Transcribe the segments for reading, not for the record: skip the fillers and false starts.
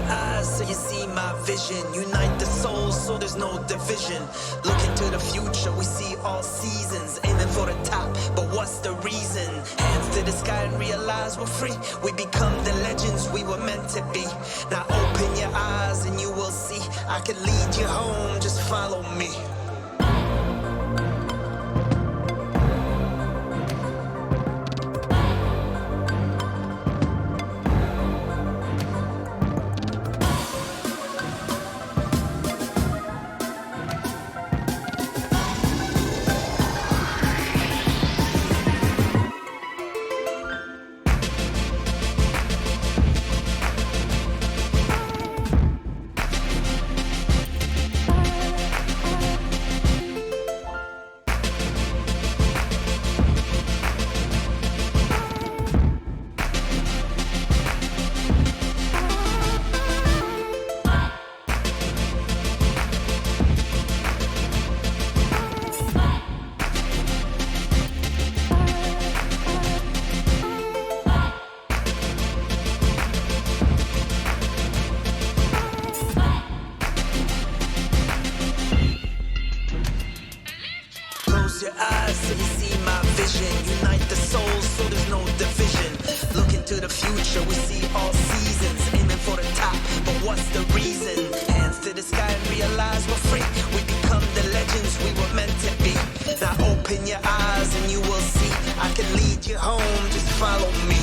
eyes so you see my vision. Unite the souls so there's no division. Look into the future, we see all seasons. Aiming for the top, but what's the reason? Hands to the sky and realize we're free. We become the legends we were meant to be. Now open your eyes and you will see. I can lead you home, just follow me. Close your eyes so you see my vision. Unite the souls so there's no division. Look into the future, we see all seasons. Aiming for the top, but what's the reason? Hands to the sky and realize we're free. We become the legends we were meant to be. Now open your eyes and you will see. I can lead you home, just follow me.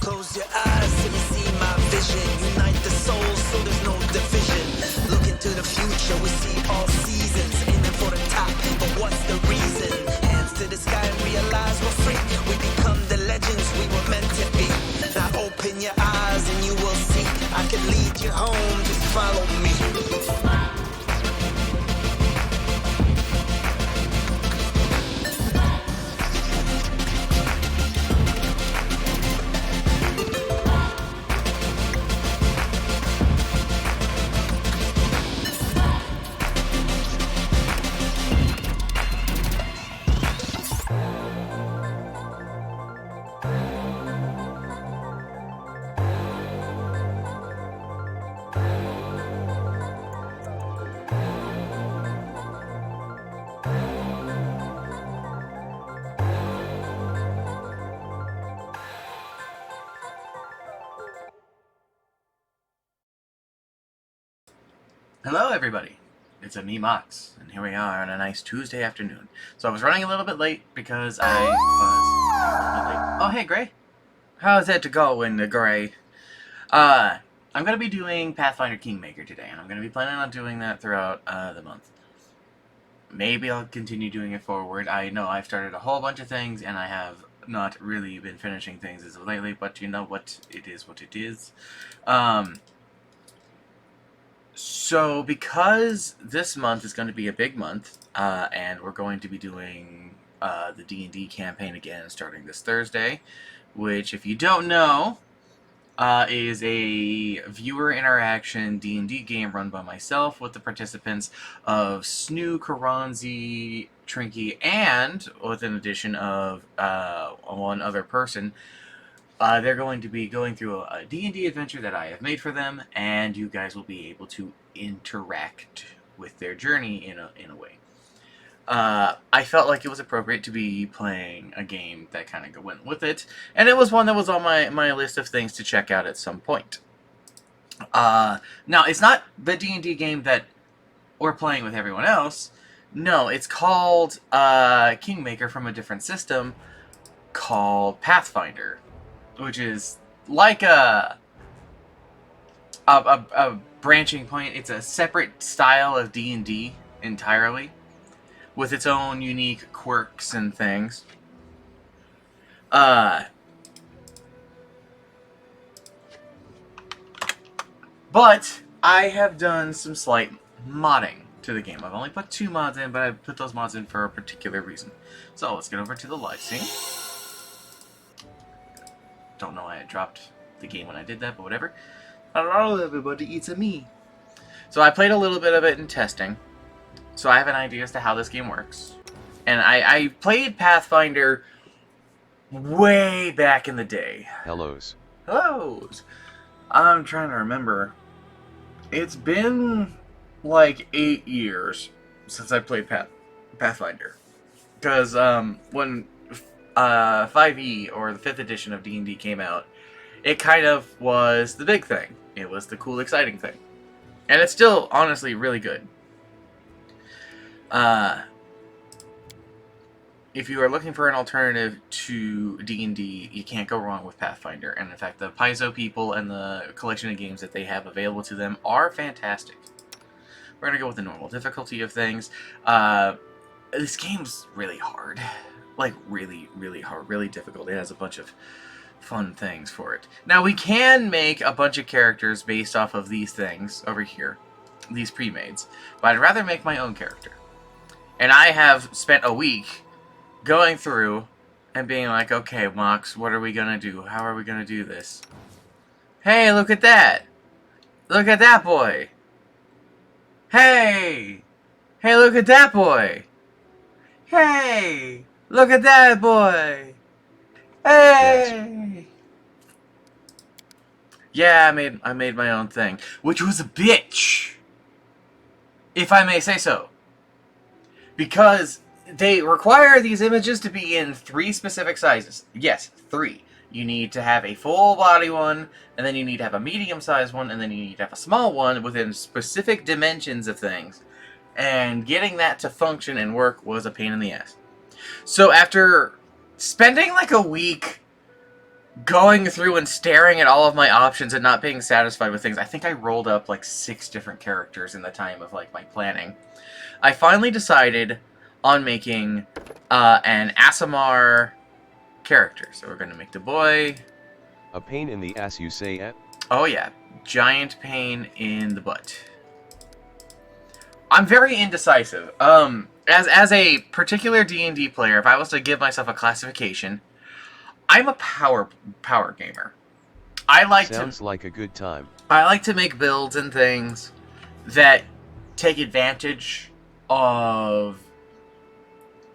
Close your eyes so you see my vision. Unite the souls so there's no division. Look into the future, we see all seasons. Aiming for the top, but what's the reason? Hands to the sky and realize we're free. We become the legends we were meant to be. Now open your eyes and you will see. I can lead you home, just follow me. Hello everybody, it's me Mox, and here we are on a nice Tuesday afternoon. So I was running a little bit late because I was... Oh hey Gray, how's it going Gray? I'm going to be doing Pathfinder Kingmaker today, and I'm going to be planning on doing that throughout the month. Maybe I'll continue doing it forward. I know I've started a whole bunch of things, and I have not really been finishing things as of lately, but you know what, it is what it is. So, because this month is going to be a big month, and we're going to be doing the D&D campaign again starting this Thursday, which, if you don't know, is a viewer interaction D&D game run by myself with the participants of Snoo, Karanzi, Trinky, and with an addition of one other person. They're going to be going through a D&D adventure that I have made for them, and you guys will be able to interact with their journey in a way. I felt like it was appropriate to be playing a game that kind of went with it, and it was one that was on my list of things to check out at some point. Now, it's not the D&D game that we're playing with everyone else. No, it's called Kingmaker from a different system called Pathfinder, which is like a branching point. It's a separate style of D&D entirely, with its own unique quirks and things. But I have done some slight modding to the game. I've only put 2 mods in, but I put those mods in for a particular reason. So let's get over to the live scene. Don't know why I dropped the game when I did that, but whatever. Hello everybody, it's me. So I played a little bit of it in testing, so I have an idea as to how this game works. And I played Pathfinder way back in the day. Hellos. Hellos! I'm trying to remember. It's been like 8 years since I played Pathfinder. Because when 5e, or the 5th edition of D&D came out, it kind of was the big thing. It was the cool, exciting thing. And it's still, honestly, really good. If you are looking for an alternative to D&D, you can't go wrong with Pathfinder. And in fact, the Paizo people and the collection of games that they have available to them are fantastic. We're going to go with the normal difficulty of things. This game's really hard. Like, really, really hard. Really difficult. It has a bunch of fun things for it. Now, we can make a bunch of characters based off of these things over here. These pre-mades. But I'd rather make my own character. And I have spent a week going through and being like, okay, Mox, what are we going to do? How are we going to do this? Hey, look at that! Look at that boy! Hey! Hey, look at that boy! Hey! Look at that boy! Hey! Yeah, I made my own thing. Which was a bitch! If I may say so. Because they require these images to be in 3 specific sizes. Yes, 3. You need to have a full body one, and then you need to have a medium sized one, and then you need to have a small one within specific dimensions of things. And getting that to function and work was a pain in the ass. So after spending like a week going through and staring at all of my options and not being satisfied with things, I think I rolled up like 6 different characters in the time of like my planning. I finally decided on making an Aasimar character. So we're going to make the boy A pain in the ass, you say, eh? Oh yeah, giant pain in the butt. I'm very indecisive. As a particular D&D player, if I was to give myself a classification, I'm a power gamer. Sounds like a good time. I like to make builds and things that take advantage of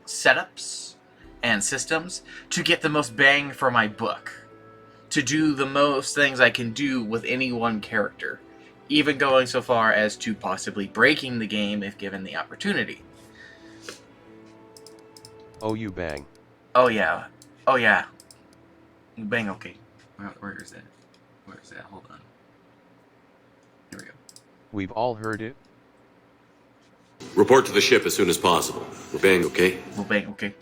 setups and systems to get the most bang for my buck. To do the most things I can do with any one character. Even going so far as to possibly breaking the game if given the opportunity. Oh, you bang. Oh yeah. Oh yeah. You bang, okay. Where is that? Where is that? Hold on. Here we go. We've all heard it. Report to the ship as soon as possible. We're bang, okay? We'll bang, okay.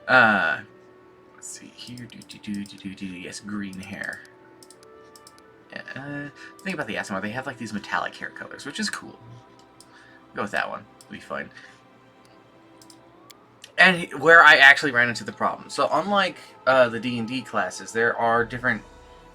Let's see here. Yes, green hair. The thing about the Aasimar, they have like these metallic hair colors, which is cool. Go with that one. It'll be fine. And where I actually ran into the problem. So unlike the D&D classes, there are different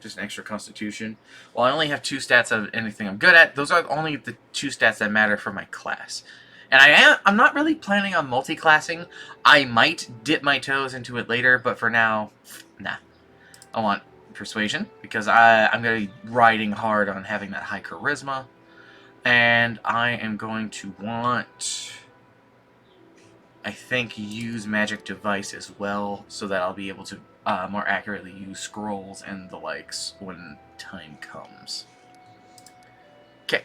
just an extra constitution. Well, I only have 2 stats of anything I'm good at. Those are only the 2 stats that matter for my class. And I'm not really planning on multi-classing. I might dip my toes into it later, but for now, nah. I want persuasion, because I'm going to be riding hard on having that high charisma. And I am going to want, I think, use magic device as well, so that I'll be able to more accurately use scrolls and the likes when time comes. Okay.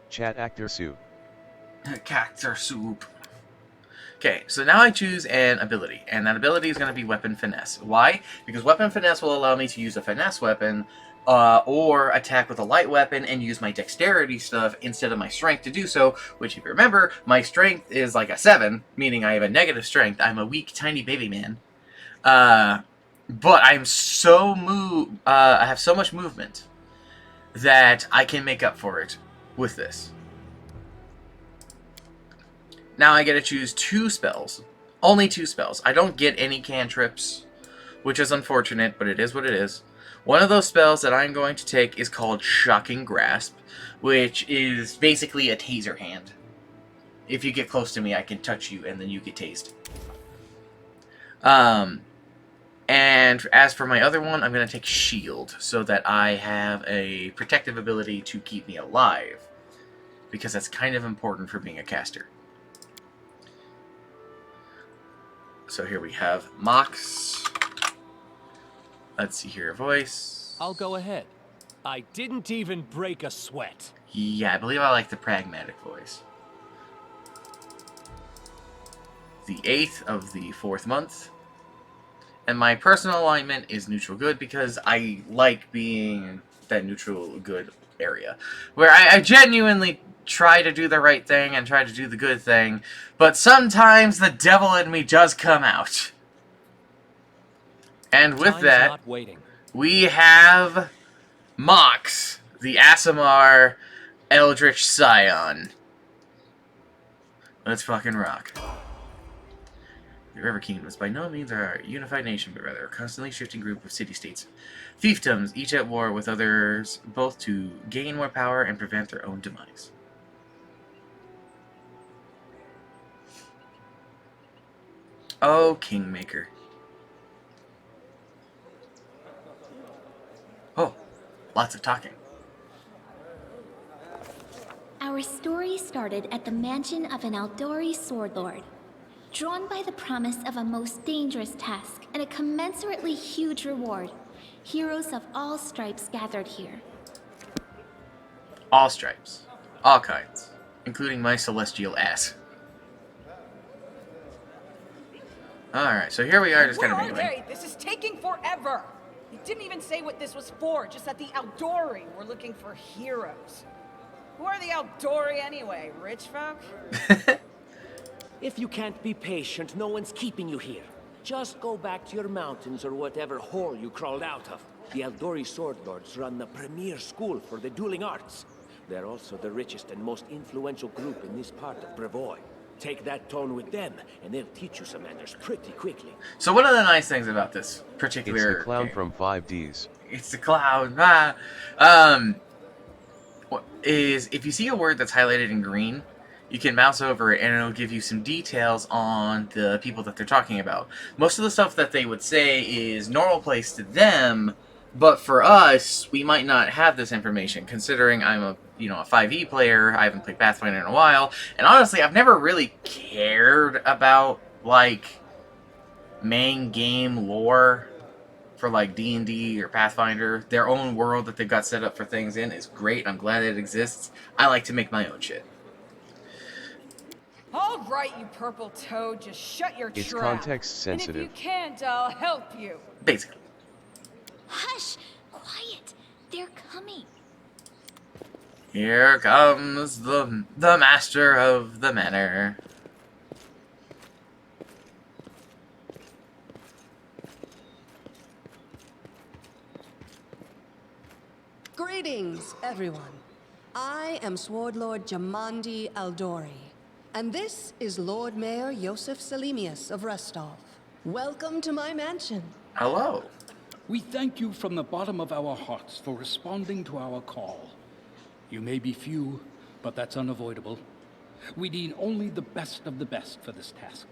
Chat actor Sue. Cactor soup. Okay, so now I choose an ability, and that ability is going to be Weapon Finesse. Why? Because Weapon Finesse will allow me to use a finesse weapon, or attack with a light weapon and use my dexterity stuff instead of my strength to do so, which, if you remember, my strength is like a 7, meaning I have a negative strength. I'm a weak, tiny baby man. But I'm so I have so much movement that I can make up for it with this. Now I get to choose 2 spells. Only 2 spells. I don't get any cantrips, which is unfortunate, but it is what it is. One of those spells that I'm going to take is called Shocking Grasp, which is basically a taser hand. If you get close to me, I can touch you, and then you get tased. And as for my other one, I'm going to take Shield, so that I have a protective ability to keep me alive, because that's kind of important for being a caster. So here we have Mox. Let's see here, voice. I'll go ahead. I didn't even break a sweat. Yeah, I believe I like the pragmatic voice. The 8th of the 4th month. And my personal alignment is neutral good, because I like being that neutral good area. Where I genuinely try to do the right thing and try to do the good thing, but sometimes the devil in me does come out. And with Time's that, not waiting. we have Mox, the Aasimar Eldritch Scion. Let's fucking rock. The River Kingdom is by no means a unified nation, but rather a constantly shifting group of city-states. Fiefdoms, each at war with others, both to gain more power and prevent their own demise. Oh, Kingmaker. Oh, lots of talking. Our story started at the mansion of an Aldori sword lord. Drawn by the promise of a most dangerous task and a commensurately huge reward, heroes of all stripes gathered here. All stripes. All kinds. Including my celestial ass. Alright, so here we are just kind of Where are mingling. they? This is taking forever. You didn't even say what this was for, just that the Aldori were looking for heroes. Who are the Aldori anyway? Rich folk? If you can't be patient, no one's keeping you here. Just go back to your mountains or whatever hole you crawled out of. The Aldori Sword Lords run the premier school for the dueling arts. They're also the richest and most influential group in this part of Brevoy. Take that tone with them, and they'll teach you some manners pretty quickly. So one of the nice things about this particular It's the clown game, from 5Ds. It's the clown. Is if you see a word that's highlighted in green, you can mouse over it and it'll give you some details on the people that they're talking about. Most of the stuff that they would say is normal place to them, but for us, we might not have this information, considering I'm a 5e player. I haven't played Pathfinder in a while, and honestly, I've never really cared about like main game lore for like D&D or Pathfinder. Their own world that they've got set up for things in is great. I'm glad it exists. I like to make my own shit. All right, you purple toad, just shut your It's trap. context And if sensitive. you can't, I'll help you. Basically. Hush! Quiet! They're coming. Here comes the master of the manor. Greetings, everyone. I am Sword Lord Jamandi Aldori, and this is Lord Mayor Yosef Selimius of Restov. Welcome to my mansion. Hello. We thank you from the bottom of our hearts for responding to our call. You may be few, but that's unavoidable. We need only the best of the best for this task.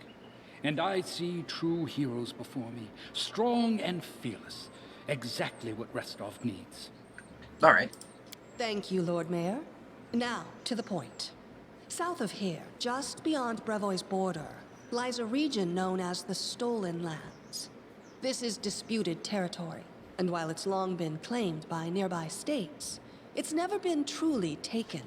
And I see true heroes before me, strong and fearless. Exactly what Restov needs. All right. Thank you, Lord Mayor. Now, to the point. South of here, just beyond Brevoy's border, lies a region known as the Stolen Lands. This is disputed territory, and while it's long been claimed by nearby states, it's never been truly taken.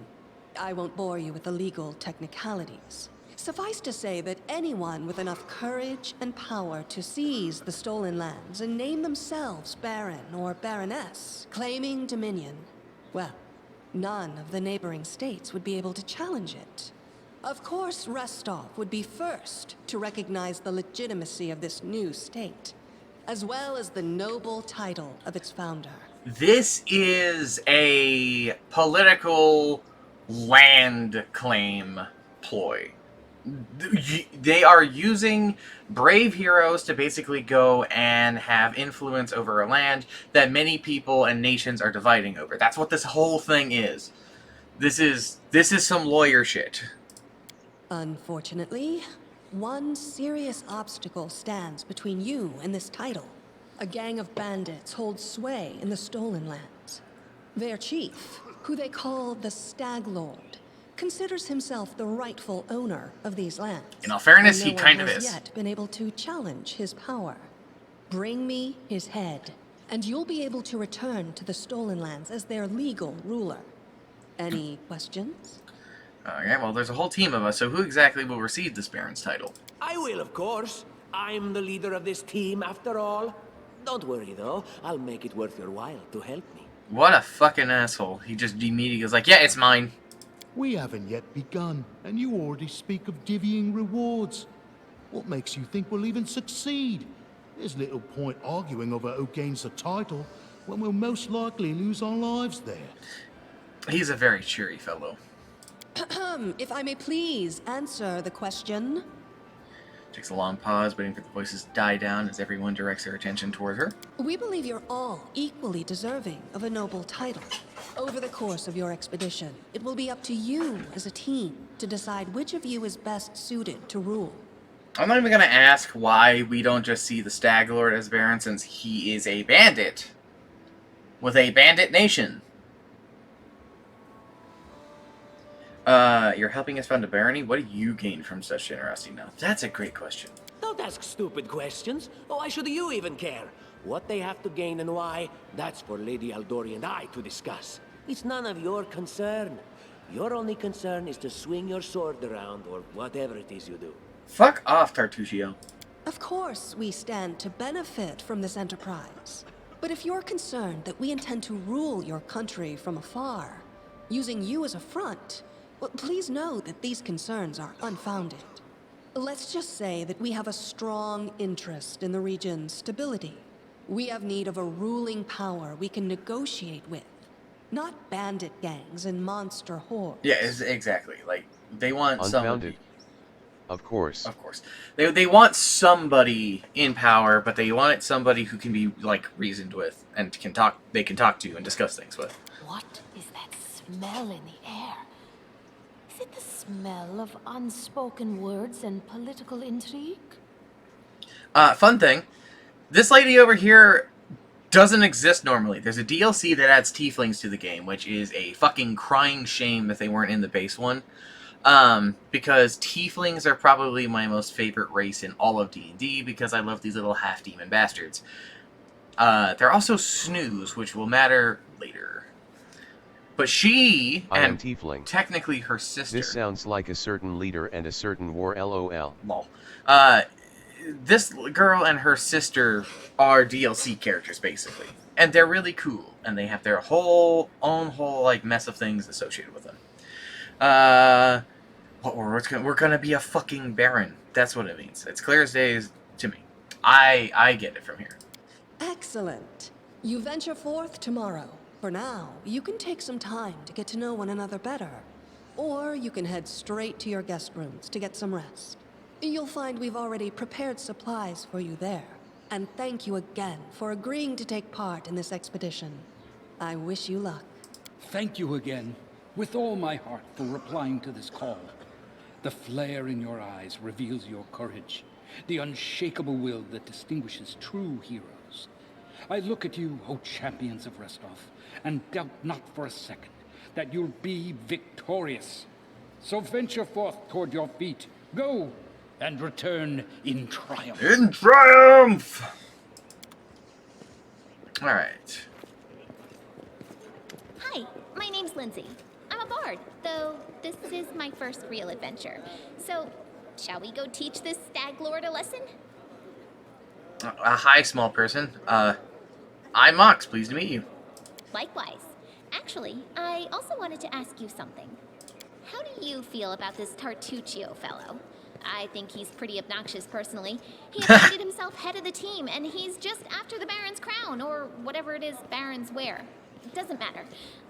I won't bore you with the legal technicalities. Suffice to say that anyone with enough courage and power to seize the Stolen Lands and name themselves Baron or Baroness, claiming dominion, well, none of the neighboring states would be able to challenge it. Of course, Restov would be first to recognize the legitimacy of this new state, as well as the noble title of its founder. This is a political land claim ploy. They are using brave heroes to basically go and have influence over a land that many people and nations are dividing over. That's what this whole thing is. This is some lawyer shit. Unfortunately, one serious obstacle stands between you and this title. A gang of bandits holds sway in the Stolen Lands. Their chief, who they call the Stag Lord, considers himself the rightful owner of these lands. In all fairness, he no one kind of has is. yet been able to challenge his power. Bring me his head, and you'll be able to return to the Stolen Lands as their legal ruler. Any questions? Okay, well, there's a whole team of us, so who exactly will receive this Baron's title? I will, of course. I'm the leader of this team, after all. Don't worry, though. I'll make it worth your while to help me. What a fucking asshole. He just immediately goes like, yeah, it's mine. We haven't yet begun, and you already speak of divvying rewards. What makes you think we'll even succeed? There's little point arguing over who gains the title when we'll most likely lose our lives there. He's a very cheery fellow. If I may please answer the question. Takes a long pause, waiting for the voices to die down as everyone directs their attention toward her. We believe you're all equally deserving of a noble title. Over the course of your expedition, it will be up to you as a team to decide which of you is best suited to rule. I'm not even going to ask why we don't just see the Stag Lord as Baron, since he is a bandit with a bandit nation. You're helping us found a barony? What do you gain from such generosity now? That's a great question. Don't ask stupid questions. Why should you even care? What they have to gain and why, that's for Lady Aldori and I to discuss. It's none of your concern. Your only concern is to swing your sword around, or whatever it is you do. Fuck off, Tartuccio. Of course, we stand to benefit from this enterprise. But if you're concerned that we intend to rule your country from afar, using you as a front, well, please know that these concerns are unfounded. Let's just say that we have a strong interest in the region's stability. We have need of a ruling power we can negotiate with, not bandit gangs and monster hordes. Yeah, exactly. Like, they want Unfounded. Of course. Of course. They want somebody in power, but they want it somebody who can be, like, reasoned with and they can talk to and discuss things with. What is that smell in the air? Is it the smell of unspoken words and political intrigue? Fun thing. This lady over here doesn't exist normally. There's a DLC that adds tieflings to the game, which is a fucking crying shame that they weren't in the base one. Because tieflings are probably my most favorite race in all of D&D, because I love these little half-demon bastards. They're also snooze, which will matter later. But she, I am and tiefling. Technically her sister... This sounds like a certain leader and a certain war, lol. Lol. This girl and her sister are DLC characters, basically. And they're really cool. And they have their own whole, like, mess of things associated with them. We're gonna be a fucking baron. That's what it means. It's clear as day to me. I get it from here. Excellent. You venture forth tomorrow. For now, you can take some time to get to know one another better. Or you can head straight to your guest rooms to get some rest. You'll find we've already prepared supplies for you there. And thank you again for agreeing to take part in this expedition. I wish you luck. Thank you again, with all my heart, for replying to this call. The flare in your eyes reveals your courage, the unshakable will that distinguishes true heroes. I look at you, O champions of Restov, and doubt not for a second that you'll be victorious. So venture forth toward your feet. Go, and return in triumph. In triumph! Alright. Hi, my name's Lindsay. I'm a bard, though this is my first real adventure. So, shall we go teach this stag lord a lesson? Hi, small person. I'm Mox. Pleased to meet you. Likewise. Actually, I also wanted to ask you something. How do you feel about this Tartuccio fellow? I think he's pretty obnoxious, personally. He appointed himself head of the team, and he's just after the Baron's crown, or whatever it is barons wear. It doesn't matter.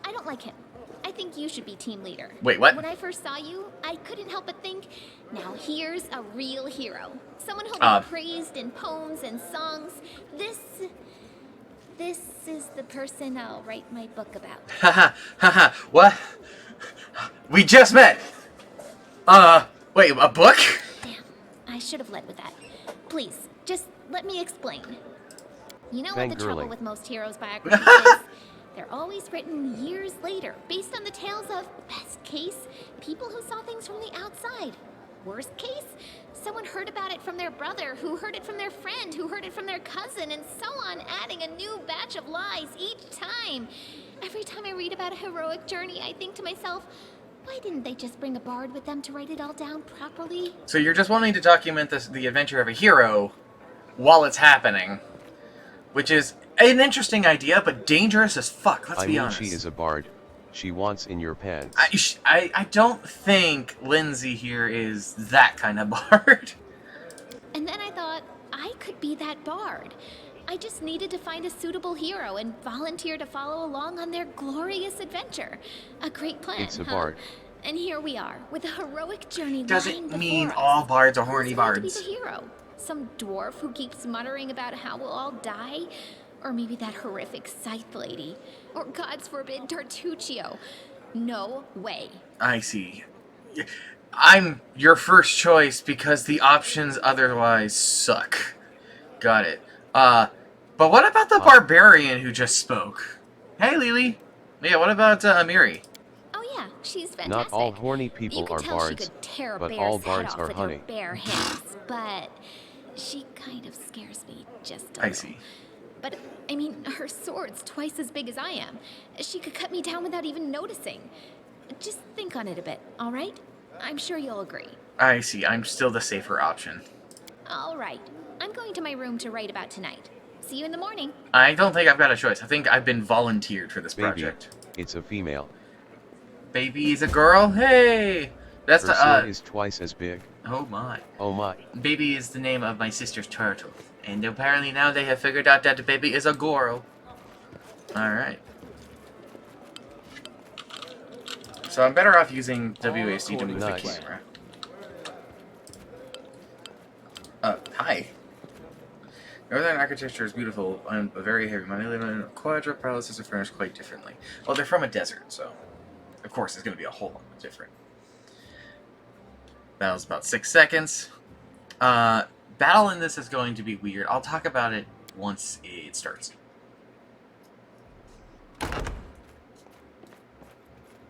I don't like him. I think you should be team leader. Wait, what? When I first saw you, I couldn't help but think, now here's a real hero. Someone who'll be praised in poems and songs. This is the person I'll write my book about. Haha, haha, what? We just met! Wait, a book? Damn, I should have led with that. Please, just let me explain. You know what the trouble with most heroes' biographies is? They're always written years later, based on the tales of, best case, people who saw things from the outside. Worst case, someone heard about it from their brother, who heard it from their friend, who heard it from their cousin, and so on, adding a new batch of lies each time. Every time I read about a heroic journey, I think to myself, why didn't they just bring a bard with them to write it all down properly? So you're just wanting to document the adventure of a hero while it's happening, which is an interesting idea, but dangerous as fuck, let's be honest. She is a bard. She wants in your pants. I don't think Lindsay here is that kind of bard. And then I thought, I could be that bard. I just needed to find a suitable hero and volunteer to follow along on their glorious adventure. A great plan, It's a bard. And here we are, with a heroic journey Doesn't mean all bards are horny bards. To be the hero? Some dwarf who keeps muttering about how we'll all die? Or maybe that horrific scythe lady? Or, God's forbid, Tartuccio? No way. I see. I'm your first choice because the options otherwise suck. Got it. But what about the barbarian who just spoke? Hey, Lily. Yeah, what about Amiri? Oh yeah, she's fantastic. Not all horny people are bards, but all bards are honey. Her bare hands, but she kind of scares me just a little. I see. But, I mean, her sword's twice as big as I am. She could cut me down without even noticing. Just think on it a bit, all right? I'm sure you'll agree. I see. I'm still the safer option. All right. I'm going to my room to write about tonight. See you in the morning. I don't think I've got a choice. I think I've been volunteered for this project. It's a female. Baby's a girl? Hey! That's Her sword is twice as big. Oh my. Oh my. Baby is the name of my sister's turtle. And apparently now they have figured out that the baby is a girl. Alright. So I'm better off using WASD to move the camera. Hi. Northern architecture is beautiful and very heavy. Many live in quadra palaces are furnished quite differently. Well, they're from a desert, so of course it's going to be a whole lot different. That was about 6 seconds. Battle in this is going to be weird. I'll talk about it once it starts.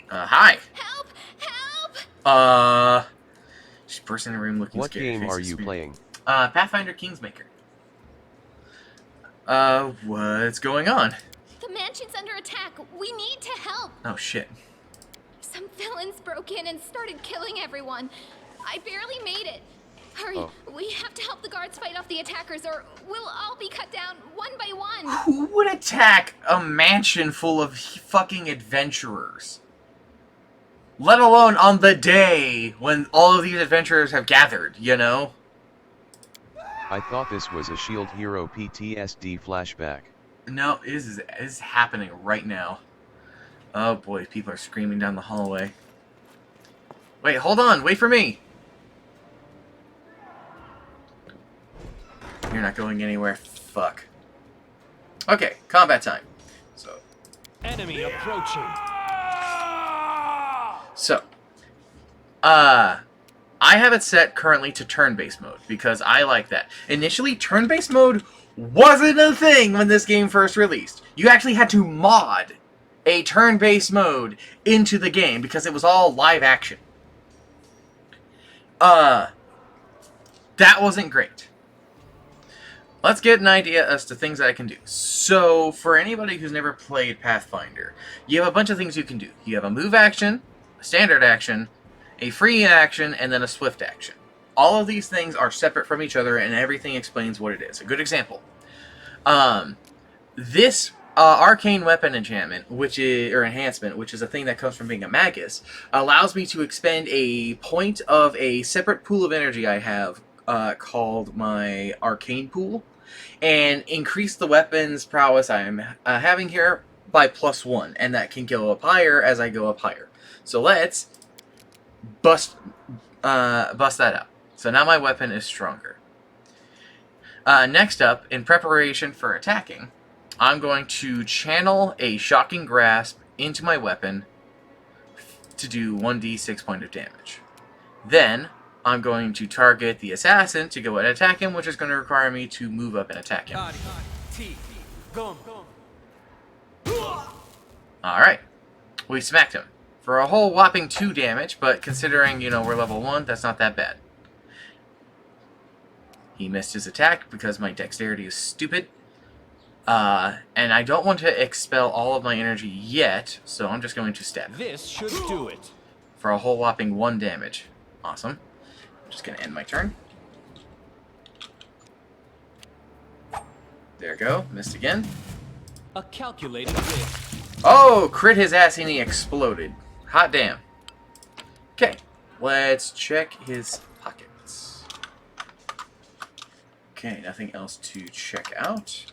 Hi! Help! Help! She's bursting in the room looking scared. What game are you playing? Pathfinder Kingsmaker. What's going on? The mansion's under attack. We need to help. Oh, shit. Some villains broke in and started killing everyone. I barely made it. Hurry, we have to help the guards fight off the attackers or we'll all be cut down one by one. Who would attack a mansion full of fucking adventurers? Let alone on the day when all of these adventurers have gathered, you know? I thought this was a SHIELD hero PTSD flashback. No, it is happening right now. Oh boy, people are screaming down the hallway. Wait, hold on, wait for me! You're not going anywhere. Fuck. Okay, combat time. So. Enemy approaching. So. I have it set currently to turn-based mode because I like that. Initially, turn-based mode wasn't a thing when this game first released. You actually had to mod a turn-based mode into the game because it was all live action. That wasn't great. Let's get an idea as to things that I can do. So, for anybody who's never played Pathfinder, you have a bunch of things you can do. You have a move action, a standard action, a free action, and then a swift action. All of these things are separate from each other, and everything explains what it is. A good example. This arcane weapon enchantment, or enhancement, which is a thing that comes from being a magus, allows me to expend a point of a separate pool of energy I have called my arcane pool, and increase the weapon's prowess I'm having here by +1, and that can go up higher as I go up higher. So let's bust that up. So now my weapon is stronger. Next up, in preparation for attacking, I'm going to channel a Shocking Grasp into my weapon to do 1d6 point of damage. Then, I'm going to target the assassin to go and attack him, which is going to require me to move up and attack him. Alright, we smacked him. For a whole whopping 2 damage, but considering, we're level 1, that's not that bad. He missed his attack because my dexterity is stupid. And I don't want to expel all of my energy yet, so I'm just going to stab him. This should do it. For a whole whopping 1 damage. Awesome. I'm just going to end my turn. There we go. Missed again. A calculated risk. Oh, crit his ass and he exploded. Hot damn. Okay, let's check his pockets. Okay, nothing else to check out.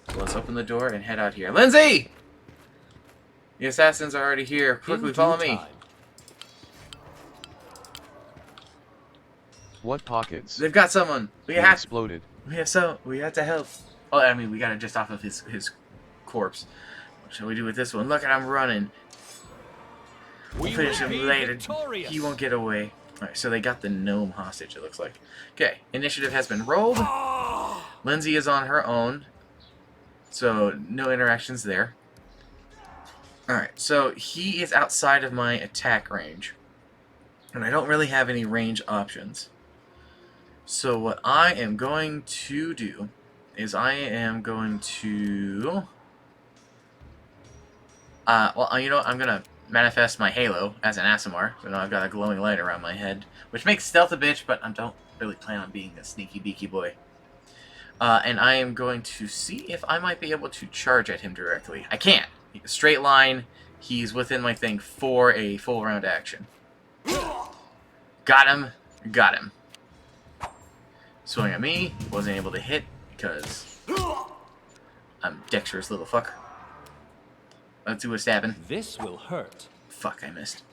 So let's open the door and head out here. Lindsay! The assassins are already here. Quickly follow me. What pockets? They've got someone. He exploded. We have to help. Oh, I mean, we got it just off of his corpse. What shall we do with this one? Look at him running. We'll finish him later. Victorious. He won't get away. Alright, so they got the gnome hostage, it looks like. Okay, initiative has been rolled. Lindsay is on her own. So, no interactions there. Alright, so he is outside of my attack range. And I don't really have any range options. So what I am going to do is I am going to... well, you know what? I'm going to manifest my halo as an Aasimar. So now I've got a glowing light around my head. Which makes stealth a bitch, but I don't really plan on being a sneaky beaky boy. And I am going to see if I might be able to charge at him directly. I can't. Straight line. He's within my thing for a full round action. Got him. Got him. Swing at me. Wasn't able to hit because I'm a dexterous little fuck. Let's do a stabbing. This will hurt. Fuck, I missed.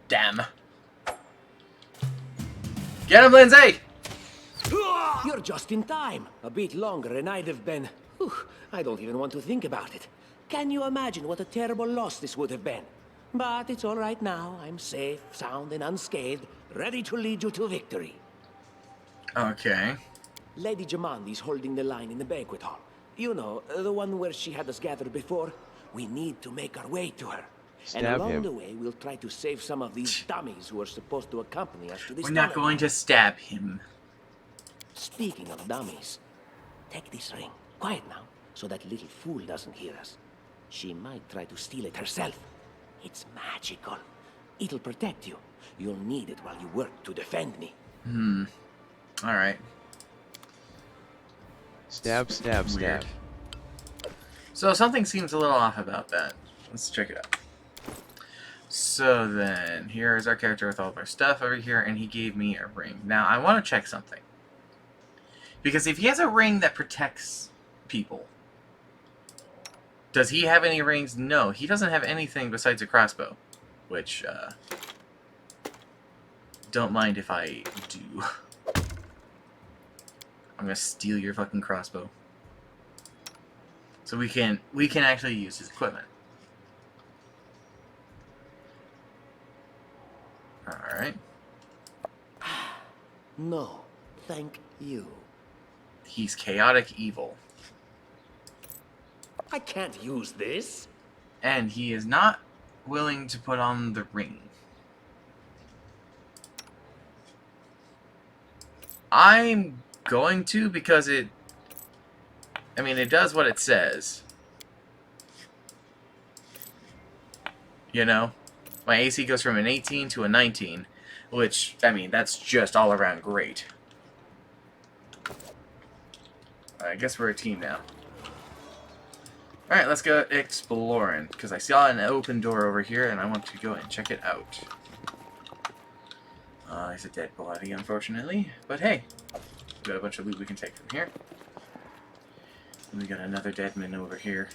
Damn. Get him, Lindsay! You're just in time. A bit longer and I'd have been... Whew, I don't even want to think about it. Can you imagine what a terrible loss this would have been? But it's all right now. I'm safe, sound, and unscathed, ready to lead you to victory. Okay. Lady Jamandi's holding the line in the banquet hall. You know, the one where she had us gathered before. We need to make our way to her. Stab and along him. the way, we'll try to save some of these dummies who are supposed to accompany us to this We're not tunnel. going to stab him. Speaking of dummies, take this ring. Quiet now, so that little fool doesn't hear us. She might try to steal it herself. It's magical. It'll protect you. You'll need it while you work to defend me. Alright. Stab, stab, Weird. stab. So something seems a little off about that. Let's check it out. So then, here's our character with all of our stuff over here, and he gave me a ring. Now, I want to check something. Because if he has a ring that protects people, does he have any rings? No, he doesn't have anything besides a crossbow. Which, don't mind if I do. I'm gonna steal your fucking crossbow. So we can actually use his equipment. Alright. No, thank you. He's chaotic evil. I can't use this. And he is not willing to put on the ring. I'm going to because it does what it says. You know? My AC goes from an 18 to a 19, which, that's just all around great. I guess we're a team now. Alright, let's go exploring, because I saw an open door over here, and I want to go and check it out. There's a dead body, unfortunately, but hey, we got a bunch of loot we can take from here. And we got another deadman over here,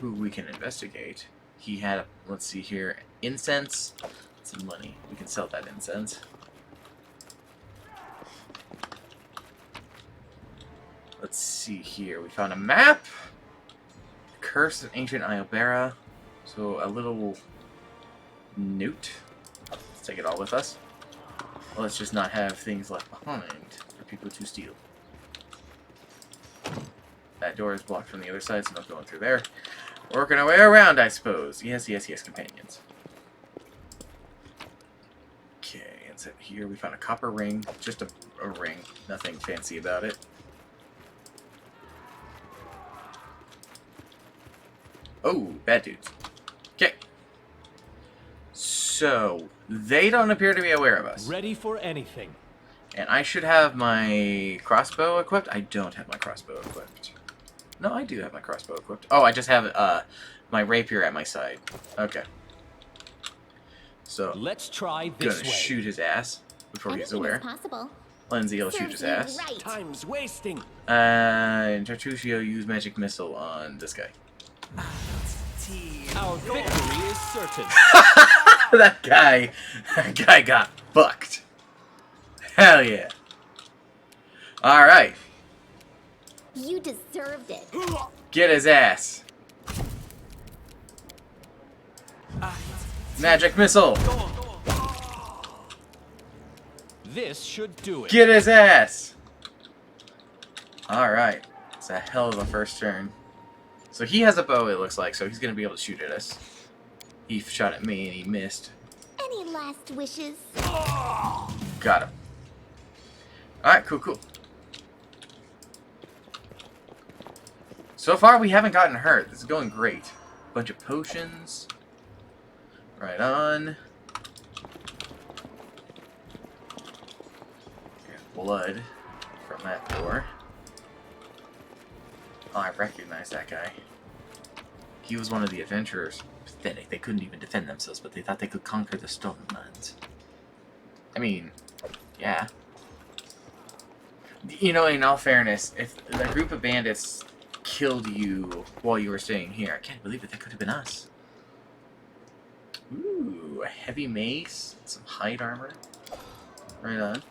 who we can investigate. He had, let's see here, incense, some money. We can sell that incense. Let's see here. We found a map. Curse of Ancient Iobera. So a little note. Let's take it all with us. Well, let's just not have things left behind for people to steal. That door is blocked from the other side, so no going through there. Working our way around, I suppose. Yes, yes, yes, companions. Okay, and so here we found a copper ring. Just a ring. Nothing fancy about it. Oh, bad dudes. Okay. So, they don't appear to be aware of us. Ready for anything. And I should have my crossbow equipped. I don't have my crossbow equipped. No, I do have my crossbow equipped. Oh, I just have my rapier at my side. Okay. So, let's try this gonna way. shoot his ass before he's aware. Possible. Lindsay will shoot his ass. Right. Time's wasting. And Tartusio use magic missile on this guy. Our victory is certain. that guy got fucked. Hell yeah. Alright. You deserved it. Get his ass. Magic missile. This should do it. Get his ass. Alright. It's a hell of a first turn. So he has a bow, it looks like, so he's going to be able to shoot at us. He shot at me and he missed. Any last wishes? Got him. Alright, cool, cool. So far, we haven't gotten hurt. This is going great. Bunch of potions. Right on. There's blood from that door. Oh, I recognize that guy. He was one of the adventurers. Pathetic. They couldn't even defend themselves, but they thought they could conquer the Stolen Lands. I mean, yeah. You know, in all fairness, if a group of bandits killed you while you were staying here, I can't believe it. That could have been us. Ooh, a heavy mace, some hide armor. Right on.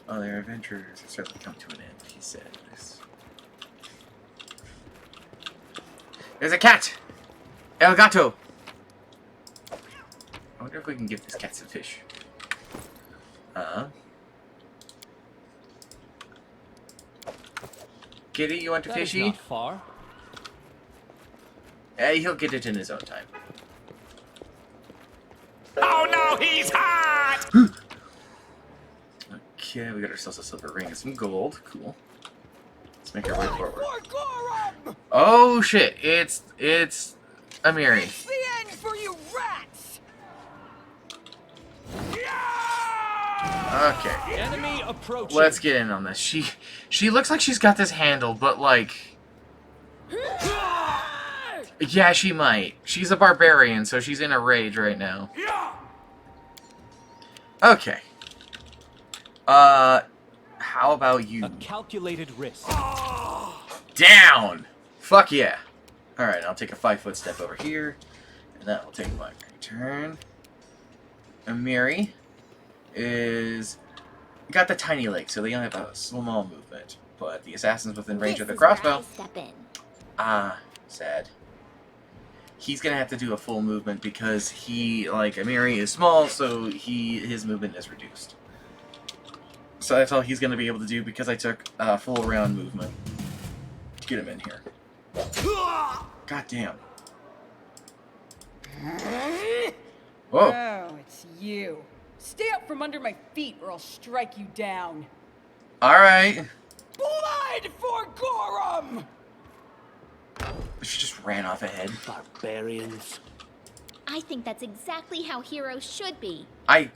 Oh, their adventures have certainly come to an end, he said. There's a cat! El gato! I wonder if we can give this cat some fish. Kitty, you want a fishy? Not far. Hey, he'll get it in his own time. Oh no, he's hot! Okay, we got ourselves a silver ring and some gold. Cool. Let's make our way forward. Oh shit! It's Amiri. It's the end for you rats! Okay. Enemy approaching. Let's get in on this. She looks like she's got this handled, but like, yeah, she might. She's a barbarian, so she's in a rage right now. Okay. How about you? A calculated risk. Down! Fuck yeah. Alright, I'll take a 5-foot step over here, and that will take my Turn. Amiri is got the tiny leg, so they only have a small movement. But the assassins within range of the crossbow. Ah, sad. He's gonna have to do a full movement because he, like Amiri, is small, so his movement is reduced. So that's all he's gonna be able to do because I took full round movement to get him in here. God damn. Whoa. Oh, it's you. Stay up from under my feet or I'll strike you down. Alright. Blood for Gorum! She just ran off ahead. Barbarians. I think that's exactly how heroes should be. I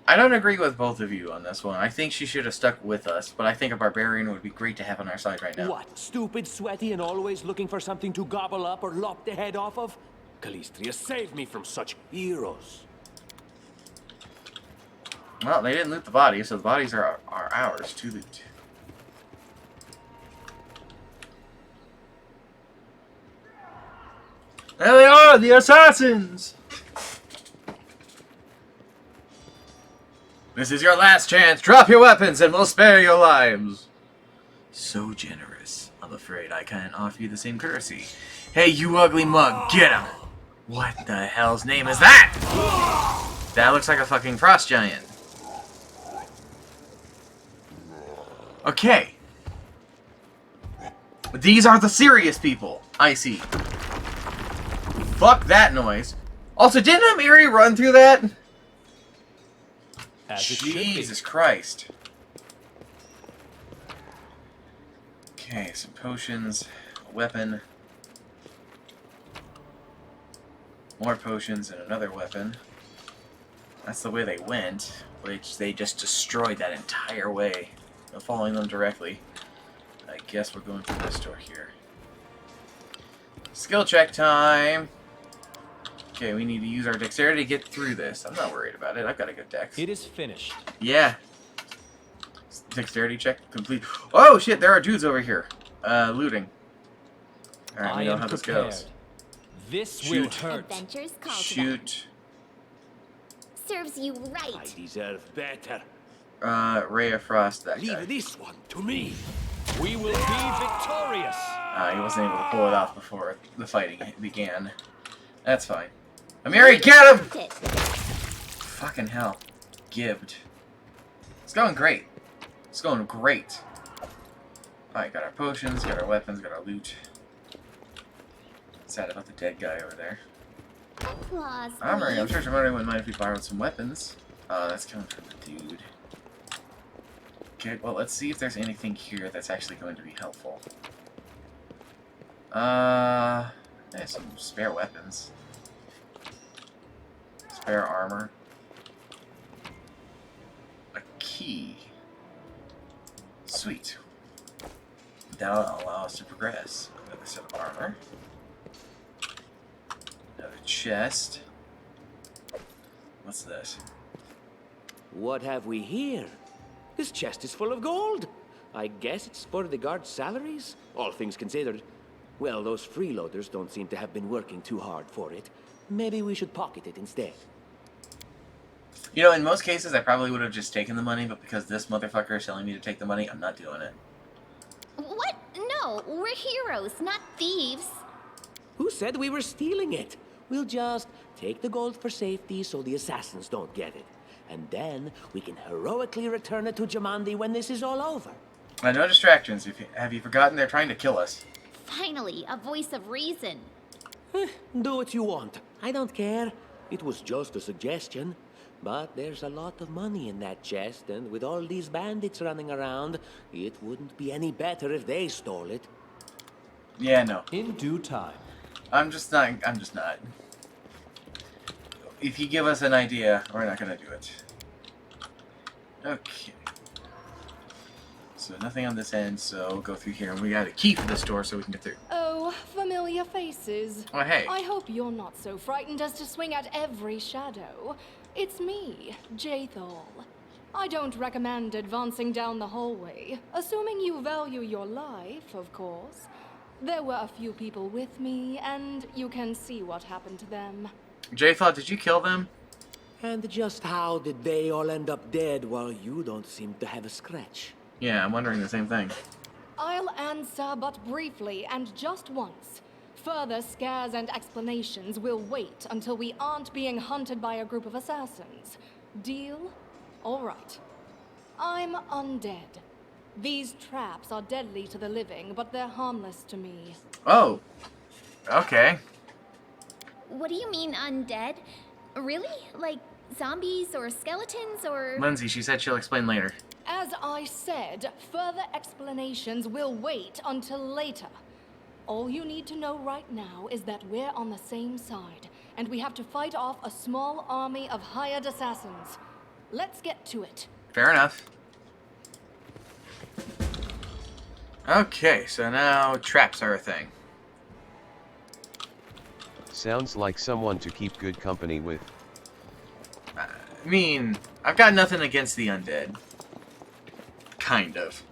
don't agree with both of you on this one. I think she should have stuck with us, but I think a barbarian would be great to have on our side right now. What? Stupid, sweaty, and always looking for something to gobble up or lop the head off of? Calistria, save me from such heroes. Well, they didn't loot the bodies, so the bodies are ours to loot. There they are, the assassins! This is your last chance. Drop your weapons and we'll spare your lives. So generous. I'm afraid I can't offer you the same courtesy. Hey, you ugly mug, get him! What the hell's name is that? That looks like a fucking frost giant. Okay. These are the serious people. I see. Fuck that noise. Also, didn't Amiri run through that? Jesus Christ. Okay, some potions, a weapon, more potions, and another weapon. That's the way they went, which they just destroyed that entire way, following them directly. I guess we're going through this door here. Skill check time. Okay, we need to use our dexterity to get through this. I'm not worried about it. I've got a good dex. It is finished. Yeah. Dexterity check complete. Oh shit, there are dudes over here. Looting. Alright, we know how this goes. This will hurt. Adventures call Shoot. Serves you right. I deserve better. Ray of Frost, that guy. Leave this one to me. We will be victorious. He wasn't able to pull it off before the fighting began. That's fine. Amiri, get him! Fucking hell. Gibbed. It's going great. It's going great. Alright, got our potions, got our weapons, got our loot. Sad about the dead guy over there. Applause, Armory, I'm sure somebody wouldn't mind if we borrowed some weapons. That's coming from the dude. Okay, well, let's see if there's anything here that's actually going to be helpful. There's some spare weapons. Spare armor. A key. Sweet. That'll allow us to progress. Another set of armor. Another chest. What's this? What have we here? This chest is full of gold. I guess it's for the guards' salaries, all things considered. Well, those freeloaders don't seem to have been working too hard for it. Maybe we should pocket it instead. You know, in most cases, I probably would have just taken the money, but because this motherfucker is telling me to take the money, I'm not doing it. What? No, we're heroes, not thieves. Who said we were stealing it? We'll just take the gold for safety so the assassins don't get it. And then we can heroically return it to Jamandi when this is all over. No distractions. Have you forgotten they're trying to kill us? Finally, a voice of reason. Do what you want. I don't care. It was just a suggestion. But there's a lot of money in that chest, and with all these bandits running around, it wouldn't be any better if they stole it. Yeah, no. In due time. I'm just not. If you give us an idea, we're not gonna do it. Okay. So nothing on this end, so we'll go through here, and we got a key for this door so we can get through. Oh, familiar faces. Oh, hey. I hope you're not so frightened as to swing at every shadow. It's me, Jaethal. I don't recommend advancing down the hallway, assuming you value your life, of course. There were a few people with me, and you can see what happened to them. Jthal, did you kill them? And just how did they all end up dead while you don't seem to have a scratch? Yeah, I'm wondering the same thing. I'll answer but briefly and just once. Further scares and explanations will wait until we aren't being hunted by a group of assassins. Deal? All right. I'm undead. These traps are deadly to the living, but they're harmless to me. Oh. Okay. What do you mean undead? Really? Like zombies or skeletons or... Lindsay, she said she'll explain later. As I said, further explanations will wait until later. All you need to know right now is that we're on the same side, and we have to fight off a small army of hired assassins. Let's get to it. Fair enough. Okay, so now traps are a thing. Sounds like someone to keep good company with. I mean, I've got nothing against the undead. Kind of.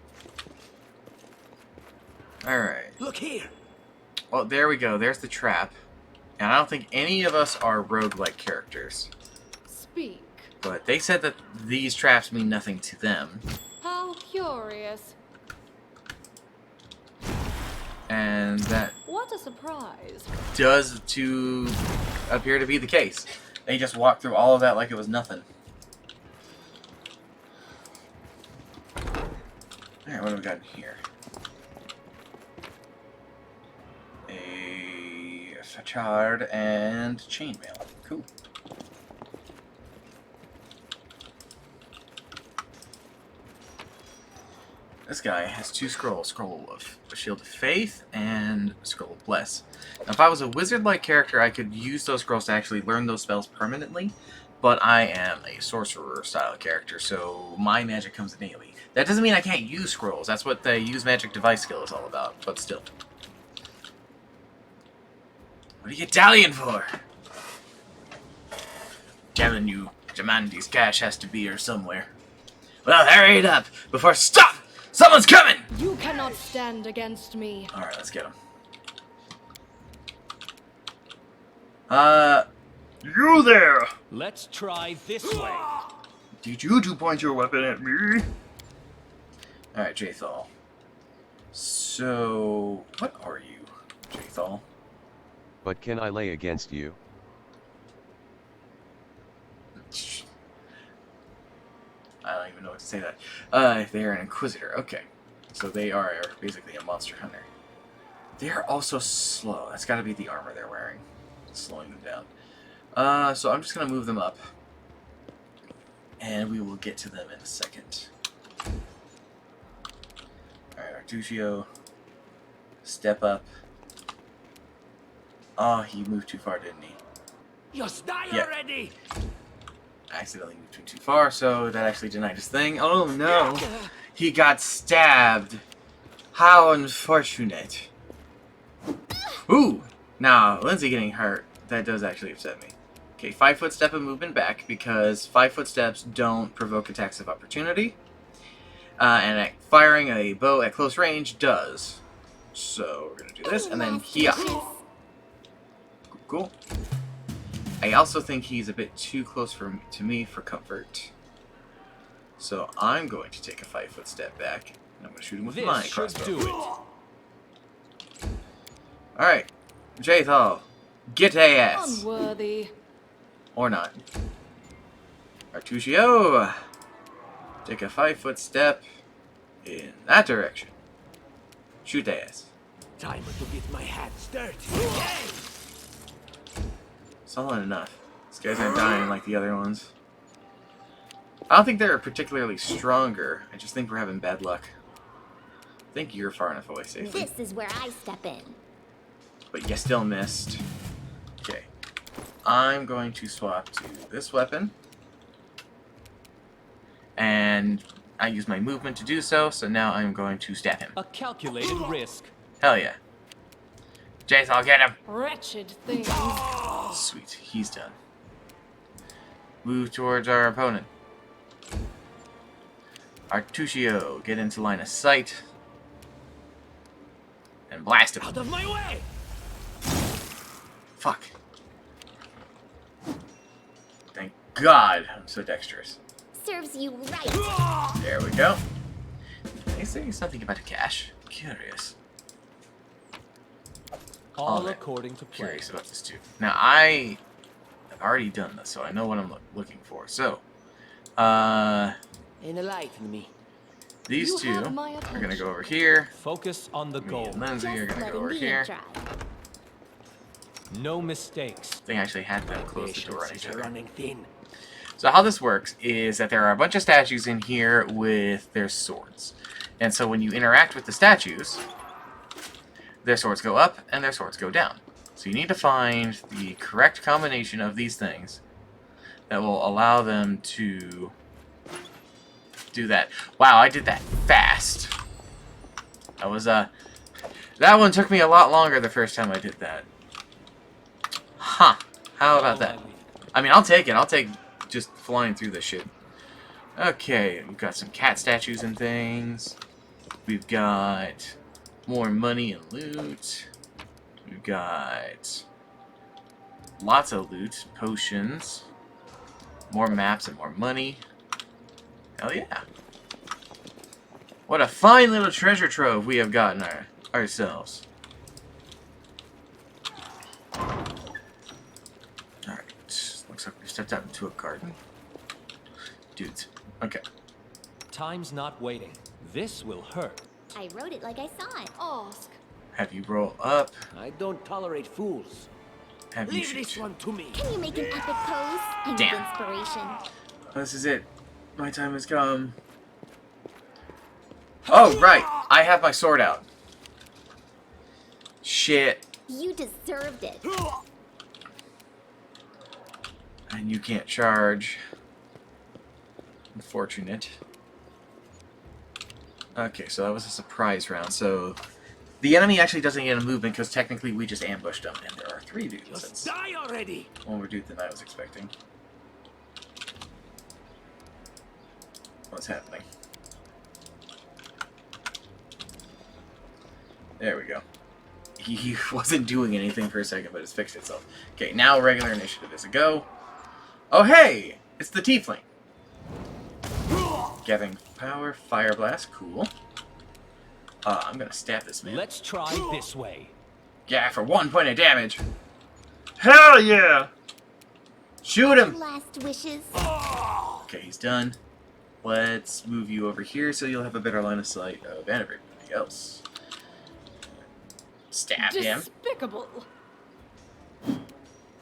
Alright. Look here! Well, there we go. There's the trap. And I don't think any of us are roguelike characters. Speak. But they said that these traps mean nothing to them. How curious. And that What a surprise. does appear to be the case. They just walked through all of that like it was nothing. Alright, what do we got in here? A Fachard and chainmail. Cool. This guy has 2 scrolls. Scroll of a Shield of Faith and a Scroll of Bless. Now, if I was a wizard-like character, I could use those scrolls to actually learn those spells permanently, but I am a sorcerer-style character, so my magic comes innately. That doesn't mean I can't use scrolls. That's what the Use Magic Device skill is all about, but still. What are you dallying for? Telling you, Jamandi's cash has to be here somewhere. Well, hurry it up before... Stop! Someone's coming! You cannot stand against me. Alright, let's get him. You there! Let's try this way. Did you two point your weapon at me? Alright, Jthal. So, what are you, Jthal? But can I lay against you? I don't even know what to say to that. They are an Inquisitor. Okay. So they are basically a monster hunter. They are also slow. That's got to be the armor they're wearing. Slowing them down. So I'm just going to move them up. And we will get to them in a second. Alright, Artuccio. Step up. Oh, he moved too far, didn't he? Just die already! I accidentally moved too far, so that actually denied his thing. Oh no! He got stabbed! How unfortunate. Ooh! Now, Lindsay getting hurt, that does actually upset me. Okay, 5-foot step and movement back, because 5-foot steps don't provoke attacks of opportunity. And firing a bow at close range does. So, we're gonna do this, and then here. Cool. I also think he's a bit too close to me for comfort. So I'm going to take a 5-foot step back, and I'm going to shoot him with my crossbow. Alright, Jthal, get a ass. Unworthy. Or not. Artuccio, take a 5-foot step in that direction. Shoot the ass. Time to get my hands dirty. Solid enough. These guys aren't dying like the other ones. I don't think they're particularly stronger. I just think we're having bad luck. I think you're far enough away safely. This is where I step in. But you still missed. Okay. I'm going to swap to this weapon. And I use my movement to do so, so now I'm going to stab him. A calculated risk. Hell yeah. Jthal, get him! Wretched things. Sweet, he's done. Move towards our opponent. Artuccio, get into line of sight. And blast him. Out of my way! Fuck. God, I'm so dexterous. Serves you right. There we go. Is there something about the cash? Curious. All according to plan. Curious about this too. Now I have already done this, so I know what I'm looking for. So, Enlighten me. these two are gonna go over here. Focus on the goal. Me and Lindsay are gonna go over here. No mistakes. I think I actually had them close the door on each other. Running thin. So how this works is that there are a bunch of statues in here with their swords. And so when you interact with the statues, their swords go up and their swords go down. So you need to find the correct combination of these things that will allow them to do that. Wow, I did that fast. That was that one took me a lot longer the first time I did that. Huh. How about that? I mean, I'll take it. I'll take just flying through this shit. Okay, we've got some cat statues and things. We've got more money and loot. We've got lots of loot, potions, more maps and more money. Hell yeah. What a fine little treasure trove we have gotten ourselves. Alright, looks like we've stepped out into a garden. Dudes, okay. Time's not waiting. This will hurt. I wrote it like I saw it. Ask. Have you roll up? I don't tolerate fools. Have you Leave shoot? this one to me. Can you make an epic pose? I need Damn. inspiration. This is it. My time has come. Oh, right. I have my sword out. Shit. You deserved it. And you can't charge. Unfortunate. Okay, so that was a surprise round. So the enemy actually doesn't get a movement because technically we just ambushed them, and there are 3 dudes. Just die already. One more dude than I was expecting. What's happening? There we go. He wasn't doing anything for a second, but it's fixed itself. Okay, now regular initiative is a go. Oh hey! It's the Tiefling. Getting power, fire blast, cool. I'm gonna stab this man. Let's try this way. Yeah, for 1 point of damage. Hell yeah! Shoot him! Last wishes. Okay, he's done. Let's move you over here so you'll have a better line of sight of everybody else. Stab him. Despicable.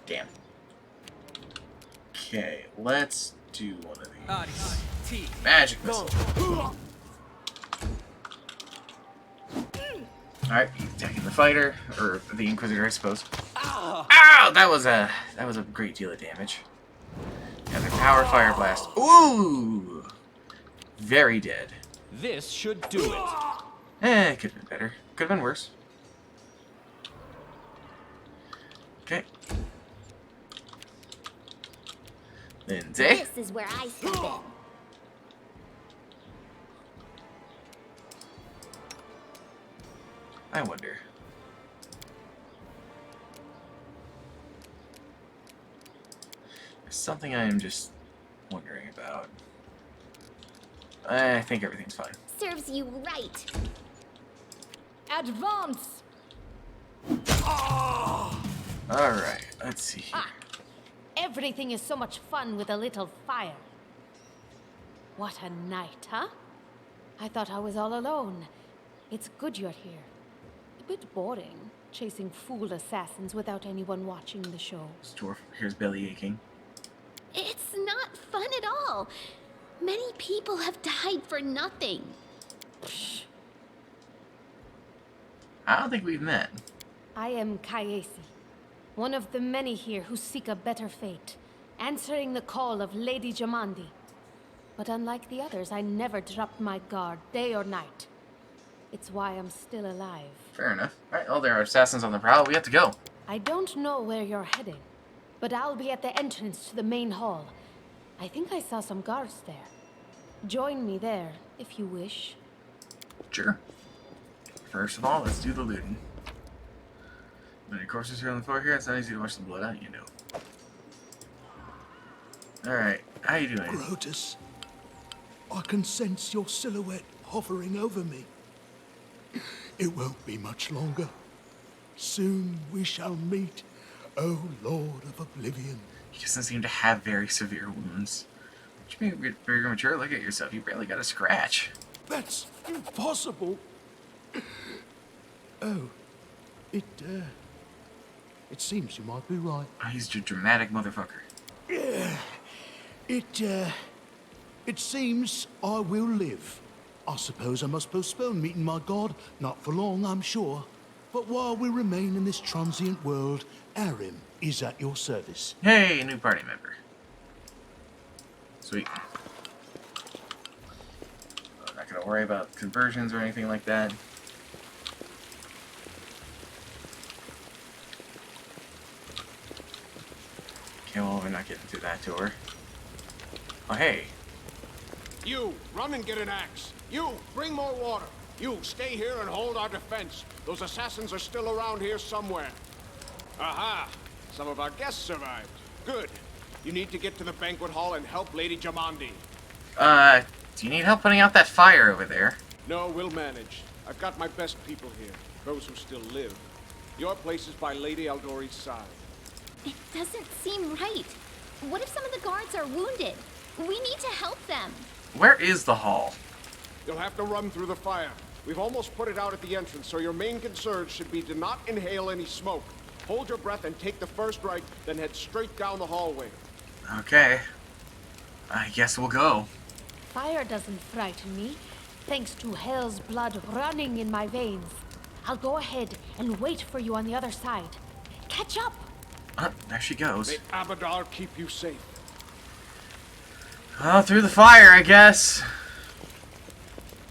Damn. Okay, let's do one of these. Magic missile. Alright, he's attacking the fighter, or the Inquisitor, I suppose. Ow! That was a great deal of damage. And the power fire blast. Ooh! Very dead. This should do it. It could have been better. Could have been worse. Okay. Lindsay. This is where I step in. I wonder. There's something I am just wondering about. I think everything's fine. Serves you right. Advance! Alright, let's see here. Everything is so much fun with a little fire. What a night, huh? I thought I was all alone. It's good you're here. A bit boring, chasing fool assassins without anyone watching the show. This dwarf here's belly aching. It's not fun at all. Many people have died for nothing. I don't think we've met. I am Kayesi, one of the many here who seek a better fate, answering the call of Lady Jamandi. But unlike the others, I never dropped my guard, day or night. It's why I'm still alive. Fair enough. Alright, well, there are assassins on the prowl. We have to go. I don't know where you're heading, but I'll be at the entrance to the main hall. I think I saw some guards there. Join me there, if you wish. Sure. First of all, let's do the looting. Many corpses here on the floor here. It's not easy to wash the blood out, you know. Alright, how you doing? Grotus, I can sense your silhouette hovering over me. It won't be much longer. Soon we shall meet, O Lord of Oblivion. He doesn't seem to have very severe wounds. You're being very mature. Look at yourself. You barely got a scratch. That's impossible. Oh, it seems you might be right. Oh, he's a dramatic motherfucker. Yeah, it seems I will live. I suppose I must postpone meeting my god, not for long, I'm sure. But while we remain in this transient world, Arim is at your service. Hey, new party member. Sweet. I'm not gonna worry about conversions or anything like that. Okay, well, we're not getting through that door. Oh, hey. You, run and get an axe. You, bring more water. You, stay here and hold our defense. Those assassins are still around here somewhere. Aha! Some of our guests survived. Good. You need to get to the banquet hall and help Lady Jamandi. Do you need help putting out that fire over there? No, we'll manage. I've got my best people here. Those who still live. Your place is by Lady Aldori's side. It doesn't seem right. What if some of the guards are wounded? We need to help them. Where is the hall? You'll have to run through the fire. We've almost put it out at the entrance, so your main concern should be to not inhale any smoke. Hold your breath and take the first right, then head straight down the hallway. Okay. I guess we'll go. Fire doesn't frighten me, thanks to hell's blood running in my veins. I'll go ahead and wait for you on the other side. Catch up! There she goes. May Abadar keep you safe. Oh, through the fire, I guess.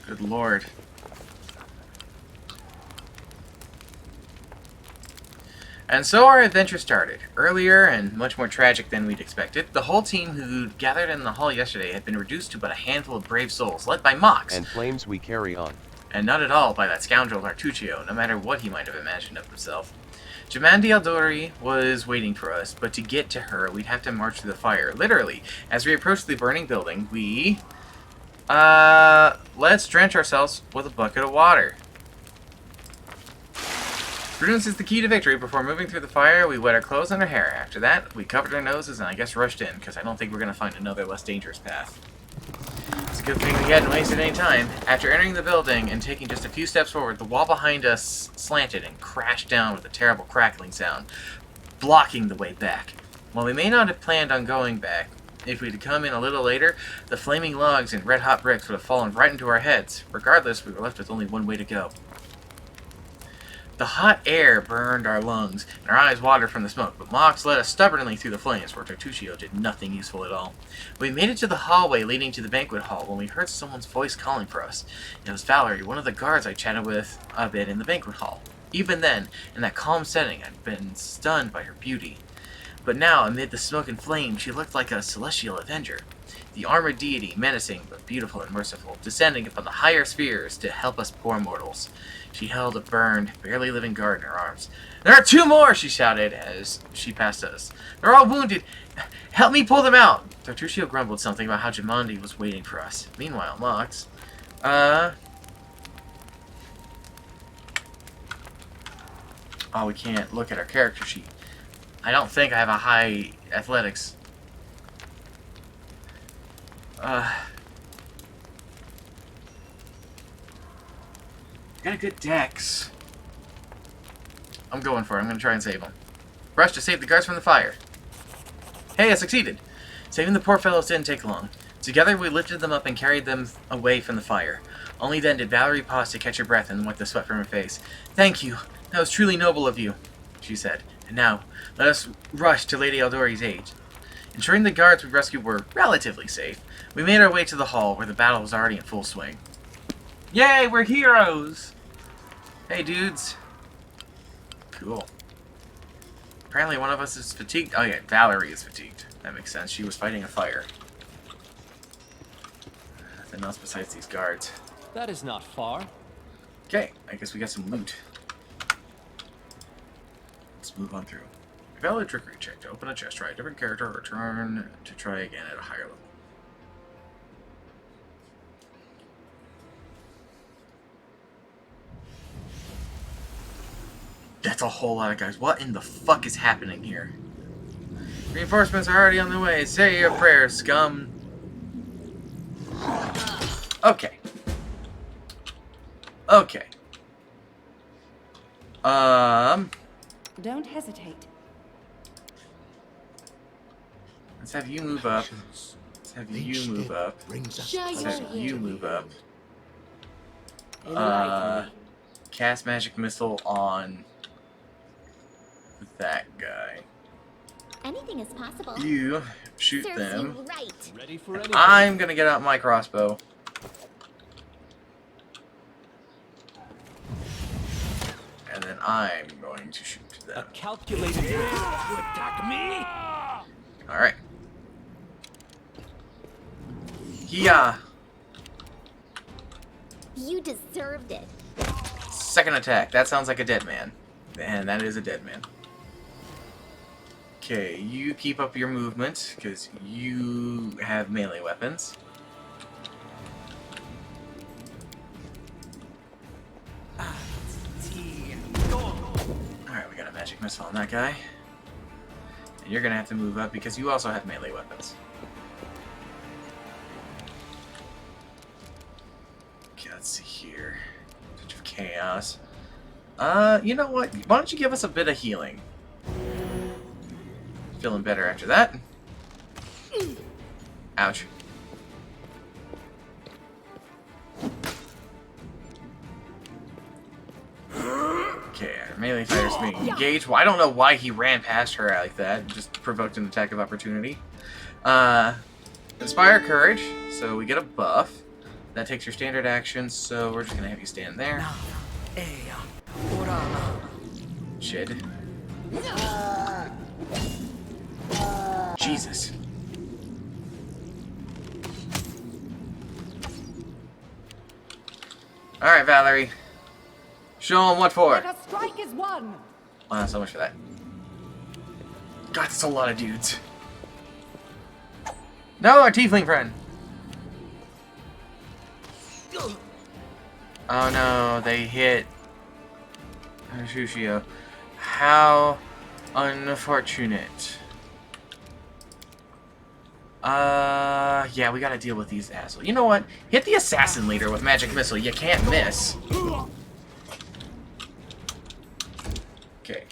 Good lord. And so our adventure started. Earlier and much more tragic than we'd expected, the whole team who'd gathered in the hall yesterday had been reduced to but a handful of brave souls, led by Mox. And flames we carry on. And not at all by that scoundrel Artuccio, no matter what he might have imagined of himself. Jamandi Aldori was waiting for us, but to get to her, we'd have to march through the fire. Literally, as we approached the burning building, let's drench ourselves with a bucket of water. Prudence is the key to victory. Before moving through the fire, we wet our clothes and our hair. After that, we covered our noses and I guess rushed in, because I don't think we're going to find another less dangerous path. It's a good thing we hadn't wasted any time. After entering the building and taking just a few steps forward, the wall behind us slanted and crashed down with a terrible crackling sound, blocking the way back. While we may not have planned on going back, if we'd come in a little later, the flaming logs and red-hot bricks would have fallen right into our heads. Regardless, we were left with only one way to go. The hot air burned our lungs, and our eyes watered from the smoke, but Mox led us stubbornly through the flames, where Artuccio did nothing useful at all. We made it to the hallway leading to the banquet hall when we heard someone's voice calling for us. It was Valerie, one of the guards I chatted with a bit in the banquet hall. Even then, in that calm setting, I'd been stunned by her beauty. But now, amid the smoke and flame, she looked like a celestial avenger. The armored deity, menacing but beautiful and merciful, descending upon the higher spheres to help us poor mortals. She held a burned, barely living guard in her arms. "There are 2 more!" she shouted as she passed us. "They're all wounded! Help me pull them out!" Artuccio grumbled something about how Jamandi was waiting for us. Meanwhile, Mox... Oh, we can't look at our character sheet. I don't think I have a high athletics. Got a good dex. I'm going for it. I'm going to try and save him. Rush to save the guards from the fire. Hey, I succeeded. Saving the poor fellows didn't take long. Together we lifted them up and carried them away from the fire. Only then did Valerie pause to catch her breath and wipe the sweat from her face. "Thank you. That was truly noble of you," she said. "And now, let us rush to Lady Aldori's aid." Ensuring the guards we rescued were relatively safe, we made our way to the hall where the battle was already in full swing. Yay, we're heroes! Hey, dudes. Cool. Apparently one of us is fatigued. Oh yeah, Valerie is fatigued. That makes sense. She was fighting a fire. Nothing else besides these guards. That is not far. Okay, I guess we got some loot. Let's move on through. Valid trickery check. To open a chest, try a different character, or return to try again at a higher level. That's a whole lot of guys. What in the fuck is happening here? Reinforcements are already on the way. Say your prayers, scum. Okay. Okay. Don't hesitate. Let's have you move up. Let's have you move up. Let's have you move up. Cast magic missile on that guy. Anything is possible. You shoot Serves them. you right. Ready for anything. I'm gonna get out my crossbow. And then I'm going to shoot them. A calculated move to attack me. Alright. Yeah. You deserved it. Second attack. That sounds like a dead man. And that is a dead man. Okay, you keep up your movement, because you have melee weapons. Alright, we got a magic missile on that guy. And you're gonna have to move up because you also have melee weapons. Okay, let's see here. Touch of Chaos. You know what? Why don't you give us a bit of healing? Feeling better after that. Ouch. Okay, our melee fighter's being engaged. Well, I don't know why he ran past her like that. Just provoked an attack of opportunity. Inspire Courage. So we get a buff. That takes your standard action, so we're just gonna have you stand there. Shit. Jesus. Alright, Valerie. Show him what for. Let a strike is won. So much for that. God, that's a lot of dudes. No, our tiefling friend. Oh no, they hit Shushio. How unfortunate. Yeah, we gotta deal with these assholes. You know what? Hit the assassin leader with magic missile. You can't miss. Okay.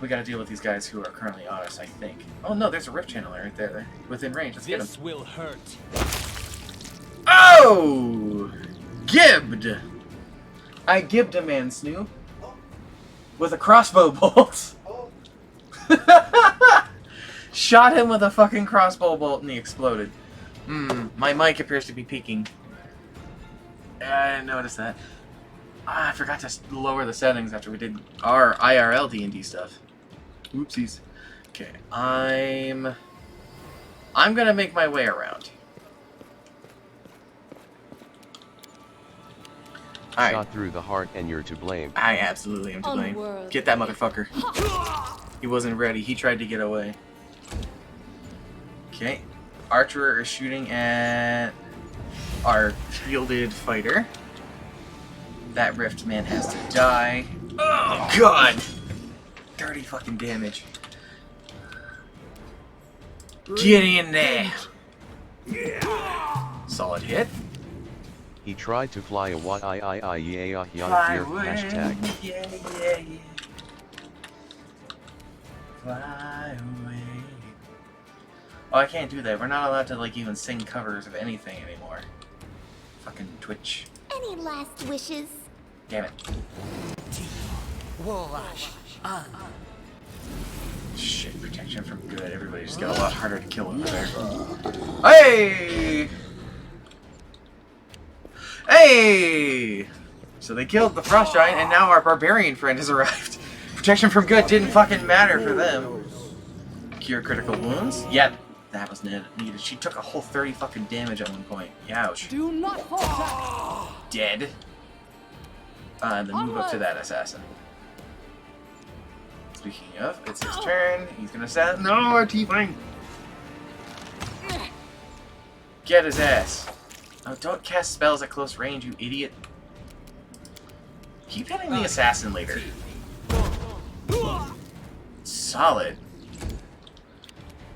We gotta deal with these guys who are currently on us, I think. Oh no, there's a rift channeler right there, within range. Let's get him. This will hurt. Oh! Gibbed! I gibbed a man, Snoop. With a crossbow bolt. Shot him with a fucking crossbow bolt and he exploded. My mic appears to be peaking. I didn't notice that. I forgot to lower the settings after we did our IRL D&D stuff. Oopsies. Okay, I'm gonna make my way around. Alright. Shot through the heart and you're to blame. I absolutely am to blame. Unworthy. Get that motherfucker. He wasn't ready. He tried to get away. Okay. Archer is shooting at our shielded fighter. That rift man has to die. Oh god! 30 fucking damage. Get in there! Solid hit. He tried to fly a Fly away. hashtag. Yeah, yeah, yeah. Fly away. Oh, I can't do that. We're not allowed to, like, even sing covers of anything anymore. Fucking Twitch. Any last wishes? Damn it. Shit, protection from good. Everybody just got a lot harder to kill over there. Hey! Hey! So they killed the frost giant, and now our barbarian friend has arrived. Protection from good didn't fucking matter for them. Cure critical wounds? Yep, that was needed. She took a whole 30 fucking damage at one point. Ouch. Do not fall back. Dead. And then move up to that assassin. Speaking of, it's his turn. He's gonna send. No, our tiefling! Get his ass. Oh, don't cast spells at close range, you idiot. Keep hitting the assassin later. Solid.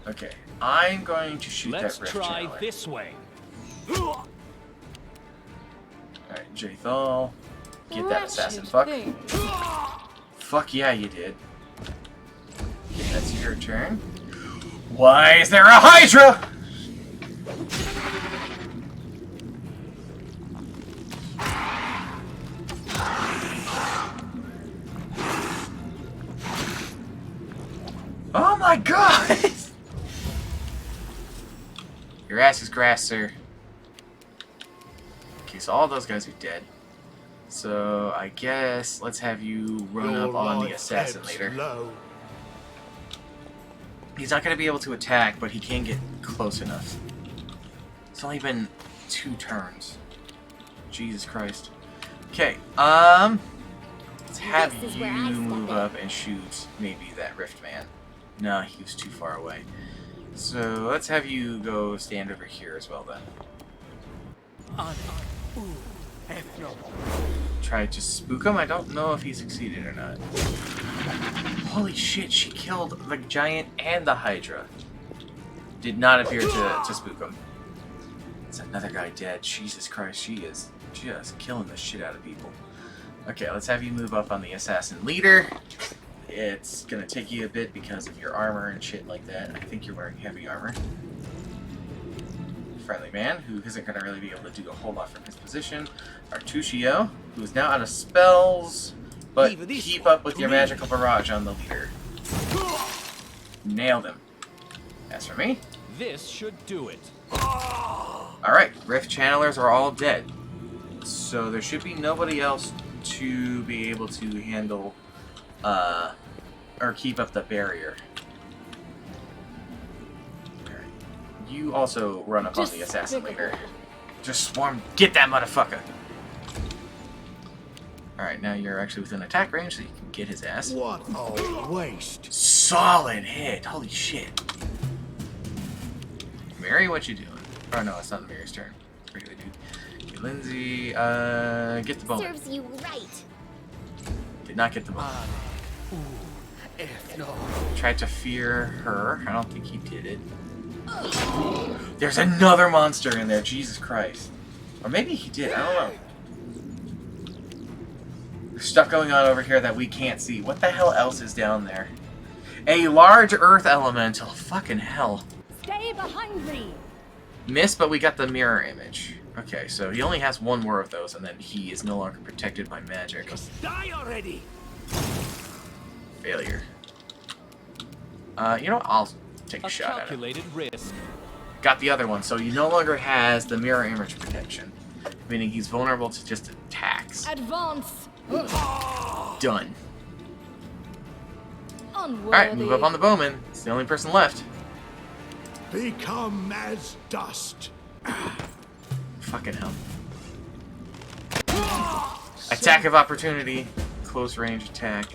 Okay, I'm going to shoot that rift try channeler. this way. Alright, Jaethal. Get that assassin fuck. Fuck yeah, you did. Okay, that's your turn. Why is there a Hydra? Oh my god! Your ass is grass, sir. Okay, so all those guys are dead. So I guess let's have you run up on the assassin later. He's not going to be able to attack, but he can get close enough. It's only been 2 turns. Jesus Christ. Okay, let's have you move up and shoot maybe that Rift Man. No, he was too far away. So let's have you go stand over here as well then. Try to spook him? I don't know if he succeeded or not. Holy shit, she killed the giant and the Hydra. Did not appear to spook him. It's another guy dead. Jesus Christ, she is just killing the shit out of people. Okay, let's have you move up on the assassin leader. It's gonna take you a bit because of your armor and shit like that. I think you're wearing heavy armor. Friendly man, who isn't gonna really be able to do a whole lot from his position. Artushio, who is now out of spells, but keep up with your magical barrage on the leader. Nailed him. As for me, this should do it. Alright, Rift Channelers are all dead. So there should be nobody else to be able to handle or keep up the barrier. Alright. You also run up on the assassin leader. Just swarm. Get that motherfucker! Alright, now you're actually within attack range, so you can get his ass. What a waste. Solid hit! Holy shit. Mary, what you doing? Oh no, it's not Mary's turn. Regular dude. Okay, Lindsay, get the bone. Serves you right. Did not get the bone. Tried to fear her. I don't think he did it. There's another monster in there. Jesus Christ. Or maybe he did. I don't know. There's stuff going on over here that we can't see. What the hell else is down there? A large earth elemental. Fucking hell. Stay behind me. Missed, but we got the mirror image. Okay, so he only has 1 more of those, and then he is no longer protected by magic. Die already! Failure. You know what? I'll take a shot at it. Calculated risk. Got the other one, so he no longer has the mirror image protection, meaning he's vulnerable to just attacks. Advance. Done. Unworthy. Alright, move up on the bowman. It's the only person left. Become as dust. Fucking hell. Attack of opportunity. Close range attack.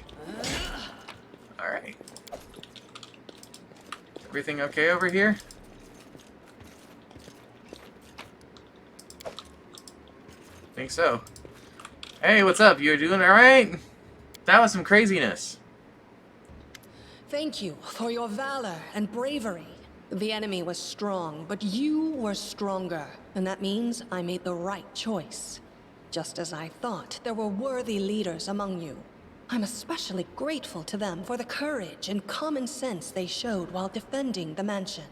Alright. Everything okay over here? Think so. Hey, what's up? You doing alright? That was some craziness. Thank you for your valor and bravery. The enemy was strong, but you were stronger, and that means I made the right choice. Just as I thought, there were worthy leaders among you. I'm especially grateful to them for the courage and common sense they showed while defending the mansion.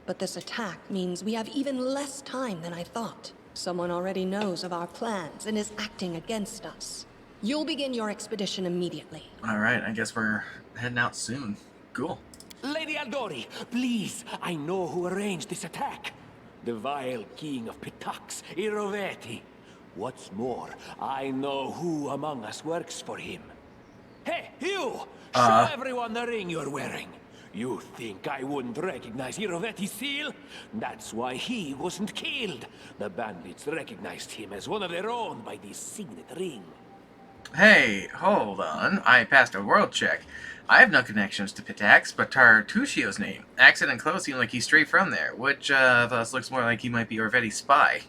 But this attack means we have even less time than I thought. Someone already knows of our plans and is acting against us. You'll begin your expedition immediately. Alright, I guess we're heading out soon. Cool. Lady Aldori, please, I know who arranged this attack. The vile king of Pitax, Iroveti. What's more, I know who among us works for him. Hey, you! Show everyone the ring you're wearing. You think I wouldn't recognize Iroveti's seal? That's why he wasn't killed. The bandits recognized him as one of their own by this signet ring. Hey, hold on. I passed a world check. I have no connections to Pitax, but Tartuccio's name. Accent and clothes seem like he's straight from there. Which of us looks more like he might be Orvetti's spy?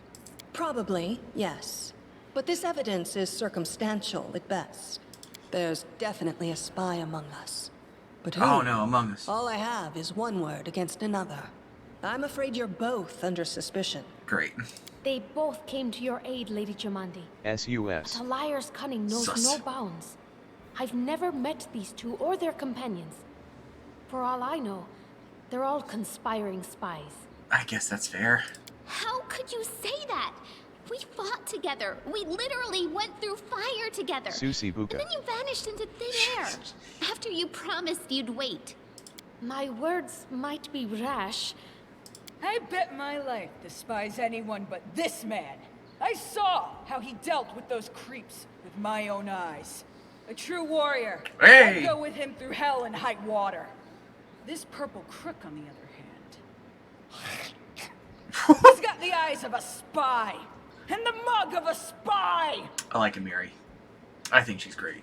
Probably, yes. But this evidence is circumstantial at best. There's definitely a spy among us. But who? Oh no, among us. All I have is one word against another. I'm afraid you're both under suspicion. Great. They both came to your aid, Lady Jamandi. S.U.S. The liar's cunning knows Sus. no bounds. I've never met these two or their companions. For all I know, they're all conspiring spies. I guess that's fair. How could you say that? We fought together. We literally went through fire together. Susie Buka. And then you vanished into thin air. After you promised you'd wait. My words might be rash. I bet my life despises anyone but this man. I saw how he dealt with those creeps with my own eyes. A true warrior. Hey! I'd go with him through hell and high water. This purple crook, on the other hand, he's got the eyes of a spy and the mug of a spy. I like Amiri. I think she's great.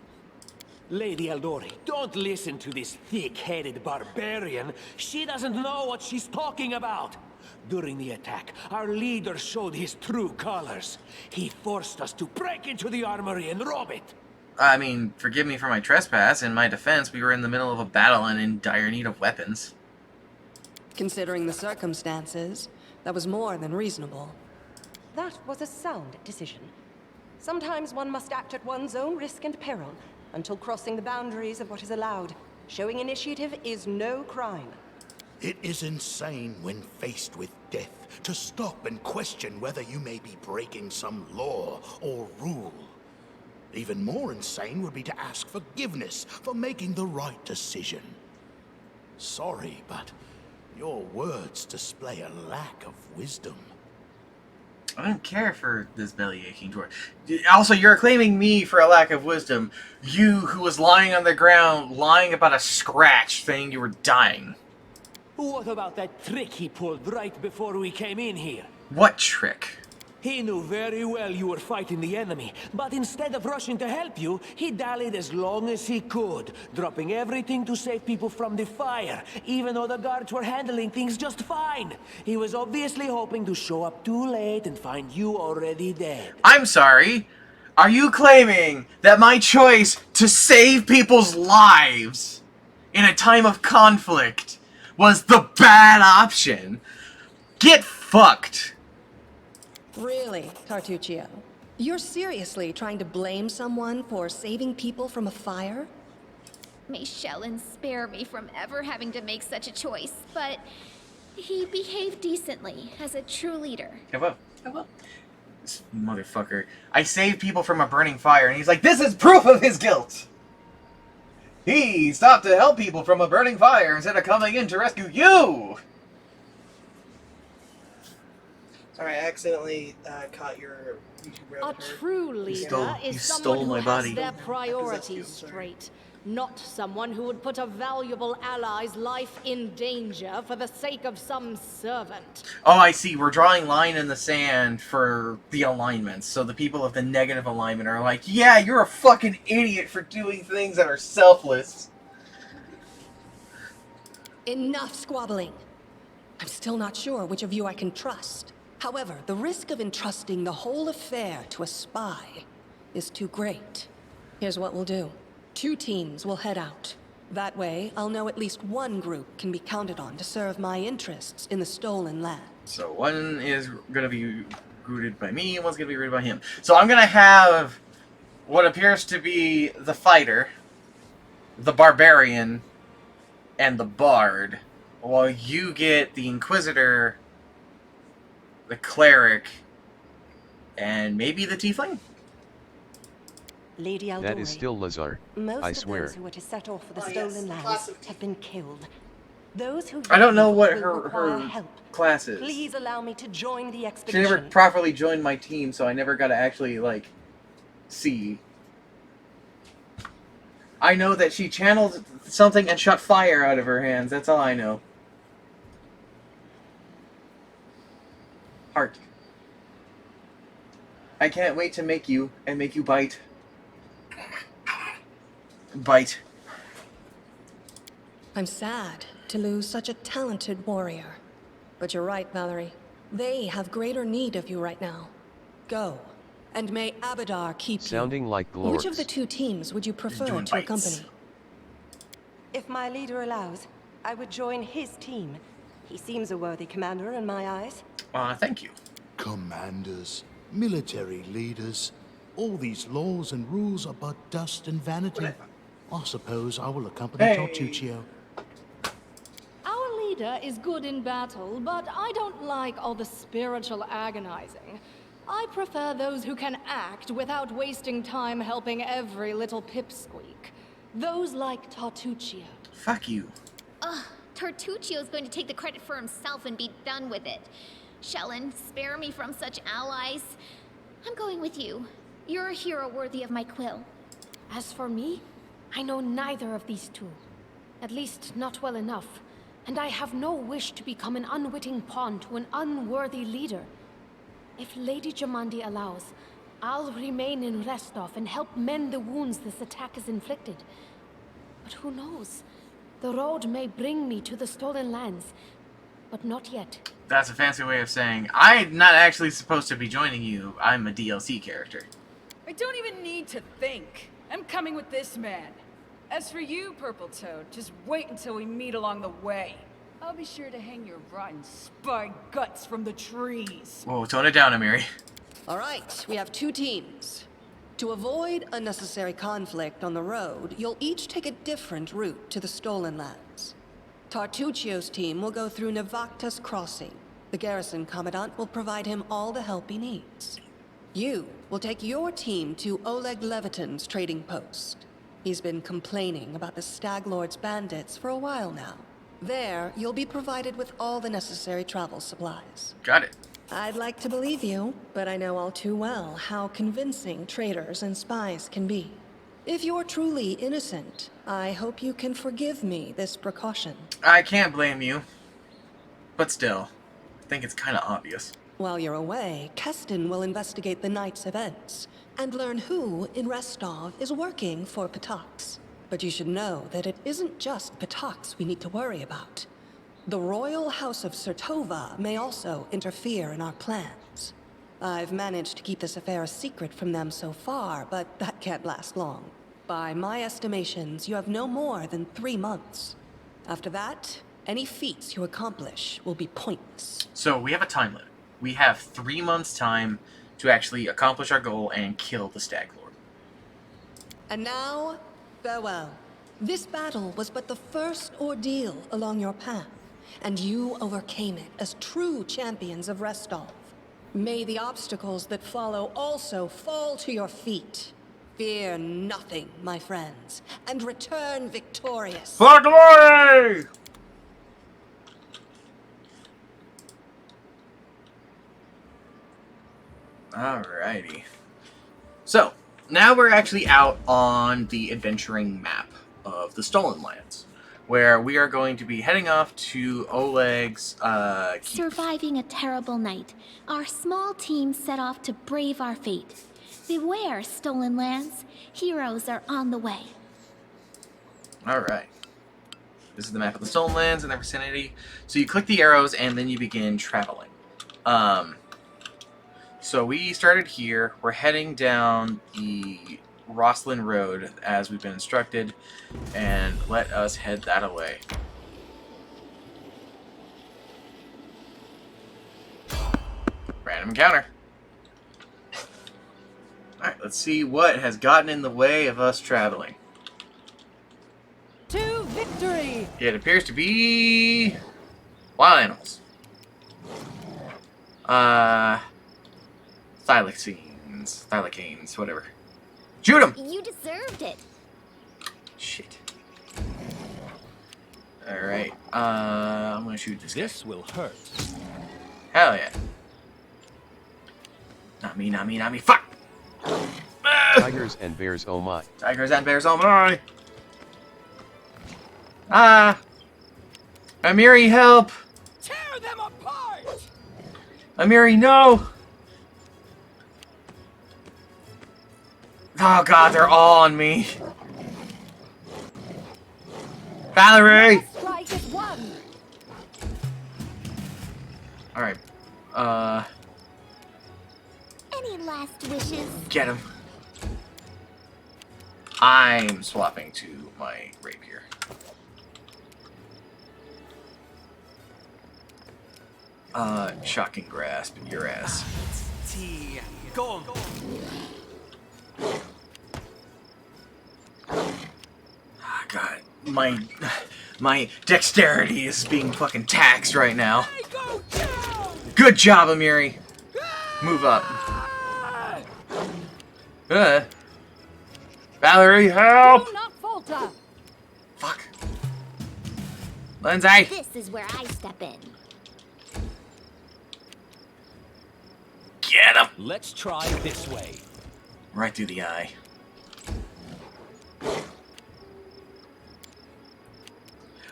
Lady Eldori, don't listen to this thick-headed barbarian. She doesn't know what she's talking about. During the attack, our leader showed his true colors. He forced us to break into the armory and rob it. I mean, forgive me for my trespass. In my defense, we were in the middle of a battle and in dire need of weapons. Considering the circumstances, that was more than reasonable. That was a sound decision. Sometimes one must act at one's own risk and peril, until crossing the boundaries of what is allowed. Showing initiative is no crime. It is insane when faced with death to stop and question whether you may be breaking some law or rule. Even more insane would be to ask forgiveness for making the right decision. Sorry, but your words display a lack of wisdom. I don't care for this belly-aching dwarf. Also, you're claiming me for a lack of wisdom. You, who was lying on the ground, lying about a scratch, saying you were dying. What about that trick he pulled right before we came in here? What trick? He knew very well you were fighting the enemy, but instead of rushing to help you, he dallied as long as he could, dropping everything to save people from the fire, even though the guards were handling things just fine. He was obviously hoping to show up too late and find you already dead. I'm sorry. Are you claiming that my choice to save people's lives in a time of conflict was the bad option? Get fucked. Really, Tartuccio? You're seriously trying to blame someone for saving people from a fire? May Shellen spare me from ever having to make such a choice, but he behaved decently as a true leader. Hello. This motherfucker. I saved people from a burning fire, and he's like, this is proof of his guilt! He stopped to help people from a burning fire instead of coming in to rescue you! Sorry, I accidentally caught your YouTube A true leader is someone who has their priorities straight, not someone who would put a valuable ally's life in danger for the sake of some servant. Oh, I see. We're drawing line in the sand for the alignments. So the people of the negative alignment are like, yeah, you're a fucking idiot for doing things that are selfless. Enough squabbling. I'm still not sure which of you I can trust. However, the risk of entrusting the whole affair to a spy is too great. Here's what we'll do. 2 teams will head out. That way, I'll know at least one group can be counted on to serve my interests in the stolen land. So one is going to be rooted by me, and one's going to be rooted by him. So I'm going to have what appears to be the fighter, the barbarian, and the bard, while you get the inquisitor, the cleric, and maybe the tiefling? Lady Eldori, That is still Lazar, most I of swear. those who were to set off for the stolen lands have been killed. Those who I don't know what will require her help. class is. Please allow me to join the She expedition. never properly joined my team, so I never got to actually, like, see. I know that she channeled something and shot fire out of her hands. That's all I know. Heart. I can't wait to make you and make you bite. Bite. I'm sad to lose such a talented warrior. But you're right, Valerie. They have greater need of you right now. Go, and may Abadar keep you. Sounding like Glorx. Which of the two teams would you prefer to accompany? If my leader allows, I would join his team. He seems a worthy commander in my eyes. Thank you. Commanders, military leaders, all these laws and rules are but dust and vanity. I suppose I will accompany Tartuccio. Our leader is good in battle, but I don't like all the spiritual agonizing. I prefer those who can act without wasting time helping every little pipsqueak. Those like Tartuccio. Fuck you. Ugh, Tartuccio's going to take the credit for himself and be done with it. Shellen, spare me from such allies. I'm going with you. You're a hero worthy of my quill. As for me, I know neither of these two. At least not well enough. And I have no wish to become an unwitting pawn to an unworthy leader. If Lady Jamandi allows, I'll remain in Restov and help mend the wounds this attack has inflicted. But who knows? The road may bring me to the Stolen Lands, but not yet. That's a fancy way of saying, I'm not actually supposed to be joining you. I'm a DLC character. I don't even need to think. I'm coming with this man. As for you, Purple Toad, just wait until we meet along the way. I'll be sure to hang your rotten spy guts from the trees. Whoa, tone it down, Amiri. All right, we have two teams. To avoid unnecessary conflict on the road, you'll each take a different route to the Stolen Lands. Tartuccio's team will go through Navakta's Crossing. The garrison commandant will provide him all the help he needs. You will take your team to Oleg Leviton's trading post. He's been complaining about the Stag Lord's bandits for a while now. There, you'll be provided with all the necessary travel supplies. Got it. I'd like to believe you, but I know all too well how convincing traitors and spies can be. If you're truly innocent, I hope you can forgive me this precaution. I can't blame you. But still, I think it's kind of obvious. While you're away, Keston will investigate the night's events and learn who in Restov is working for Patax. But you should know that it isn't just Patax we need to worry about. The Royal House of Sertova may also interfere in our plans. I've managed to keep this affair a secret from them so far, but that can't last long. By my estimations, you have no more than 3 months. After that, any feats you accomplish will be pointless. So we have a time limit. We have 3 months' time to actually accomplish our goal and kill the Stag Lord. And now, farewell. This battle was but the first ordeal along your path, and you overcame it as true champions of Restov. May the obstacles that follow also fall to your feet. Fear nothing, my friends, and return victorious. For glory! Alrighty. So, now we're actually out on the adventuring map of the Stolen Lands, where we are going to be heading off to Oleg's keep. Surviving a terrible night, our small team set off to brave our fate. Beware, Stolen Lands. Heroes are on the way. Alright. This is the map of the Stolen Lands in their vicinity. So you click the arrows and then you begin traveling. So we started here. We're heading down the Roslyn Road as we've been instructed, and let us head that away. Random encounter. Alright, let's see what has gotten in the way of us traveling. To victory! It appears to be wild animals. Thylacanes, whatever. Shoot him! You deserved it. Shit. Alright, I'm gonna shoot this guy. This will hurt. Hell yeah. Not me, not me, not me. Fuck! Tigers and bears, oh my. Tigers and bears, oh my! Ah! Amiri, help! Tear them apart! Amiri, no! Oh god, they're all on me. Valerie! Strike is one. Alright. Any last wishes? Get him. I'm swapping to my rapier. Shocking grasp, your ass. Tea. Go on. God, my dexterity is being fucking taxed right now. Good job, Amiri. Move up. Valerie, help! Do not falter. Fuck. Lindsay! This is where I step in. Get him! Let's try this way. Right through the eye.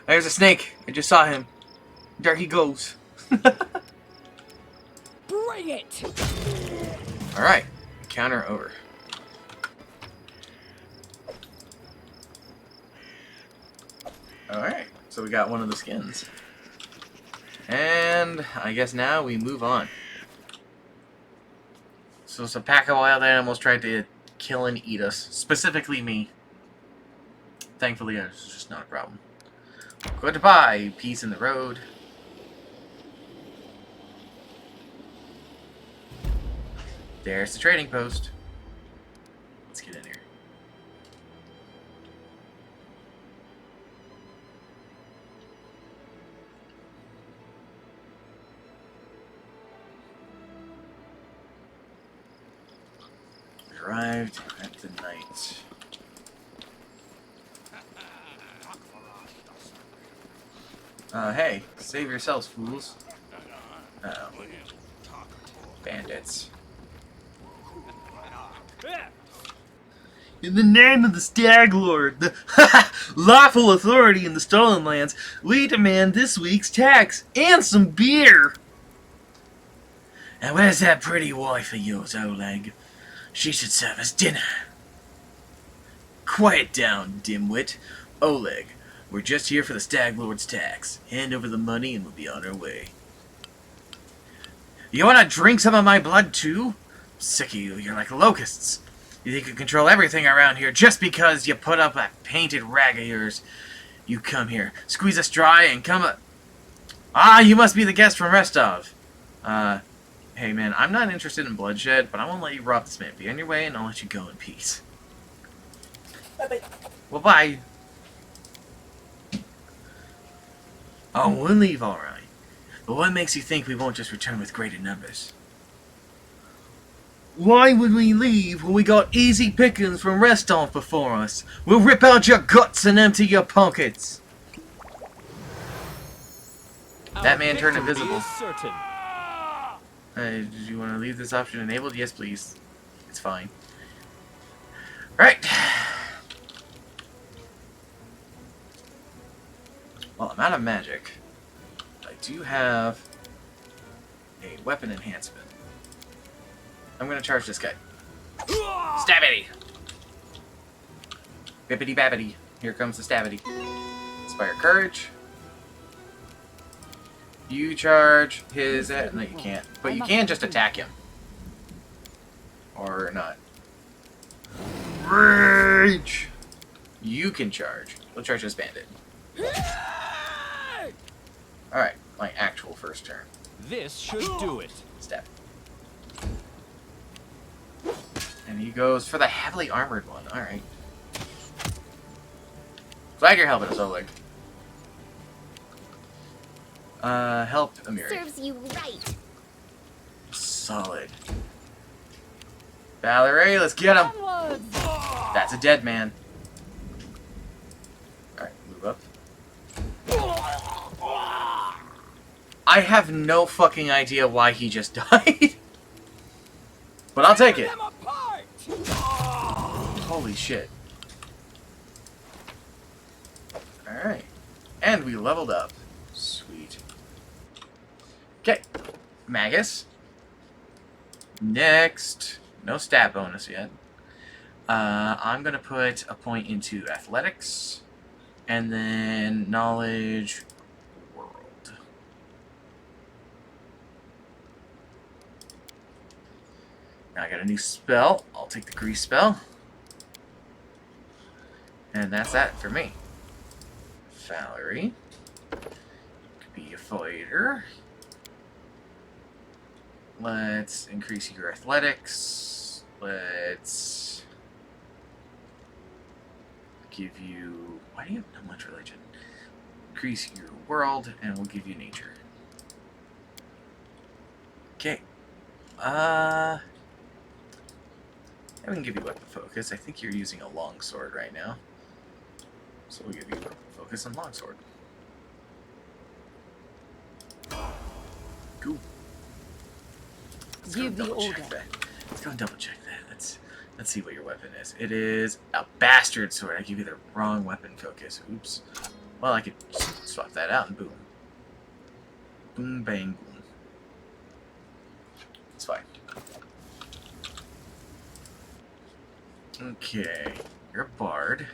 There's a snake. I just saw him. There he goes. Bring it. Alright. Encounter over. Alright. So we got one of the skins. And I guess now we move on. So some pack of wild animals tried to kill and eat us. Specifically me. Thankfully, it's just not a problem. Goodbye, peace in the road. There's the trading post. Let's get in here. We arrived at the night. Hey, save yourselves, fools. Uh-oh. Bandits. In the name of the Stag Lord, the lawful authority in the Stolen Lands, we demand this week's tax and some beer. And where's that pretty wife of yours, Oleg? She should serve us dinner. Quiet down, dimwit. Oleg, we're just here for the Stag Lord's tax. Hand over the money and we'll be on our way. You wanna drink some of my blood too? Sick of you, you're like locusts. You think you control everything around here just because you put up that painted rag of yours. You come here, squeeze us dry, and come up. Ah, you must be the guest from Rostov. Hey man, I'm not interested in bloodshed, but I won't let you rob this man. Be on your way, and I'll let you go in peace. Bye-bye. Well, bye. Oh, we'll leave alright. But what makes you think we won't just return with greater numbers? Why would we leave when we got easy pickings from Rostov before us? We'll rip out your guts and empty your pockets. That man turned invisible. Certain. Did you want to leave this option enabled? Yes, please. It's fine. Right. Well, I'm out of magic. I do have a weapon enhancement. I'm gonna charge this guy. Stabity! Bippity babbity. Here comes the stabity. Inspire courage. You charge his... no, you can't. But you can just attack him. Or not. Rage! You can charge. We'll charge this bandit. Alright, my actual first turn. This should do it. Stab. And he goes for the heavily armored one. Alright. Flag your helmet, Oleg. Help Amiri. Serves you right. Solid. Valerie, let's get him. That's a dead man. Alright, move up. I have no fucking idea why he just died. But I'll take it. Holy shit. Alright. And we leveled up. Sweet. Okay. Magus. Next. No stat bonus yet. I'm going to put a point into athletics. And then knowledge world. Now I got a new spell. I'll take the grease spell. And that's that for me. Valerie. Could be a fighter. Let's increase your athletics. Let's give you... Why do you have not much religion? Increase your world, and we'll give you nature. Okay. We can give you weapon focus. I think you're using a longsword right now. So we'll give you weapon focus on longsword. Cool. Give the order. Let's go and double check that. Let's see what your weapon is. It is a bastard sword. I give you the wrong weapon focus. Oops. Well, I could swap that out and boom. Boom, bang, boom. It's fine. Okay. You're a bard.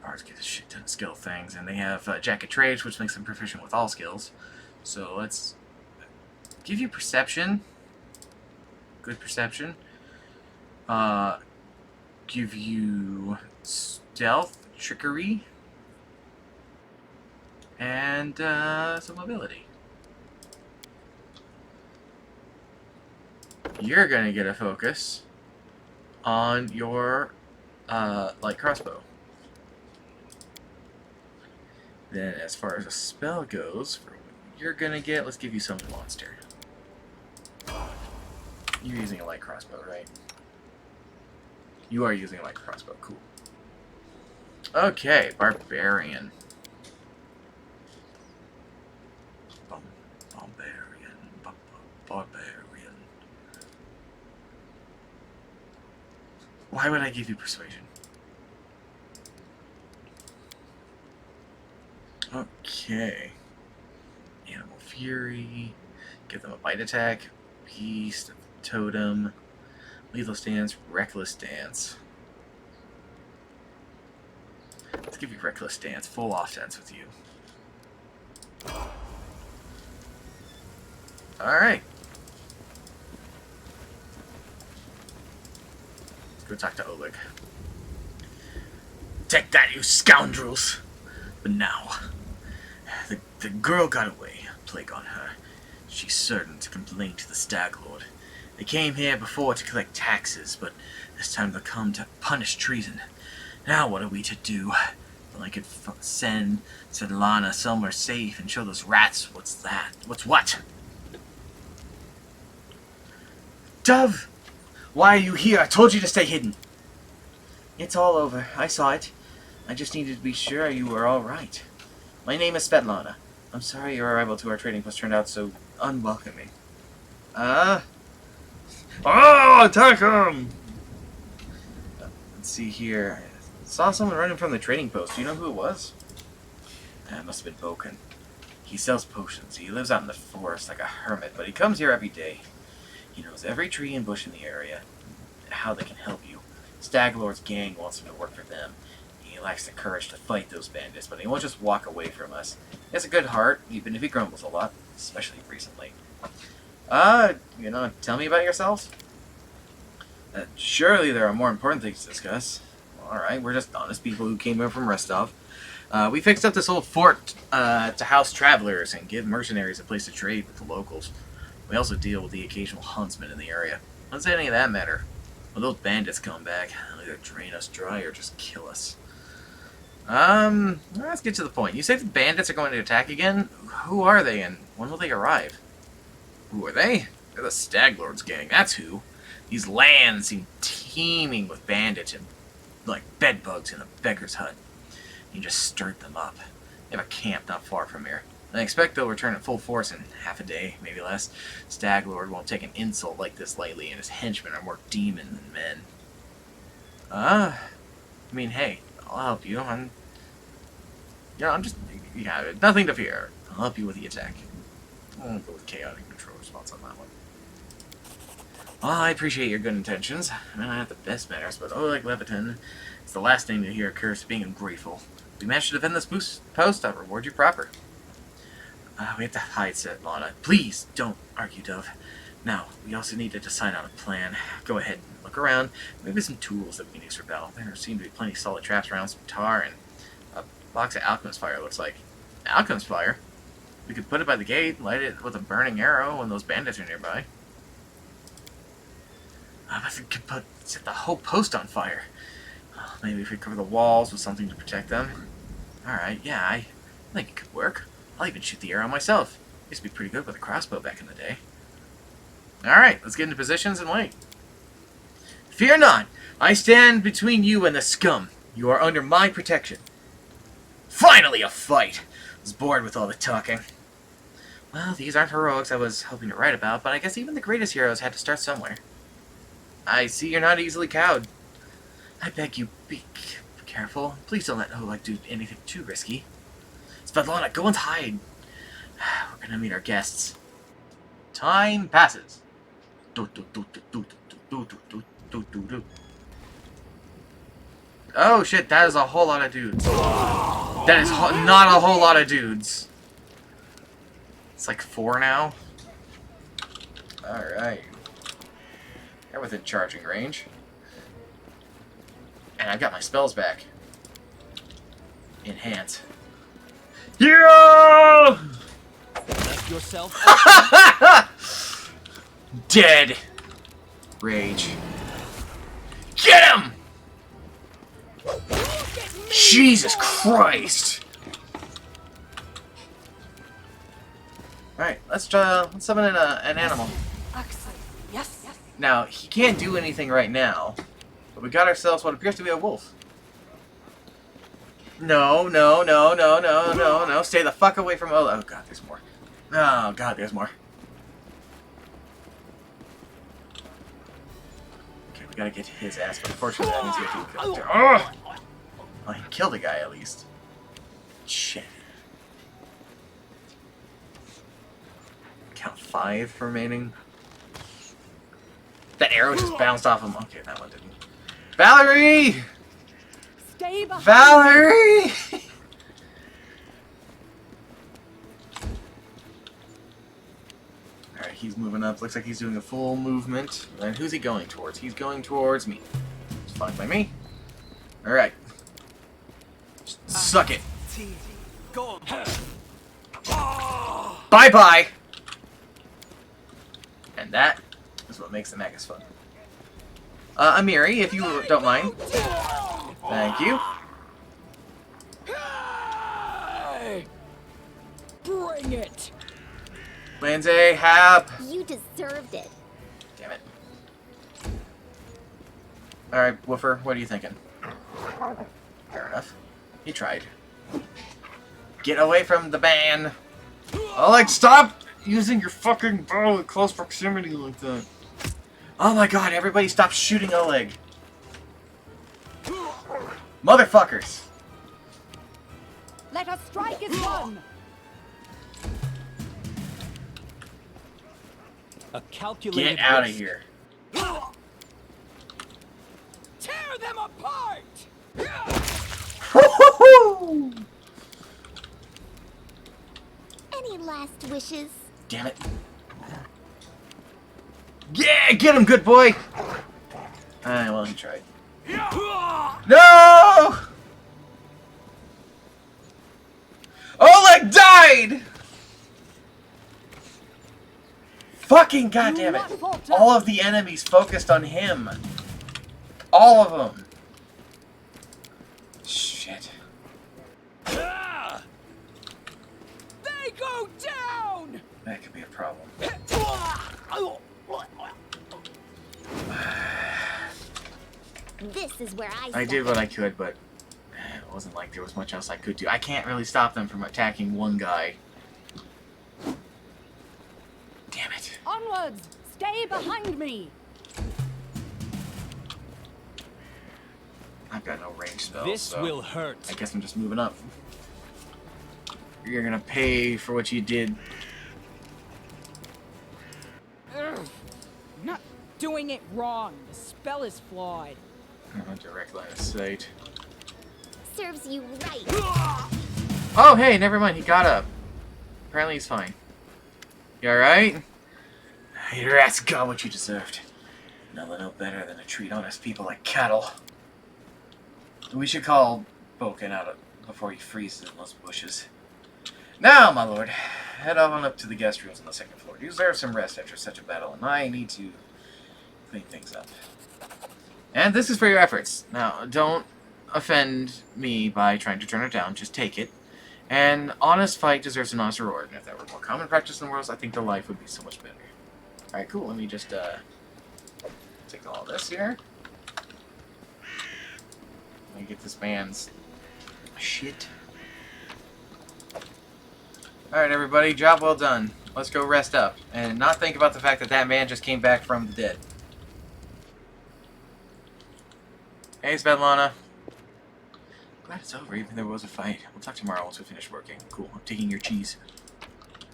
Bards get a shit ton of skill things, and they have Jack of Trades, which makes them proficient with all skills. So let's give you perception. Good perception. Give you stealth, trickery, and some mobility. You're gonna get a focus on your light crossbow. Then, as far as a spell goes, for what you're gonna get, let's give you some monster. You're using a light crossbow, right? You are using a light crossbow. Cool. Okay, barbarian. Barbarian. Why would I give you persuasion? Okay. Animal Fury. Give them a bite attack. Beast. Totem. Lethal Stance. Reckless Stance. Let's give you Reckless Stance. Full offense with you. Alright. Let's go talk to Oleg. Take that, you scoundrels! But now, the girl got away. Plague on her. She's certain to complain to the Stag Lord. They came here before to collect taxes, but this time they'll come to punish treason. Now what are we to do? Well, I could send Svetlana somewhere safe and show those rats what's that. What's what? Dove! Why are you here? I told you to stay hidden. It's all over. I saw it. I just needed to be sure you were all right. My name is Svetlana. I'm sorry your arrival to our trading post turned out so unwelcoming. Oh, attack him! Let's see here. I saw someone running from the trading post. Do you know who it was? It must have been Boken. He sells potions. He lives out in the forest like a hermit, but he comes here every day. He knows every tree and bush in the area, and how they can help you. Stag Lord's gang wants him to work for them. He lacks the courage to fight those bandits, but he won't just walk away from us. He has a good heart, even if he grumbles a lot, especially recently. Tell me about yourselves? Surely there are more important things to discuss. Alright, we're just honest people who came here from Rostov. We fixed up this old fort to house travelers and give mercenaries a place to trade with the locals. We also deal with the occasional huntsman in the area. What does any of that matter? When those bandits come back, they'll either drain us dry or just kill us. Let's get to the point. You say the bandits are going to attack again? Who are they and when will they arrive? Who are they? They're the Stag Lord's gang, that's who. These lands seem teeming with bandits and like bedbugs in a beggar's hut. You just stirred them up. They have a camp not far from here. I expect they'll return at full force in half a day, maybe less. Stag Lord won't take an insult like this lightly, and his henchmen are more demon than men. Hey, I'll help you. Nothing to fear. I'll help you with the attack. I'll go with chaotic control response on that one. Well, I appreciate your good intentions. I may not have the best manners, but Oleg Levitin is the last thing to hear occurs to being ungrateful. If we manage to defend this post, I'll reward you proper. We have to hide, said Lana. Please, don't argue, Dove. Now, we also need to decide on a plan. Go ahead and look around. Maybe some tools that we can use for battle. There seem to be plenty of solid traps around, some tar, and a box of Alchemist Fire, looks like. Alchemist Fire? We could put it by the gate, light it with a burning arrow when those bandits are nearby. But we could set the whole post on fire. Maybe if we cover the walls with something to protect them. Alright, yeah, I think it could work. I'll even shoot the arrow myself. Used to be pretty good with a crossbow back in the day. Alright, let's get into positions and wait. Fear not! I stand between you and the scum. You are under my protection. Finally a fight! I was bored with all the talking. Well, these aren't heroics I was hoping to write about, but I guess even the greatest heroes had to start somewhere. I see you're not easily cowed. I beg you, be careful. Please don't let Oleg do anything too risky. Svetlana, go and hide. We're gonna meet our guests. Time passes. Oh shit, that is a whole lot of dudes. That is not a whole lot of dudes. It's like 4 now. Alright. They're within charging range. And I've got my spells back. Enhance. Yeah! Let yourself Dead. Rage. Get him! Jesus Christ! Alright, let's summon an animal. Yes. Now, he can't do anything right now, but we got ourselves what appears to be a wolf. No. Stay the fuck away from Ola. Oh god, there's more. Oh god, there's more. Okay, we gotta get to his ass, but unfortunately that means we have to kill him. Oh! Well, he killed a guy at least. Shit. Count 5 remaining. That arrow just bounced off him. Okay, that one didn't. Valerie! Stay behind. Valerie! Alright, he's moving up. Looks like he's doing a full movement. And who's he going towards? He's going towards me. It's fine by me. Alright. Suck it. Bye-bye! And that is what makes the Magus fun. Amiri, if you don't mind. Thank you. Hey! Bring it! Lindsay, Hap. You deserved it. Damn it. Alright, Woofer, what are you thinking? Fair enough. He tried. Get away from the ban! Oh, like, stop using your fucking bow at close proximity like that. Oh my god, everybody stop shooting Oleg. Motherfuckers! Let us strike as one! A calculated Get out of risk. here. Tear them apart! Any last wishes? Damn it. Yeah, get him, good boy! Well, he tried. No! Oleg died! Fucking goddammit. All of the enemies focused on him. All of them. Shit. They go down! That could be a problem. This is where I did what I could, but it wasn't like there was much else I could do. I can't really stop them from attacking one guy. Damn it. Onwards! Stay behind me! I've got no range spells. This so will hurt. I guess I'm just moving up. You're gonna pay for what you did. doing it wrong. The spell is flawed. Direct line of sight. Serves you right. Oh, hey, never mind. He got up. Apparently he's fine. You alright? Your ass got what you deserved. Nothing no better than to treat honest people like cattle. We should call Boken out before he freezes in those bushes. Now, my lord, head on up to the guest rooms on the second floor. You deserve some rest after such a battle, and I need to clean things up. And this is for your efforts. Now, don't offend me by trying to turn it down. Just take it. An honest fight deserves an honest reward, and if that were more common practice in the world, I think the life would be so much better. Alright, cool. Let me just, take all this here. Let me get this man's shit. Alright, everybody. Job well done. Let's go rest up. And not think about the fact that that man just came back from the dead. Hey, Svetlana. Glad it's over, even though there was a fight. We'll talk tomorrow once we finish working. Cool. I'm taking your cheese.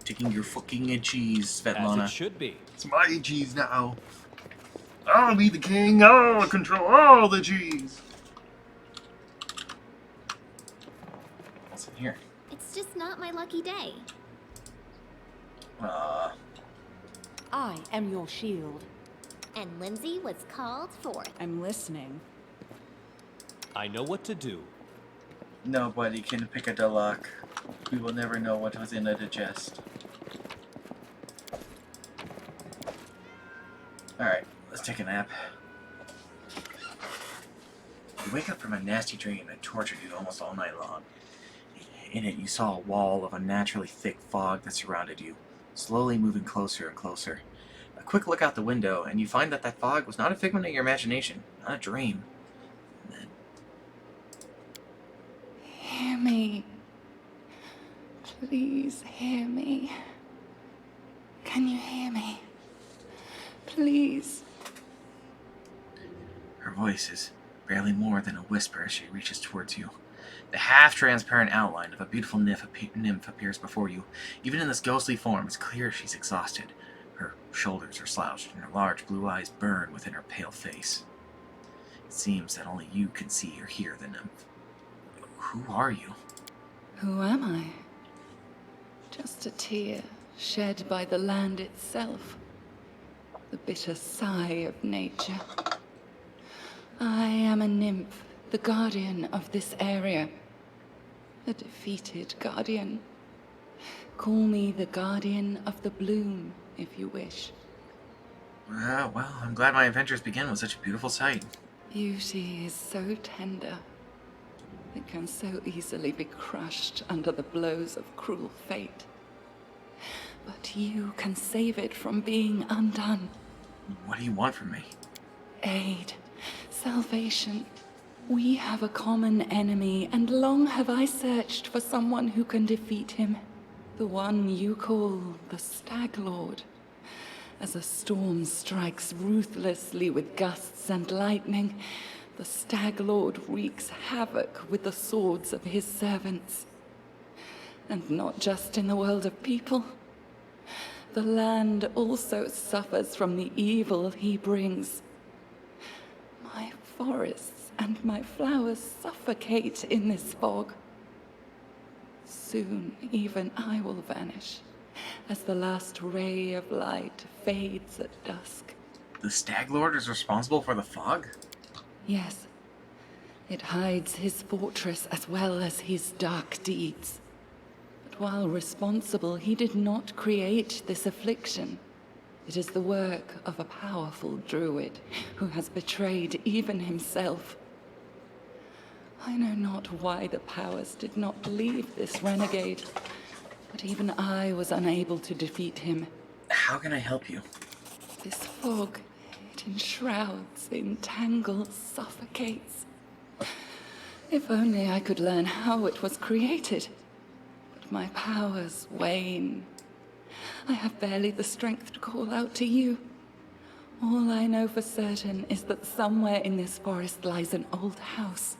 Taking your fucking cheese, Svetlana. As it should be. It's my cheese now. I'll be the king. I'll control all the cheese. What's in here? It's just not my lucky day. I am your shield. And Lindsay was called forth. I'm listening. I know what to do. Nobody can pick a Dalak. We will never know what was in the chest. Alright, let's take a nap. You wake up from a nasty dream that tortured you almost all night long. In it, you saw a wall of unnaturally thick fog that surrounded you, slowly moving closer and closer. A quick look out the window, and you find that that fog was not a figment of your imagination, not a dream. Hear me. Please hear me. Can you hear me? Please. Her voice is barely more than a whisper as she reaches towards you. The half-transparent outline of a beautiful nymph appears before you. Even in this ghostly form, it's clear she's exhausted. Her shoulders are slouched, and her large blue eyes burn within her pale face. It seems that only you can see or hear the nymph. Who are you? Who am I? Just a tear shed by the land itself. The bitter sigh of nature. I am a nymph, the guardian of this area. A defeated guardian. Call me the guardian of the bloom, if you wish. Well, I'm glad my adventures begin with such a beautiful sight. Beauty is so tender. It can so easily be crushed under the blows of cruel fate. But you can save it from being undone. What do you want from me? Aid. Salvation. We have a common enemy, and long have I searched for someone who can defeat him. The one you call the Stag Lord. As a storm strikes ruthlessly with gusts and lightning, the Stag Lord wreaks havoc with the swords of his servants. And not just in the world of people. The land also suffers from the evil he brings. My forests and my flowers suffocate in this fog. Soon even I will vanish, as the last ray of light fades at dusk. The Stag Lord is responsible for the fog? Yes. It hides his fortress as well as his dark deeds. But while responsible, he did not create this affliction. It is the work of a powerful druid who has betrayed even himself. I know not why the powers did not leave this renegade, but even I was unable to defeat him. How can I help you? This fog, it enshrouds, entangles, suffocates. If only I could learn how it was created. But my powers wane. I have barely the strength to call out to you. All I know for certain is that somewhere in this forest lies an old house,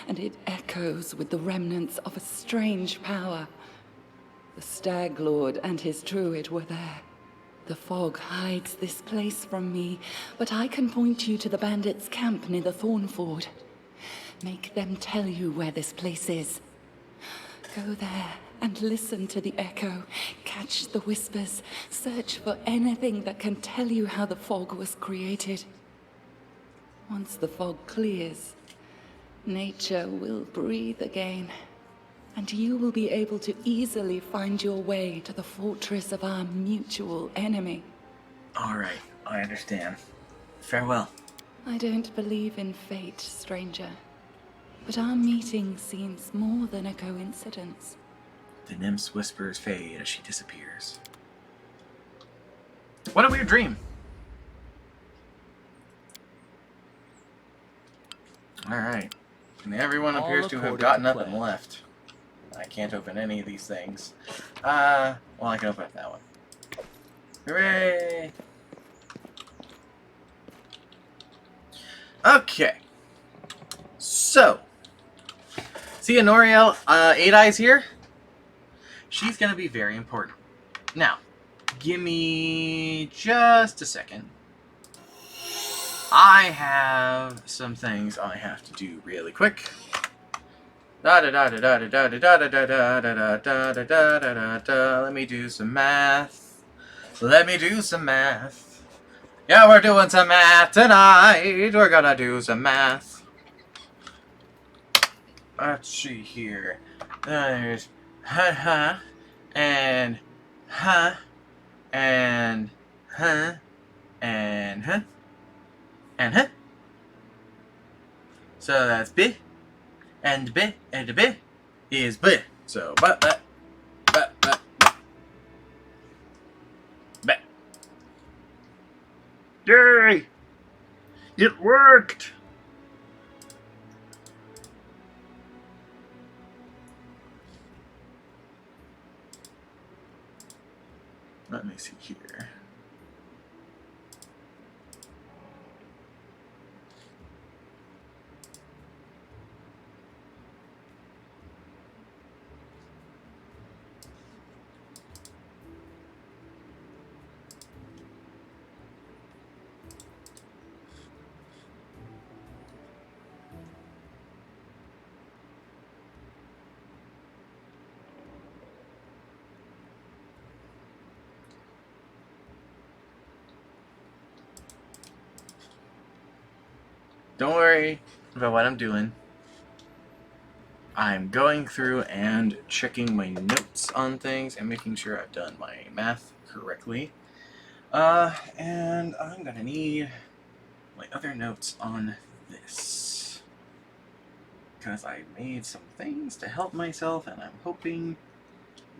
and it echoes with the remnants of a strange power. The Stag Lord and his druid were there, The fog hides this place from me, but I can point you to the bandits' camp near the Thornford. Make them tell you where this place is. Go there and listen to the echo. Catch the whispers. Search for anything that can tell you how the fog was created. Once the fog clears, nature will breathe again, and you will be able to easily find your way to the fortress of our mutual enemy. All right, I understand. Farewell. I don't believe in fate, stranger. But our meeting seems more than a coincidence. The nymph's whispers fade as she disappears. What a weird dream. Alright. And everyone appears to have gotten up and left. I can't open any of these things. Well, I can open up that one. Hooray! Okay. So. See Noriel, 8 Eyes here? She's gonna be very important. Now, give me just a second. I have some things I have to do really quick. Let me do some math. Let me do some math. Yeah, we're doing some math tonight. We're gonna do some math. Let's see here. There's and and and and so that's B and B and B is B. So but yay! It worked. Let me see here. Don't worry about what I'm doing. I'm going through and checking my notes on things and making sure I've done my math correctly. And I'm gonna need my other notes on this, because I made some things to help myself and I'm hoping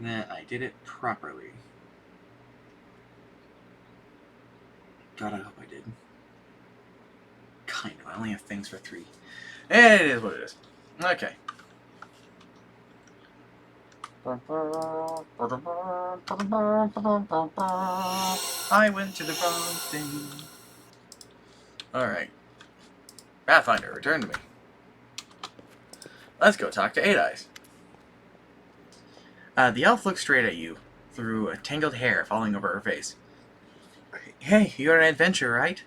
that I did it properly. God, I hope I did. Kind of. I only have things for 3. And it is what it is. Okay. I went to the wrong thing. Alright. Pathfinder, return to me. Let's go talk to 8 Eyes. The elf looks straight at you through a tangled hair falling over her face. Hey, you're an adventurer, right?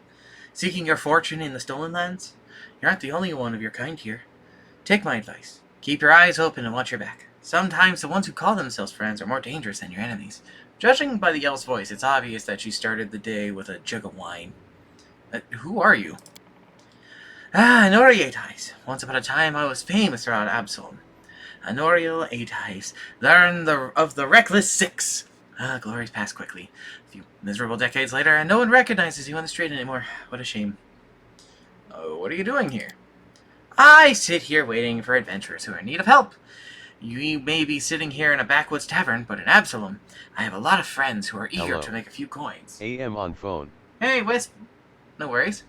Seeking your fortune in the Stolen Lands? You aren't the only one of your kind here. Take my advice. Keep your eyes open and watch your back. Sometimes the ones who call themselves friends are more dangerous than your enemies. Judging by the elf's voice, it's obvious that she started the day with a jug of wine. Who are you? Noriel 8 Eyes. Once upon a time, I was famous around Absalom. Noriel 8 Eyes. Learn of the Reckless Six. Glories pass quickly. A few miserable decades later, and no one recognizes you on the street anymore. What a shame. Oh, what are you doing here? I sit here waiting for adventurers who are in need of help. You may be sitting here in a backwoods tavern, but in Absalom, I have a lot of friends who are eager to make a few coins. AM on phone. Hey, Wisp. No worries.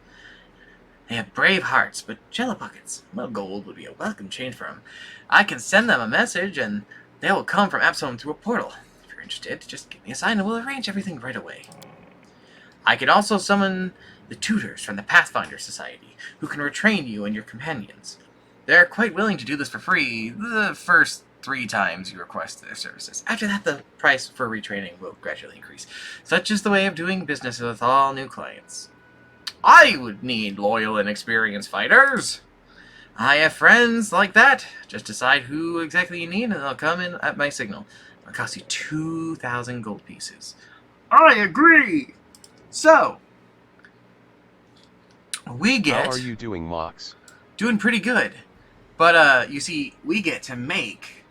They have brave hearts, but jello buckets. A little gold would be a welcome change for them. I can send them a message, and they will come from Absalom through a portal. If you're interested, just give me a sign and we'll arrange everything right away. I can also summon the tutors from the Pathfinder Society, who can retrain you and your companions. They're quite willing to do this for free the first 3 times you request their services. After that, the price for retraining will gradually increase. Such is the way of doing business with all new clients. I would need loyal and experienced fighters. I have friends like that. Just decide who exactly you need, and they'll come in at my signal. It'll cost you 2,000 gold pieces. I agree! So, we get... How are you doing, Mox? Doing pretty good. But, you see, we get to make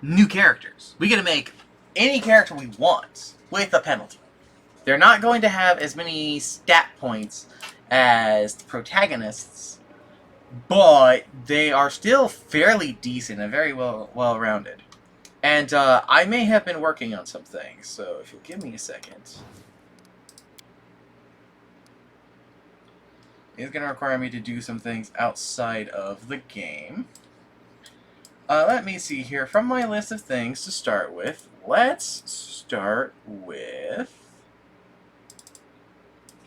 new characters. We get to make any character we want with a penalty. They're not going to have as many stat points as the protagonists, but they are still fairly decent and very well-rounded. And I may have been working on some things, so if you'll give me a second. It's going to require me to do some things outside of the game. Let me see here. From my list of things to start with, let's start with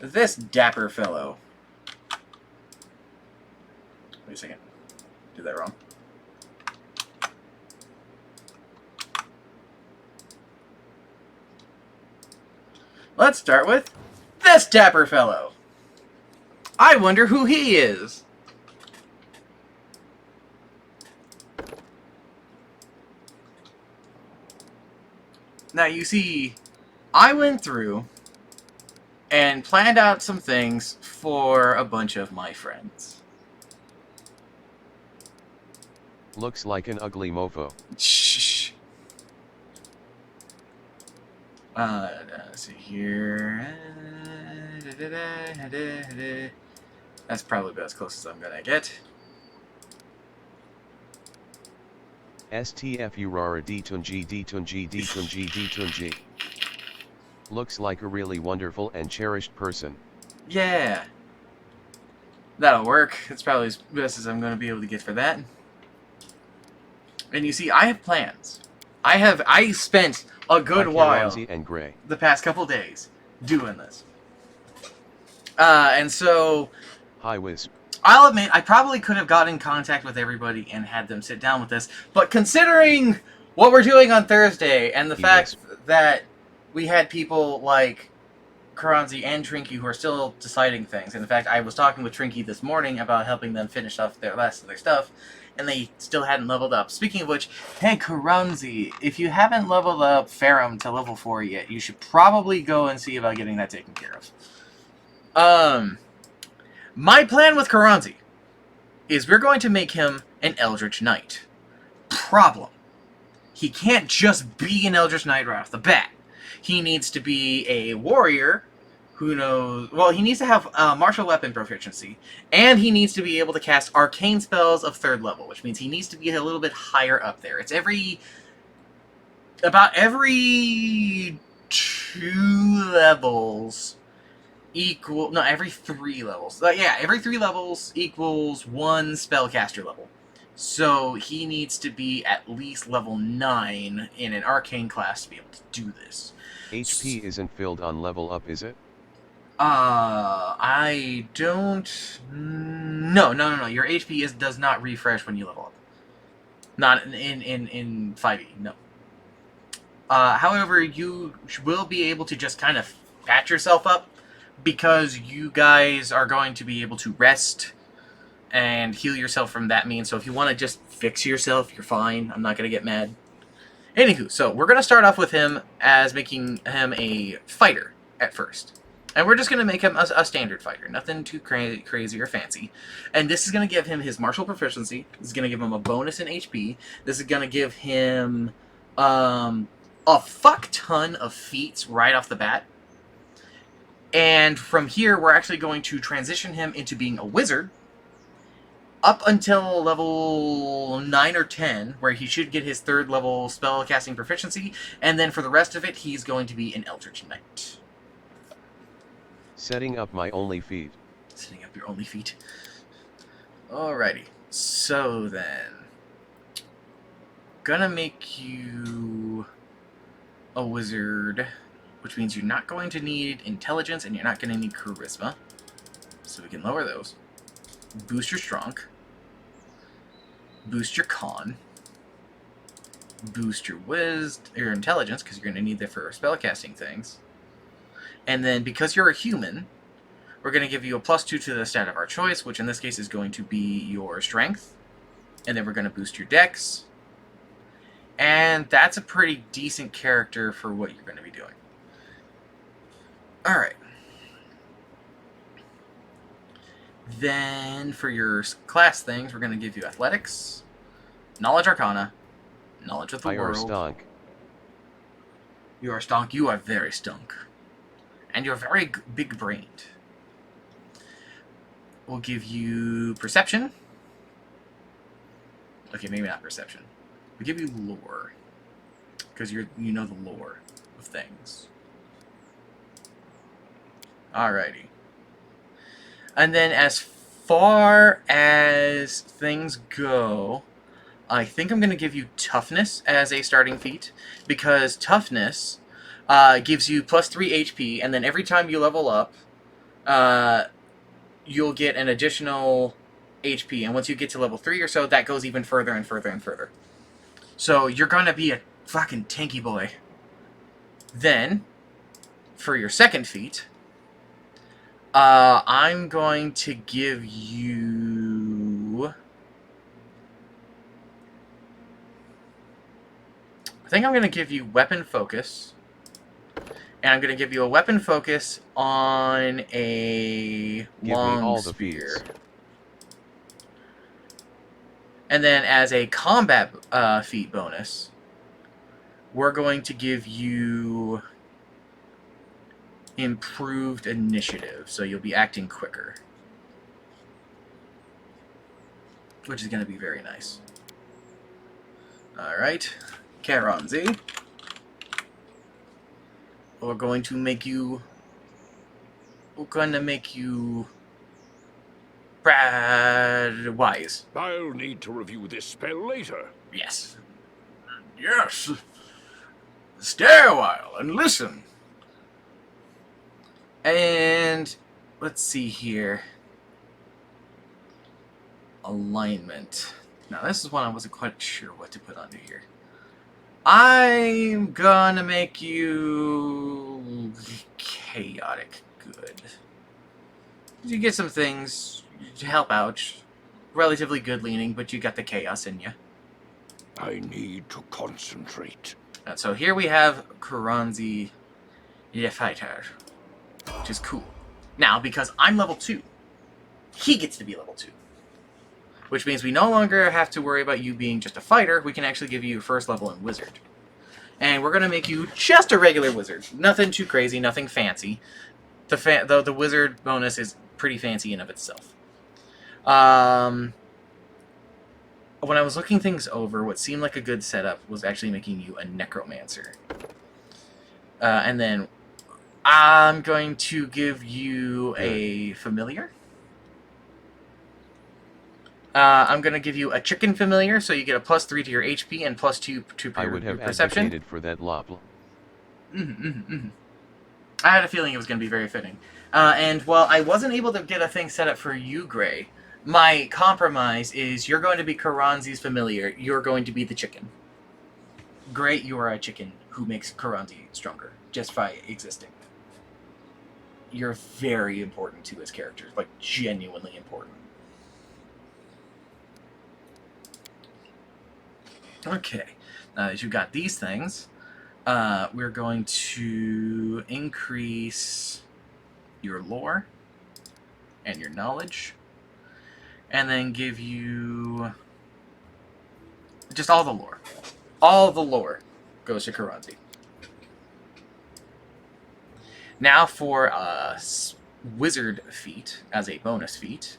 this dapper fellow. Wait a second. Did that wrong. Let's start with this dapper fellow. I wonder who he is. Now, you see, I went through and planned out some things for a bunch of my friends. Looks like an ugly mofo. Shh. Let's see here. That's probably about as close as I'm gonna get. STF Urara Ditunji Ditunji Ditunji Ditunji. Looks like a really wonderful and cherished person. Yeah. That'll work. It's probably as best as I'm gonna be able to get for that. And you see, I have plans. I spent a good while and Gray. the past couple days doing this. And so... Hi, Wiz. I'll admit, I probably could have got in contact with everybody and had them sit down with this, but considering what we're doing on Thursday, and the fact that we had people like Karanzi and Trinky who are still deciding things, and in fact, I was talking with Trinky this morning about helping them finish off their last of their stuff, and they still hadn't leveled up. Speaking of which, hey Karanzi, if you haven't leveled up Ferrum to level 4 yet, you should probably go and see about getting that taken care of. My plan with Karanzi is we're going to make him an Eldritch Knight. Problem. He can't just be an Eldritch Knight right off the bat. He needs to be a warrior who knows... Well, he needs to have martial weapon proficiency, and he needs to be able to cast arcane spells of 3rd level, which means he needs to be a little bit higher up there. It's about every 2 levels... every 3 levels. Yeah, every 3 levels equals 1 spellcaster level. So he needs to be at least level 9 in an arcane class to be able to do this. HP isn't filled on level up, is it? I don't... No. Your HP does not refresh when you level up. Not in 5e, no. However, you will be able to just kind of patch yourself up, because you guys are going to be able to rest and heal yourself from that means. So if you want to just fix yourself, you're fine. I'm not going to get mad. Anywho, so we're going to start off with him as making him a fighter at first. And we're just going to make him a standard fighter. Nothing too crazy or fancy. And this is going to give him his martial proficiency. This is going to give him a bonus in HP. This is going to give him a fuck ton of feats right off the bat. And from here, we're actually going to transition him into being a wizard up until level 9 or 10, where he should get his 3rd level spellcasting proficiency, and then for the rest of it, he's going to be an Eldritch Knight. Setting up my only feat. Setting up your only feat. Alrighty. So then, gonna make you a wizard, which means you're not going to need intelligence and you're not going to need charisma. So we can lower those. Boost your strong. Boost your con. boost your your intelligence, because you're going to need that for spellcasting things. And then, because you're a human, we're going to give you a +2 to the stat of our choice, which in this case is going to be your strength. And then we're going to boost your dex. And that's a pretty decent character for what you're going to be doing. Alright. Then, for your class things, we're going to give you Athletics, Knowledge Arcana, Knowledge of the World. Stonk. You are stonk. You are very stunk. And you're very big-brained. We'll give you Perception. Okay, maybe not Perception. We'll give you Lore. Because you know the lore of things. Alrighty. And then as far as things go, I think I'm going to give you Toughness as a starting feat, because Toughness gives you +3 HP, and then every time you level up, you'll get an additional HP, and once you get to level 3 or so, that goes even further and further and further. So you're going to be a fucking tanky boy. Then, for your second feat, I'm going to give you... I think I'm going to give you Weapon Focus. And I'm going to give you a Weapon Focus on a long spear. And then as a combat feat bonus, we're going to give you Improved Initiative, so you'll be acting quicker. Which is going to be very nice. Alright, Karonzi. We're going to make you... wise. I'll need to review this spell later. Yes. Yes. Stay a while and listen. And let's see here. Alignment. Now this is one I wasn't quite sure what to put under here. I'm gonna make you chaotic good. You get some things to help out. Relatively good leaning, but you got the chaos in you. I need to concentrate. And so here we have Karanzi, the fighter, which is cool. Now, because I'm level 2, he gets to be level 2. Which means we no longer have to worry about you being just a fighter. We can actually give you first level in wizard. And we're going to make you just a regular wizard. Nothing too crazy, nothing fancy. The wizard bonus is pretty fancy in of itself. When I was looking things over, what seemed like a good setup was actually making you a necromancer. And then I'm going to give you a familiar. I'm going to give you a chicken familiar, so you get a +3 to your HP and +2 to your perception. I would have advocated for that lop. I had a feeling it was going to be very fitting. And while I wasn't able to get a thing set up for you, Gray, my compromise is you're going to be Karanzi's familiar. You're going to be the chicken. Gray, you are a chicken who makes Karanzi stronger, just by existing. You're very important to his character, like genuinely important. Okay, now that you've got these things, we're going to increase your lore and your knowledge, and then give you just all the lore. All the lore goes to Karanzi. Now for a wizard feat, as a bonus feat,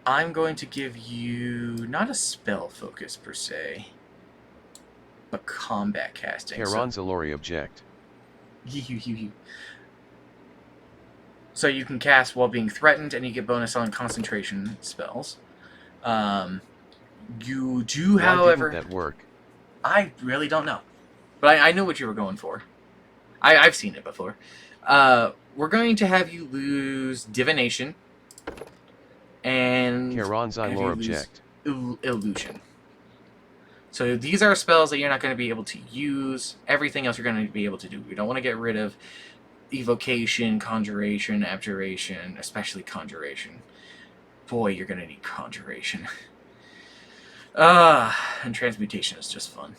I'm going to give you not a spell focus per se, but combat casting. Karanzalori object. So you can cast while being threatened, and you get bonus on concentration spells. You do, however... Why didn't that work? I really don't know. But I knew what you were going for. I've seen it before. We're going to have you lose divination. And Karanzalori object. Illusion. So these are spells that you're not going to be able to use. Everything else you're going to be able to do. We don't want to get rid of evocation, conjuration, abjuration, especially conjuration. Boy, you're going to need conjuration. And transmutation is just fun.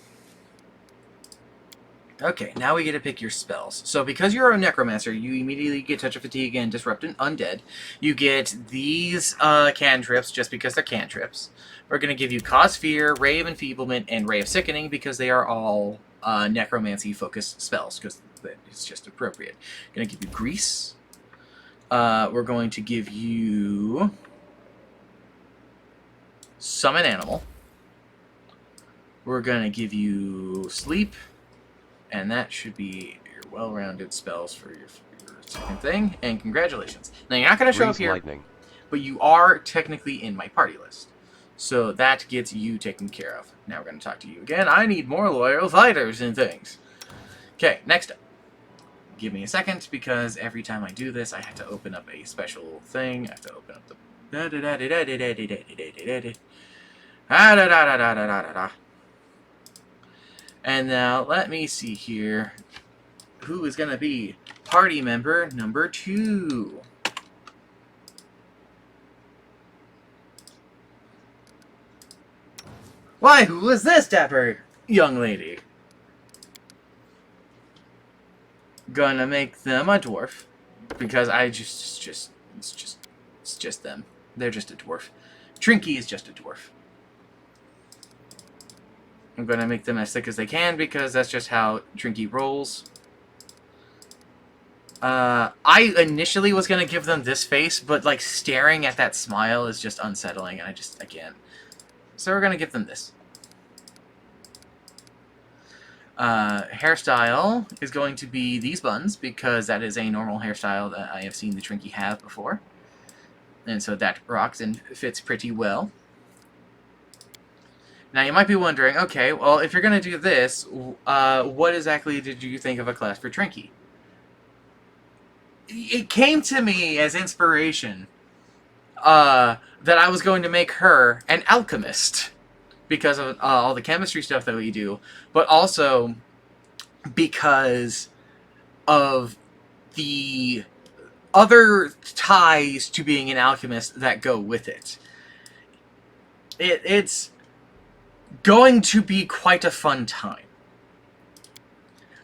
Okay, now we get to pick your spells. So because you're a necromancer, you immediately get Touch of Fatigue and Disrupt Undead. You get these cantrips just because they're cantrips. We're going to give you Cause Fear, Ray of Enfeeblement, and Ray of Sickening because they are all necromancy-focused spells, because it's just appropriate. Going to give you Grease. We're going to give you Summon Animal. We're going to give you Sleep. And that should be your well-rounded spells for your second thing. And congratulations. Now, you're not going to show up here, lightning. But you are technically in my party list. So that gets you taken care of. Now we're going to talk to you again. I need more loyal fighters and things. Okay, next up. Give me a second, because every time I do this, I have to open up a special thing. I have to open up the... And now, let me see here. Who is going to be party member number 2? Why, who is this dapper young lady? Gonna make them a dwarf. Because I it's just them. They're just a dwarf. Trinky is just a dwarf. I'm going to make them as thick as they can because that's just how Trinky rolls. I initially was going to give them this face, but like staring at that smile is just unsettling and I can't. So we're going to give them this. Hairstyle is going to be these buns because that is a normal hairstyle that I have seen the Trinky have before. And so that rocks and fits pretty well. Now, you might be wondering, okay, well, if you're going to do this, what exactly did you think of a class for Trinky? It came to me as inspiration that I was going to make her an alchemist because of all the chemistry stuff that we do, but also because of the other ties to being an alchemist that go with it. It's going to be quite a fun time.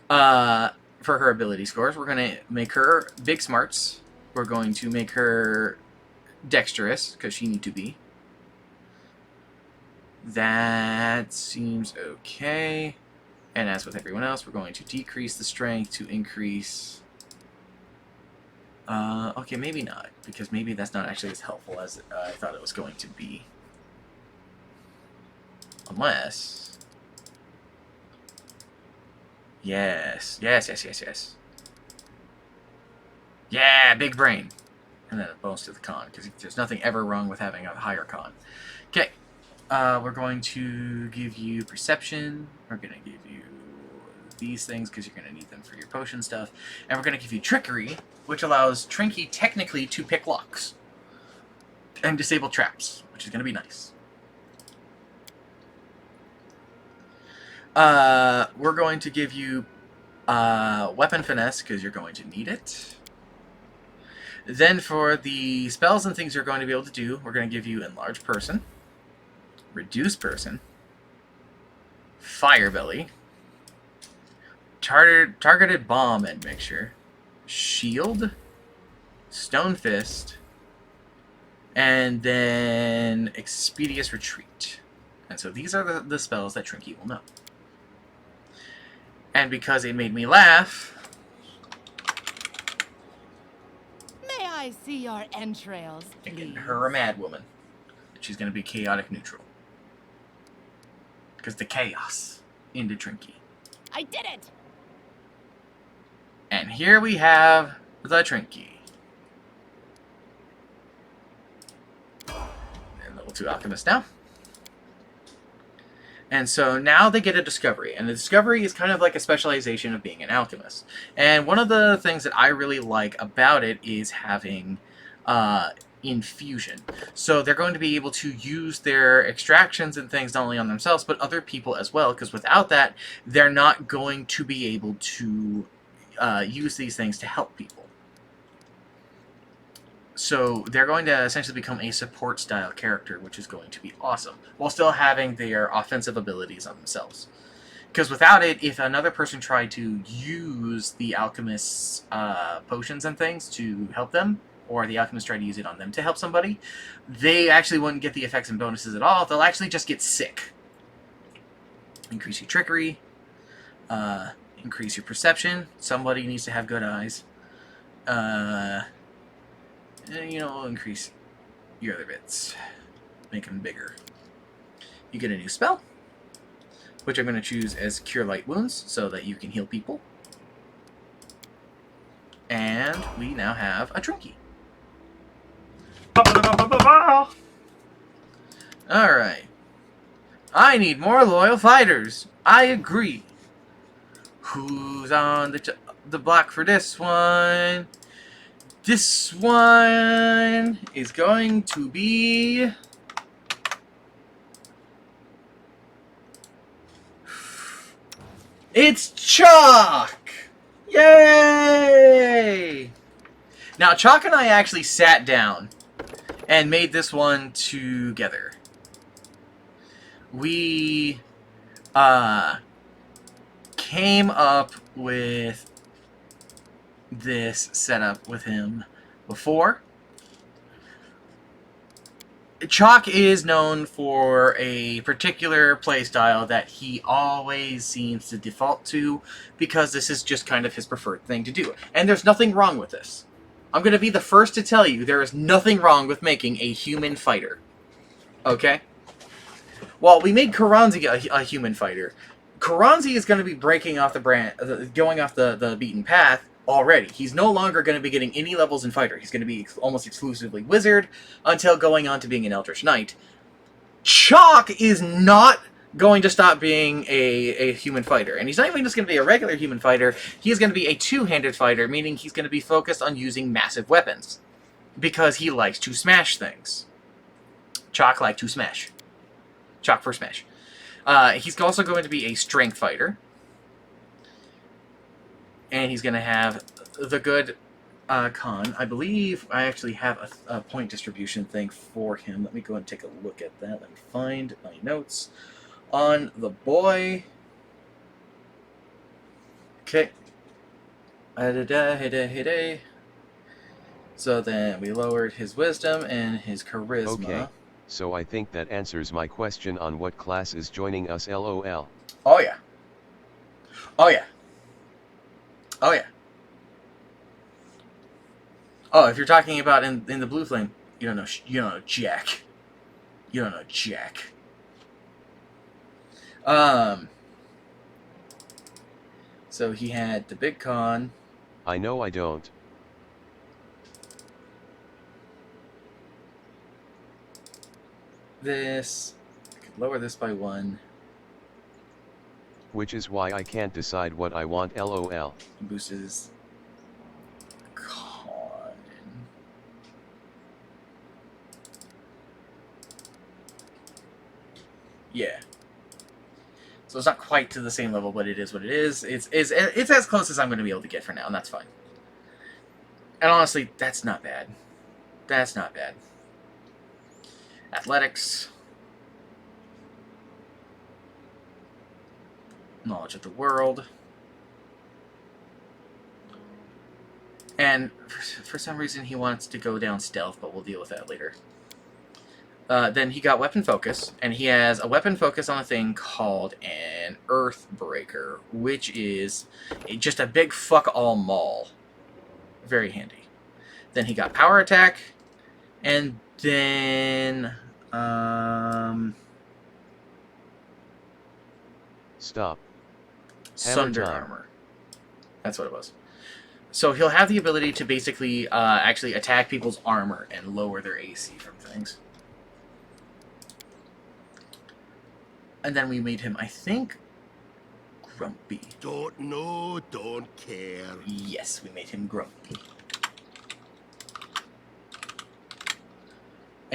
For her ability scores, we're going to make her big smarts. We're going to make her dexterous, because she needs to be. That seems okay. And as with everyone else, we're going to decrease the strength to increase... okay, maybe not, because maybe that's not actually as helpful as I thought it was going to be. Unless... Yes. Yeah, big brain. And then a bonus to the con, because there's nothing ever wrong with having a higher con. Okay. We're going to give you perception. We're going to give you these things, because you're going to need them for your potion stuff. And we're going to give you trickery, which allows Trinky technically to pick locks. And disable traps, which is going to be nice. We're going to give you weapon finesse, because you're going to need it. Then for the spells and things you're going to be able to do, we're going to give you enlarge person, reduce person, fire belly, targeted bomb and mixture, shield, stone fist, and then expeditious retreat. And so these are the spells that Trinky will know. And because it made me laugh... May I see your entrails, please? Making her a mad woman. She's going to be chaotic neutral. Because the chaos into Trinky. I did it! And here we have the Trinky. And level 2 alchemist now. And so now they get a discovery, and the discovery is kind of like a specialization of being an alchemist. And one of the things that I really like about it is having, infusion. So they're going to be able to use their extractions and things not only on themselves, but other people as well, because without that, they're not going to be able to use these things to help people. So they're going to essentially become a support-style character, which is going to be awesome, while still having their offensive abilities on themselves. Because without it, if another person tried to use the alchemist's potions and things to help them, or the alchemist tried to use it on them to help somebody, they actually wouldn't get the effects and bonuses at all. They'll actually just get sick. Increase your trickery. Increase your perception. Somebody needs to have good eyes. You know, increase your other bits. Make them bigger. You get a new spell, which I'm going to choose as Cure Light Wounds, so that you can heal people. And we now have a Trinky. Alright. I need more loyal fighters. I agree. Who's on the block for this one? This one is going to be... It's Chalk! Yay! Now, Chalk and I actually sat down and made this one together. We came up with this setup with him before. Chalk is known for a particular playstyle that he always seems to default to, because this is just kind of his preferred thing to do. And there's nothing wrong with this. I'm going to be the first to tell you there is nothing wrong with making a human fighter. Okay? Well, we made Kuranzi a human fighter. Kuranzi is going to be breaking off going off the beaten path already. He's no longer going to be getting any levels in fighter. He's going to be almost exclusively wizard until going on to being an Eldritch Knight. Chalk is not going to stop being a human fighter. And he's not even just going to be a regular human fighter. He's going to be a two-handed fighter, meaning he's going to be focused on using massive weapons. Because he likes to smash things. Chalk like to smash. Chalk for smash. He's also going to be a strength fighter. And he's going to have the good con. I believe I actually have a point distribution thing for him. Let me go and take a look at that. Let me find my notes on the boy. Okay. So then we lowered his wisdom and his charisma. Okay, so I think that answers my question on what class is joining us, LOL. Oh yeah. Oh yeah. Oh yeah. Oh, if you're talking about in the Blue Flame, you don't know Jack. You don't know Jack. So he had the big con. I know I don't. This, I could lower this by 1. Which is why I can't decide what I want, LOL. Boosts his con. Yeah. So it's not quite to the same level, but it is what it is. It's as close as I'm going to be able to get for now, and that's fine. And honestly, that's not bad. That's not bad. Athletics. Knowledge of the world. And for some reason he wants to go down stealth, but we'll deal with that later. Then he got weapon focus, and he has a weapon focus on a thing called an Earthbreaker, which is just a big fuck-all maul. Very handy. Then he got power attack, and then... Stop. Sunder armor. That's what it was. So he'll have the ability to basically actually attack people's armor and lower their AC from things. And then we made him, I think, grumpy. Don't know, don't care. Yes, we made him grumpy.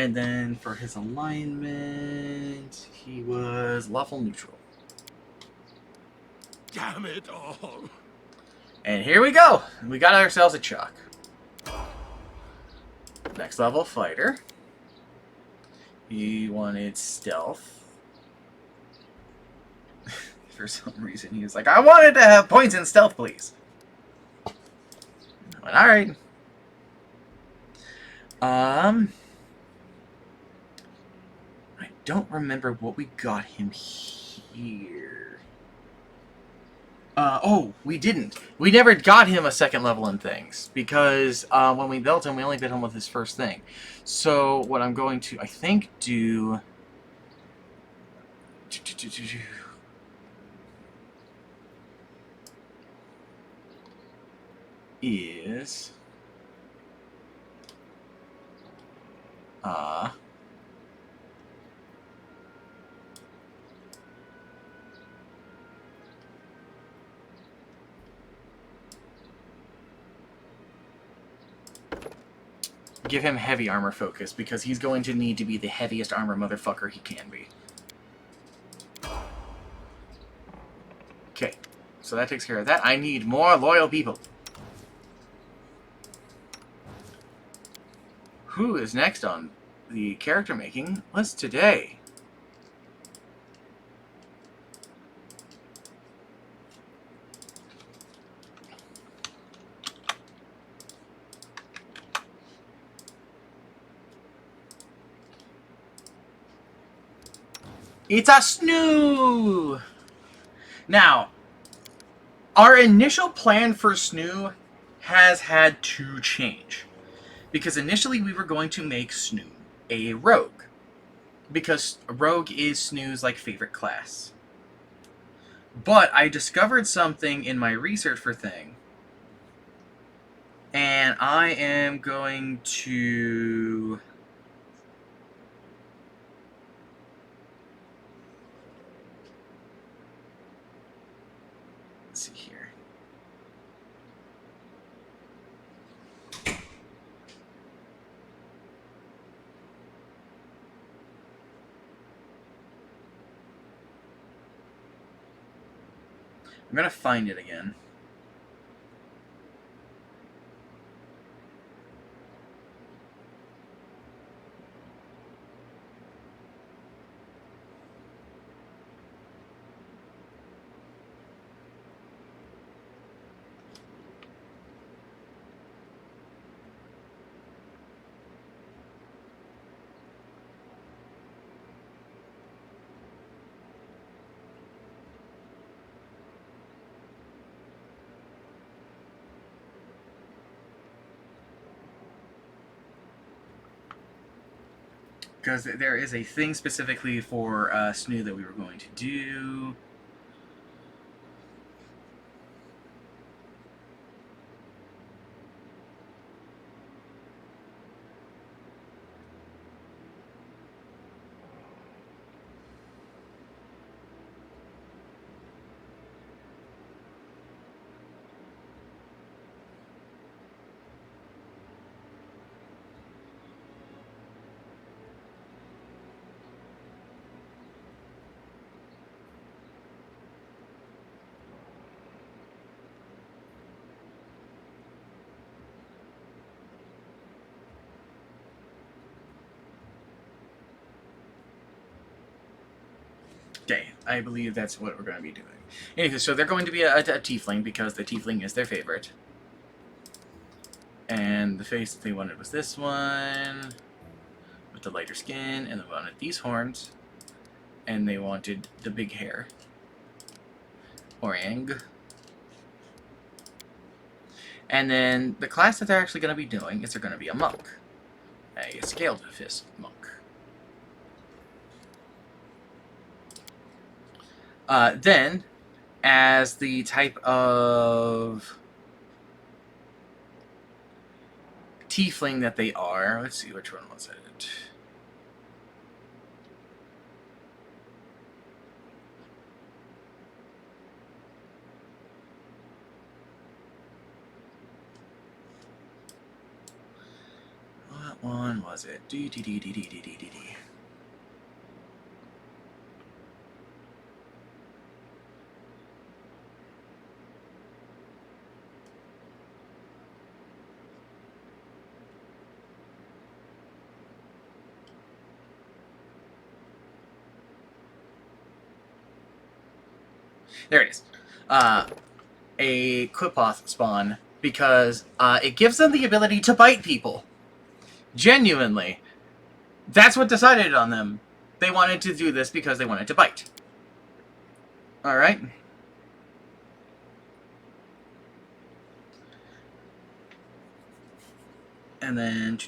And then for his alignment, he was lawful neutral. Damn it all. And here we go. We got ourselves a Chuck. Next level fighter. He wanted stealth. For some reason, he was like, I wanted to have points in stealth, please. I went, all right. I don't remember what we got him here. Oh, we didn't. We never got him a second level in things, because when we built him, we only built him with his first thing. So what I'm going to, I think, do... is... give him heavy armor focus, because he's going to need to be the heaviest armor motherfucker he can be. Okay, so that takes care of that. I need more loyal people. Who is next on the character making list today? It's a Snoo! Now, our initial plan for Snoo has had to change. Because initially we were going to make Snoo a rogue. Because a rogue is Snoo's favorite class. But I discovered something in my research for thing. And I am going to... let's see here. I'm gonna find it again. Because there is a thing specifically for Snoo that we were going to do. Okay, I believe that's what we're going to be doing. Anyway, so they're going to be a tiefling, because the tiefling is their favorite. And the face that they wanted was this one, with the lighter skin, and they wanted these horns, and they wanted the big hair. Orang. And then the class that they're actually going to be doing is they're going to be a monk. A scaled fist monk. Then, as the type of tiefling that they are, let's see, which one was it? What one was it? There it is. A Quipoth spawn, because it gives them the ability to bite people. Genuinely. That's what decided on them. They wanted to do this because they wanted to bite. Alright. And then...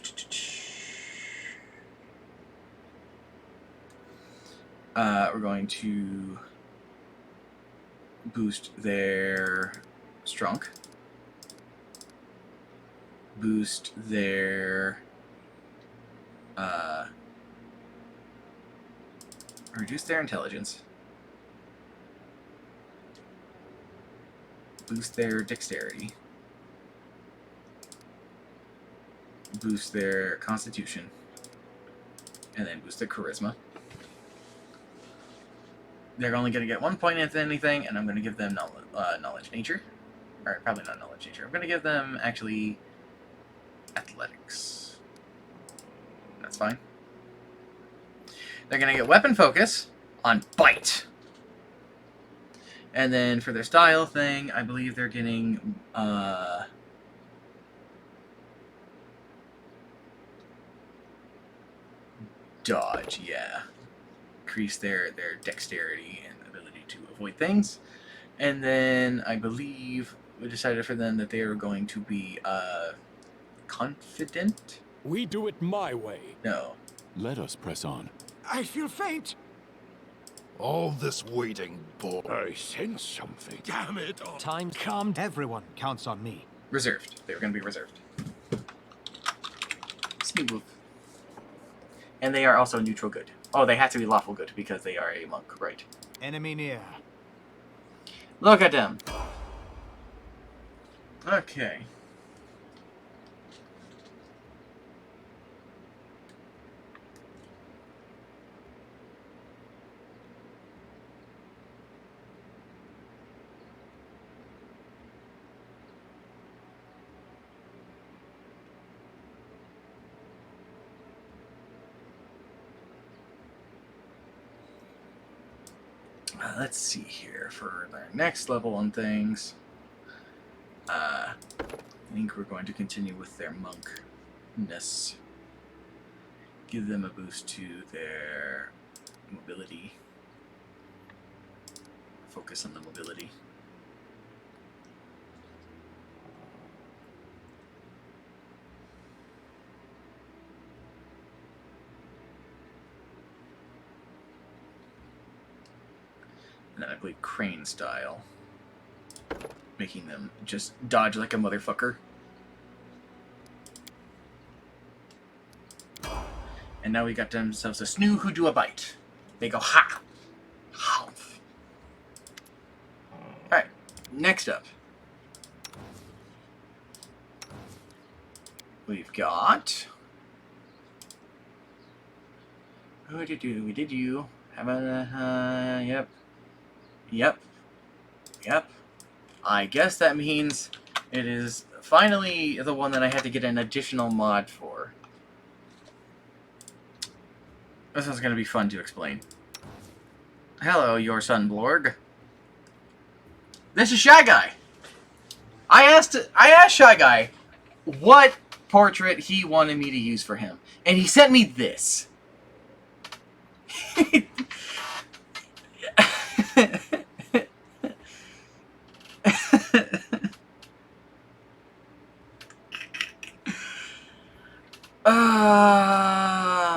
we're going to boost their strength. Boost their... reduce their intelligence. Boost their dexterity. Boost their constitution. And then boost their charisma. They're only going to get 1 point into anything, and I'm going to give them knowledge nature. Or probably not knowledge nature. I'm going to give them, actually, athletics. That's fine. They're going to get weapon focus on bite. And then for their style thing, I believe they're getting... dodge, yeah. Increase their dexterity and ability to avoid things. And then I believe we decided for them that they are going to be confident. We do it my way. No. Let us press on. I feel faint. All this waiting, boy. I sense something. Damn it. Oh. Time come. Everyone counts on me. Reserved. They were going to be reserved. Smooth. And they are also neutral good. Oh, they have to be lawful good because they are a monk, right? Enemy near. Look at them. Okay. Let's see here for their next level on things. I think we're going to continue with their monkness. Give them a boost to their mobility. Focus on the mobility. And then I believe crane style. Making them just dodge like a motherfucker. And now we got themselves a snoo who do a bite. They go ha! Humph. Alright, next up. We've got... Who did you? We did you. Have a... yep. Yep. Yep. I guess that means it is finally the one that I had to get an additional mod for. This one's going to be fun to explain. Hello, your son Blorg. This is Shy Guy. I asked Shy Guy what portrait he wanted me to use for him, and he sent me this.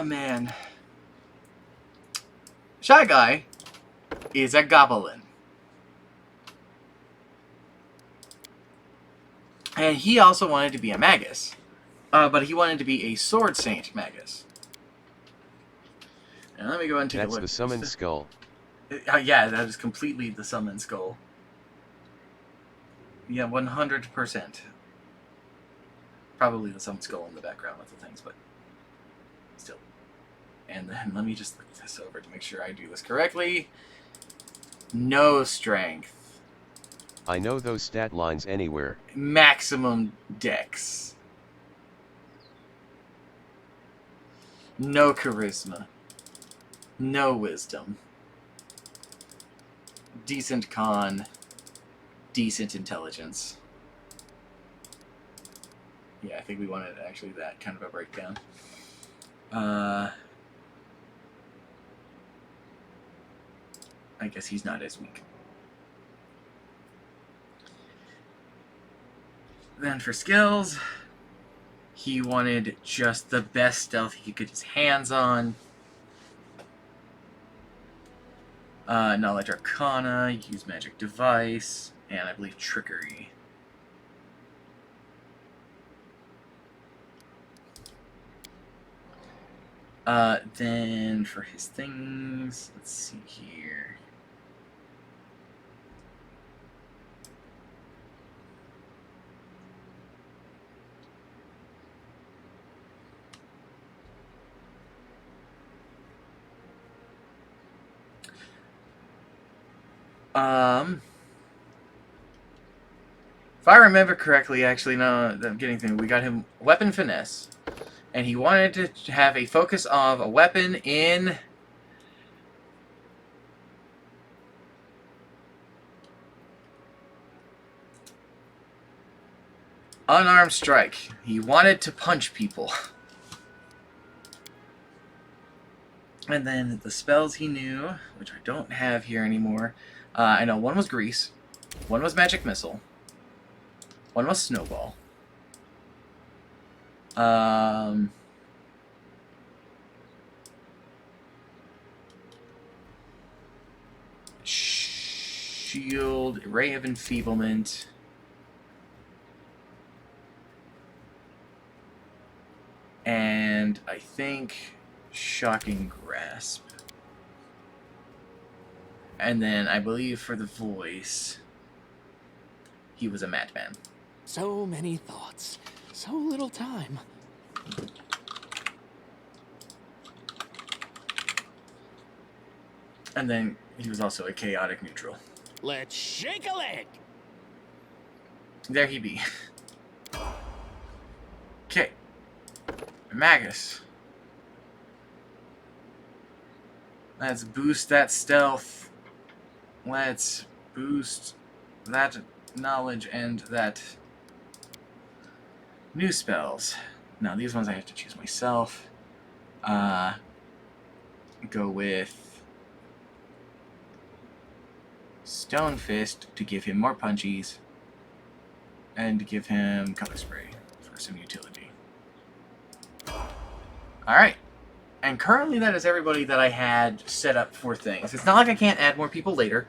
Man. Shy Guy is a goblin. And he also wanted to be a magus. But he wanted to be a sword saint magus. And let me go and take a look. That's the summoned skull. Yeah, that is completely the summoned skull. Yeah, 100%. Probably the summoned skull in the background with the things, but Still. And then let me just look this over to make sure I do this correctly. No strength. I know those stat lines anywhere. Maximum dex. No charisma. No wisdom. Decent con. Decent intelligence. Yeah, I think we wanted actually that kind of a breakdown. I guess he's not as weak. Then for skills, he wanted just the best stealth he could get his hands on. Knowledge Arcana, use magic device, and I believe trickery. Then for his things, let's see here. If I remember correctly, actually, no, I'm getting things. We got him weapon finesse, and he wanted to have a focus of a weapon in unarmed strike. He wanted to punch people. And then the spells he knew, which I don't have here anymore. I know one was Grease, one was Magic Missile, one was Snowball. Shield, Ray of Enfeeblement. And I think Shocking Grasp. And then I believe for the voice, he was a madman. So many thoughts, so little time. And then he was also a chaotic neutral. Let's shake a leg! There he be. Okay. Magus. Let's boost that stealth. Let's boost that knowledge and that new spells. Now these ones I have to choose myself. Go with Stone Fist to give him more punchies, and to give him Color Spray for some utility. Alright. And currently that is everybody that I had set up for things. It's not like I can't add more people later,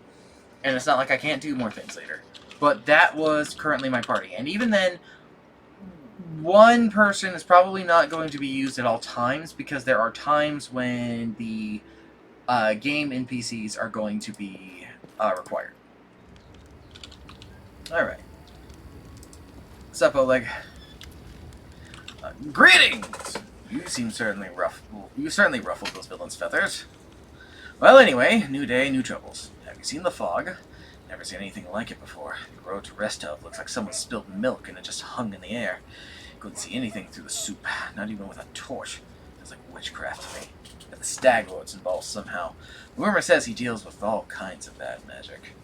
and it's not like I can't do more things later. But that was currently my party. And even then, one person is probably not going to be used at all times, because there are times when the game NPCs are going to be required. Alright. What's up, Oleg? Greetings! You seem certainly rough. You certainly ruffled those villains' feathers. Well, anyway, new day, new troubles. Have you seen the fog? Never seen anything like it before. The road to Restov looks like someone spilled milk and it just hung in the air. Couldn't see anything through the soup, not even with a torch. Feels like witchcraft to me. And the Stag Lord's involved somehow. The rumor says he deals with all kinds of bad magic.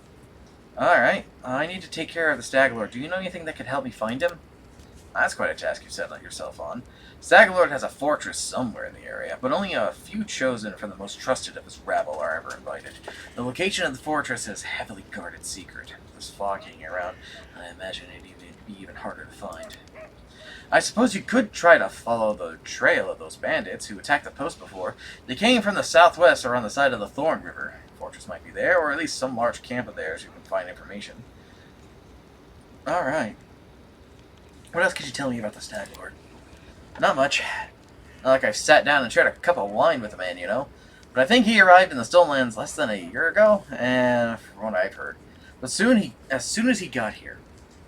Alright, I need to take care of the Stag Lord. Do you know anything that could help me find him? That's quite a task you've set yourself on. Staglord has a fortress somewhere in the area, but only a few chosen from the most trusted of his rabble are ever invited. The location of the fortress is a heavily guarded secret. There's fog hanging around, and I imagine it'd be even harder to find. I suppose you could try to follow the trail of those bandits who attacked the post before. They came from the southwest or on the side of the Thorn River. The fortress might be there, or at least some large camp of theirs who can find information. Alright. What else could you tell me about the Stag Lord? Not much. Not like I've sat down and shared a cup of wine with the man, you know. But I think he arrived in the Stolen Lands less than a year ago, and from what I've heard. But as soon as he got here,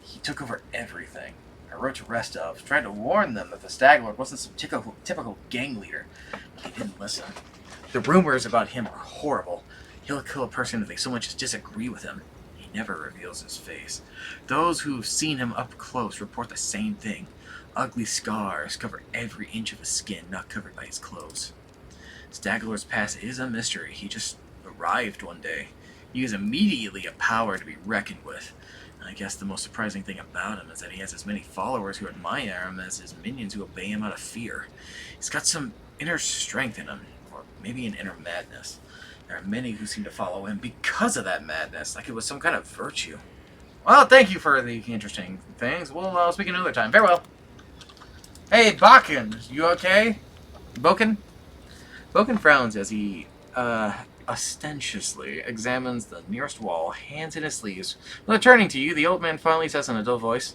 he took over everything. I wrote to Restov, trying to warn them that the Staglord wasn't some typical gang leader. But they didn't listen. The rumors about him are horrible. He'll kill a person if they so much as disagree with him. He never reveals his face. Those who've seen him up close report the same thing. Ugly scars cover every inch of his skin, not covered by his clothes. Staglord's past is a mystery. He just arrived one day. He is immediately a power to be reckoned with. And I guess the most surprising thing about him is that he has as many followers who admire him as his minions who obey him out of fear. He's got some inner strength in him, or maybe an inner madness. There are many who seem to follow him because of that madness, like it was some kind of virtue. Well, thank you for the interesting things. We'll speak another time. Farewell. Hey, Bakken, you okay? Boken? Boken frowns as he, ostentatiously examines the nearest wall, hands in his sleeves. Well, turning to you, the old man finally says in a dull voice,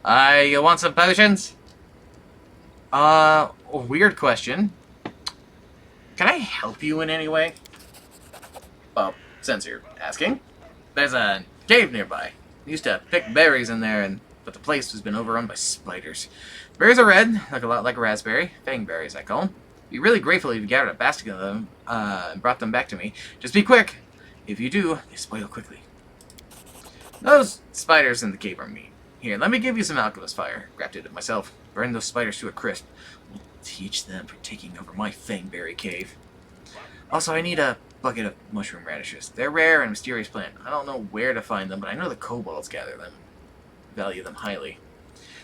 you want some potions? Weird question. Can I help you in any way? Well, since you're asking, there's a cave nearby. We used to pick berries in there, but the place has been overrun by spiders. Berries are red, look a lot like a raspberry. Fangberries, I call them. Be really grateful if you gathered a basket of them and brought them back to me. Just be quick. If you do, they spoil quickly. Those spiders in the cave are mean. Here, let me give you some alchemist fire. Crafted it myself. Burn those spiders to a crisp. We'll teach them for taking over my Fangberry cave. Also, I need a bucket of mushroom radishes. They're rare and mysterious plant. I don't know where to find them, but I know the kobolds gather them. Value them highly.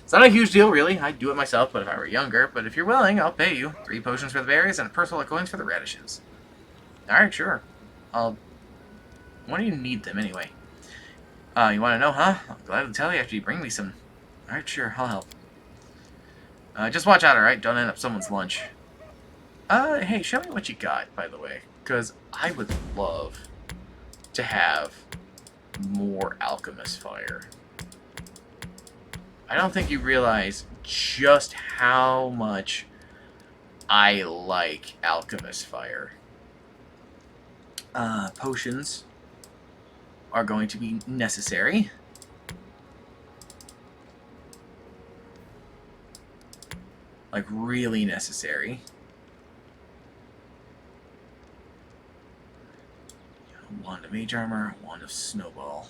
It's not a huge deal, really. I'd do it myself, but if I were younger. But if you're willing, I'll pay you. 3 potions for the berries and a purse full of coins for the radishes. Alright, sure. When do you need them, anyway? You want to know, huh? I'm glad to tell you after you bring me some. Alright, sure. I'll help. Just watch out, alright? Don't end up someone's lunch. Hey, show me what you got, by the way. Because I would love to have more alchemist fire. I don't think you realize just how much I like alchemist fire. Potions are going to be necessary. Like, really necessary. Wand of Mage Armor, Wand of Snowball.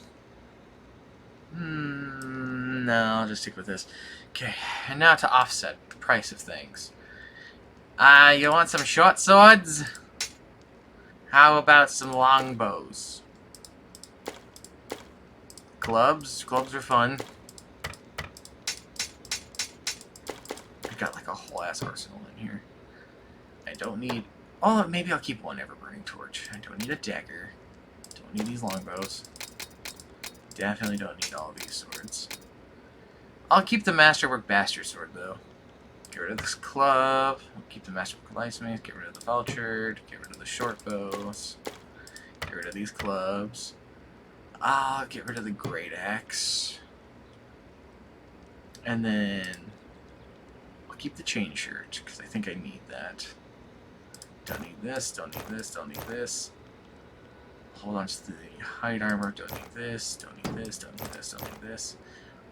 No, I'll just stick with this. Okay, and now to offset the price of things. You want some short swords? How about some longbows? Clubs? Clubs are fun. I've got like a whole ass arsenal in here. I don't need... Oh, maybe I'll keep one ever-burning torch. I don't need a dagger. Don't need these longbows. Definitely don't need all these swords. I'll keep the Masterwork Bastard Sword, though. Get rid of this club. I'll keep the Masterwork Lightsmith. Get rid of the Vultured. Get rid of the short bows. Get rid of these clubs. I'll get rid of the Great Axe. And then I'll keep the Chain Shirt, because I think I need that. Don't need this, don't need this, don't need this. Hold on to the hide armor, don't need this, don't need this, don't need this, don't need this.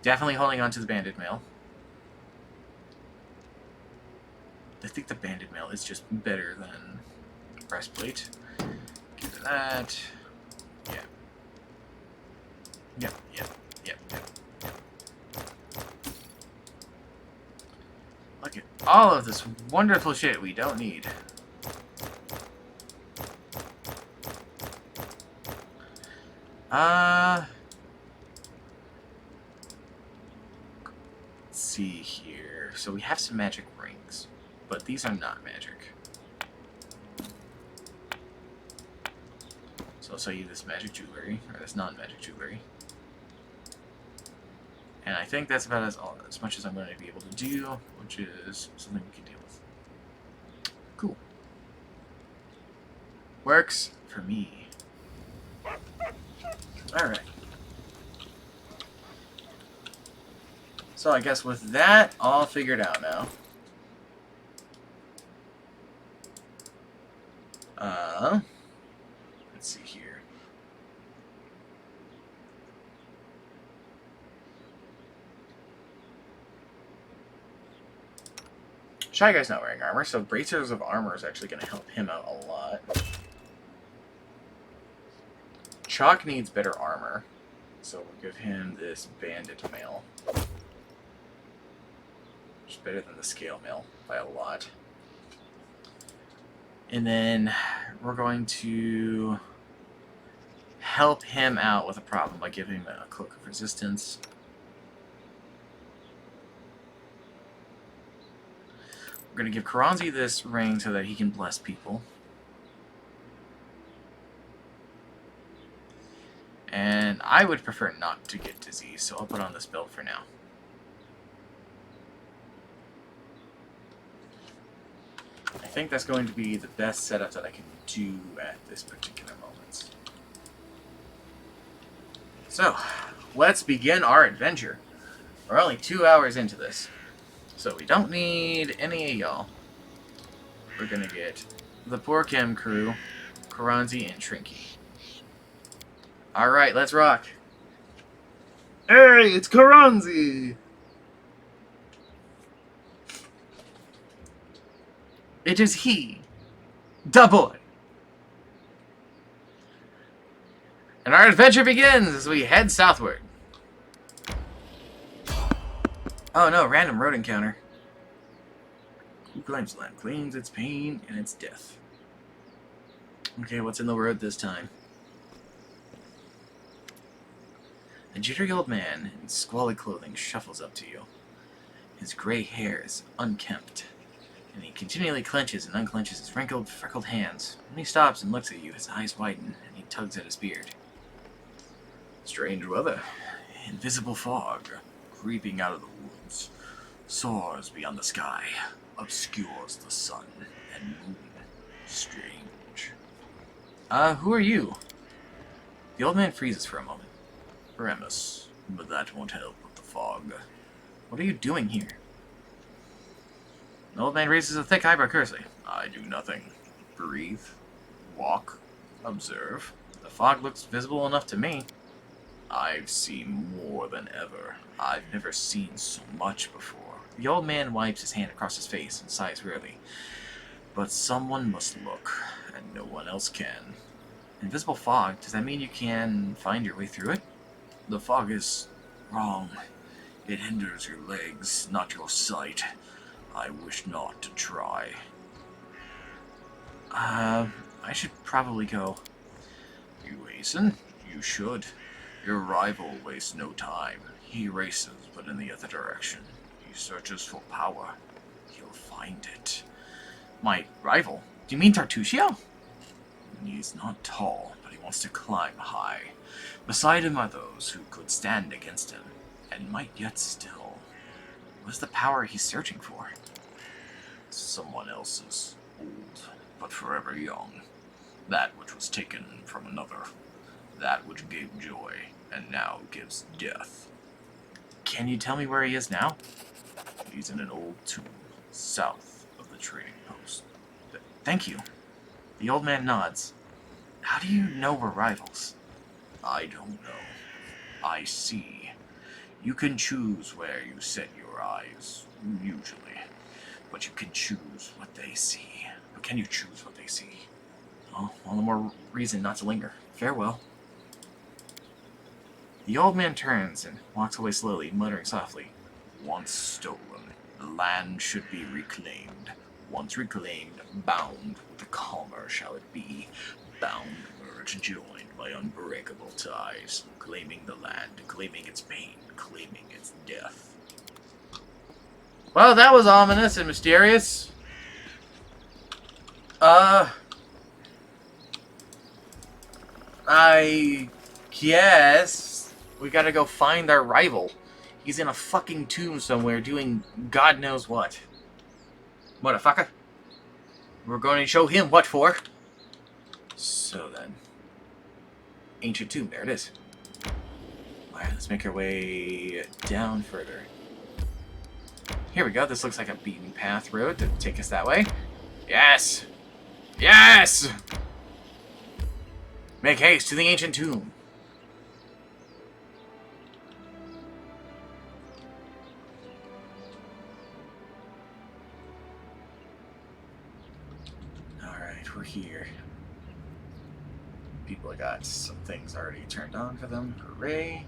Definitely holding on to the banded mail. I think the banded mail is just better than breastplate. Get rid of that. Yeah. Yep, yep, yep, yep, yep. Look at all of this wonderful shit we don't need. Let's see here. So we have some magic rings, but these are not magic. So I'll show you this magic jewelry, or this non-magic jewelry. And I think that's about as much as I'm going to be able to do, which is something we can deal with. Cool. Works for me. Alright. So I guess with that all figured out now. Let's see here. Shy Guy's not wearing armor, so Bracers of Armor is actually going to help him out a lot. Chalk needs better armor, so we'll give him this Bandit Mail. Which is better than the Scale Mail by a lot. And then we're going to help him out with a problem by giving him a Cloak of Resistance. We're going to give Karanzi this ring so that he can bless people. And I would prefer not to get disease, so I'll put on this build for now. I think that's going to be the best setup that I can do at this particular moment. So, let's begin our adventure. We're only 2 hours into this, so we don't need any of y'all. We're gonna get the Poor Chem crew, Karanzi, and Trinky. Alright, let's rock. Hey, it's Karanzi! It is he, the boy. And our adventure begins as we head southward. Oh no, random road encounter. Who claims land? Claims its pain and its death. Okay, what's in the road this time? A jittery old man in squalid clothing shuffles up to you. His gray hair is unkempt, and he continually clenches and unclenches his wrinkled, freckled hands. When he stops and looks at you, his eyes widen, and he tugs at his beard. Strange weather. Invisible fog, creeping out of the woods, soars beyond the sky, obscures the sun and moon. Strange. Who are you? The old man freezes for a moment. Remus, but that won't help with the fog. What are you doing here? The old man raises a thick eyebrow curiously. I do nothing. Breathe, walk, observe. The fog looks visible enough to me. I've seen more than ever. I've never seen so much before. The old man wipes his hand across his face and sighs wearily. But someone must look, and no one else can. Invisible fog, does that mean you can find your way through it? The fog is wrong. It hinders your legs, not your sight. I wish not to try. I should probably go. You hasten? You should. Your rival wastes no time. He races, but in the other direction. He searches for power. He'll find it. My rival? Do you mean Tartusio? He's not tall, but he wants to climb high. Beside him are those who could stand against him, and might yet still. What is the power he's searching for? Someone else's, old, but forever young. That which was taken from another. That which gave joy, and now gives death. Can you tell me where he is now? He's in an old tomb, south of the trading post. Thank you. The old man nods. How do you know we're rivals? I don't know. I see. You can choose where you set your eyes, usually. But you can choose what they see. But can you choose what they see? Oh, all the more reason not to linger. Farewell. The old man turns and walks away slowly, muttering softly. Once stolen, the land should be reclaimed. Once reclaimed, bound with the calmer shall it be. Bound, merged, joined by unbreakable ties. Claiming the land, claiming its pain, claiming its death. Well, that was ominous and mysterious. I guess we gotta go find our rival. He's in a fucking tomb somewhere doing God knows what. Motherfucker. We're going to show him what for. So then. Ancient tomb, there it is. Alright, let's make our way down further. Here we go, this looks like a beaten path road to take us that way. Yes! Yes! Make haste to the ancient tomb. Alright, we're here. People have got some things already turned on for them. Hooray.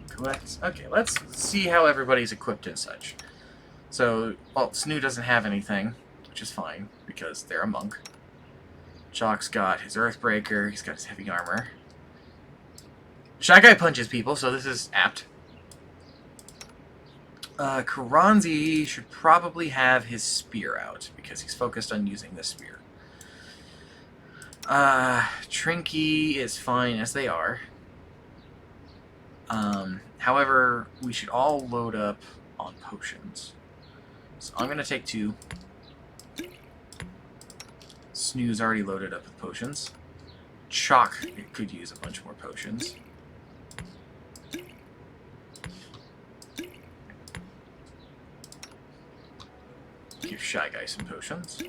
Collect. Okay, let's see how everybody's equipped and such. So, well, Snoo doesn't have anything, which is fine, because they're a monk. Chalk's got his Earthbreaker, he's got his heavy armor. Shy Guy punches people, so this is apt. Karanzi should probably have his spear out, because he's focused on using the spear. Trinky is fine as they are. However, we should all load up on potions. So I'm going to take 2. Snoo's already loaded up with potions. Chalk could use a bunch more potions. Give Shy Guy some potions.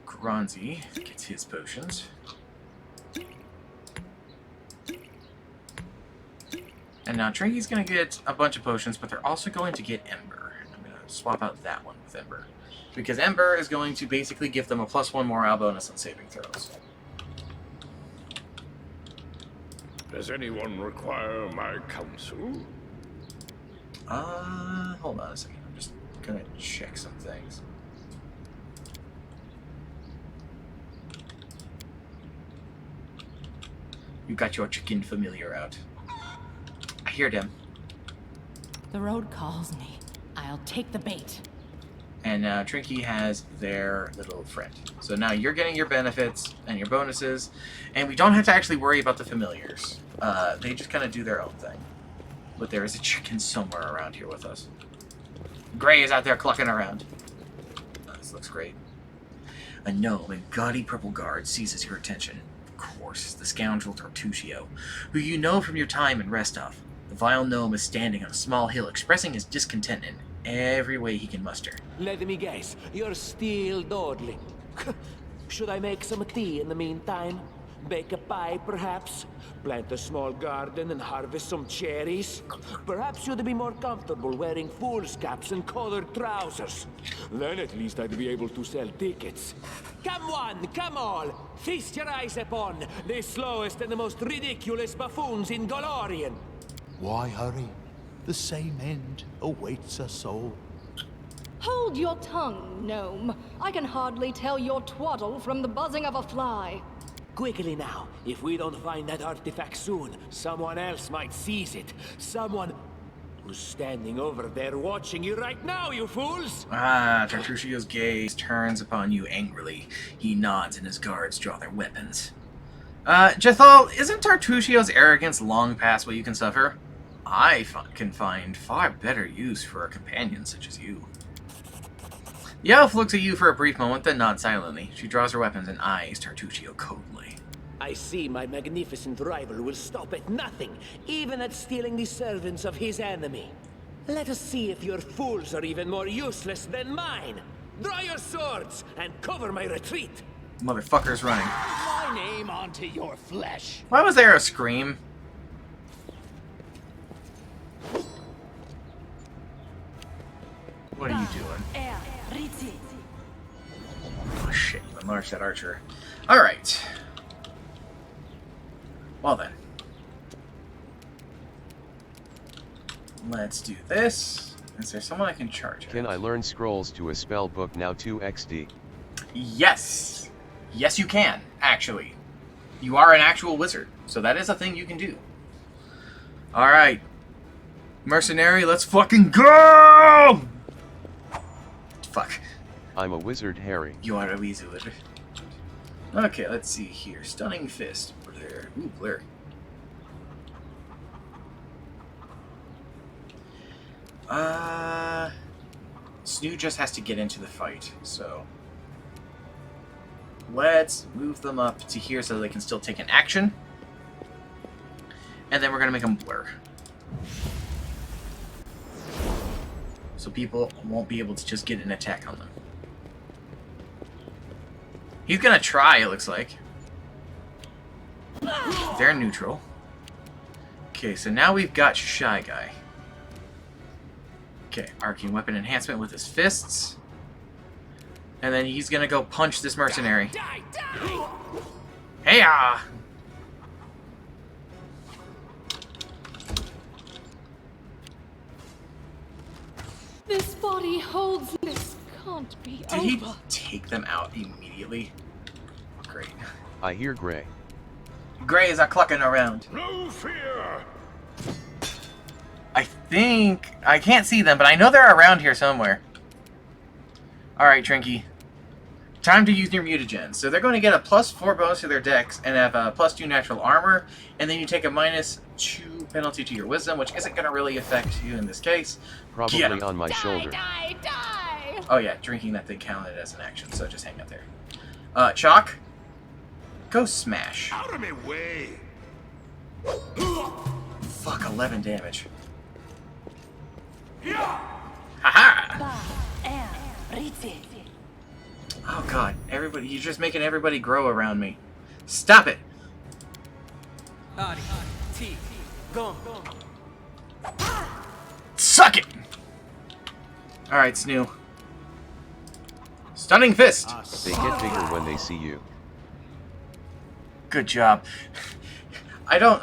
Karanzi gets his potions. And now Trinky's going to get a bunch of potions, but they're also going to get Ember. I'm going to swap out that one with Ember. Because Ember is going to basically give them a +1 morale bonus on saving throws. Does anyone require my counsel? Hold on a second. I'm just going to check some things. You got your chicken familiar out. I hear them. The road calls me. I'll take the bait. And Trinky has their little friend. So now you're getting your benefits and your bonuses, and we don't have to actually worry about the familiars. They just kind of do their own thing. But there is a chicken somewhere around here with us. Gray is out there clucking around. Oh, this looks great. A gnome in gaudy purple guard seizes your attention. Of course, the scoundrel Tartuccio, who you know from your time in Restov. The vile gnome is standing on a small hill, expressing his discontent in every way he can muster. Let me guess, you're still dawdling. Should I make some tea in the meantime? Bake a pie, perhaps? Plant a small garden and harvest some cherries? Perhaps you'd be more comfortable wearing fool's caps and colored trousers. Then at least I'd be able to sell tickets. Come one, come all! Feast your eyes upon the slowest and the most ridiculous buffoons in Golarion! Why hurry? The same end awaits us all. Hold your tongue, gnome. I can hardly tell your twaddle from the buzzing of a fly. Quickly now. If we don't find that artifact soon, someone else might seize it. Someone who's standing over there watching you right now, you fools! Tartuccio's gaze turns upon you angrily. He nods and his guards draw their weapons. Jethal, isn't Tartuccio's arrogance long past what you can suffer? I can find far better use for a companion such as you. The elf looks at you for a brief moment, then nods silently. She draws her weapons and eyes Tartuccio coldly. I see my magnificent rival will stop at nothing, even at stealing the servants of his enemy. Let us see if your fools are even more useless than mine. Draw your swords and cover my retreat. Motherfucker's running. My name onto your flesh. Why was there a scream? What are you doing? Oh shit, you enlarged that archer. Alright. Well then. Let's do this. Is there someone I can charge? Can I learn scrolls to a spell book now 2 XD? Yes! Yes you can, actually. You are an actual wizard, so that is a thing you can do. Alright. Mercenary, let's fucking go! Fuck. I'm a wizard, Harry. You are a wizard. Okay, let's see here. Stunning Fist. Blur. Ooh, blur. Snoo just has to get into the fight, so... Let's move them up to here so they can still take an action. And then we're gonna make them blur. So people won't be able to just get an attack on them. He's gonna try, it looks like. They're neutral. Okay, so now we've got Shy Guy. Okay, arcane weapon enhancement with his fists. And then he's gonna go punch this mercenary. Hey-ya! This body holds. This can't be Did he over. take them out immediately? Great. I hear Gray. Greys are clucking around. No fear! I think... I can't see them, but I know they're around here somewhere. Alright, Trinky. Time to use your mutagen. So they're going to get a +4 bonus to their dex and have a +2 natural armor, and then you take a -2 penalty to your wisdom, which isn't going to really affect you in this case. Probably on my shoulder. Oh yeah, drinking that thing counted as an action, so just hang out there. Chalk, go smash. Out of my way! Fuck, 11 damage. Haha! Oh god, everybody, you're just making everybody grow around me. Stop it! Suck it! Alright, Snoo. Stunning fist! They get bigger when they see you. Good job. I don't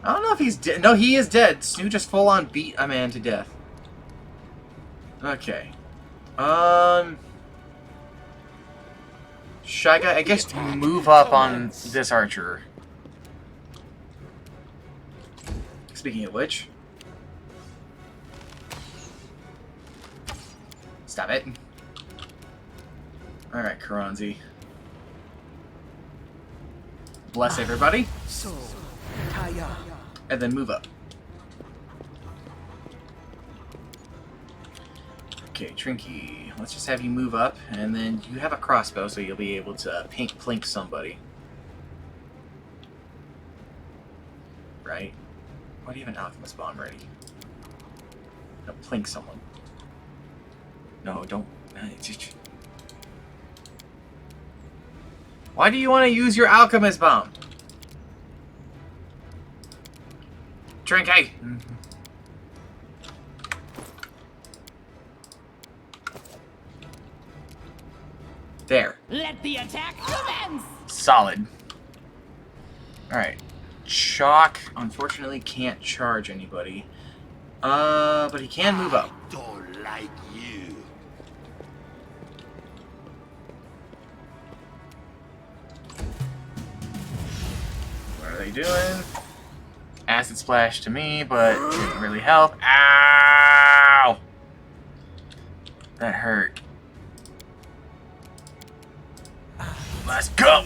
know if he's dead. No, he is dead. Snoo just full on beat a man to death. Okay. Shy Guy, I guess move up on this archer. Speaking of which. Stop it. Alright, Karanzi. Bless everybody. And then move up. Okay, Trinky, let's just have you move up, and then you have a crossbow, so you'll be able to plink somebody. Right? Why do you have an alchemist bomb ready? No, plink someone. No, don't... Why do you want to use your alchemist bomb? Trinky! There. Let the attack commence! Solid. Alright. Chalk, unfortunately, can't charge anybody. But he can move up. Don't like you. What are they doing? Acid splash to me, but didn't really help. Ow! That hurt. Let's go!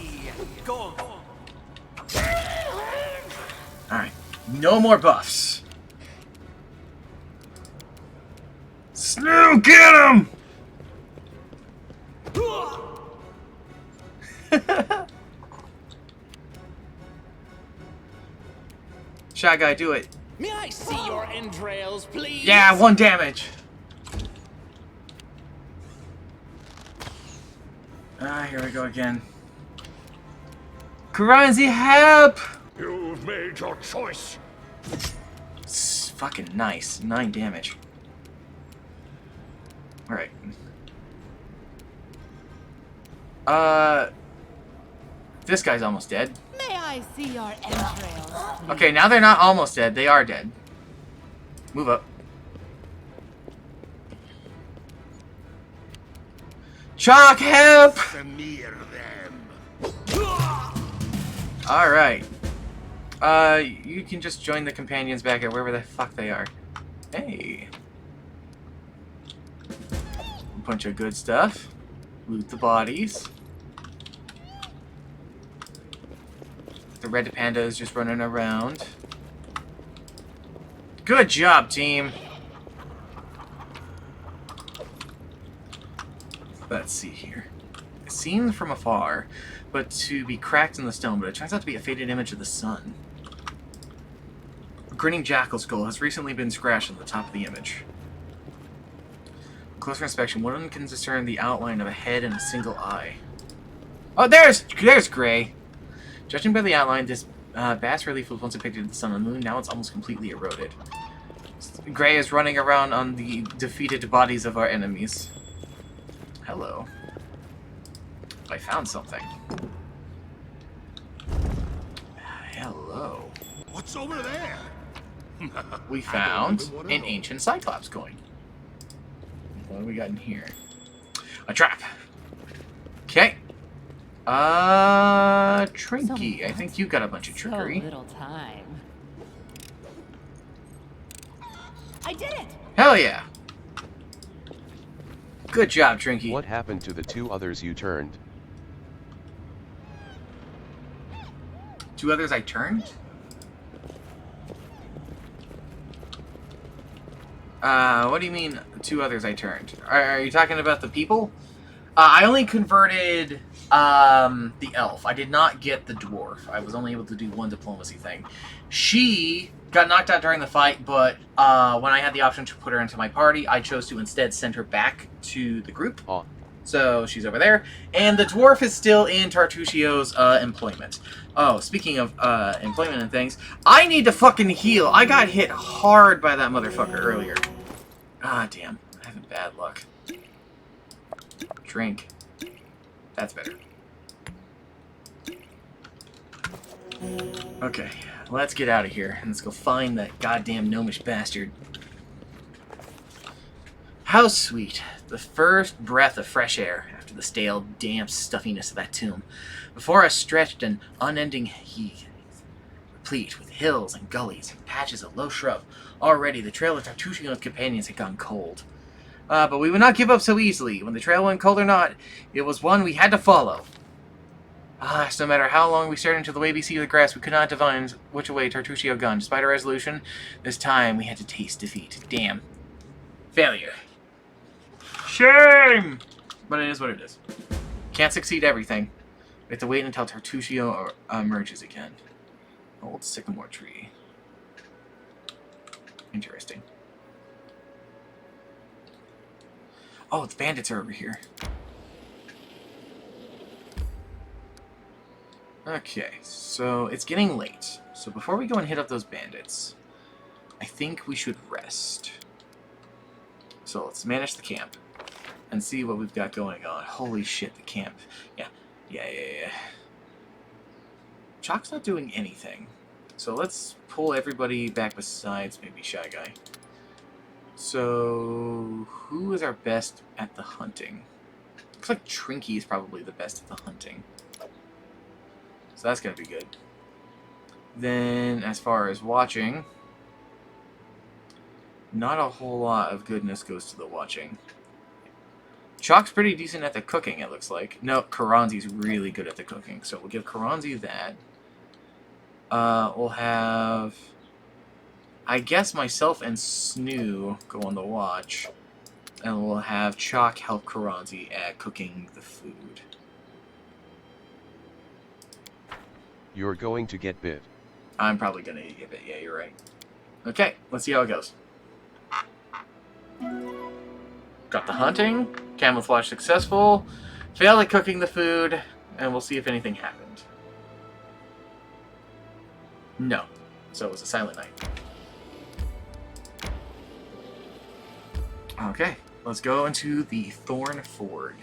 Alright. No more buffs. Snoo, get him! Shy Guy, do it. May I see your entrails, please? Yeah, 1 damage. Here we go again. Karanzi, help! You've made your choice. It's fucking nice. 9 damage. Alright. This guy's almost dead. May I see your entrails? Okay, now they're not almost dead. They are dead. Move up. Chalk, help! Alright. You can just join the companions back at wherever the fuck they are. Hey. A bunch of good stuff. Loot the bodies. The red panda is just running around. Good job, team! Let's see here. It's seen from afar, but to be cracked in the stone, but it turns out to be a faded image of the sun. A grinning jackal skull has recently been scratched on the top of the image. On closer inspection, one can discern the outline of a head and a single eye. Oh, there's Gray! Judging by the outline, this bas relief was once depicted in the sun and moon, now it's almost completely eroded. Gray is running around on the defeated bodies of our enemies. Hello. I found something. Hello. What's over there? We found an ancient Cyclops coin. What do we got in here? A trap. Okay. Trinky. I think you got a bunch of trickery. So little time. I did it! Hell yeah. Good job, Trinky. What happened to the two others you turned? Two others I turned? What do you mean, two others I turned? Are you talking about the people? I only converted, the elf. I did not get the dwarf. I was only able to do one diplomacy thing. She got knocked out during the fight, but, when I had the option to put her into my party, I chose to instead send her back to the group. Oh. So, she's over there. And the dwarf is still in Tartuccio's, employment. Oh, speaking of, employment and things, I need to fucking heal. I got hit hard by that motherfucker earlier. Ah, damn. I'm having bad luck. Drink. That's better. Okay, let's get out of here. And let's go find that goddamn gnomish bastard. How sweet. The first breath of fresh air after the stale, damp stuffiness of that tomb. Before us stretched an unending heath, replete with hills and gullies and patches of low shrub. Already, the trail of Tartuccio's companions had gone cold. But we would not give up so easily. When the trail went cold or not, it was one we had to follow. So no matter how long we stared into the wavy sea of the grass, we could not divine which way Tartuccio gone. Despite our resolution, this time we had to taste defeat. Damn. Failure. Shame! But it is what it is. Can't succeed everything. We have to wait until Tartuccio emerges again. Old sycamore tree. Interesting. Oh, the bandits are over here. Okay, so it's getting late. So before we go and hit up those bandits, I think we should rest. So let's manage the camp and see what we've got going on. Holy shit, the camp. Yeah. Chalk's not doing anything. So let's pull everybody back besides maybe Shy Guy. So, who is our best at the hunting? Looks like Trinky is probably the best at the hunting. So that's going to be good. Then, as far as watching, not a whole lot of goodness goes to the watching. Chalk's pretty decent at the cooking, it looks like. No, Karanzi's really good at the cooking, so we'll give Karanzi that. We'll have, I guess, myself and Snoo go on the watch. And we'll have Chalk help Karanzi at cooking the food. You're going to get bit. I'm probably going to get bit, yeah, you're right. Okay, let's see how it goes. Got the hunting, camouflage successful, failed at cooking the food, and we'll see if anything happened. No. So it was a silent night. Okay, let's go into the Thorn Ford.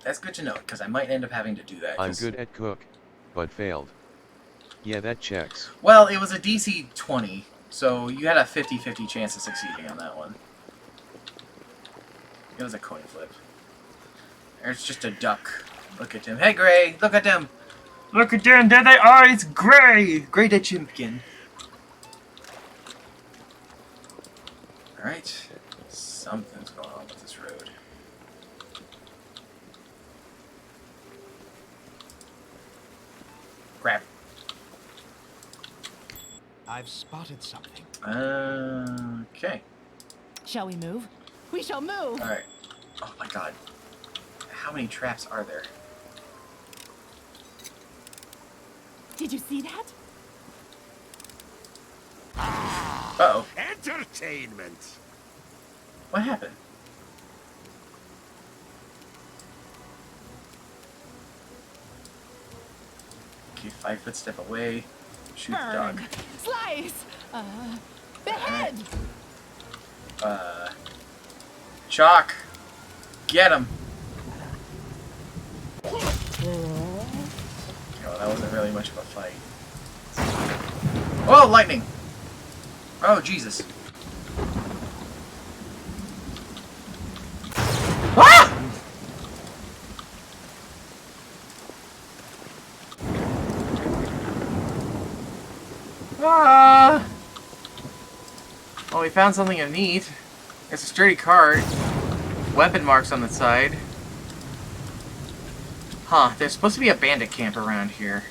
That's good to know, because I might end up having to do that. I'm good at cook, but failed. Yeah, that checks. Well, it was a DC 20, so you had a 50-50 chance of succeeding on that one. It was a coin flip. There's just a duck. Look at him. Hey, Gray! Look at them! Look at them! There they are! It's Gray! Gray the Chimpkin. Alright. Something's going on with this road. Grab. I've spotted something. Okay. Shall we move? We shall move! Alright. Oh my god. How many traps are there? Did you see that? Uh-oh. Entertainment! What happened? Okay, 5 foot step away. Shoot the Burn. dog. Slice. Behead. Chalk. Get him. Oh, that wasn't really much of a fight. Oh, lightning! Oh, Jesus. Ah! Ah! Oh, we found something of neat. It's a sturdy cart. Weapon marks on the side. Huh, there's supposed to be a bandit camp around here.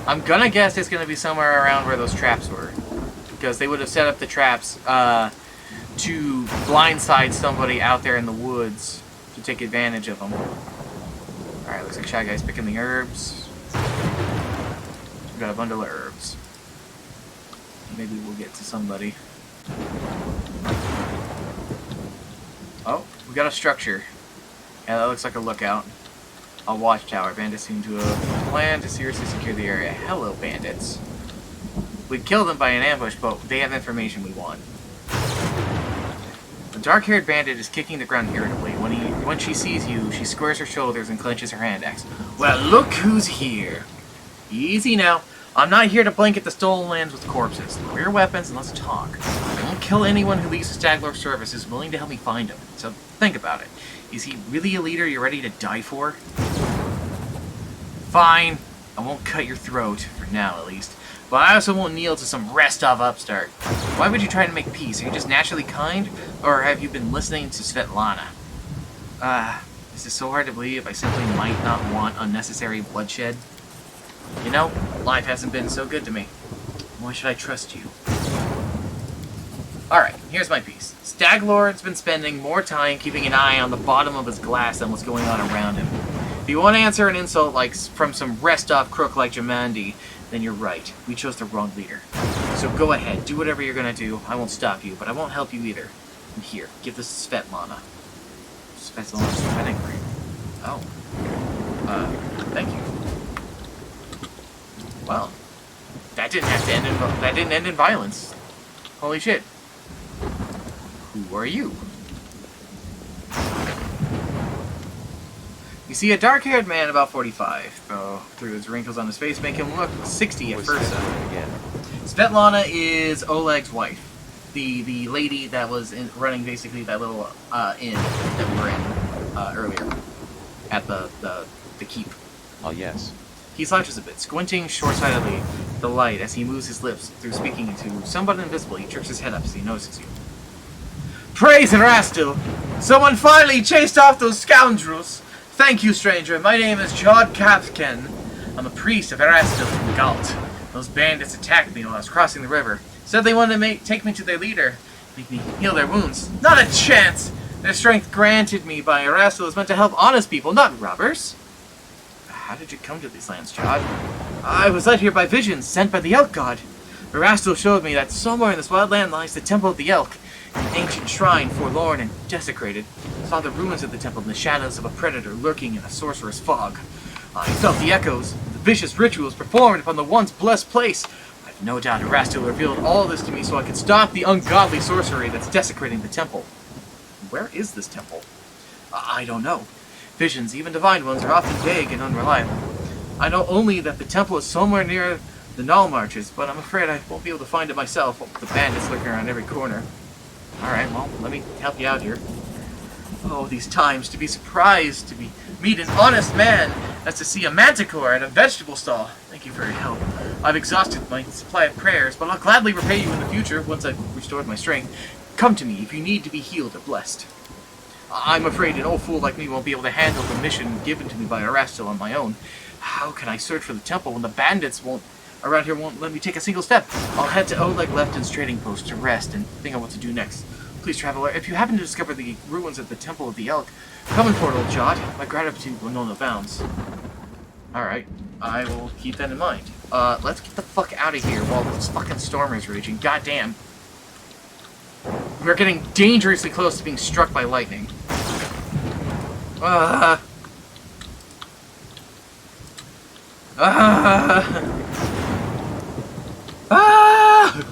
I'm gonna guess it's gonna be somewhere around where those traps were. Because they would have set up the traps to blindside somebody out there in the woods to take advantage of them. Alright, looks like Shy Guy's picking the herbs. We got a bundle of herbs. Maybe we'll get to somebody. Oh, we got a structure. Yeah, that looks like a lookout. A watchtower. Bandits seem to have planned to seriously secure the area. Hello, bandits. We'd kill them by an ambush, but they have information we want. The dark-haired bandit is kicking the ground irritably. When she sees you, she squares her shoulders and clenches her hand axe. Well, look who's here. Easy now. I'm not here to blanket the stolen lands with corpses. Lower your weapons and let's talk. I won't kill anyone who leaves the Staglor service is willing to help me find him. So think about it. Is he really a leader you're ready to die for? Fine. I won't cut your throat, for now at least. But I also won't kneel to some Restov upstart. Why would you try to make peace? Are you just naturally kind? Or have you been listening to Svetlana? This is so hard to believe. I simply might not want unnecessary bloodshed. You know, life hasn't been so good to me. Why should I trust you? Alright, here's my piece. Staglord's been spending more time keeping an eye on the bottom of his glass than what's going on around him. If you want to answer an insult like from some Restov crook like Jamandi, then you're right. We chose the wrong leader. So go ahead, do whatever you're gonna do. I won't stop you, but I won't help you either. And here, give this to Svetlana. Svetlana's wedding ring. Oh. Thank you. Well, that didn't have to end in violence. Holy shit. Who are you? You see a dark-haired man about 45. Though through his wrinkles on his face make him look 60 at first. Svetlana is Oleg's wife. The lady that was running basically that little inn that we were in earlier. At the keep. Oh yes. He slouches a bit, squinting short-sightedly the light as he moves his lips through speaking to somebody invisible. He jerks his head up as he notices you. Praise Erastil! Someone finally chased off those scoundrels! Thank you, stranger. My name is Jod Kapken. I'm a priest of Erastil from Galt. Those bandits attacked me while I was crossing the river. Said they wanted to take me to their leader, make me heal their wounds. Not a chance! Their strength granted me by Erastil is meant to help honest people, not robbers. How did you come to these lands, Jod? I was led here by visions sent by the Elk God. Erastil showed me that somewhere in this wild land lies the Temple of the Elk, an ancient shrine forlorn and desecrated. I saw the ruins of the temple in the shadows of a predator lurking in a sorcerer's fog. I felt the echoes of the vicious rituals performed upon the once blessed place. I've no doubt Erastil revealed all this to me so I could stop the ungodly sorcery that's desecrating the temple. Where is this temple? I don't know. Visions, even divine ones, are often vague and unreliable. I know only that the temple is somewhere near the Null Marches, but I'm afraid I won't be able to find it myself with the bandits lurking around every corner. Alright, well, let me help you out here. Oh, these times, to be surprised to meet an honest man as to see a manticore at a vegetable stall. Thank you for your help. I've exhausted my supply of prayers, but I'll gladly repay you in the future once I've restored my strength. Come to me if you need to be healed or blessed. I'm afraid an old fool like me won't be able to handle the mission given to me by Erastil on my own. How can I search for the temple when the bandits around here won't let me take a single step? I'll head to Oleg Lefton's trading post to rest and think of what to do next. Please, traveler, if you happen to discover the ruins of the Temple of the Elk, come and port, old Jod. My gratitude will know no bounds. Alright, I will keep that in mind. Let's get the fuck out of here while this fucking storm is raging. Goddamn. We're getting dangerously close to being struck by lightning. Ah! Ah!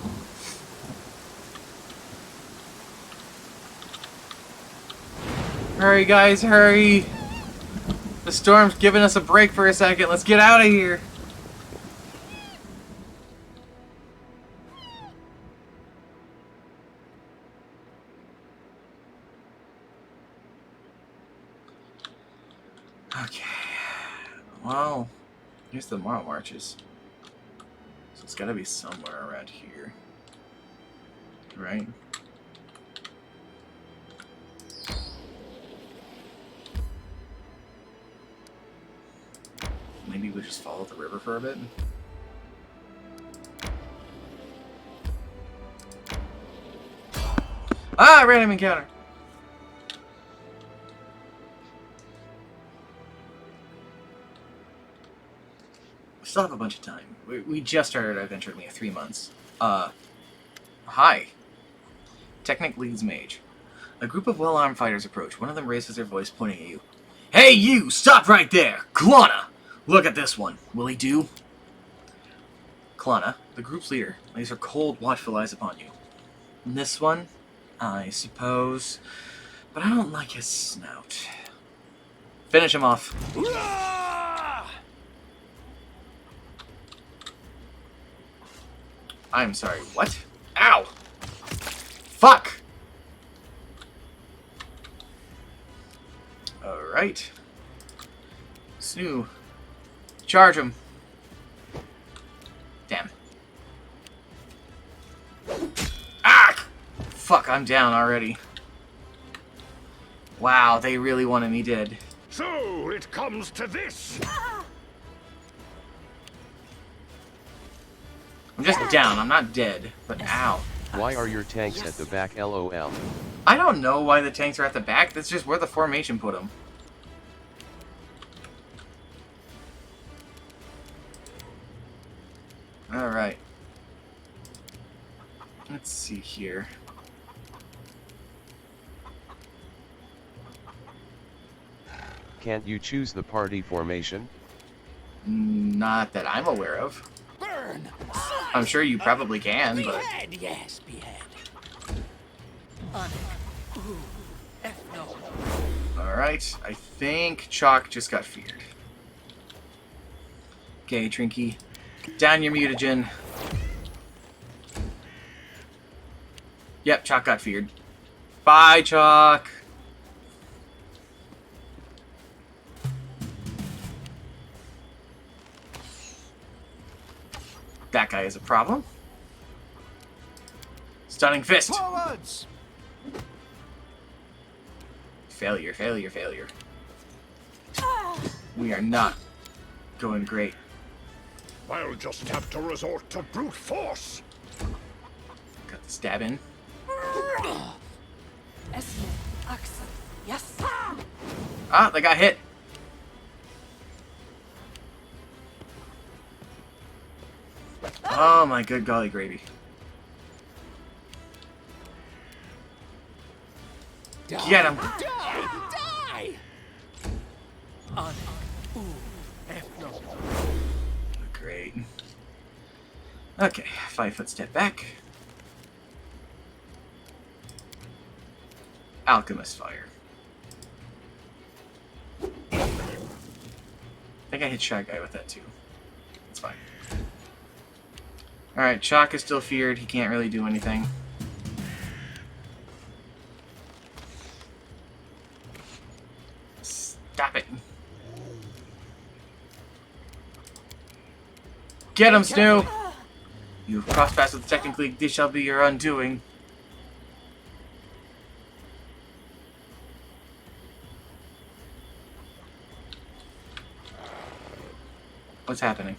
Hurry, guys, hurry! The storm's giving us a break for a second. Let's get out of here. Okay. Well, here's the Morrow Marches. So it's gotta be somewhere around here. Right? Maybe we just follow the river for a bit. Ah! Random encounter! We still have a bunch of time. We just started our adventure, we have 3 months. Hi. Technic leads mage. A group of well-armed fighters approach. One of them raises their voice, pointing at you. Hey you! Stop right there! Klana! Look at this one. Will he do? Klana, the group's leader, lays her cold, watchful eyes upon you. And this one, I suppose, but I don't like his snout. Finish him off. I'm sorry, what? Ow! Fuck! Alright. Snoo. Charge him. Damn. Ah! Fuck, I'm down already. Wow, they really wanted me dead. So, it comes to this! I'm just down, I'm not dead. But ow. Why are your tanks at the back, LOL? I don't know why the tanks are at the back, that's just where the formation put them. Alright. Let's see here. Can't you choose the party formation? Not that I'm aware of. Burn! I'm sure you probably can, but... Behead, yes, behead. Ooh, F no. Alright, I think Chalk just got feared. Okay, Trinky. Down your mutagen. Yep, Chalk got feared. Bye, Chalk! That guy is a problem. Stunning fist! Forwards! Failure, failure, failure. We are not going great. I'll just have to resort to brute force. Got the stab in. Yes. Ah, they got hit. Oh my good golly gravy. Get him. Die! Ooh, F no. Great. Okay, 5-foot step back. Alchemist fire. I think I hit Shy Guy with that too. That's fine. Alright, Chalk is still feared. He can't really do anything. Stop it. Get him, Snoo! You have crossed paths with technically, this shall be your undoing. What's happening?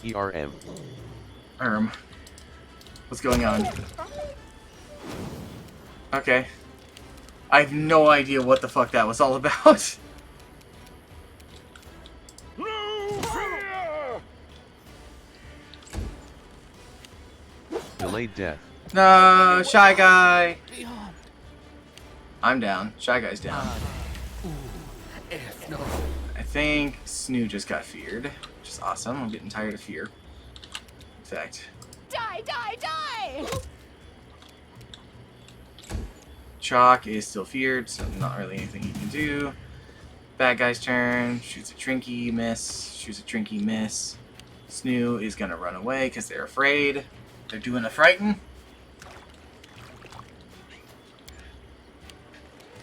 ERM. What's going on? Okay. I have no idea what the fuck that was all about. Delayed death. No, Shy Guy. I'm down. Shy Guy's down. think Snoo just got feared, which is awesome. I'm getting tired of fear. In fact, Die, die, die! Chalk is still feared, so not really anything he can do. Bad guy's turn. Shoots a Trinky, miss. Shoots a Trinky, miss. Snoo is gonna run away because they're afraid. They're doing a frighten.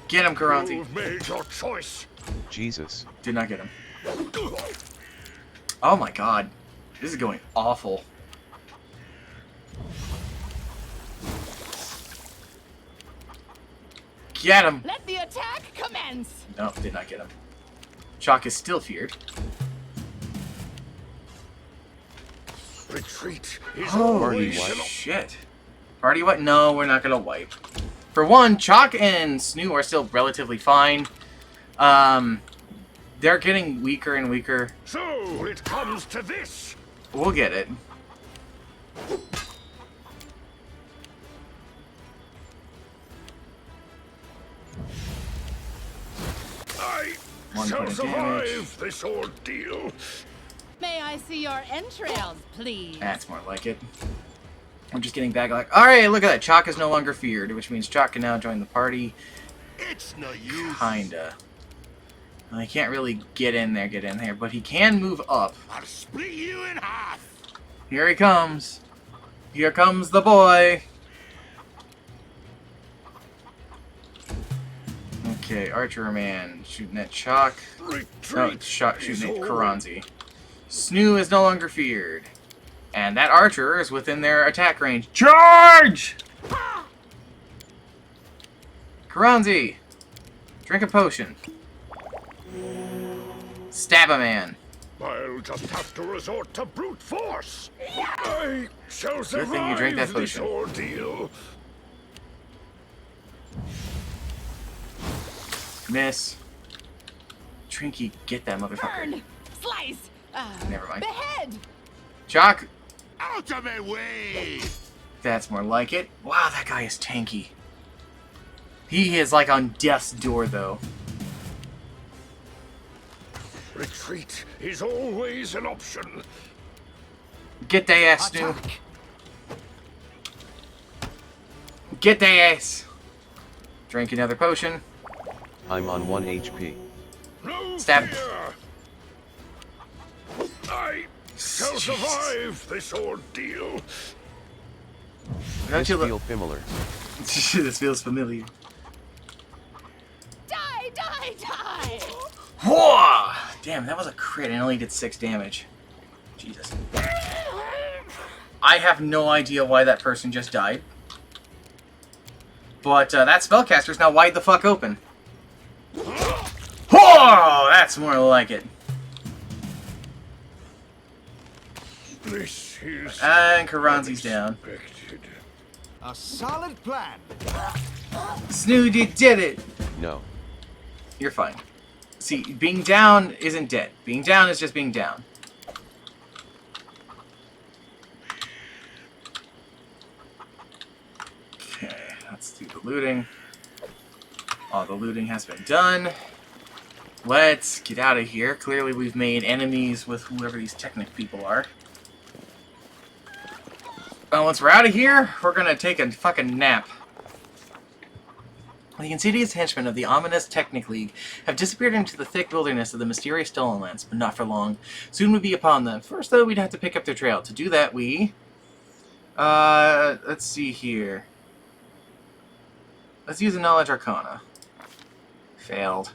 Get him, Karanti. You've made your choice. Jesus. Did not get him. Oh my god. This is going awful. Get him! Let the attack commence! Nope, did not get him. Chalk is still feared. Retreat is Holy shit. Party what? No, we're not gonna wipe. For one, Chalk and Snoo are still relatively fine. They're getting weaker and weaker. So it comes to this. We'll get it. I 1 shall point of damage. survive this ordeal. May I see your entrails, please? That's more like it. I'm just getting back like, alright, look at that. Chalk is no longer feared, which means Chalk can now join the party. It's no use. Kinda. Well, he can't really get in there, but he can move up. I'll split you in half. Here he comes. Here comes the boy. Okay, Archer Man shooting at Chalk. No, it's shooting at Karanzi. Snoo is no longer feared. And that archer is within their attack range. Charge! Karanzi! Drink a potion. Stab a man. I'll just have to resort to brute force. I shall Good thing you drank that survive this potion. ordeal. Miss. Trinky, get that motherfucker. Burn! Slice! Never mind. Behead! Chalk! Out of my way! That's more like it. Wow, that guy is tanky. He is like on death's door, though. Retreat is always an option. Get the ass, Snoo. Get the ass. Drink another potion. I'm on 1 HP. No Stab. fear. I shall survive this ordeal. Don't This you look? feel familiar. This feels familiar. Die, die, die! Whoa! Damn, that was a crit and only did 6 damage. Jesus. I have no idea why that person just died. But that spellcaster's now wide the fuck open. Whoa! That's more like it. This is And Karanzi's down. A solid plan. Snoo, you did it! No. You're fine. See, being down isn't dead. Being down is just being down. Okay, let's do the looting. All the looting has been done. Let's get out of here. Clearly we've made enemies with whoever these Technic people are. Once we're out of here, we're gonna take a fucking nap. The insidious henchmen of the ominous Technic League have disappeared into the thick wilderness of the mysterious Stolen Lands, but not for long. Soon we'd be upon them. First, though, we'd have to pick up their trail. To do that, we... let's see here. Let's use a Knowledge Arcana. Failed.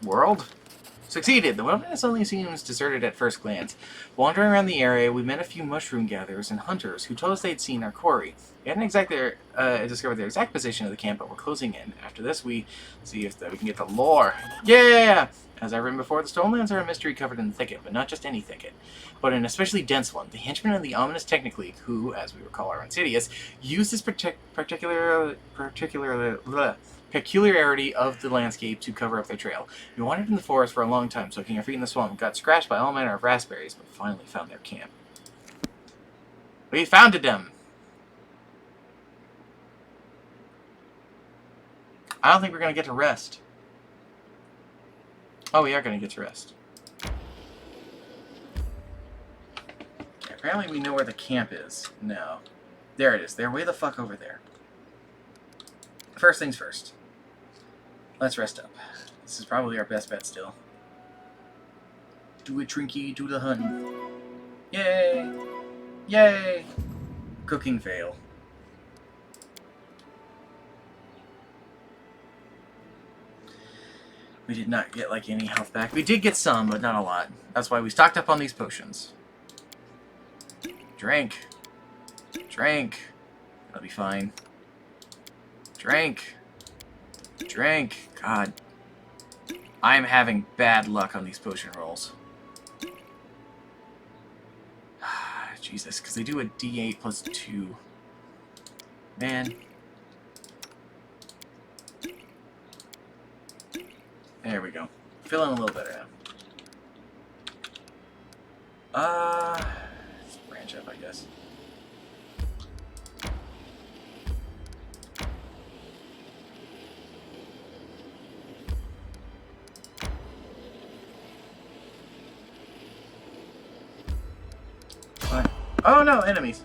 World? Succeeded! The wilderness only seems deserted at first glance. Wandering around the area, we met a few mushroom gatherers and hunters who told us they'd seen our quarry. We hadn't discovered their exact position of the camp, but we're closing in. After this, we see if we can get the lore. Yeah! As I've written before, the Stonelands are a mystery covered in the thicket, but not just any thicket, but an especially dense one. The henchmen of the ominous Technic League, who, as we recall, are insidious, use this peculiarity of the landscape to cover up their trail. We wandered in the forest for a long time, soaking our feet in the swamp, got scratched by all manner of raspberries, but finally found their camp. We founded them! I don't think we're going to get to rest. Oh, we are gonna get to rest. Okay, apparently we know where the camp is. No. There it is. They're way the fuck over there. First things first. Let's rest up. This is probably our best bet still. Do a trinky, do the hunting. Yay! Yay! Cooking fail. We did not get, like, any health back. We did get some, but not a lot. That's why we stocked up on these potions. Drink. Drink. That'll be fine. Drink. Drink. God. I am having bad luck on these potion rolls. Jesus, because they do a D8 plus 2. Man. There we go. Feeling a little better now. Let's branch up, I guess. Oh no, enemies.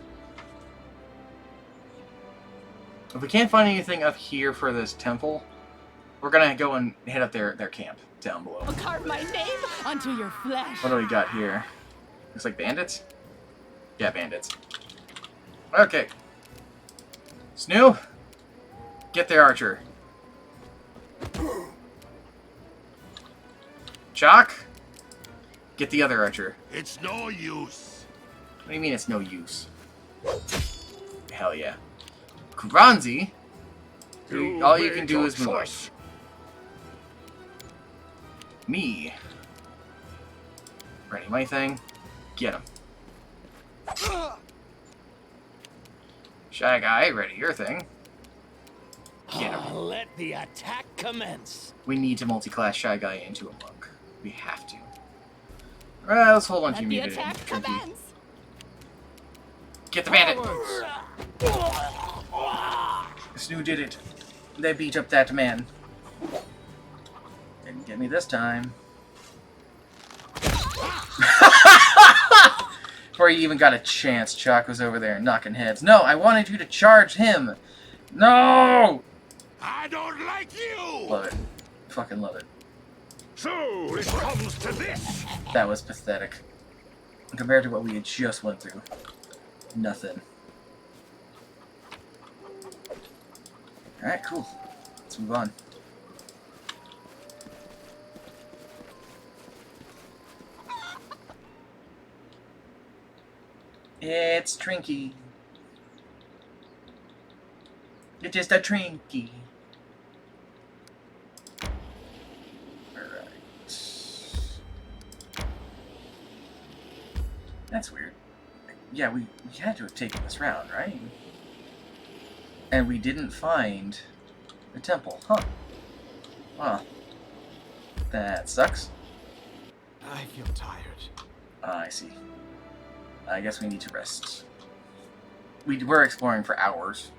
If we can't find anything up here for this temple, we're gonna go and head up their camp down below. I'll carve my name onto your flesh. What do we got here? Looks like bandits? Yeah, bandits. Okay. Snoo, get there, Archer. Chalk, get the other Archer. It's no use. What do you mean it's no use? Hell yeah. Kuranzi, all you can do is move. Me. Ready my thing. Get him. Shy Guy, ready your thing. Get him. Let the attack commence. We need to multi-class Shy Guy into a monk. We have to. Alright, let's hold on to you. Get the bandit! Snoo did it. They beat up that man. Didn't get me this time. Before you even got a chance, Chalk was over there knocking heads. No, I wanted you to charge him! No! I don't like you! Love it. Fucking love it. So, it comes to this! That was pathetic. Compared to what we had just went through. Nothing. Alright, cool. Let's move on. It's Trinky. It's just a Trinky. Alright. That's weird. Yeah, we had to have taken this round, right? And we didn't find the temple, huh? Well, that sucks. I feel tired. I see. I guess we need to rest. We were exploring for hours.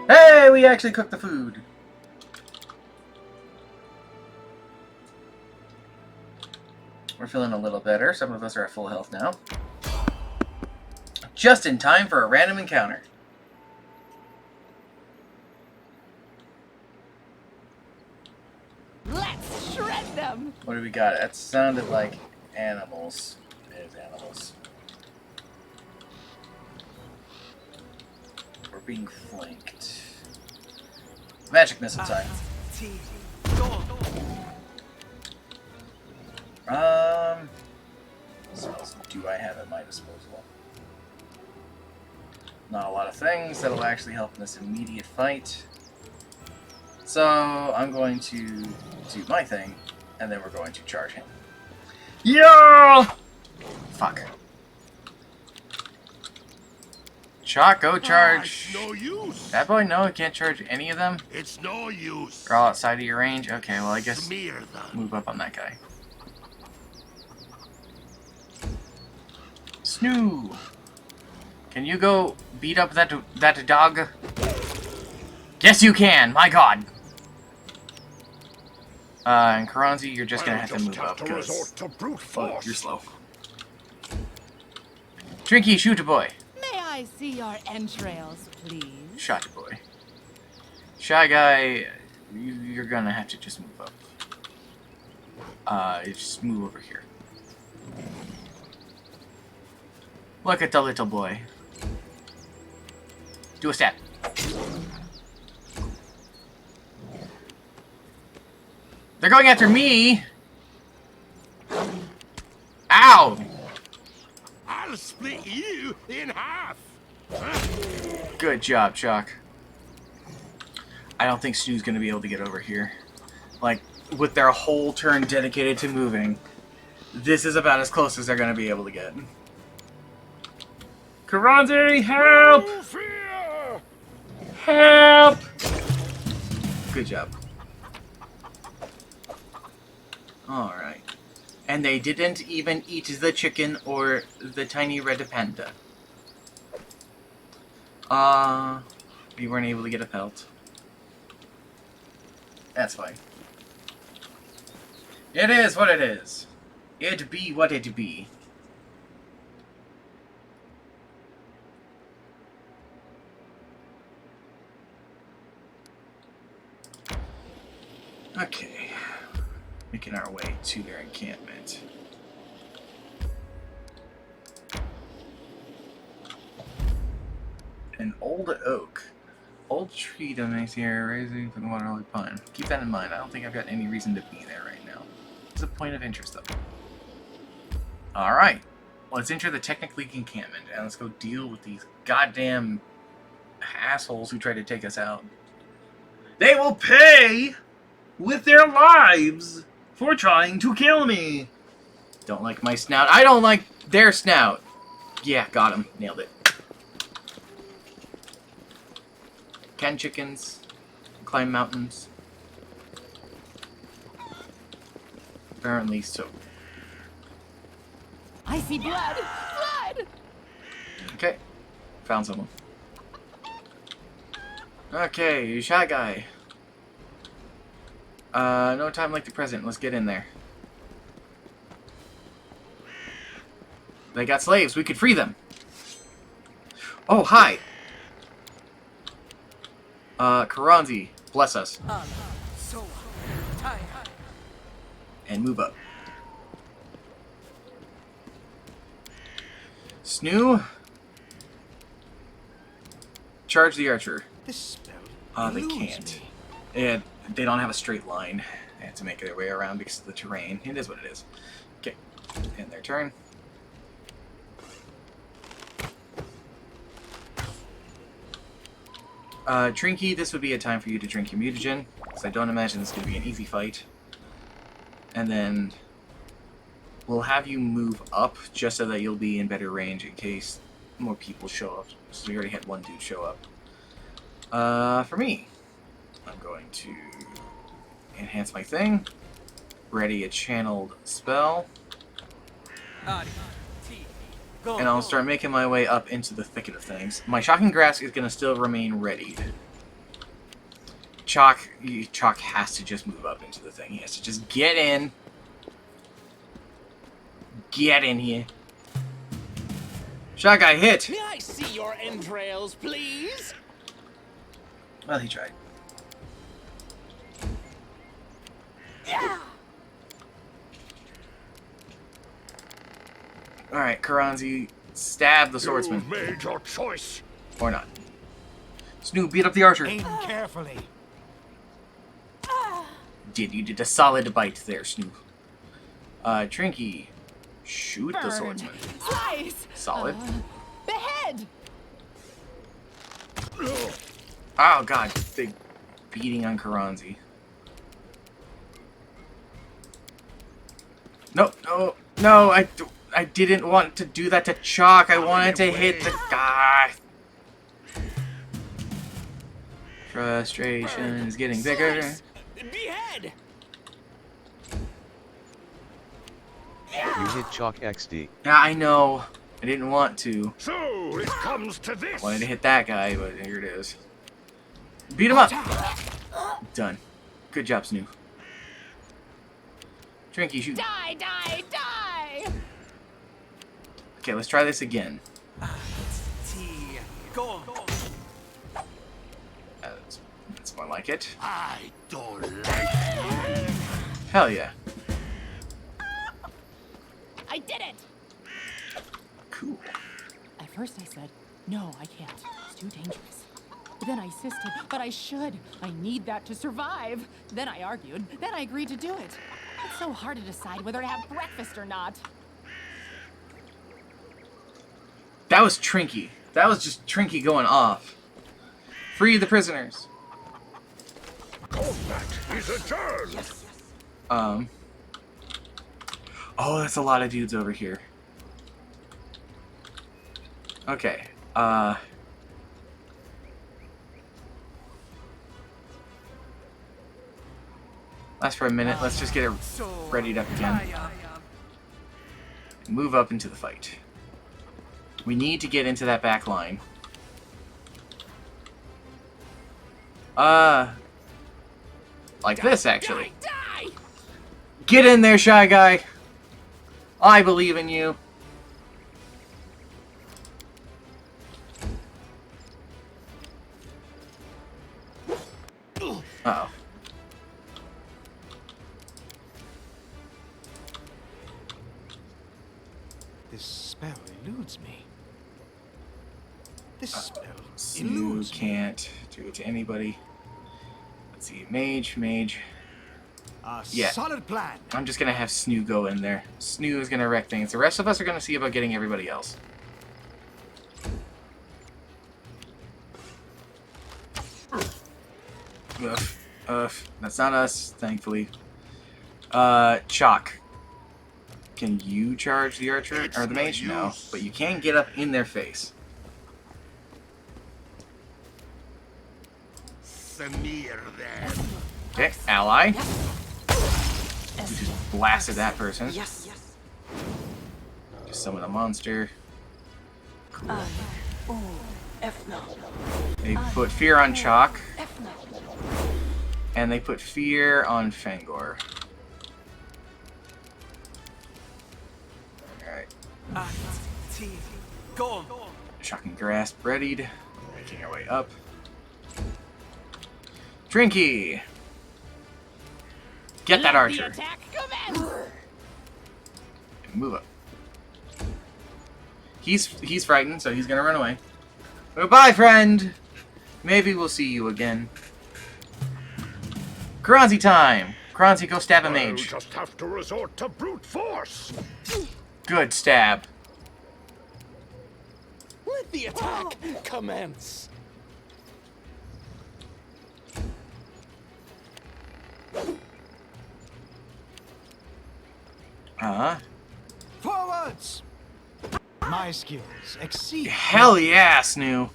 Hey, we actually cooked the food. We're feeling a little better. Some of us are at full health now. Just in time for a random encounter. Let's shred them. What do we got? That sounded like animals. There's animals. We're being flanked. Magic missile time. What else do I have at my disposal? Not a lot of things that'll actually help in this immediate fight. So I'm going to do my thing, and then we're going to charge him. Yeah! Fuck. Chalk, go charge. It's no use. That boy, no, he can't charge any of them. It's no use. They're all outside of your range. Okay, well I guess Smear them. move up on that guy. Snoo! Can you go beat up that dog? Yes, you can! My god! And Karanzi, you're just gonna have to move up, because you're slow. Trinky, shoot a boy. May I see your entrails, please? Shot a boy. Shy Guy, you're gonna have to just move up. Just move over here. Look at the little boy. Do a stab. They're going after me! Ow! I'll split you in half! Good job, Chuck. I don't think Snoo's gonna be able to get over here. Like, with their whole turn dedicated to moving, this is about as close as they're gonna be able to get. Karanzi, help! Help! Good job. Alright. And they didn't even eat the chicken or the tiny red panda. We weren't able to get a pelt. That's fine. It is what it is. It be what it be. Okay. Making our way to their encampment. An old oak. Old tree dominates the area, raising from the waterlily pine. Keep that in mind. I don't think I've got any reason to be there right now. It's a point of interest, though. Alright. Let's enter the Technic League encampment, and let's go deal with these goddamn assholes who try to take us out. They will pay with their lives for trying to kill me. Don't like my snout. I don't like their snout. Yeah, got him. Nailed it. Can chickens climb mountains? Apparently so. I see blood! Blood! Okay. Found someone. Okay, Shy Guy. No time like the present. Let's get in there. They got slaves. We could free them. Oh, hi. Karanzi, bless us. And move up. Snoo, charge the archer. They can't. And they don't have a straight line. They have to make their way around because of the terrain. It is what it is. Okay, end their turn. Trinky, this would be a time for you to drink your mutagen, because I don't imagine this is going to be an easy fight. And then we'll have you move up just so that you'll be in better range in case more people show up. So we already had one dude show up. For me, I'm going to enhance my thing, ready a channeled spell, and I'll start making my way up into the thicket of things. My Shocking Grasp is going to still remain readied. Chalk has to just move up into the thing. He has to just get in. Get in here. Shot Guy hit! May I see your entrails, please? Well, he tried. Yeah. Alright, Karanzi, stab the swordsman. You made your choice. Or not. Snoo, beat up the archer. Aim carefully. You did a solid bite there, Snoo. Trinky, shoot the swordsman. Slice! Solid. Behead! Oh god, big beating on Karanzi. No, I didn't want to do that to Chalk. I wanted to hit the guy. Frustration is getting bigger. Behead! You hit Chalk XD. Yeah, I know. I didn't want to. So it comes to this. I wanted to hit that guy, but here it is. Beat him up. Done. Good job, Snoo. Trinky, shoot. Die, die, die! Okay, let's try this again. Go. That's more like it. I don't like Hell yeah. I did it! Cool. At first I said, no, I can't. It's too dangerous. But then I insisted, but I should. I need that to survive. Then I argued. Then I agreed to do it. It's so hard to decide whether to have breakfast or not. That was Trinky. That was just Trinky going off. Free the prisoners. Combat is adjourned. Oh, that's a lot of dudes over here. Okay. Last for a minute. Let's just get it readied up again. Move up into the fight. We need to get into that back line. Like this, actually. Get in there, Shy Guy. I believe in you. Uh-oh. This spell eludes me. This spell Snoo eludes me. can't do it to anybody. Let's see. Mage. A Yeah. solid plan. I'm just gonna have Snoo go in there. Snoo is gonna wreck things. The rest of us are gonna see about getting everybody else. That's not us, thankfully. Chalk. Can you charge the archer or the mage? No, but you can get up in their face. Samir then. Okay, ally. You just blasted that person. Yes. Just summon a monster. Cool. They put fear on Chalk. And they put fear on Fangor. Alright. Go. Shocking Grasp readied. Making our way up. Trinky! Get that archer. Attack commence! Move up. He's frightened, so he's gonna run away. Goodbye, friend! Maybe we'll see you again. Kranzi time! Kranzi, go stab a mage. You just have to resort to brute force. Good stab. Let the attack commence. Forwards! My skills exceed. Hell yeah, Snoo.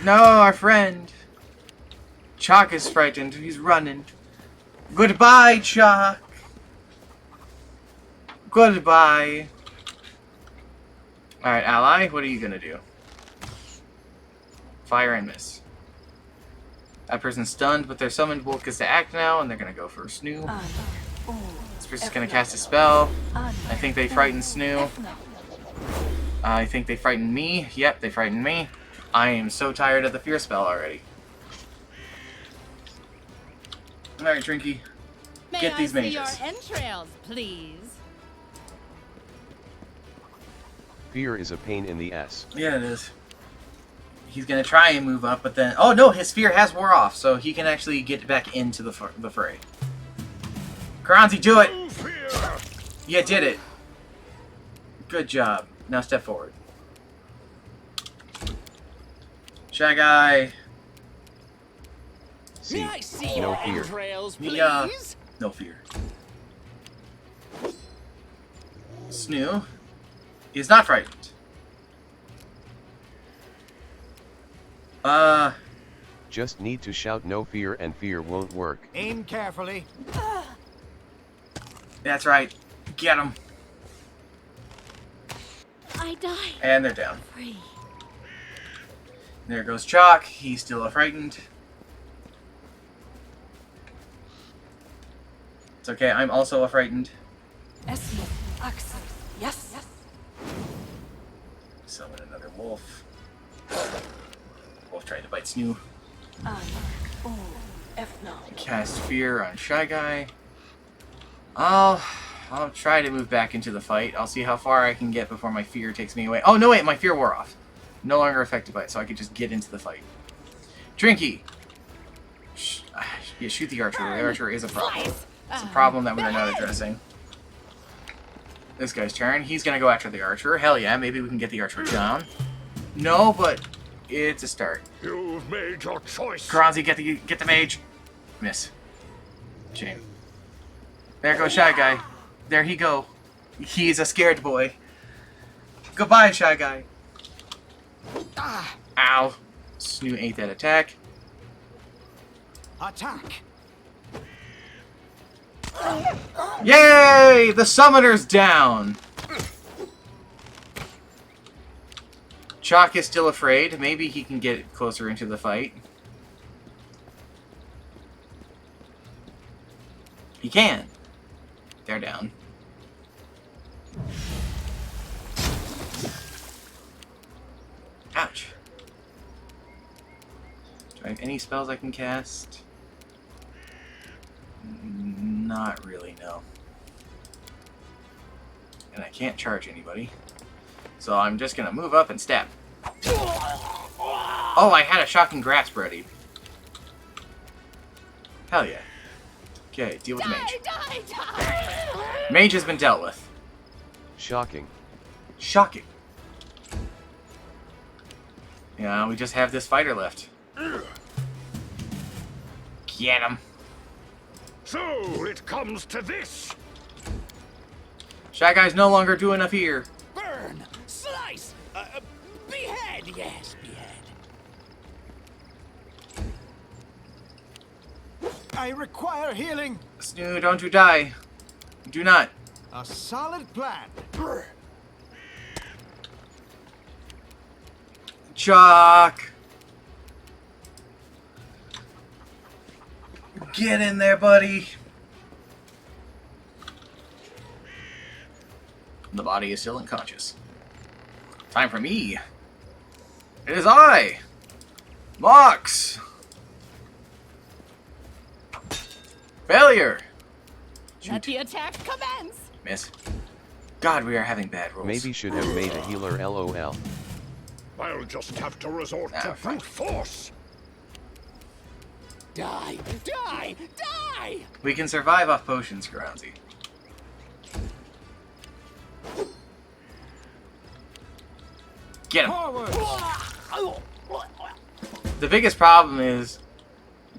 No, our friend. Chalk is frightened. He's running. Goodbye, Chalk. Goodbye. Alright, ally, what are you gonna do? Fire and miss. That person's stunned, but their summoned wolf gets to act now, and they're gonna go for Snoo. This person's gonna cast a spell. I think they frightened Snoo. I think they frightened me. Yep, they frightened me. I am so tired of the fear spell already. Alright, Trinky. Get these mages. May I see your entrails, please? Fear is a pain in the ass. Yeah, it is. He's gonna try and move up, but then... Oh, no, his fear has wore off, so he can actually get back into the fray. Kranzi, do it! You did it. Good job. Now step forward. Shy Guy. May I see no your fear. entrails, please? Yeah. No fear. Snoo is not frightened. Just need to shout no fear and fear won't work. Aim carefully. That's right. Get him. I die. And they're down. Free. There goes Chalk. He's still frightened. It's okay, I'm also frightened. Essie, Axel, yes. Summon another wolf. Wolf tried to bite Snoo. Cast Fear on Shy Guy. I'll try to move back into the fight. I'll see how far I can get before my fear takes me away. Oh, no, wait, my fear wore off. No longer affected by it, so I could just get into the fight. Trinky! Yeah, shoot the archer. The archer is a problem. It's a problem that we are not addressing. This guy's turn. He's gonna go after the archer. Hell yeah, maybe we can get the archer down. No, but it's a start. You've made your choice. Kranzi, get the mage. Miss. Shame. There goes Shy Guy. There he go. He's a scared boy. Goodbye, Shy Guy. Ow. Snoo ate that attack. Attack! Yay! The summoner's down! Chalk is still afraid. Maybe he can get closer into the fight. He can. They're down. Ouch. Do I have any spells I can cast? Not really, no. And I can't charge anybody. So I'm just gonna move up and stab. Oh, I had a shocking grasp ready. Hell yeah. Okay, deal with the mage. Mage has been dealt with. Shocking. Shocking. Yeah, we just have this fighter left. Get him. So it comes to this. Shy Guy's no longer doing enough here. Burn! Slice! Behead! Yes, behead. I require healing. Snoo, don't you die. Do not. A solid plan. Chalk. Get in there, buddy. The body is still unconscious. Time for me. It is I, Mox. Failure. Let the attack commence. Miss. God, we are having bad rolls. Maybe should have made a healer, LOL. I'll just have to resort to brute force. Die! Die! Die! We can survive off potions, Kranzi. Get him. The biggest problem is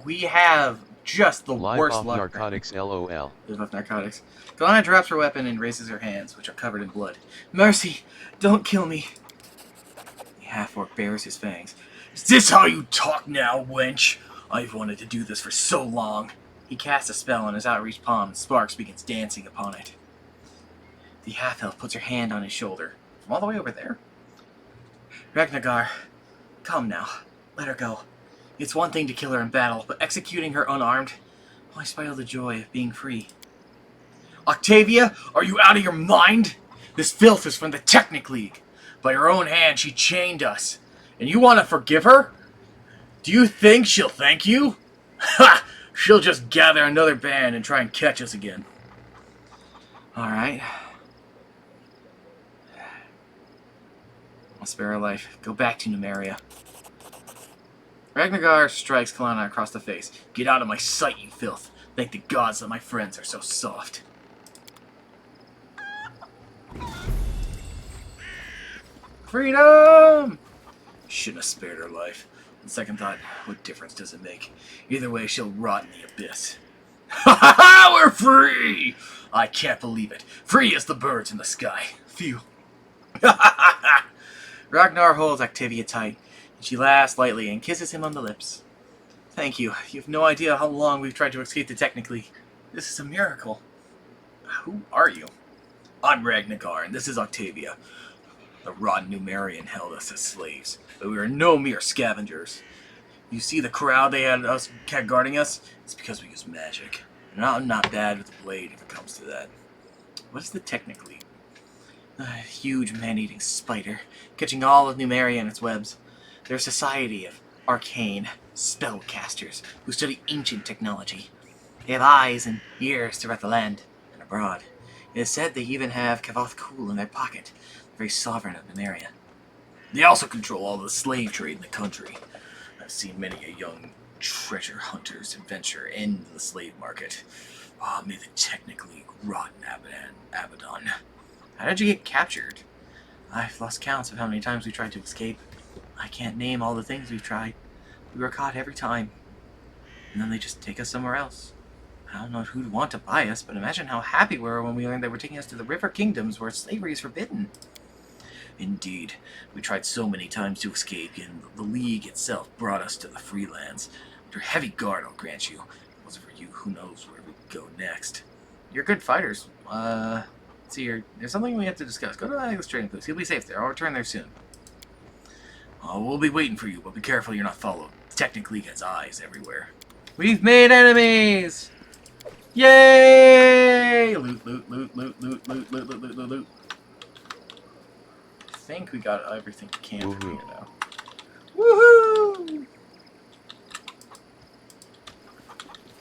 we have just the Live worst off luck. narcotics, LOL. Live off narcotics. Galana drops her weapon and raises her hands, which are covered in blood. Mercy! Don't kill me! The half-orc bares his fangs. Is this how you talk now, wench? I've wanted to do this for so long. He casts a spell on his outreached palm and sparks begins dancing upon it. The half-elf puts her hand on his shoulder. From all the way over there? Ragnagar, come now. Let her go. It's one thing to kill her in battle, but executing her unarmed? Why spoil the joy of being free? Octavia, are you out of your mind? This filth is from the Technic League. By her own hand, she chained us. And you want to forgive her? Do you think she'll thank you? Ha! She'll just gather another band and try and catch us again. Alright. I'll spare her life. Go back to Numeria. Ragnagar strikes Kalana across the face. Get out of my sight, you filth. Thank the gods that my friends are so soft. Freedom! Shouldn't have spared her life. On second thought, what difference does it make? Either way, she'll rot in the abyss. Ha ha ha! We're free! I can't believe it. Free as the birds in the sky. Phew. Ha ha ha ha! Ragnar holds Octavia tight, and she laughs lightly and kisses him on the lips. Thank you. You have no idea how long we've tried to escape the Technic League. This is a miracle. Who are you? I'm Ragnar, and this is Octavia. The rotten Numerian held us as slaves, but we were no mere scavengers. You see the crowd they had us guarding us? It's because we use magic. And I'm not bad with the blade if it comes to that. What is the technically? A huge man-eating spider, catching all of Numeria in its webs. They're a society of arcane spellcasters who study ancient technology. They have eyes and ears throughout the land and abroad. It is said they even have Kavoth Kul in their pocket, the very sovereign of Numeria. They also control all the slave trade in the country. I've seen many a young treasure hunter's adventure in the slave market. Ah, may the technically rotten Abaddon. How did you get captured? I've lost counts of how many times we tried to escape. I can't name all the things we've tried. We were caught every time. And then they just take us somewhere else. I don't know who'd want to buy us, but imagine how happy we were when we learned they were taking us to the River Kingdoms where slavery is forbidden. Indeed, we tried so many times to escape, and the League itself brought us to the Freelands. Under heavy guard, I'll grant you. If it wasn't for you, who knows where we'd go next. You're good fighters. Let's see here. There's something we have to discuss. Go to Alex trading post. He'll be safe there. I'll return there soon. We'll be waiting for you, but be careful you're not followed. Technically gets eyes everywhere. We've made enemies! Yay! Loot, loot, loot, loot, loot, loot, loot, loot, loot, loot, loot. I think we got everything we can from here now. Woohoo!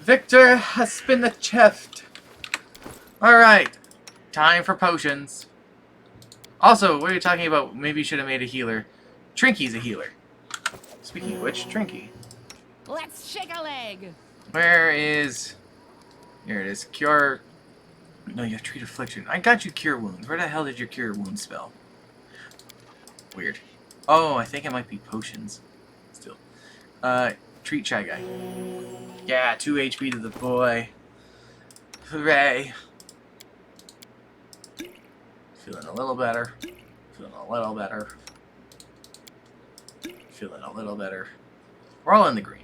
Victor has been achieved. Alright. Time for potions. Also, what are you talking about? Maybe you should have made a healer. Trinky's a healer. Speaking of which, Trinky. Let's shake a leg. Where is... Here it is. Cure... No, you have treat affliction. I got you cure wounds. Where the hell did your cure wounds spell? Weird. Oh, I think it might be potions. Still. Treat Shy Guy. Yeah, 2 HP to the boy. Hooray. Feeling a little better. Feeling a little better. Feeling a little better. We're all in the green.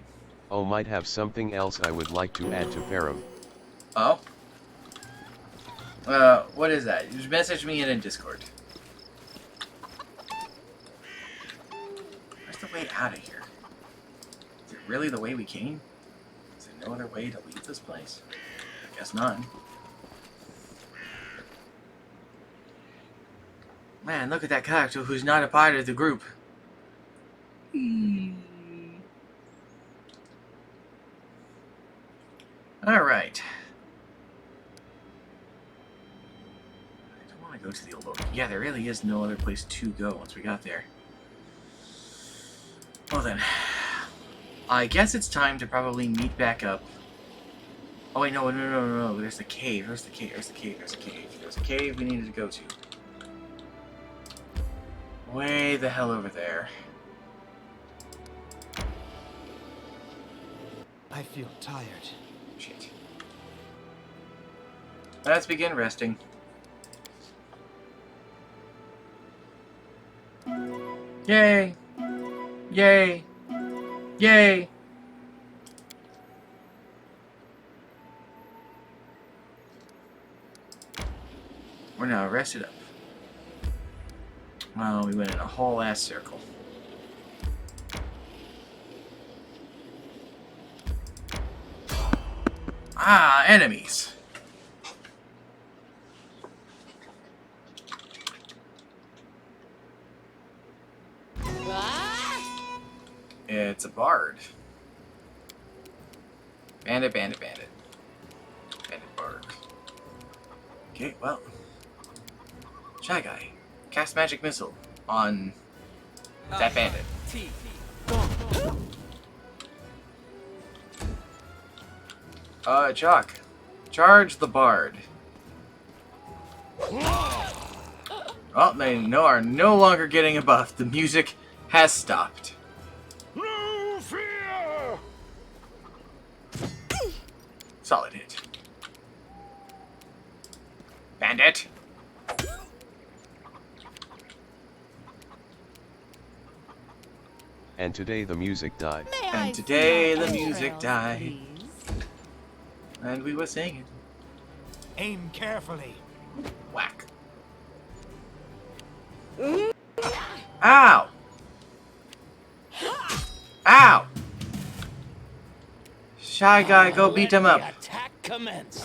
Oh, might have something else I would like to add to Farum. Oh? What is that? Just message me in Discord. Where's the way out of here? Is it really the way we came? Is there no other way to leave this place? I guess not. Man, look at that character who's not a part of the group. Alright. I don't want to go to the old... Yeah, there really is no other place to go once we got there. Well then. I guess it's time to probably meet back up. Oh wait, no. There's the cave. There's the cave. There's a cave we needed to go to. Way the hell over there. I feel tired. Shit. Let's begin resting. Yay! Yay! Yay! We're now rested up. Well, we went in a whole ass circle. Ah, enemies. It's a bard. Bandit. Bandit bard. Okay, well. Shy Guy. Cast magic missile on that bandit. Jock. Charge the bard. Oh, they are no longer getting a buff. The music has stopped. No fear! Solid hit. Bandit. And today the music died. And today the music died. And we were singing. Aim carefully. Whack. Ow! Ow! Shy Guy, go beat him up. Attack commence.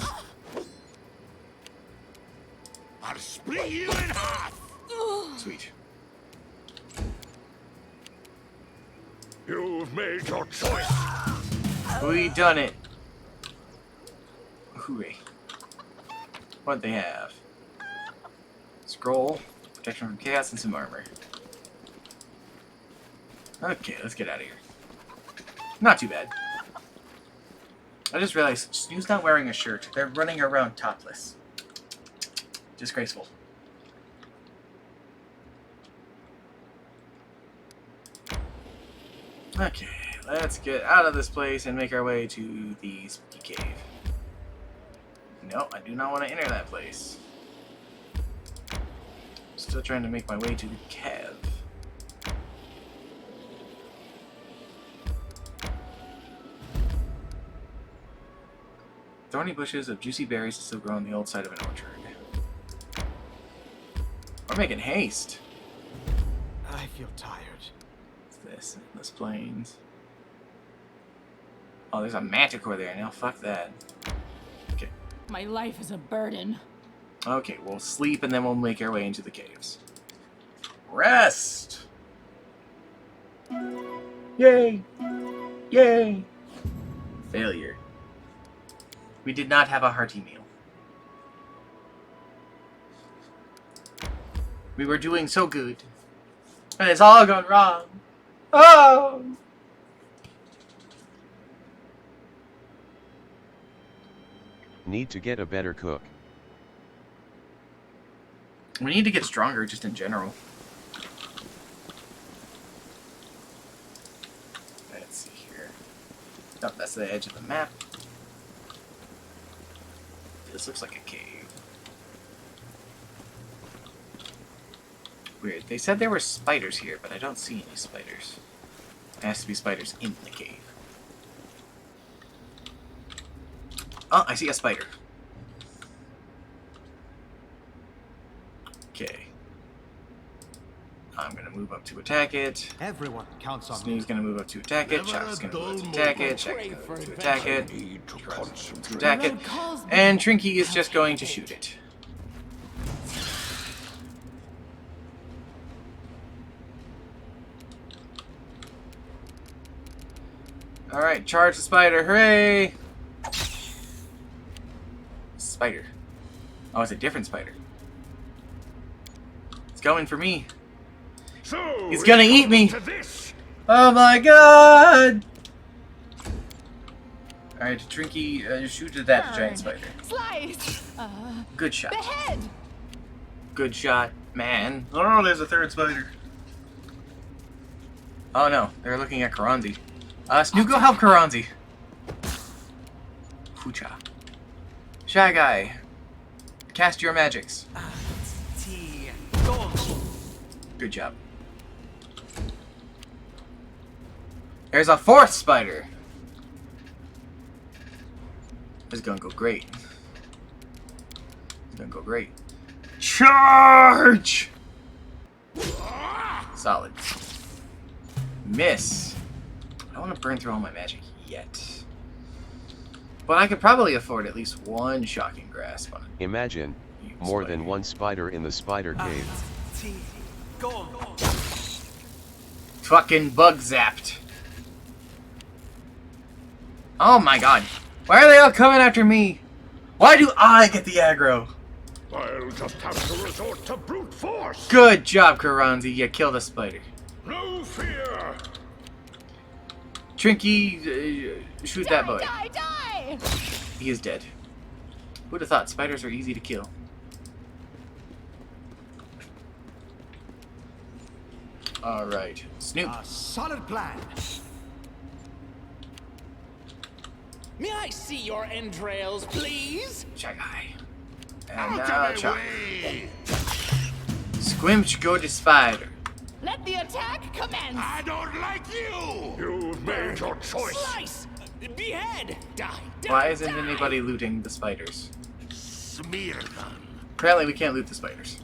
I'll split you in half. Sweet. You've made your choice. We done it. Hooray. What'd they have? Scroll, protection from chaos, and some armor. Okay, let's get out of here. Not too bad. I just realized Snoo's not wearing a shirt. They're running around topless. Disgraceful. Okay, let's get out of this place and make our way to the spooky cave. No, I do not want to enter that place. Still trying to make my way to the cave. Thorny bushes of juicy berries still grow on the old side of an orchard. We're making haste. I feel tired. What's this? Endless plains. Oh, there's a manticore there. Now fuck that. Okay. My life is a burden. Okay, we'll sleep and then we'll make our way into the caves. Rest! Yay! Yay! Failure. We did not have a hearty meal. We were doing so good. And it's all gone wrong. Oh! Need to get a better cook. We need to get stronger just in general. Let's see here. Oh, that's the edge of the map. This looks like a cave. Weird. They said there were spiders here, but I don't see any spiders. There has to be spiders in the cave. Oh, I see a spider. Okay. I'm gonna move up to attack it. Everyone counts on Snoo's gonna move up to attack it. Chuck's gonna move up to attack it. Chuck's gonna move up to attack it. To attack it. And Trinky is just going to shoot it. Alright, charge the spider. Hooray! Spider. Oh, it's a different spider. It's going for me. So He's gonna eat me! Oh my god! Alright, Trinky, shoot at that giant spider. Slice! Good shot. Behead! Good shot, man. Oh, there's a third spider. Oh no, they're looking at Karanzi. Snoo, go help Karanzi. Hoocha. Shy Guy, cast your magics. Good job. There's a fourth spider. This is gonna go great. It's gonna go great. Charge! Solid. Miss. I don't want to burn through all my magic yet. But I could probably afford at least one shocking grasp on it. Imagine more than one spider in the spider cave. Fucking bug zapped. Oh my god. Why are they all coming after me? Why do I get the aggro? I'll just have to resort to brute force. Good job, Karanzi. You killed a spider. No fear. Trinky, shoot that boy. Die, die! He is dead. Who'd have thought spiders are easy to kill? Alright. Snoop. A solid plan. May I see your entrails, please? Shy Guy. And now Chuck. Squimch, go to spider. Let the attack commence! I don't like you! You've made your choice. Slice! Behead! Die! Die! Why isn't anybody looting the spiders? Smear them. Apparently we can't loot the spiders.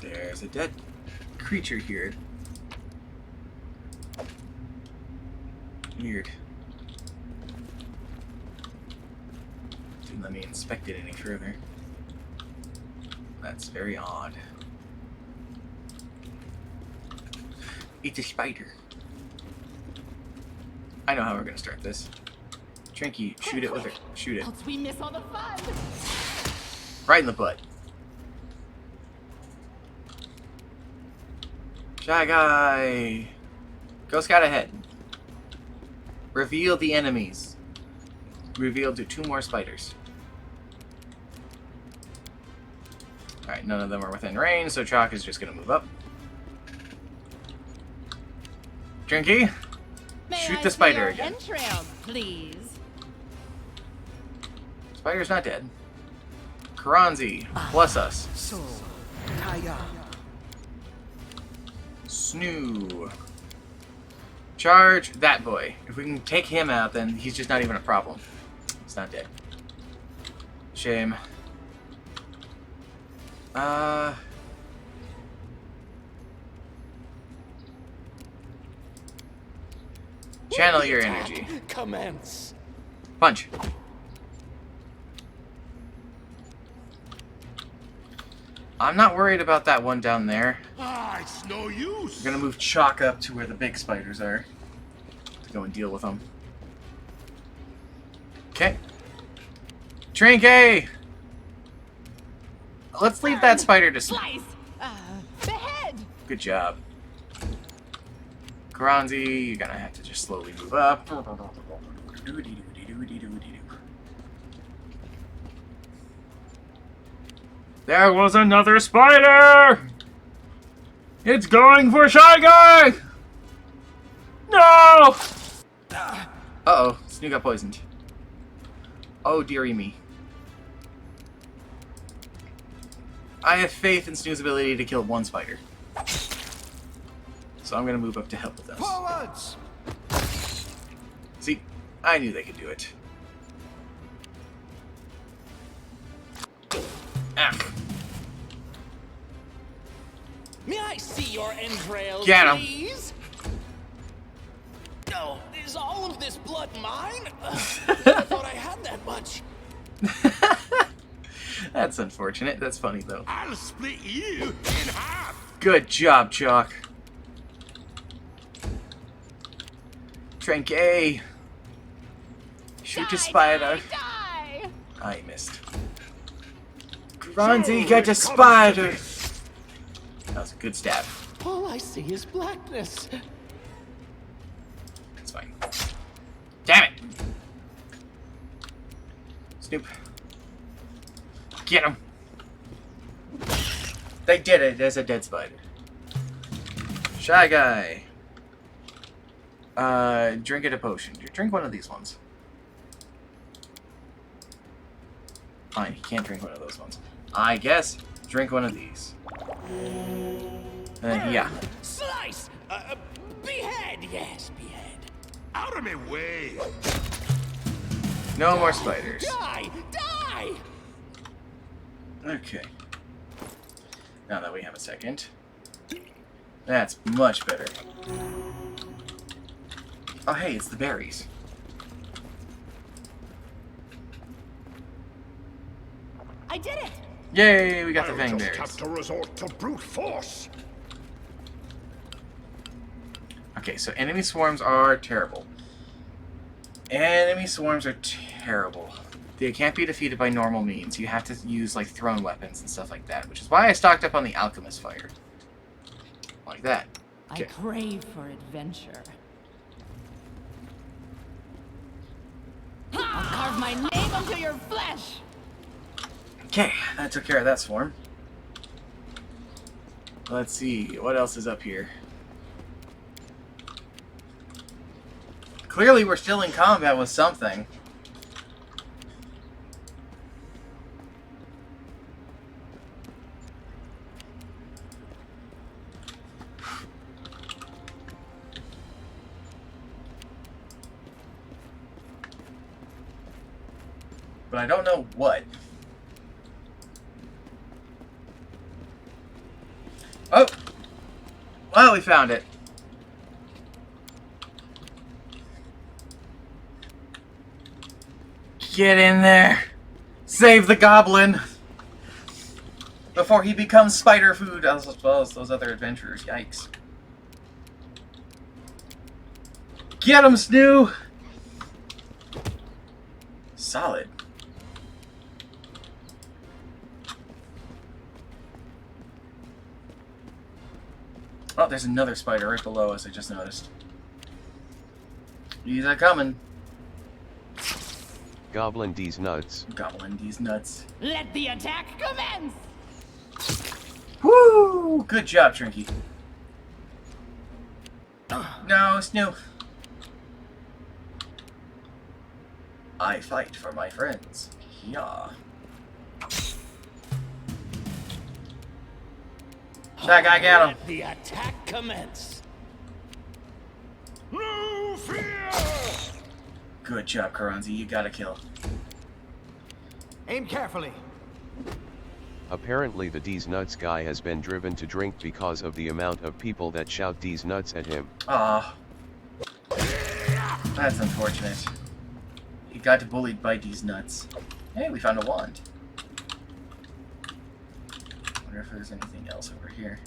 There's a dead creature here. Weird. Didn't let me inspect it any further. That's very odd. It's a spider. I know how we're gonna start this. Trinky, shoot it with it. Shoot it. Else we miss all the fun. Right in the butt. Shy Guy! Go scout ahead. Reveal the enemies. Revealed to 2 more spiders. Alright, none of them are within range, so Chalk is just gonna move up. Trinky, shoot the spider again. Entrails, please. Spider's not dead. Karanzi, bless us. So, Kaya. Snoo. Charge that boy. If we can take him out, then he's just not even a problem. He's not dead. Shame. Channel your energy. Commence. Punch. I'm not worried about that one down there. Ah, it's no use. We're gonna move Chalk up to where the big spiders are to go and deal with them. Okay. Trinky! Let's leave that spider to Slice! Behead! Good job. Karanzi, you're gonna have to just slowly move up. There was another spider! It's going for Shy Guy! No! Uh-oh, Snoo got poisoned. Oh, dearie me. I have faith in Snoo's ability to kill one spider. So I'm gonna move up to help with this. Forwards! See, I knew they could do it. Ah. May I see your entrails, Get 'em. please? No, is all of this blood mine? I thought I had that much. That's unfortunate. That's funny, though. I'll split you in half. Good job, Chalk. Trinky. Shoot a spider. Die! I missed. Karanzi, get a spider! That was a good stab. All I see is blackness. It's fine. Damn it! Snoop. Get him! They did it! There's a dead spider. Shy Guy. Drink it a potion. Drink one of these ones. Fine, he can't drink one of those ones. I guess drink one of these. Yeah. Slice! Behead, yes, behead. Out of my way. No more spiders. Die! Die! Okay. Now that we have a second. That's much better. Oh hey, it's the berries. I did it! Yay, we got the I'll fang just berries. have to resort to brute force. Okay, so enemy swarms are terrible. Enemy swarms are terrible. They can't be defeated by normal means. You have to use like thrown weapons and stuff like that, which is why I stocked up on the alchemist fire. Like that. I crave for adventure. I'll carve my name onto your flesh! Okay, that took care of that swarm. Let's see, what else is up here? Clearly we're still in combat with something. But I don't know what. Oh! Well, we found it. Get in there. Save the goblin. Before he becomes spider food, as well as those other adventurers. Yikes. Get him, Snoo! Solid. Oh, there's another spider right below us, I just noticed. He's a-coming. Goblin D's nuts. Goblin D's nuts. Let the attack commence! Woo! Good job, Trinky. No, Snoo. I fight for my friends. Yeah. That guy, get him. Let the attack commence. No fear! Good job, Karanzi. You got a kill. Aim carefully. Apparently the D's nuts guy has been driven to drink because of the amount of people that shout D's nuts at him. Aw. That's unfortunate. He got bullied by D's nuts. Hey, we found a wand. Wonder if there's anything else over here.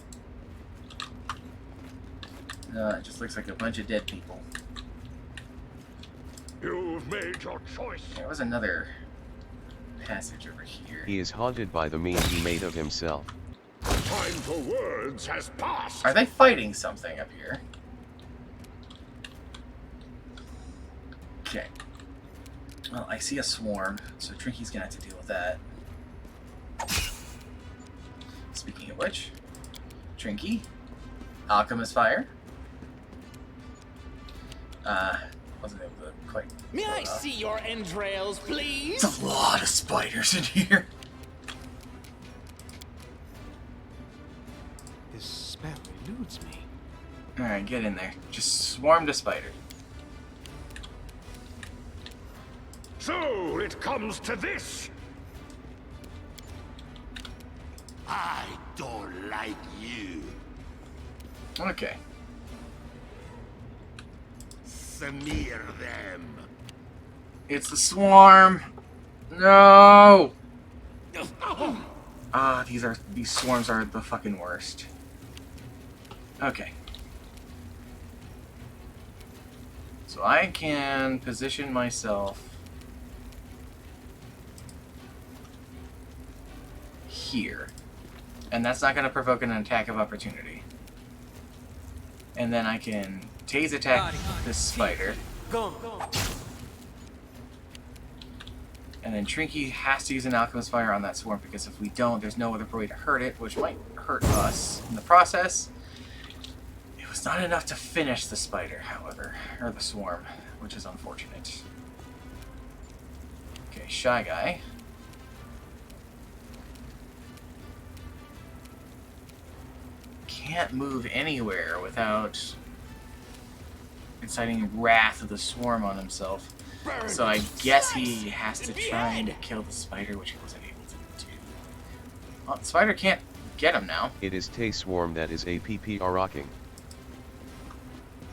No, it just looks like a bunch of dead people. You've made your choice. There was another passage over here. He is haunted by the meme he made of himself. Time for words has passed. Are they fighting something up here? Okay. Well, I see a swarm, so Trinky's gonna have to deal with that. Speaking of which, Trinky, Alchemist Fire. Wasn't able to quite. May I see your entrails, please? It's a lot of spiders in here. This spell eludes me. Alright, get in there. Just swarm the spider. So it comes to this. I don't like you. Okay. Smear them. It's the swarm. No. Ah, these swarms are the fucking worst. Okay. So I can position myself here. And that's not going to provoke an attack of opportunity. And then I can tase attack this spider. And then Trinky has to use an Alchemist Fire on that swarm, because if we don't, there's no other way to hurt it, which might hurt us in the process. It was not enough to finish the spider, however, or the swarm, which is unfortunate. Okay, Shy Guy. Can't move anywhere without inciting wrath of the swarm on himself. So I guess he has to try and kill the spider, which he wasn't able to do. Well, the spider can't get him now. It is Tay Swarm that is rocking.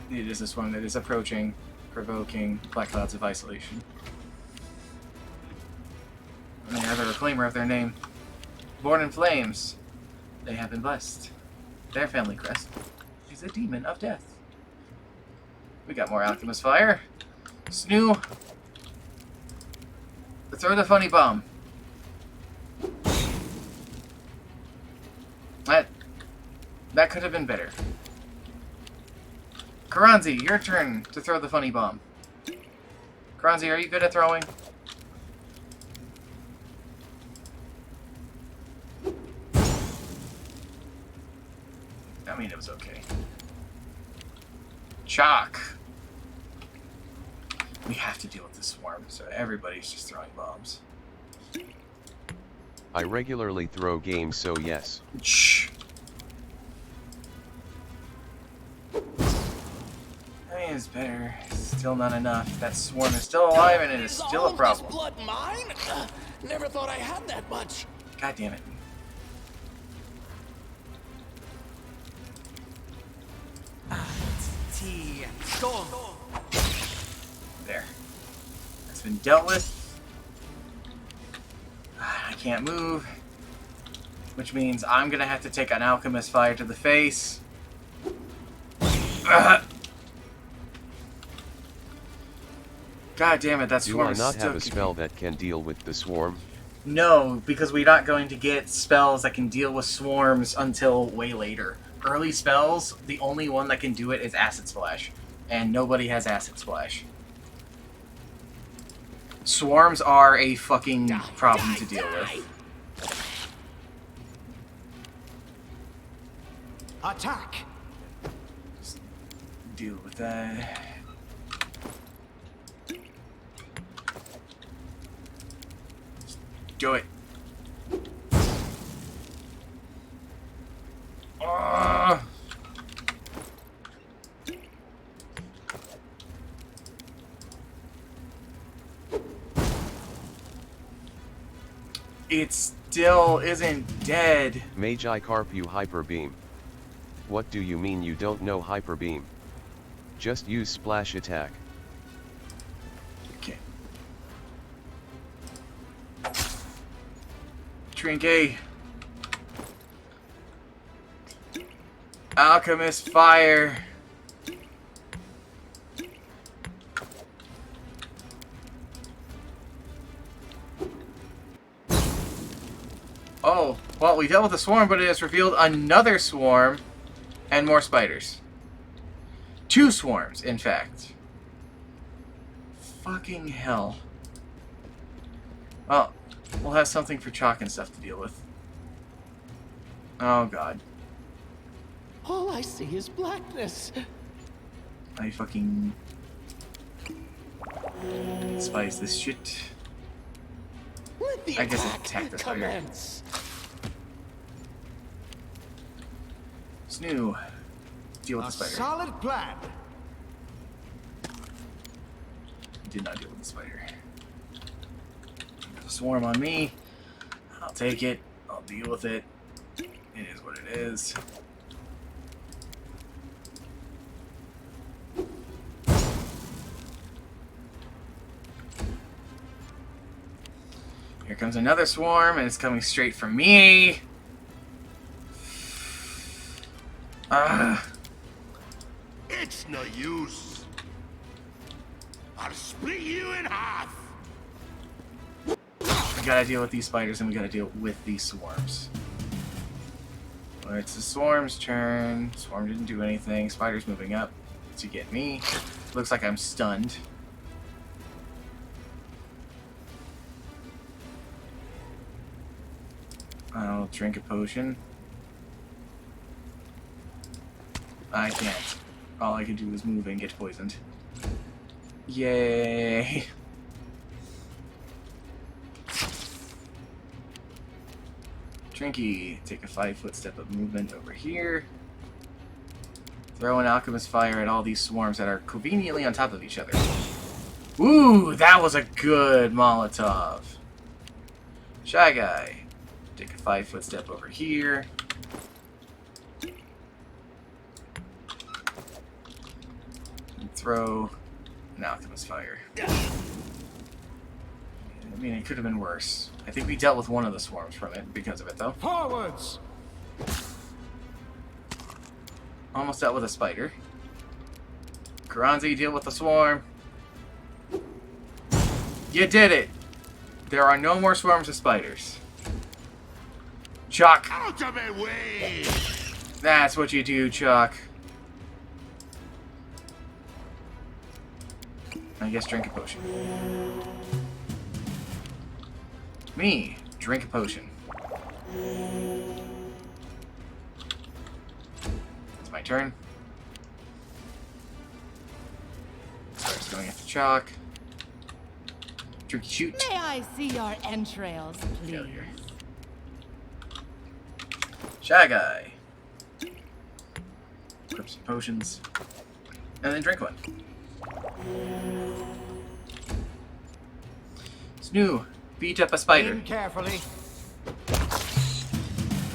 It is a swarm that is approaching, provoking black clouds of isolation. And they have a reclaimer of their name. Born in flames, they have been blessed. Their family crest is a demon of death. We got more Alchemist Fire. Snoo, throw the funny bomb. That could have been better. Karanzi, your turn to throw the funny bomb. Karanzi, are you good at throwing? I mean, it was okay. Chalk. We have to deal with this swarm, so everybody's just throwing bombs. I regularly throw games, so yes. Shh. I mean, it's better. Still not enough. That swarm is still alive, and it is still a problem. This blood mine? Never thought I had that much. God damn it. storm. There. That's been dealt with. I can't move. Which means I'm gonna have to take an Alchemist Fire to the face. God damn it, that swarm is Do I not still have a spell that can deal with the swarm? No, because we're not going to get spells that can deal with swarms until way later. Early spells, the only one that can do it is Acid Splash. And nobody has Acid Splash. Swarms are a fucking problem to deal with. Attack! Just deal with that. Just do it. It still isn't dead. Magi Carp you Hyper Beam. What do you mean you don't know Hyper Beam? Just use Splash Attack. Okay. Trinket. Alchemist Fire. Oh, well, we dealt with the swarm, but it has revealed another swarm and more spiders. 2 swarms, in fact. Fucking hell. Well, we'll have something for Chalk and stuff to deal with. Oh, God. All I see is blackness. I fucking despise this shit. I guess attack the spider. Snoo, deal with the spider. Solid plan. Did not deal with the spider. There's a swarm on me. I'll take it. I'll deal with it. It is what it is. Here comes another swarm, and it's coming straight for me. It's no use. I'll split you in half. We gotta deal with these spiders, and we gotta deal with these swarms. Well, it's the swarm's turn. Swarm didn't do anything. Spider's moving up to get me. Looks like I'm stunned. I'll drink a potion. I can't. All I can do is move and get poisoned. Yay! Trinky, take a 5-foot step of movement over here. Throw an Alchemist Fire at all these swarms that are conveniently on top of each other. Ooh, that was a good Molotov. Shy Guy. Take a 5-foot step over here. And throw an Alchemist Fire. I mean, it could have been worse. I think we dealt with one of the swarms from it because of it, though. Forwards! Almost dealt with a spider. Karanzi, deal with the swarm. You did it! There are no more swarms of spiders. Chuck! Out of my way! That's what you do, Chuck. I guess drink a potion. Me, drink a potion. It's my turn. Starts going after Chalk. Tricky shoot. May I see your entrails, please? Failure. Shy Guy. Equip some potions. And then drink one. Snoo, beat up a spider. Aim carefully.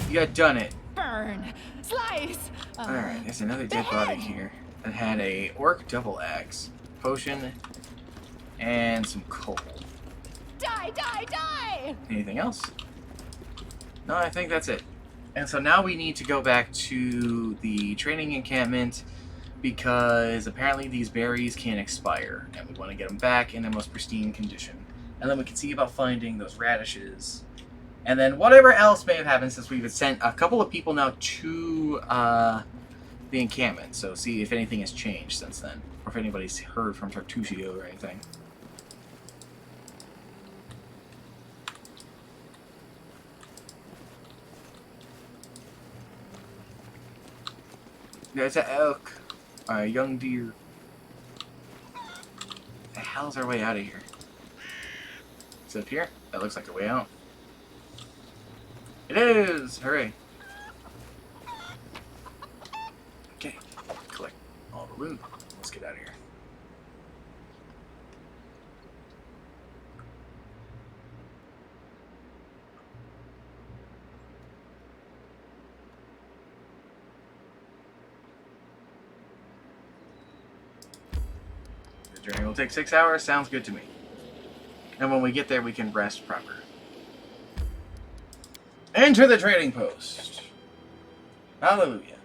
You got done it. Burn! Slice! Alright, there's another dead body here. that had a orc double axe, potion, and some coal. Die, die, die! Anything else? No, I think that's it. And so now we need to go back to the training encampment because apparently these berries can't expire, and we want to get them back in their most pristine condition. And then we can see about finding those radishes. And then whatever else may have happened since we've sent a couple of people now to the encampment. So see if anything has changed since then, or if anybody's heard from Tartusio or anything. There's an elk. A young deer. The hell's our way out of here? Is it up here? That looks like a way out. It is! Hooray! Okay. Collect all the loot. Let's get out of here. The journey will take 6 hours. Sounds good to me. And when we get there, we can rest proper. Enter the trading post. Hallelujah.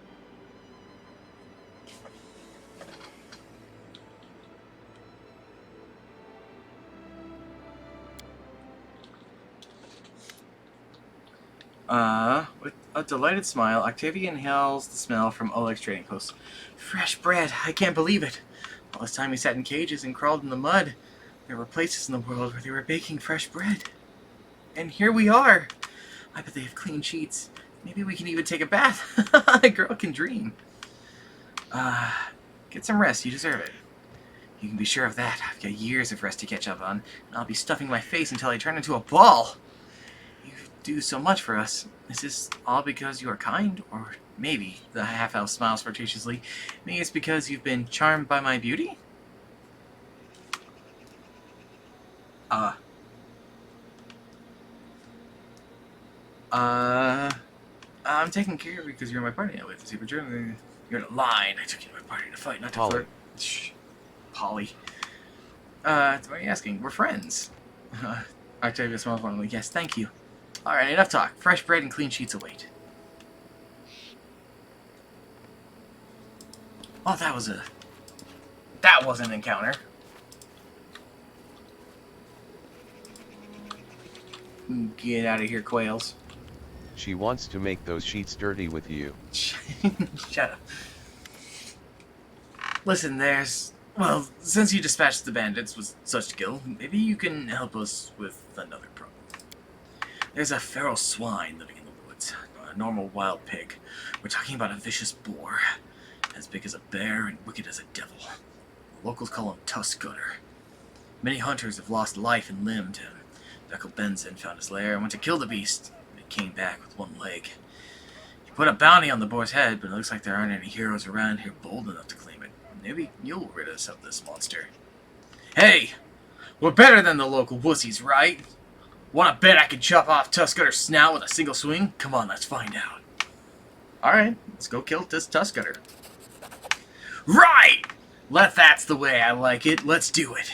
With a delighted smile, Octavia inhales the smell from Oleg's trading post. Fresh bread. I can't believe it. All this time we sat in cages and crawled in the mud. There were places in the world where they were baking fresh bread. And here we are. I bet they have clean sheets. Maybe we can even take a bath. A girl can dream. Get some rest. You deserve it. You can be sure of that. I've got years of rest to catch up on, and I'll be stuffing my face until I turn into a ball. You do so much for us. Is this all because you are kind? Or maybe, the half-elf smiles flirtatiously, maybe it's because you've been charmed by my beauty? I'm taking care of you because you're my party now with. You're in a line. I took you to my party to fight, not to flirt. Shh. Polly. Why are you asking? We're friends. Octavia smiles warmly. Yes, thank you. Alright, enough talk. Fresh bread and clean sheets await. Oh, that was an encounter. Get out of here, quails. She wants to make those sheets dirty with you. Shut up. Listen, well, since you dispatched the bandits with such skill, maybe you can help us with another problem. There's a feral swine living in the woods, not a normal wild pig. We're talking about a vicious boar, as big as a bear and wicked as a devil. The locals call him Tuskgutter. Many hunters have lost life and limb to him. Beckel Benson found his lair and went to kill the beast. Came back with one leg. He put a bounty on the boar's head, but it looks like there aren't any heroes around here bold enough to claim it. Maybe you'll rid us of this monster. Hey! We're better than the local wussies, right? Wanna bet I can chop off Tuskgutter's snout with a single swing? Come on, let's find out. Alright, let's go kill this Tuskgutter. Right! That's the way I like it. Let's do it.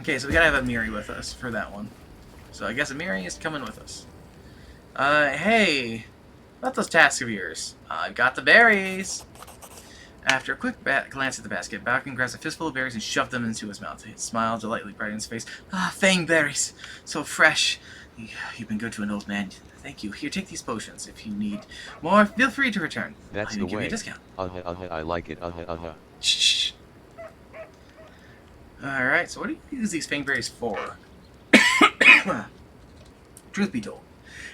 Okay, so we gotta have Amiri with us for that one. So I guess Amiri is coming with us. Hey, about those tasks of yours. I've got the berries. After a quick glance at the basket, Balkan grabs a fistful of berries and shoved them into his mouth. He smiled delightfully bright in his face. Fang berries, so fresh. You've been good to an old man. Thank you. Here, take these potions. If you need more, feel free to return. That's the give you way. a discount. I like it. Shh. All right. So what do you use these fang berries for? Truth be told,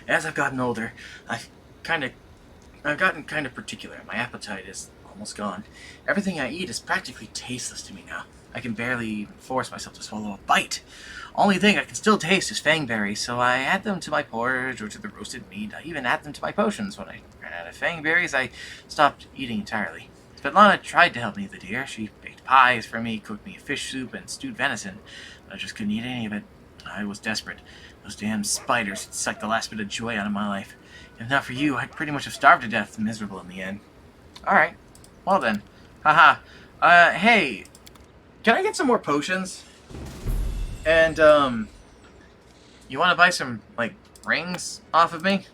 as I've gotten older, I've gotten kind of particular. My appetite is almost gone. Everything I eat is practically tasteless to me now. I can barely force myself to swallow a bite. Only thing I can still taste is fangberries, so I add them to my porridge or to the roasted meat. I even add them to my potions. When I ran out of fangberries, I stopped eating entirely. Svetlana tried to help me with the deer. She baked pies for me, cooked me a fish soup, and stewed venison. But I just couldn't eat any of it. I was desperate. Those damn spiders had sucked the last bit of joy out of my life. If not for you, I'd pretty much have starved to death, miserable in the end. Alright. Well then. Haha. Hey. Can I get some more potions? And, you want to buy some, like, rings off of me?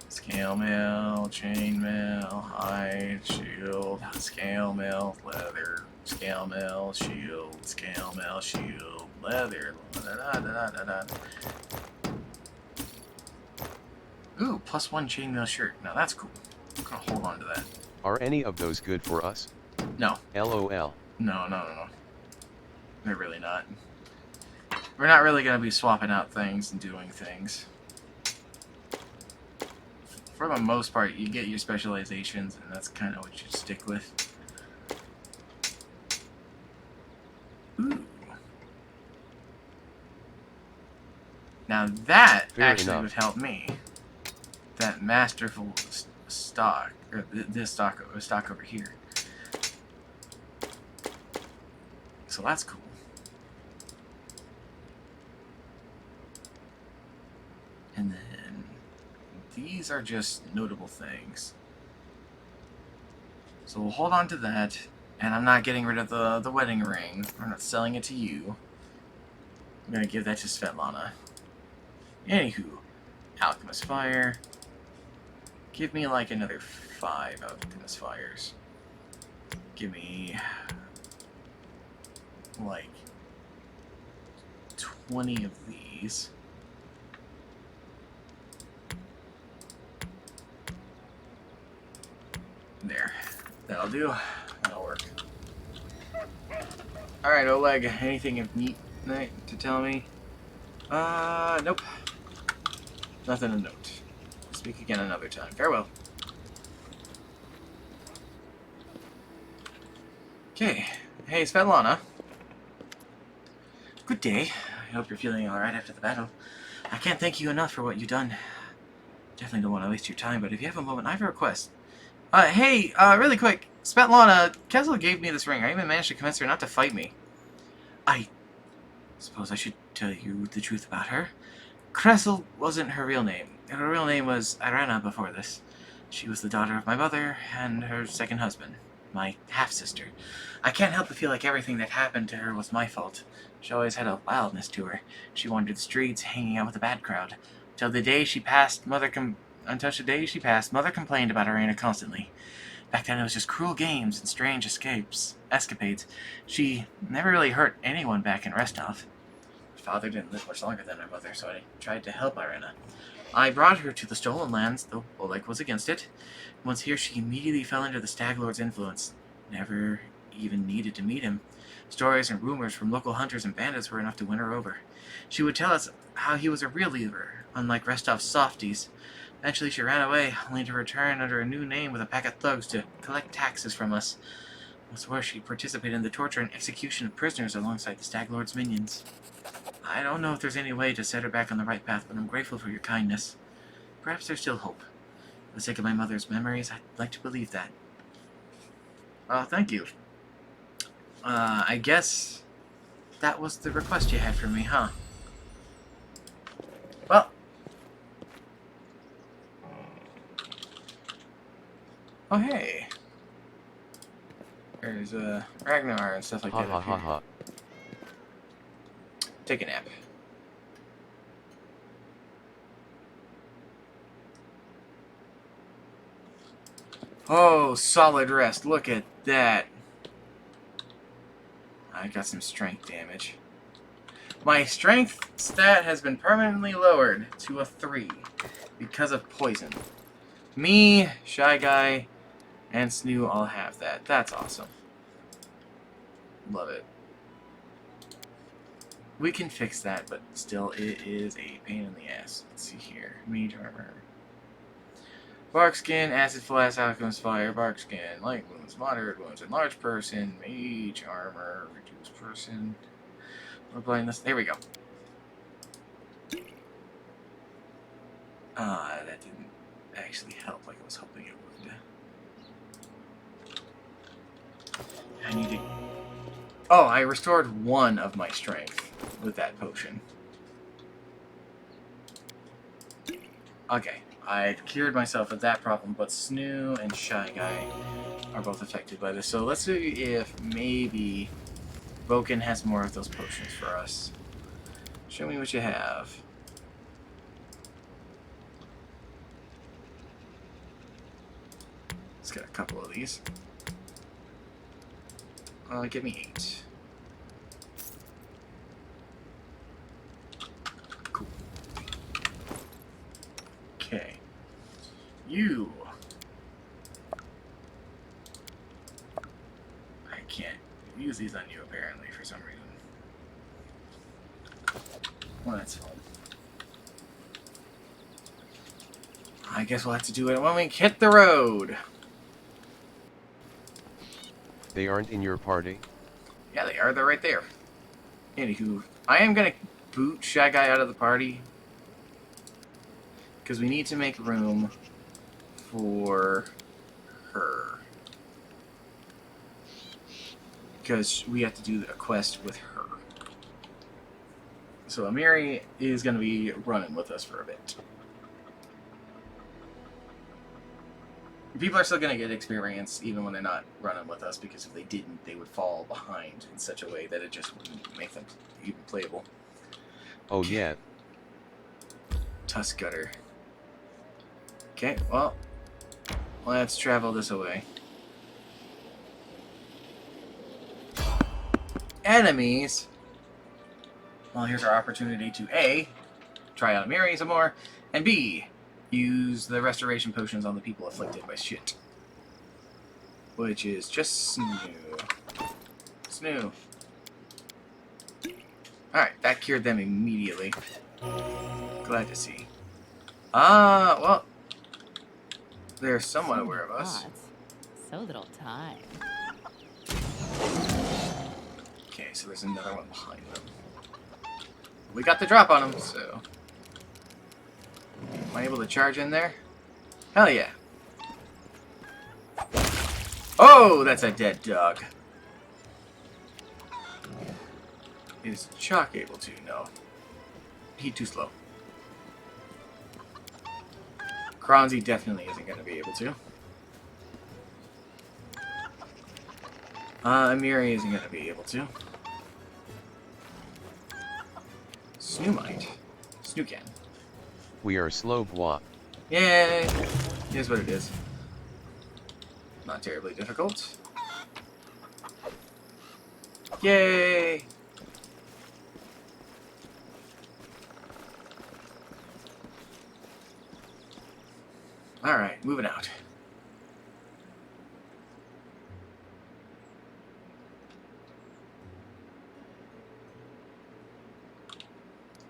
Scale mail, chain mail, hide, shield, scale mail, leather, scale mail, shield, leather. Ooh, +1 chainmail shirt. Now that's cool. I'm gonna hold on to that. Are any of those good for us? No. LOL. No. They're really not. We're not really gonna be swapping out things and doing things. For the most part, you get your specializations, and that's kind of what you stick with. Ooh. Now that Fair actually enough. would help me. That masterful stock, or this stock over here. So that's cool. And then these are just notable things. So we'll hold on to that, and I'm not getting rid of the wedding ring. I'm not selling it to you. I'm gonna give that to Svetlana. Anywho, Alchemist Fire. Give me like another 5 Alchemist Fires. Give me like 20 of these. There. That'll do. That'll work. Alright, Oleg, anything of neat to tell me? Nope. Nothing to note. Speak again another time. Farewell. Okay. Hey, Svetlana. Good day. I hope you're feeling alright after the battle. I can't thank you enough for what you've done. Definitely don't want to waste your time, but if you have a moment, I have a request. Hey, really quick. Svetlana, Kessel gave me this ring. I even managed to convince her not to fight me. I suppose I should tell you the truth about her. Kressel wasn't her real name. Her real name was Irena before this. She was the daughter of my mother and her second husband, my half-sister. I can't help but feel like everything that happened to her was my fault. She always had a wildness to her. She wandered the streets, hanging out with a bad crowd. Until the day she passed, Mother complained about Irena constantly. Back then it was just cruel games and strange escapades. She never really hurt anyone back in Restov. My father didn't live much longer than my mother, so I tried to help Irena. I brought her to the Stolen Lands, though Oleg was against it. Once here, she immediately fell under the Stag Lord's influence. Never even needed to meet him. Stories and rumors from local hunters and bandits were enough to win her over. She would tell us how he was a real leader, unlike Restov's softies. Eventually she ran away, only to return under a new name with a pack of thugs to collect taxes from us. What's worse, she participated in the torture and execution of prisoners alongside the Stag Lord's minions. I don't know if there's any way to set her back on the right path, but I'm grateful for your kindness. Perhaps there's still hope. For the sake of my mother's memories, I'd like to believe that. Thank you. I guess that was the request you had for me, huh? Well. Oh, hey. There's, Ragnar and stuff like that up here. Take a nap. Oh, solid rest. Look at that. I got some strength damage. My strength stat has been permanently lowered to a 3 because of poison. Me, Shy Guy, and Snoo all have that. That's awesome. Love it. We can fix that, but still, it is a pain in the ass. Let's see here. Mage armor. Bark skin, acid flask, alchemist fire, bark skin, light wounds, moderate wounds, enlarged person, mage armor, reduced person. We're playing this. There we go. That didn't actually help like I was hoping it would. I need to. Oh, I restored 1 of my strength with that potion. Okay, I cured myself of that problem, but Snoo and Shy Guy are both affected by this. So let's see if maybe Vulcan has more of those potions for us. Show me what you have. Let's get a couple of these. Give me 8. Cool. Okay. You. I can't use these on you apparently for some reason. Well, that's fine. I guess we'll have to do it when we hit the road. They aren't in your party? Yeah, they are. They're right there. Anywho, I am going to boot Shy Guy out of the party. Because we need to make room for her. Because we have to do a quest with her. So Amiri is going to be running with us for a bit. People are still going to get experience even when they're not running with us, because if they didn't, they would fall behind in such a way that it just wouldn't make them even playable. Oh yeah. Tusk Gutter. Okay, well, let's travel this away. Enemies! Well, here's our opportunity to A, try out Amiri some more, and B, use the restoration potions on the people afflicted by shit. Which is just Snoo. Snoo. Alright, that cured them immediately. Glad to see. Well, they're somewhat aware of us. So little time. Okay, so there's another one behind them. We got the drop on them, so... Am I able to charge in there? Hell yeah. Oh, that's a dead dog. Is Chalk able to? No. He's too slow. Kronzi definitely isn't going to be able to. Amiri isn't going to be able to. Snoo might. Snoo can. We are slow bwah. Yay! Here's what it is. Not terribly difficult. Yay! Alright, moving out.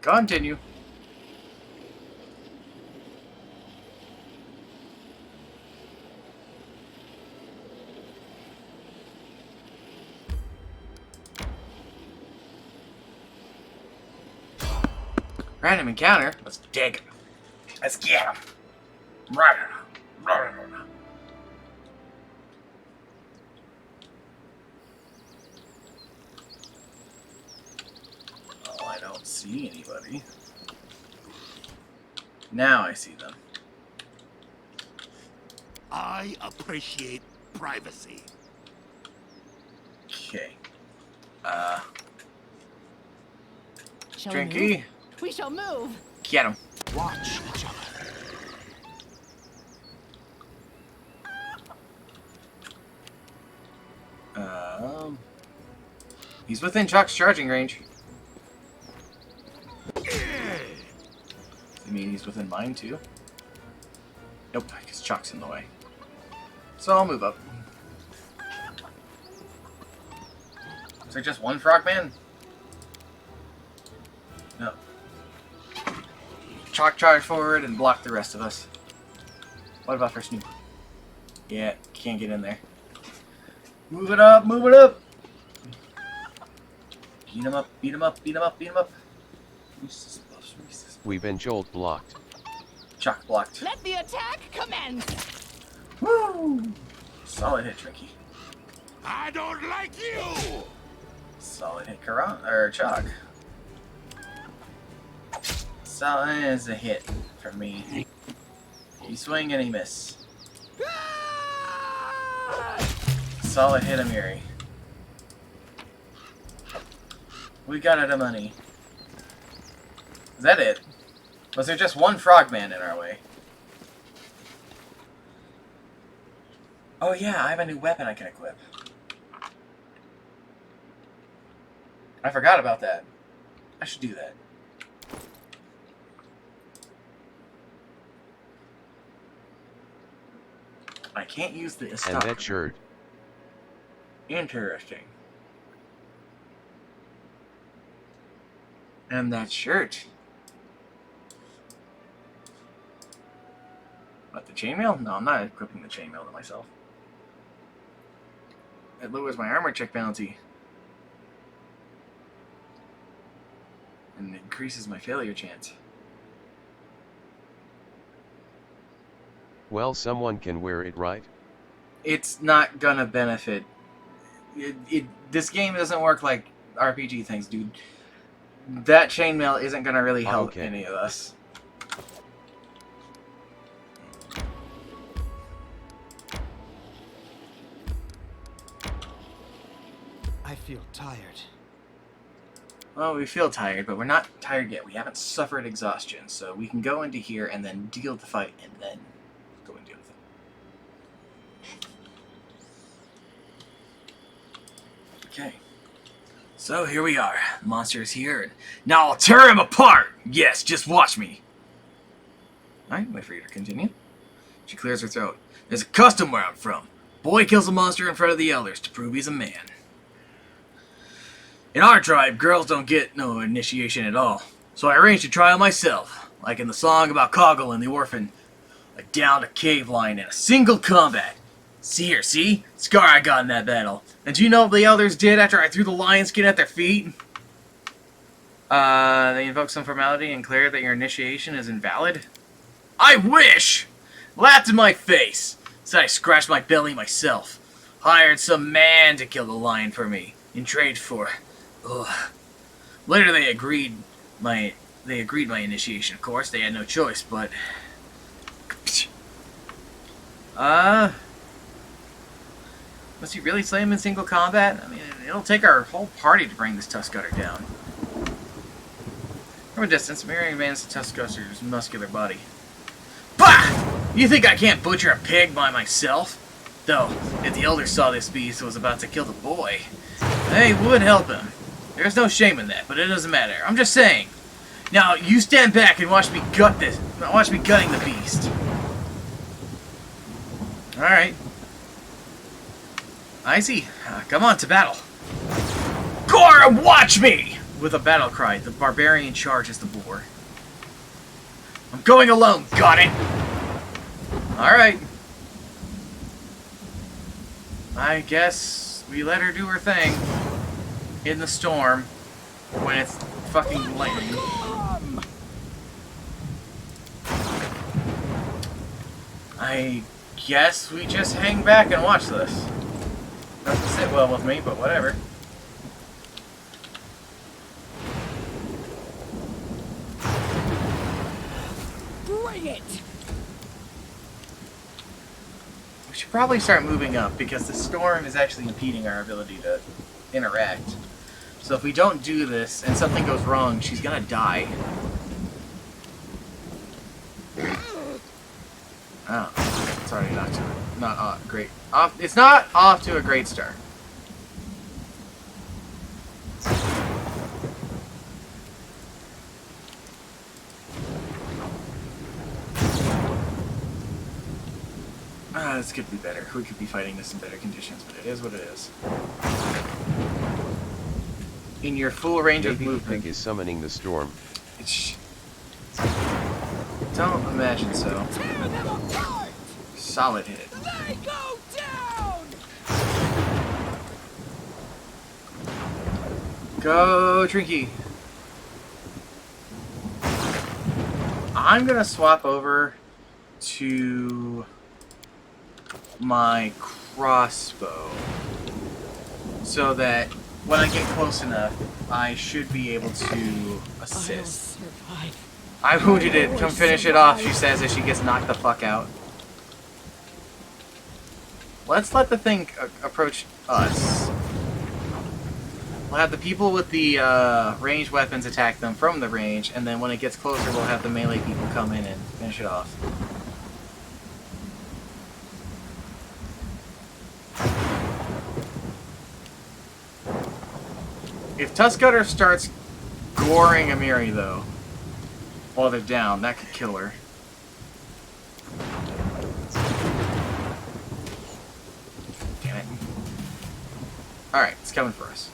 Continue. Random encounter. Let's dig. Let's get him. Right. Oh, I don't see anybody. Now I see them. I appreciate privacy. Okay. Shall we Drinky. move? We shall move. Get him. Watch each other. He's within Chuck's charging range. I mean, he's within mine too. Nope, because Chuck's in the way. So I'll move up. Is there just one frogman? No. Chalk charge forward and block the rest of us. What about for Snoop? Yeah, can't get in there. Move it up, move it up! Beat him up, beat him up, beat him up, beat him up. We've been jolt blocked. Chalk blocked. Let the attack commence. Woo! Solid hit, Tricky. I don't like you! Solid hit, Karan, or Chalk. Solid is a hit for me. You swing and he miss. Solid hit, Amiri. We got out of money. Is that it? Was there just one frogman in our way? Oh yeah, I have a new weapon I can equip. I forgot about that. I should do that. I can't use the And that shirt. Interesting. And that shirt. What, the chainmail? No, I'm not equipping the chainmail to myself. It lowers my armor check penalty. And it increases my failure chance. Well, someone can wear it, right? It's not gonna benefit. This game doesn't work like RPG things, dude. That chainmail isn't gonna really help any of us. I feel tired. Well, we feel tired, but we're not tired yet. We haven't suffered exhaustion, so we can go into here and then deal with the fight, and then go and deal with it. Okay. So here we are. The monster is here, and now I'll tear him apart! Yes, just watch me! Alright, wait for you to continue. She clears her throat. There's a custom where I'm from. Boy kills a monster in front of the elders to prove he's a man. In our tribe, girls don't get no initiation at all. So I arranged a trial myself, like in the song about Coggle and the orphan. I downed a cave lion in a single combat. See here, see? Scar I got in that battle. And do you know what the elders did after I threw the lion skin at their feet? They invoked some formality and declared that your initiation is invalid? I wish! Laughed in my face. Said I scratched my belly myself. Hired some man to kill the lion for me. In trade for... Ugh. Later they agreed my initiation, of course. They had no choice, but... Must you really slay him in single combat? I mean, it'll take our whole party to bring this Tuskgutter down. From a distance, Mary advanced the Tuskgutter's muscular body. Bah! You think I can't butcher a pig by myself? Though, if the elders saw this beast was about to kill the boy, they would help him. There's no shame in that, but it doesn't matter. I'm just saying. Now, you stand back and watch me gut this. Watch me gutting the beast. Alright. I see. Come on, to battle. Gora, watch me! With a battle cry, the barbarian charges the boar. I'm going alone, got it? Alright. I guess we let her do her thing. In the storm. When it's fucking lightning. I guess we just hang back and watch this. Doesn't sit well with me, but whatever. Bring it! We should probably start moving up because the storm is actually impeding our ability to interact. So if we don't do this and something goes wrong, she's gonna die. Oh, it's already not great. It's not off to a great start. This could be better. We could be fighting this in better conditions, but it is what it is. In your full range of movement. Pig is summoning the storm. Don't imagine so. Solid hit. They go down! Go, Trinky. I'm gonna swap over to my crossbow so that when I get close enough, I should be able to assist. I'll survive. I wounded it. Come finish it off, she says as she gets knocked the fuck out. Let's let the thing approach us. We'll have the people with the ranged weapons attack them from the range, and then when it gets closer, we'll have the melee people come in and finish it off. If Tuskgutter starts goring Amiri, though, while they're down, that could kill her. Damn it. Alright, it's coming for us.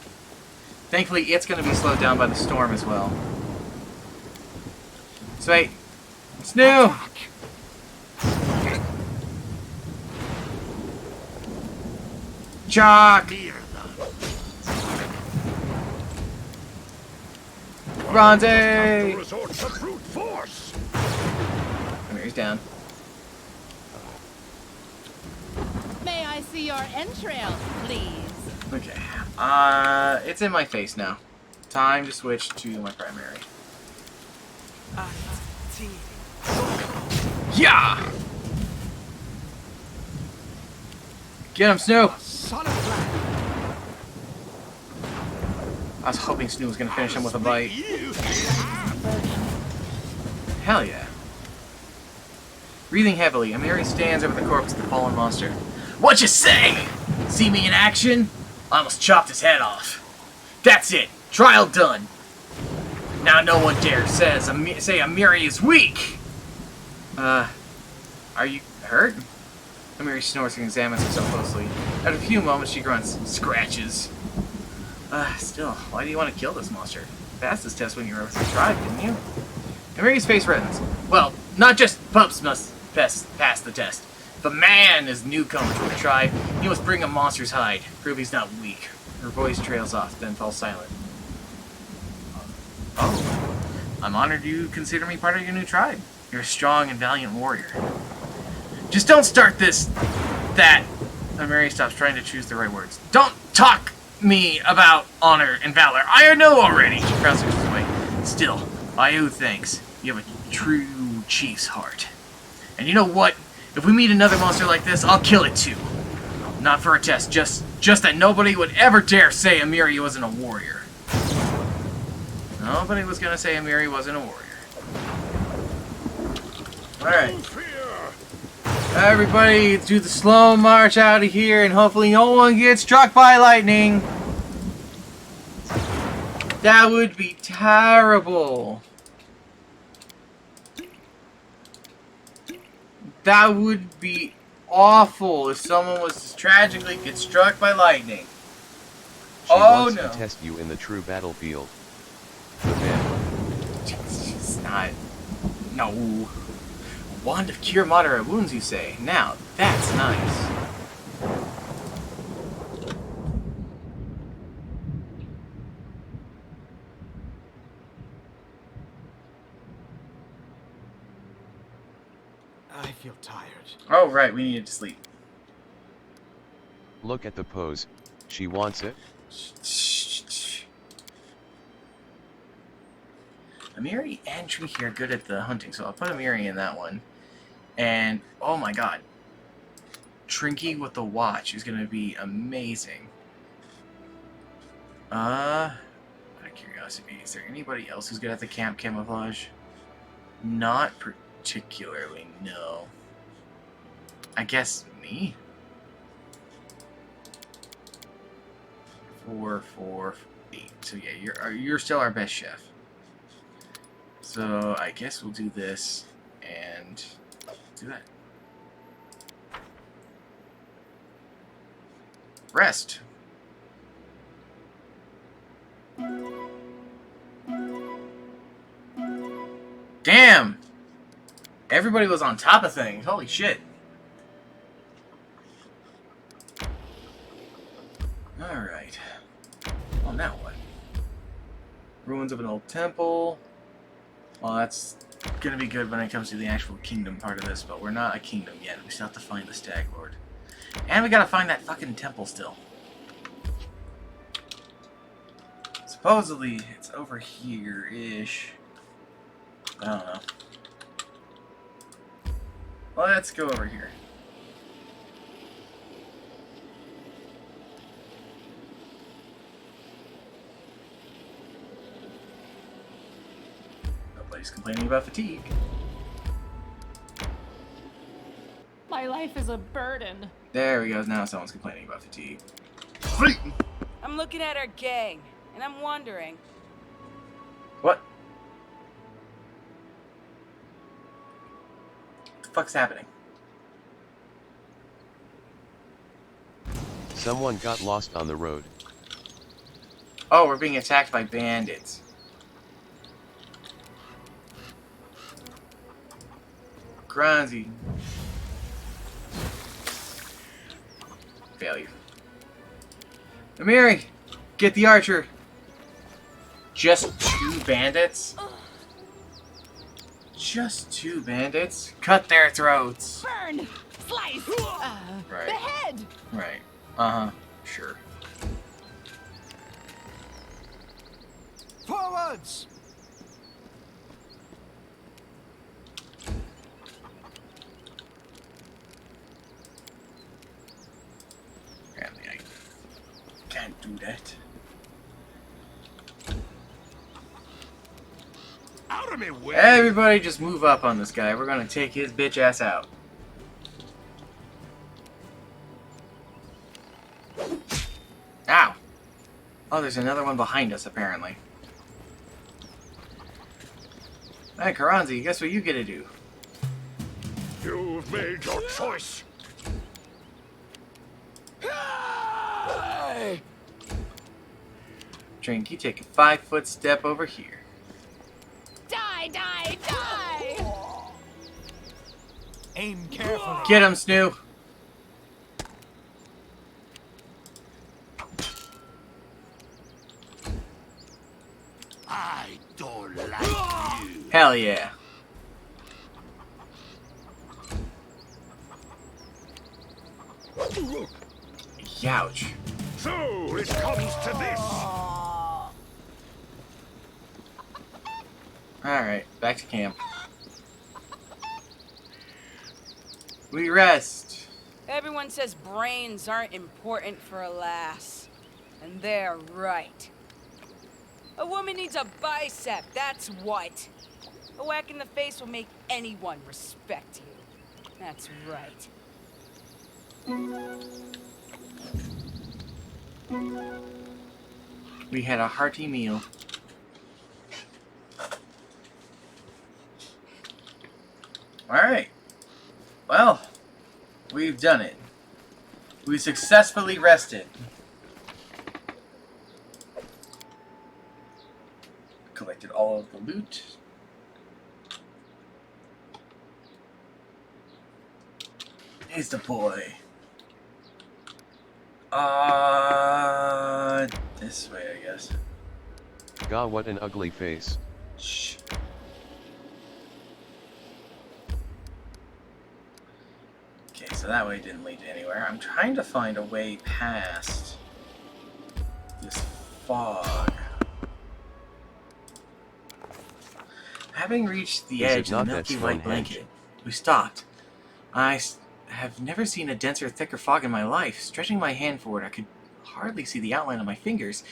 Thankfully, it's going to be slowed down by the storm as well. Sweet. Snoo! Jock! Bronze! Resort to brute force. He's down. May I see your entrails, please? Okay. It's in my face now. Time to switch to my primary. Yeah! Get him, Snoo! I was hoping Snoo was going to finish him with a bite. Hell yeah. Breathing heavily, Amiri stands over the corpse of the fallen monster. What you say? See me in action? I almost chopped his head off. That's it. Trial done. Now no one dares say Amiri is weak. Are you hurt? Amiri snorts and examines herself closely. After a few moments, she grunts, scratches. Still, why do you want to kill this monster? You passed this test when you were with the tribe, didn't you? Amiri's face reddens. Well, not just pups must pass the test. If a man is newcomer to the tribe, he must bring a monster's hide. Prove he's not weak. Her voice trails off, then falls silent. Oh. I'm honored you consider me part of your new tribe. You're a strong and valiant warrior. Just don't start that. Amiri stops trying to choose the right words. Don't talk me about honor and valor. I know already. She frowns and goes away. Still, I owe thanks. You have a true chief's heart. And you know what? If we meet another monster like this, I'll kill it too. Not for a test, just that nobody would ever dare say Amiri wasn't a warrior. Nobody was gonna say Amiri wasn't a warrior. Alright. Everybody do the slow march out of here and hopefully no one gets struck by lightning. That would be terrible. That would be awful if someone was to tragically get struck by lightning. She wants no. to test you in the true battlefield. The man. It's not. No. Wand of cure moderate wounds, you say? Now, that's nice. I feel tired. Oh, right, we needed to sleep. Look at the pose. She wants it. Amiri and Trinky are good at the hunting, so I'll put Amiri in that one. And, oh my god. Trinky with the watch is going to be amazing. Out of curiosity, is there anybody else who's good at the camp camouflage? Not particularly, no. I guess me? 4, 4, 8. So yeah, you're still our best chef. So I guess we'll do this and do that. Rest. Damn! Everybody was on top of things. Holy shit. Alright. Well, now what? Ruins of an old temple. Well, that's gonna be good when it comes to the actual kingdom part of this, but we're not a kingdom yet. We still have to find the Stag Lord. And we gotta find that fucking temple still. Supposedly, it's over here-ish. I don't know. Well, let's go over here. Nobody's complaining about fatigue. My life is a burden. There we go. Now someone's complaining about fatigue. I'm looking at our gang, and I'm wondering. What? What the fuck's happening? Someone got lost on the road. Oh, we're being attacked by bandits. Granzi. Failure. Amiri, get the archer. Just 2 bandits? Just 2 bandits? Cut their throats. Burn! Slice! Right. The head! Right. Uh-huh. Sure. Forwards! Apparently I can't do that. Out of me way! Everybody just move up on this guy. We're gonna take his bitch ass out. Ow! Oh, there's another one behind us, apparently. Hey, Karanzi, guess what you get to do? You've made your choice. Drink, you take a 5-foot step over here. Die, die, die! Aim carefully. Get him, Snoo! I don't like you. Hell yeah. Youch. So it comes to this. Alright, back to camp. We rest. Everyone says brains aren't important for a lass. And they're right. A woman needs a bicep, that's what. A whack in the face will make anyone respect you. That's right. We had a hearty meal. Alright. Well, we've done it. We successfully rested. Collected all of the loot. Here's the boy. This way, I guess. God, what an ugly face. Shh. Okay, so that way didn't lead to anywhere. I'm trying to find a way past this fog. Having reached the edge of the Milky White blanket, we stopped. I have never seen a denser, thicker fog in my life. Stretching my hand forward, I could hardly see the outline of my fingers.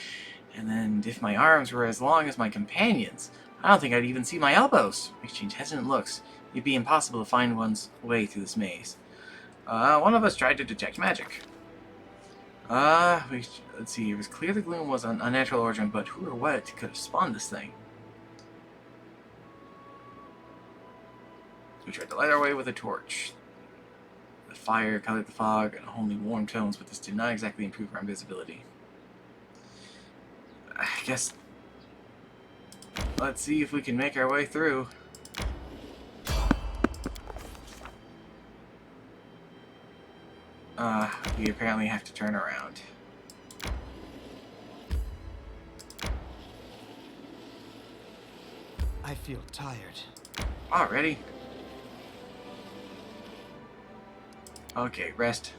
And then, if my arms were as long as my companions, I don't think I'd even see my elbows. We exchanged hesitant looks. It'd be impossible to find one's way through this maze. One of us tried to detect magic. Let's see. It was clear the gloom was an unnatural origin, but who or what could have spawned this thing? We tried to light our way with a torch. The fire colored the fog in only warm tones, but this did not exactly improve our invisibility. I guess... let's see if we can make our way through. We apparently have to turn around. I feel tired. Already? Okay, rest.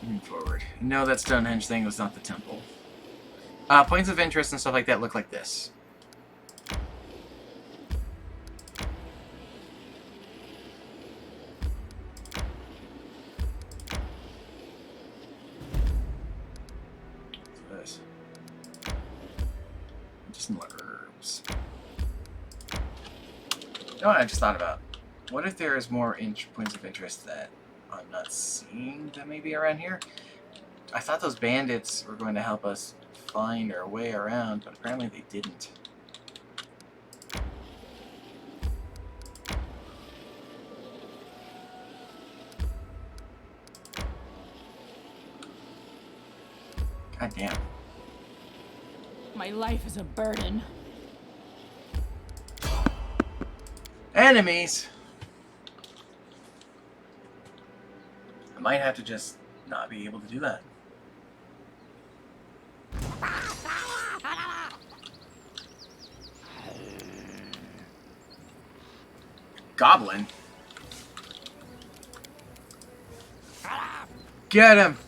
Moving forward. No, that Stonehenge thing was not the temple. Points of interest and stuff like that look like this. What's this? Just some herbs. You know what I just thought about? What if there is more points of interest that I'm not seeing that may be around here? I thought those bandits were going to help us find our way around, but apparently they didn't. God damn. My life is a burden. Enemies! I might have to just not be able to do that. Goblin? Get him!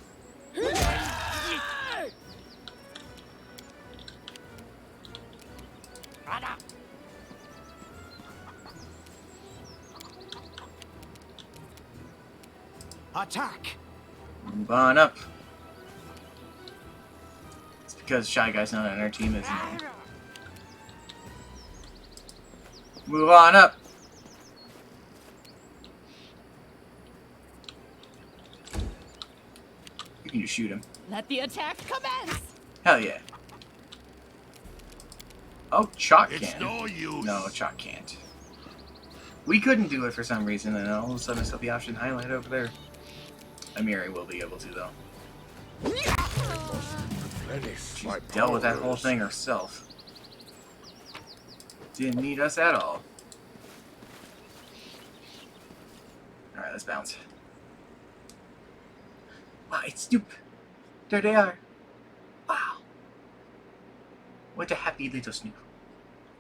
Attack! Move on up. It's because Shy Guy's not on our team, isn't he? Move on up! You can just shoot him. Let the attack commence! Hell yeah. Oh, Chalk can. It's no use. No, Chalk can't. We couldn't do it for some reason, and all of a sudden I saw the option highlighted over there. Amiri will be able to, though. She dealt with that whole thing herself. Didn't need us at all. Alright, let's bounce. Wow, it's Snoop. There they are. Wow. What a happy little Snoop.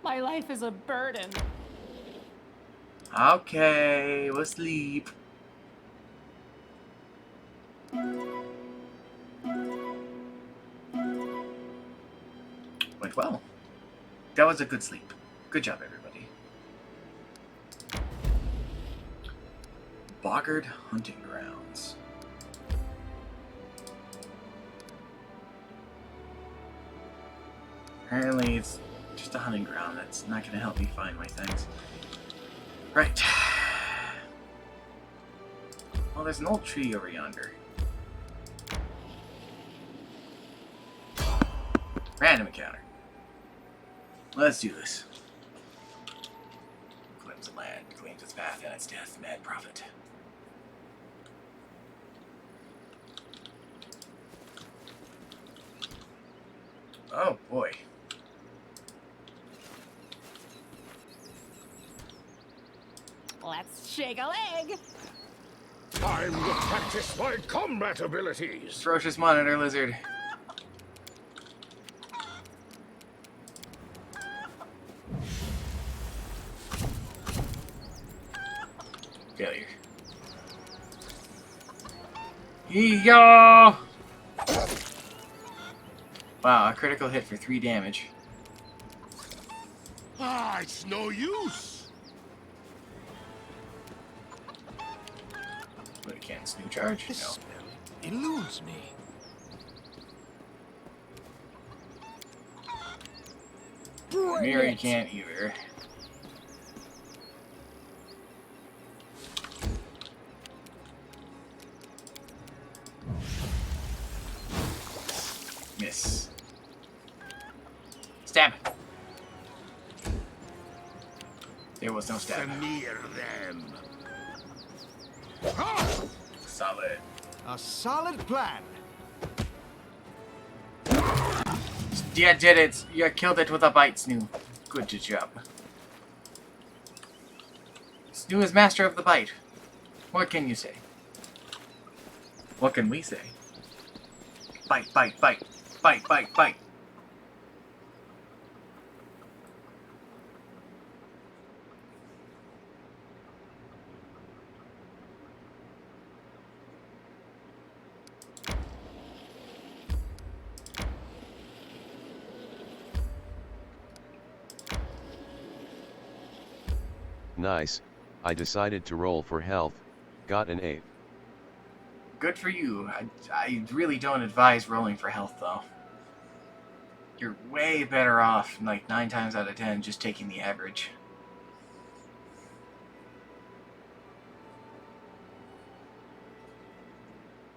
My life is a burden. Okay, we'll sleep. Went well. That was a good sleep. Good job, everybody. Boggard Hunting Grounds. Apparently it's just a hunting ground. That's not going to help me find my things. Right. Well, there's an old tree over yonder. Random encounter. Let's do this. Claims the land, claims its path and its death, mad prophet. Oh boy. Let's shake a leg. Time to practice my combat abilities. Ferocious monitor lizard. Failure. Yee-yaw! Wow, a critical hit for 3 damage. Ah, it's no use. But it can't snoop charge? This No. spell eludes me. Miri can't either. Miss. Stab it. There was no stab. Near them. Solid. A solid plan. Yeah, did it. You killed it with a bite, Snoo. Good job. Snoo is master of the bite. What can you say? What can we say? Bite, bite, bite. Bite, bite, bite. Nice, I decided to roll for health, got an 8. Good for you. I really don't advise rolling for health, though. You're way better off, like 9 times out of 10, just taking the average.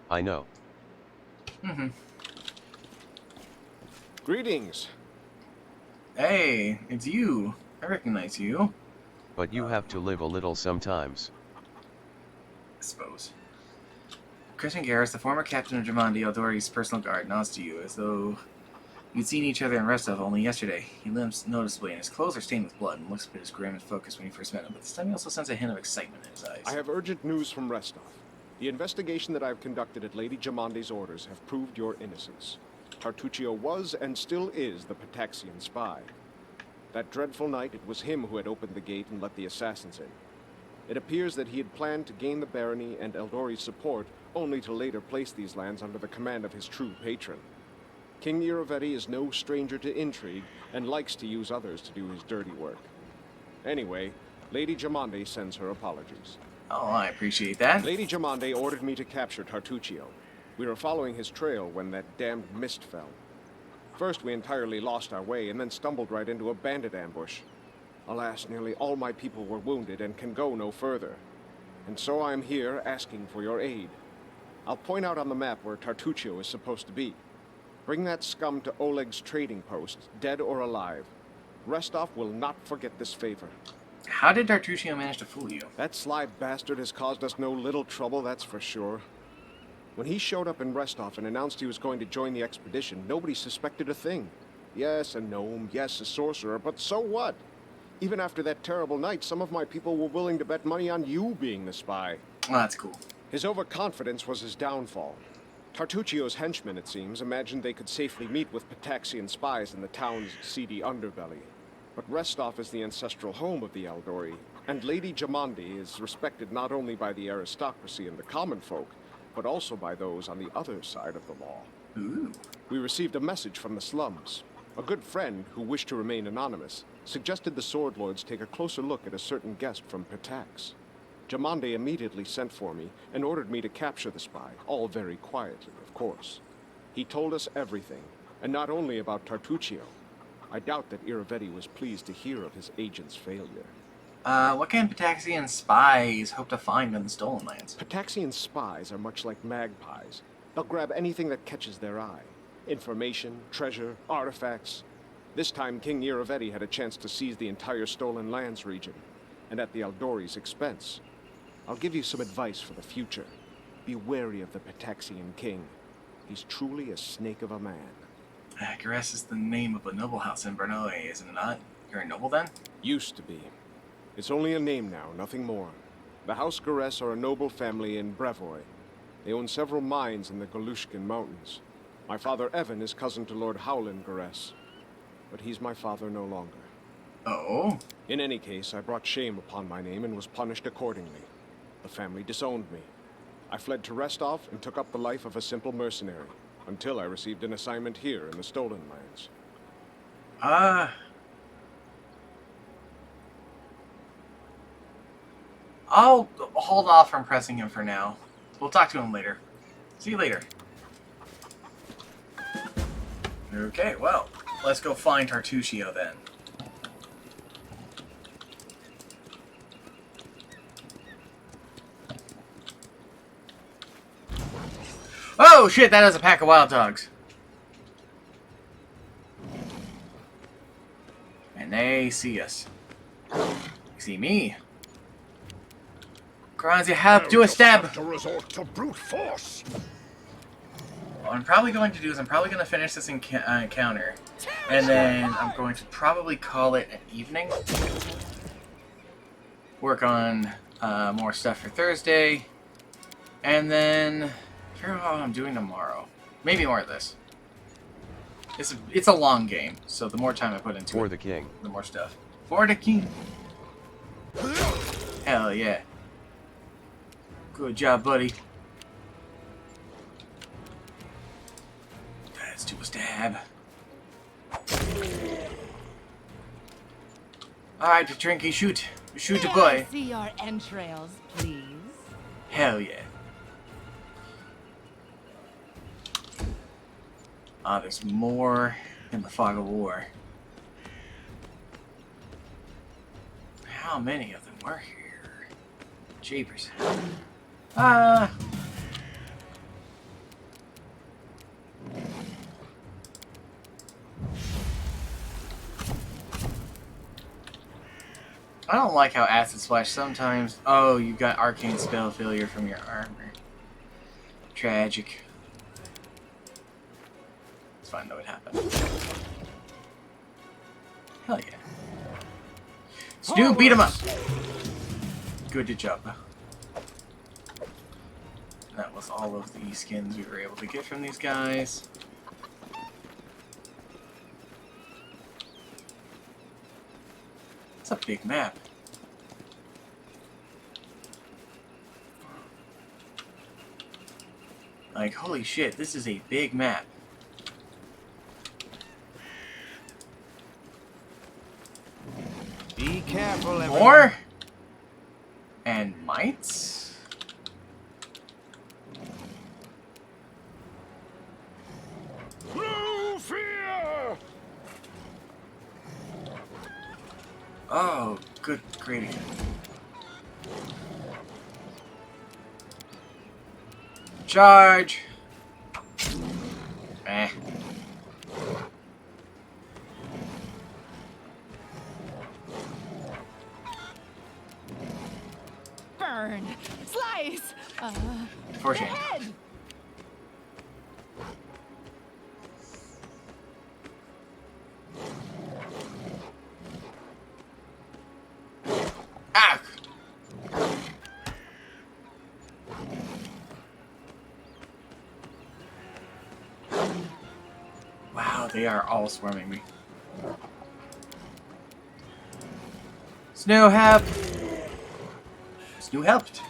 I know. Mm-hmm. Greetings. Hey, it's you. I recognize you. But you have to live a little sometimes. I suppose. Christian Garrus, the former captain of Jamandi Eldori's personal guard, nods to you as though you'd seen each other in Restov only yesterday. He limps noticeably, and his clothes are stained with blood, and looks a bit as grim and focused when you first met him, but this time you also sense a hint of excitement in his eyes. I have urgent news from Restov. The investigation that I have conducted at Lady Jamandi's orders have proved your innocence. Tartuccio was and still is the Pitaxian spy. That dreadful night, it was him who had opened the gate and let the assassins in. It appears that he had planned to gain the barony and Eldori's support, only to later place these lands under the command of his true patron. King Irovetti is no stranger to intrigue, and likes to use others to do his dirty work. Anyway, Lady Jamandi sends her apologies. Oh, I appreciate that. Lady Jamandi ordered me to capture Tartuccio. We were following his trail when that damned mist fell. First, we entirely lost our way, and then stumbled right into a bandit ambush. Alas, nearly all my people were wounded and can go no further. And so I am here asking for your aid. I'll point out on the map where Tartuccio is supposed to be. Bring that scum to Oleg's trading post, dead or alive. Restov will not forget this favor. How did Tartuccio manage to fool you? That sly bastard has caused us no little trouble, that's for sure. When he showed up in Restov and announced he was going to join the expedition, nobody suspected a thing. Yes, a gnome, yes, a sorcerer, but so what? Even after that terrible night, some of my people were willing to bet money on you being the spy. Oh, that's cool. His overconfidence was his downfall. Tartuccio's henchmen, it seems, imagined they could safely meet with Pitaxian spies in the town's seedy underbelly. But Restov is the ancestral home of the Eldori, and Lady Jamandi is respected not only by the aristocracy and the common folk, but also by those on the other side of the law. Ooh. We received a message from the slums. A good friend, who wished to remain anonymous, suggested the Sword Lords take a closer look at a certain guest from Pitax. Jamandi immediately sent for me and ordered me to capture the spy, all very quietly, of course. He told us everything, and not only about Tartuccio. I doubt that Irovetti was pleased to hear of his agent's failure. What can Pitaxian spies hope to find in the Stolen Lands? Pitaxian spies are much like magpies. They'll grab anything that catches their eye. Information, treasure, artifacts. This time, King Irovetti had a chance to seize the entire Stolen Lands region, and at the Eldori's expense. I'll give you some advice for the future. Be wary of the Pitaxian king. He's truly a snake of a man. Garrus is the name of a noble house in Bernoulli, isn't it not? You're a noble then? Used to be. It's only a name now, nothing more. The House Garrus are a noble family in Brevoy. They own several mines in the Golushkin Mountains. My father Evan is cousin to Lord Howland Garrus, but he's my father no longer. Oh? In any case, I brought shame upon my name and was punished accordingly. The family disowned me. I fled to Restov and took up the life of a simple mercenary, until I received an assignment here in the Stolen Lands. I'll hold off from pressing him for now. We'll talk to him later. See you later. Okay, well, let's go find Tartuccio then. Oh shit, that is a pack of wild dogs. And they see us. They see me. Kranzi, have to a stab. To resort to brute force. What I'm probably going to do is I'm probably going to finish this encounter. And then I'm going to probably call it an evening. Work on more stuff for Thursday. And then figure out how I'm doing tomorrow. Maybe more of this. It's a long game, so the more time I put into For it, the king. the more stuff. For the king. Hell yeah. Good job, buddy. Let's do a stab. Alright, Petrinky, shoot. Shoot a May boy. I see your entrails, please? Hell yeah. Ah, there's more in the Fog of War. How many of them were here? Jeepers. Ah. I don't like how Acid Splash sometimes... Oh, you got arcane spell failure from your armor. Tragic. It's fine though, it happened. Hell yeah. Stu, beat him up! Good job. That was all of the skins we were able to get from these guys. It's a big map. Like, holy shit, this is a big map. Be careful, everyone. More? And mites? No fear! Oh, good grading. Charge! Eh. Burn! Slice! Fortune. Head! Ah! Wow, they are all swarming me. Snow help! Snow helped.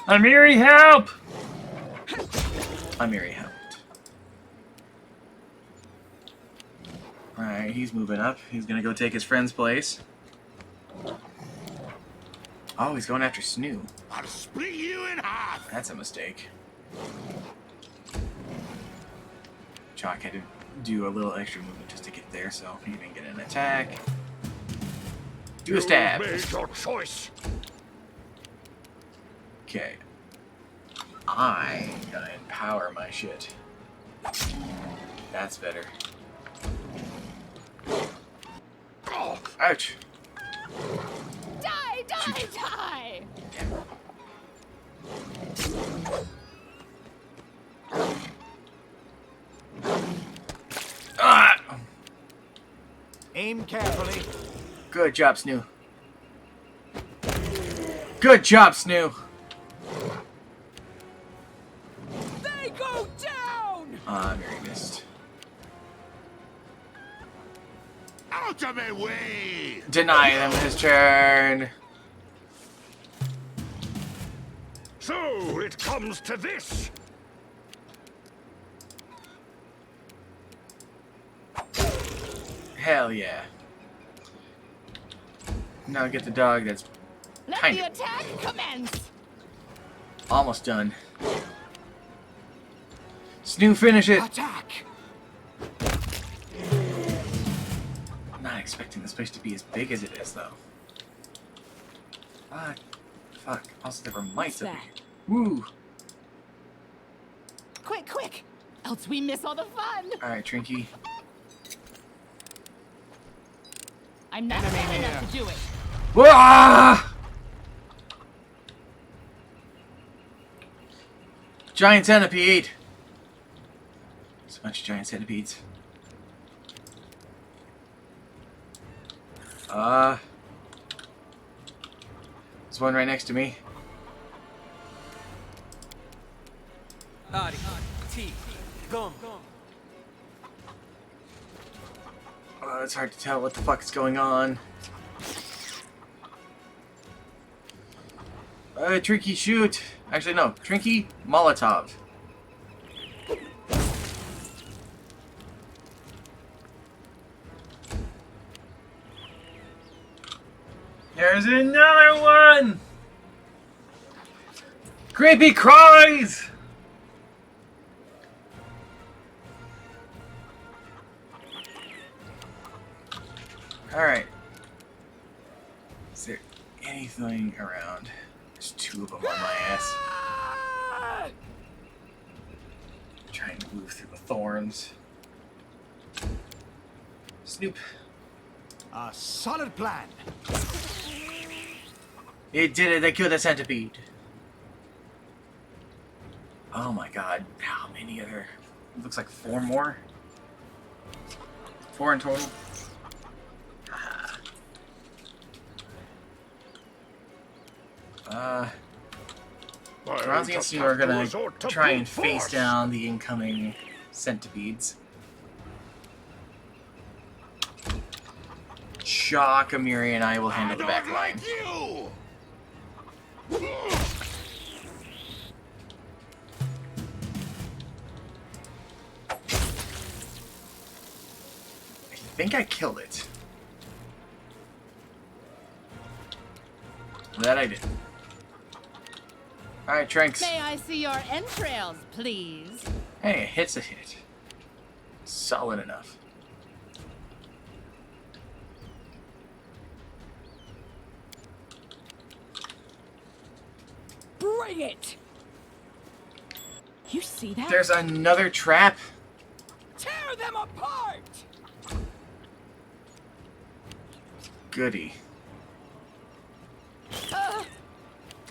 Amiri help! Amiri helped. Alright, he's moving up. He's gonna go take his friend's place. Oh, he's going after Snoo. I'll split you in half. That's a mistake. Chalk had to do a little extra movement just to get there, so he didn't get an attack. Do a stab. You made your choice. Okay. I'm gonna empower my shit. That's better. Ouch. Die! Die! Die! Ah! Aim carefully. Good job, Snoo. Good job, Snoo. They go down! Ah, Mary missed. Out of my way! Deny him his turn. So it comes to this. Hell yeah. Now get the dog that's Let kind the of attack commence! almost done. Snoo, finish it. Attack! I'm not expecting this place to be as big as it is, though. Fuck. Fuck. Also, there were mites up here. Woo! Quick, quick! Else we miss all the fun! Alright, Trinky. I'm not strong enough to do it. Ah! Giant centipede! There's a bunch of giant centipedes. There's one right next to me. It's hard to tell what the fuck is going on. Trinky, shoot! Actually, no. Trinky, Molotov. There's another one! Creepy cries! Alright. Is there anything around? There's two of them on my ass. Trying to move through the thorns. Snoop. A solid plan. It did it. They killed a centipede. Oh my god. How many other? It looks like 4 more. 4 in total. Ronzi and Sue are gonna try and face down the incoming centipedes. Shaw, Kamiri, and I will handle the back line. I think I killed it. That I did. Alright, Tranks. May I see your entrails, please? Hey, a hit's a hit. Solid enough. Bring it! You see that? There's another trap. Tear them apart! Goody.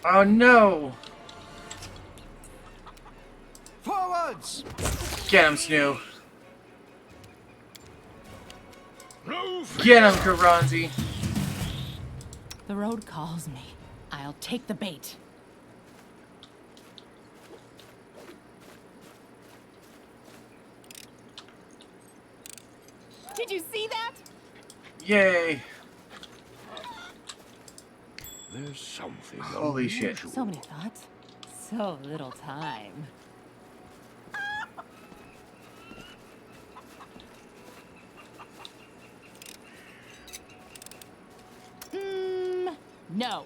Oh no! Forwards! Get him, Snoo. Get him, Karanzi. The road calls me. I'll take the bait. Did you see that? Yay. There's something. Holy shit. So many thoughts. So little time. No.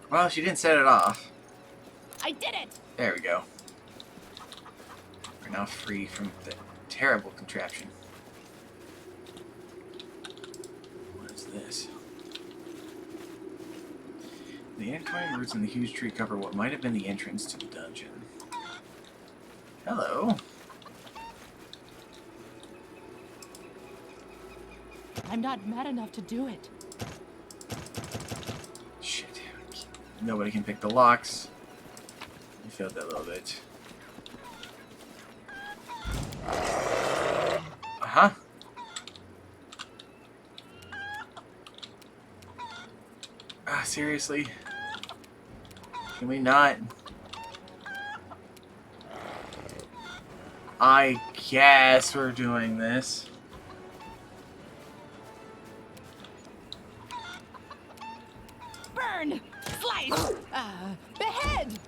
Well, she didn't set it off. I did it! There we go. We're now free from the terrible contraption. What is this? The intertwined roots in the huge tree cover what might have been the entrance to the dungeon. Hello. I'm not mad enough to do it. Shit. Nobody can pick the locks. I failed that a little bit. Uh-huh. Ah, seriously? Can we not? I guess we're doing this. Burn! Slice! Behead!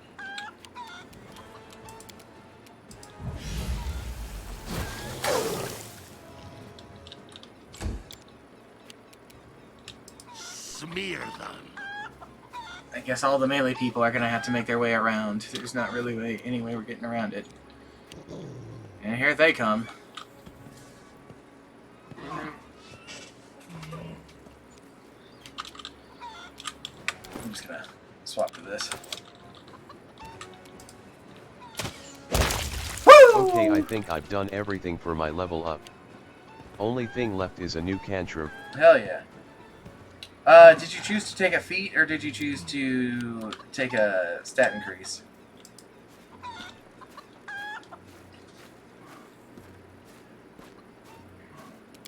Smear them. I guess all the melee people are gonna have to make their way around. There's not really any way we're getting around it. And here they come. I'm just gonna swap to this. Okay, I think I've done everything for my level up. Only thing left is a new cantrip. Hell yeah. Did you choose to take a feat, or did you choose to take a stat increase?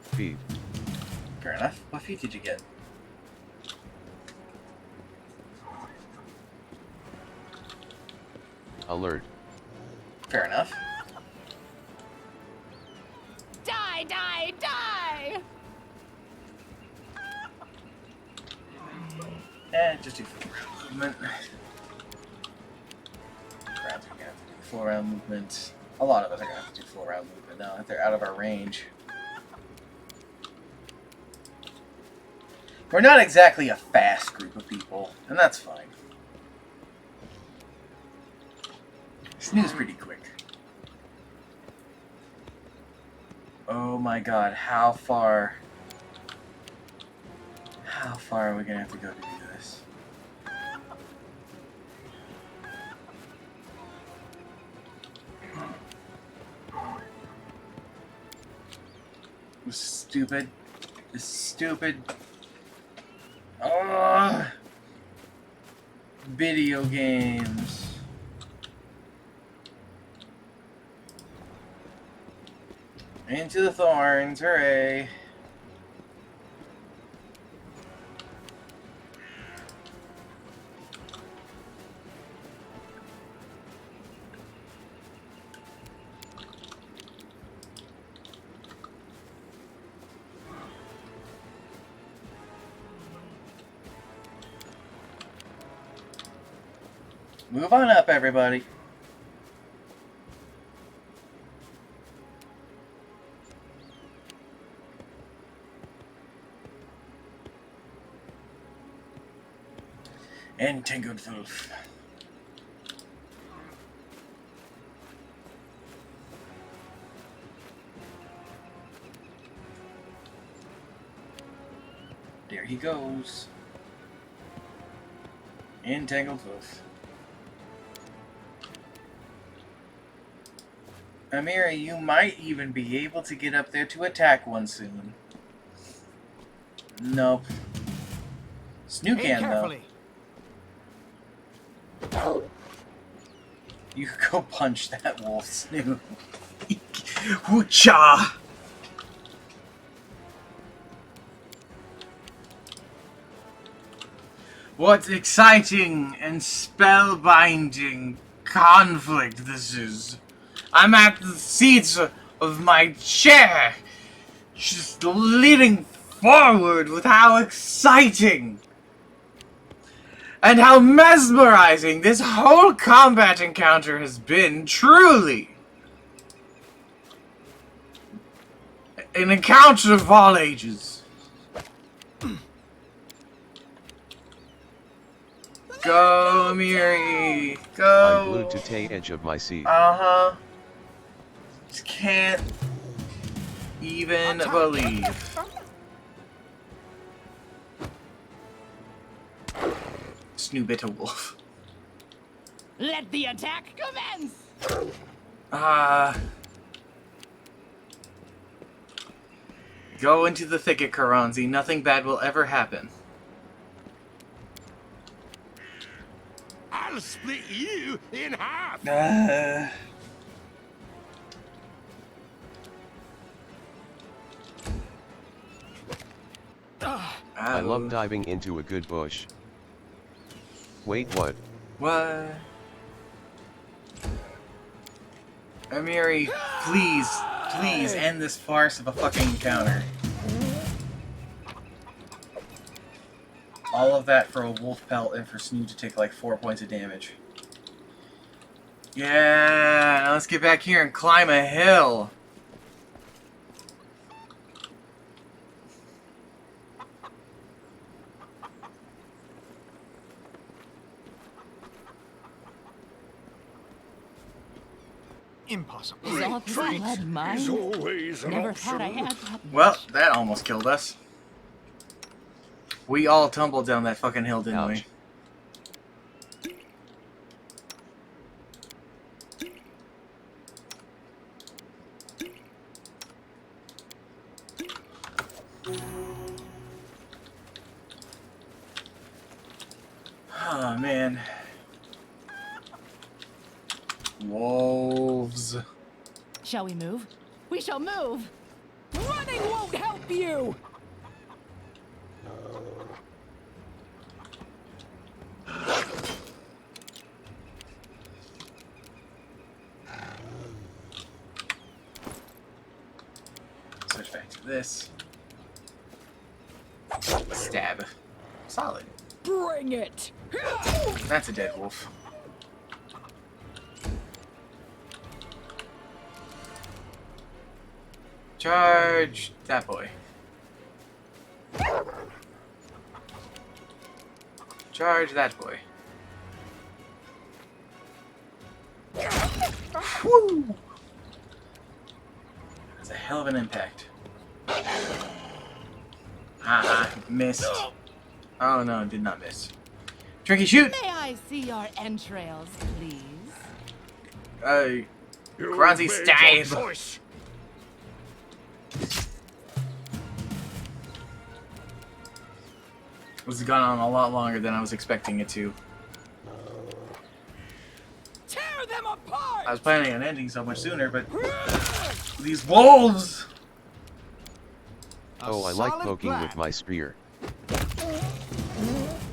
Feat. Fair enough. What feat did you get? Alert. Fair enough. Die, die, die! Just do full round movement. Crap, we're gonna have to do full round movement. A lot of us are gonna have to do full round movement now that they're out of our range. We're not exactly a fast group of people, and that's fine. Snoo's pretty quick. Oh my god, how far are we gonna have to go to do this? Stupid. This stupid. Oh, video games. Into the thorns, hooray. Move on up, everybody. Entangled Wolf. There he goes. Entangled Wolf. Amiri, you might even be able to get up there to attack one soon. Nope. Snoo can, though. You go punch that wolf, Snoo. Woocha! What exciting and spellbinding conflict this is. I'm at the seats of my chair, just leaning forward with how exciting and how mesmerizing this whole combat encounter has been, truly. An encounter of all ages. Go, Miri. Go. I'm glued to the edge of my seat. Uh-huh. Just can't even believe. Snoo bit a wolf. Let the attack commence! Go into the thicket, Karanzi. Nothing bad will ever happen. I'll split you in half. I love diving into a good bush. Wait, what? What? Amiri, please end this farce of a fucking encounter. All of that for a wolf pelt and for Snoo to take like 4 points of damage. Yeah, now let's get back here and climb a hill. Impossible. Is all this blood mine? Is always an Never option. thought I had that. Well, that almost killed us. We all tumbled down that fucking hill, didn't we? Oh, man. Wolves. Shall we move? We shall move! Running won't help you! Switch back to this. Stab. Solid. Bring it! That's a dead wolf. Charge that boy. Charge that boy. Woo! That's a hell of an impact. Haha, missed. Oh no, did not miss. Tricky shoot! May I see your entrails, please? Kranzi stab! This has gone on a lot longer than I was expecting it to. Tear them apart! I was planning on ending so much sooner, but these wolves! Oh, I like poking with my spear.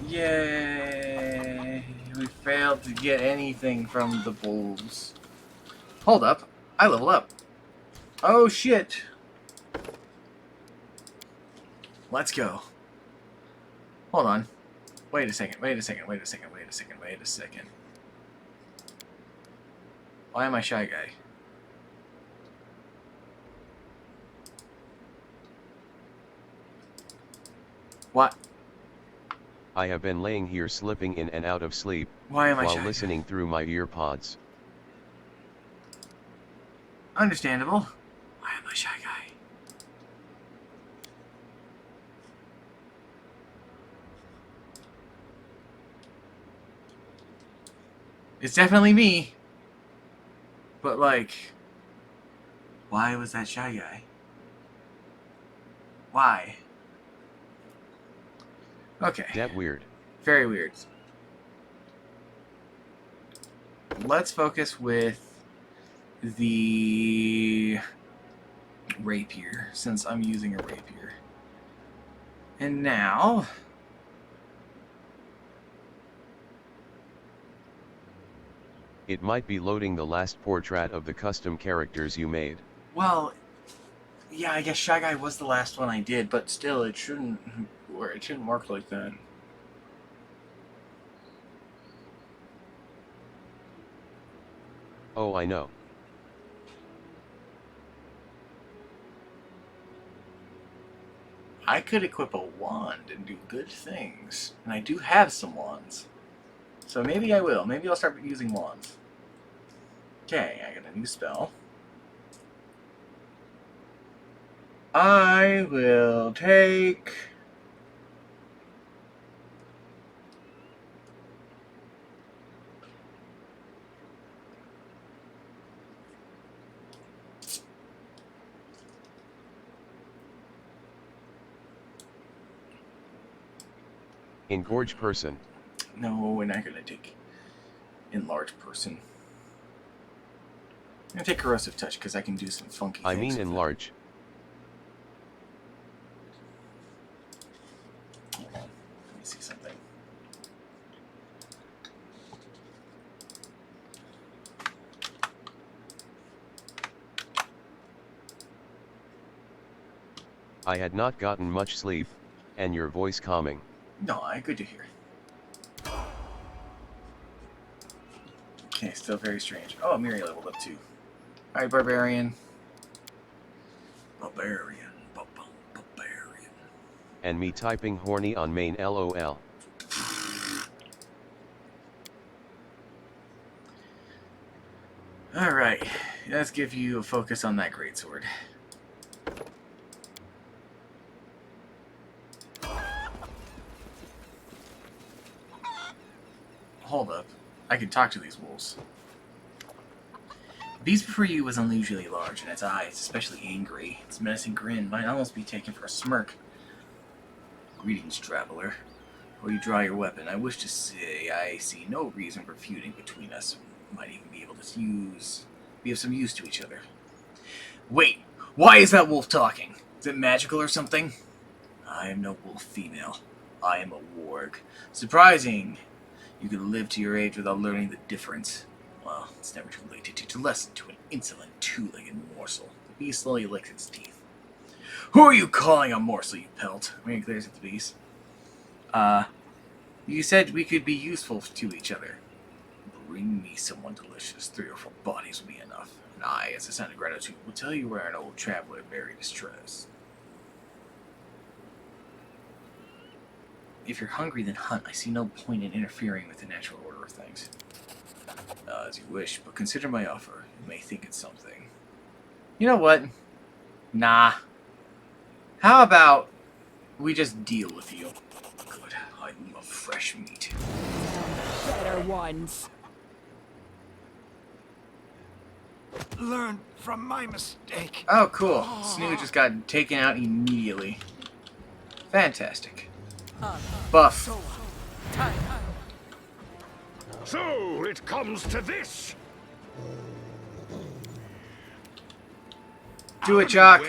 Yay! We failed to get anything from the wolves. Hold up. I level up. Oh shit. Let's go. Hold on. Wait a second. Wait a second. Wait a second. Wait a second. Wait a second. Why am I Shy Guy? What? I have been laying here slipping in and out of sleep. Why am I while Shy Guy? listening through my ear pods. Understandable. Why am I Shy Guy? It's definitely me. But like, why was that Shy Guy? Why? Okay. That weird. Very weird. Let's focus with the rapier, since I'm using a rapier. And now, it might be loading the last portrait of the custom characters you made. well, yeah, I guess Shy Guy was the last one I did, but still, it shouldn't work like that. Oh, I know. I could equip a wand and do good things, and I do have some wands. So maybe I will. Maybe I'll start using wands. Okay, I got a new spell. I will take... Engorge person. No, we're not going to take Enlarge person. I'm going to take Corrosive Touch because I can do some funky things. I mean enlarge. Hold on. Let me see something. I had not gotten much sleep, and your voice calming. No, good to hear. Okay, still very strange. Oh, Miri leveled up too. Alright, Barbarian. Barbarian. And me typing horny on main LOL. Alright, let's give you a focus on that greatsword. Hold up. I can talk to these wolves. The beast before you was unusually large, and its eyes, especially angry. Its menacing grin might almost be taken for a smirk. Greetings, traveler. Before you draw your weapon, I wish to say I see no reason for feuding between us. We might even be able to be of some use to each other. Wait, why is that wolf talking? Is it magical or something? I am no wolf female. I am a warg. Surprising! You could live to your age without learning the difference. Well, it's never too late to teach a lesson to an insolent two-legged morsel. The beast slowly licks its teeth. Who are you calling a morsel, you pelt? When he glares at the beast. You said we could be useful to each other. Bring me someone delicious. 3 or 4 bodies will be enough. And I, as a sign of gratitude, will tell you where an old traveler buried his treasures. If you're hungry, then hunt. I see no point in interfering with the natural order of things. As you wish, but consider my offer. You may think it's something. You know what? Nah. How about we just deal with you? Good. I love fresh meat. Better ones. Learn from my mistake. Oh, cool. Snoo just got taken out immediately. Fantastic. Buff. So it comes to this. Do it, Jock.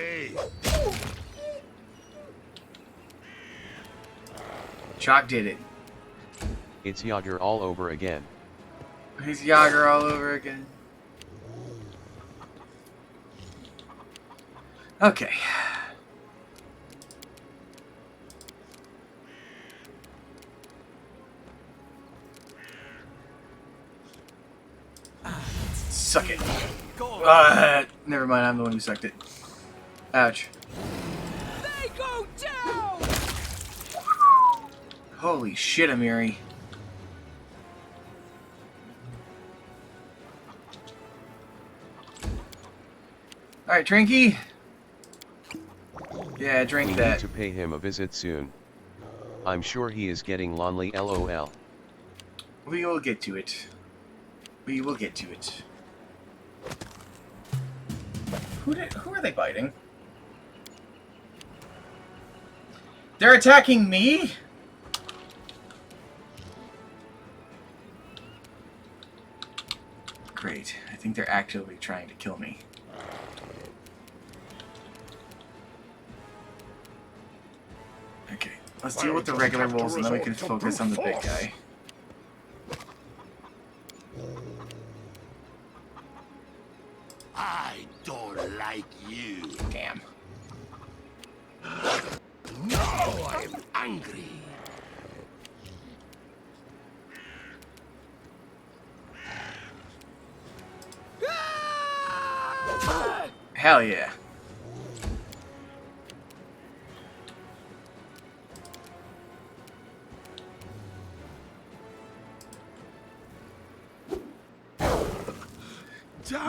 Jock did it. It's Yager all over again. He's Yager all over again. Okay. Suck it. Never mind, I'm the one who sucked it. Ouch. They go down! Holy shit, Amiri. Alright, Drinky. Yeah, drink we that. need to pay him a visit soon. I'm sure he is getting lonely, lol. We will get to it. We will get to it. Who are they biting? They're attacking me? Great. I think they're actively trying to kill me. Okay, let's deal with the regular wolves and then we can focus on the big guy. I don't like you. Damn. Now I'm angry. Hell yeah.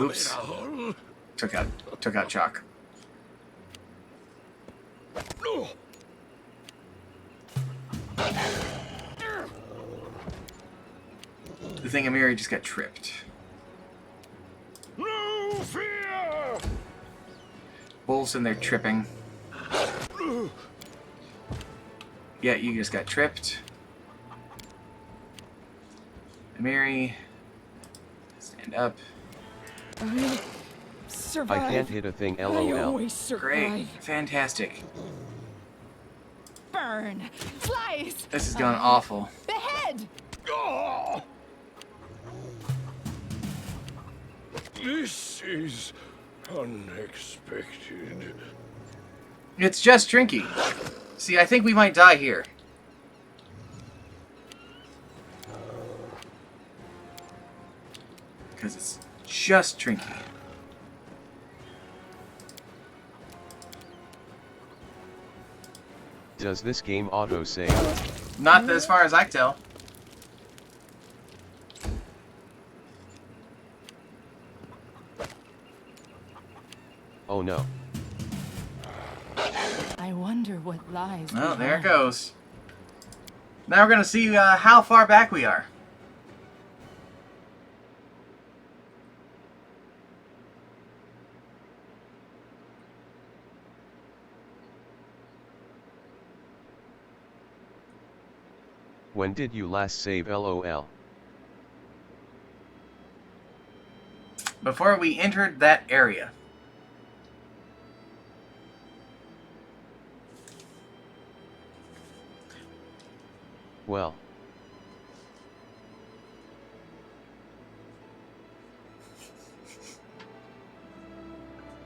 Oops. Took out Chalk. The thing Amiri just got tripped. No fear. Wolves in there tripping. Yeah, you just got tripped. Amiri, stand up. I survive. I can't hit a thing, I lol. always survive. Great, fantastic. Burn! Slice! This is going awful. Behead! Oh! This is unexpected. It's just Drinky. See, I think we might die here. Because it's just Drinky. Does this game auto-save? Not as far as I can tell. Oh no. I wonder what lies. Well, there it goes. Now we're going to see how far back we are. When did you last save, lol? Before we entered that area. Well.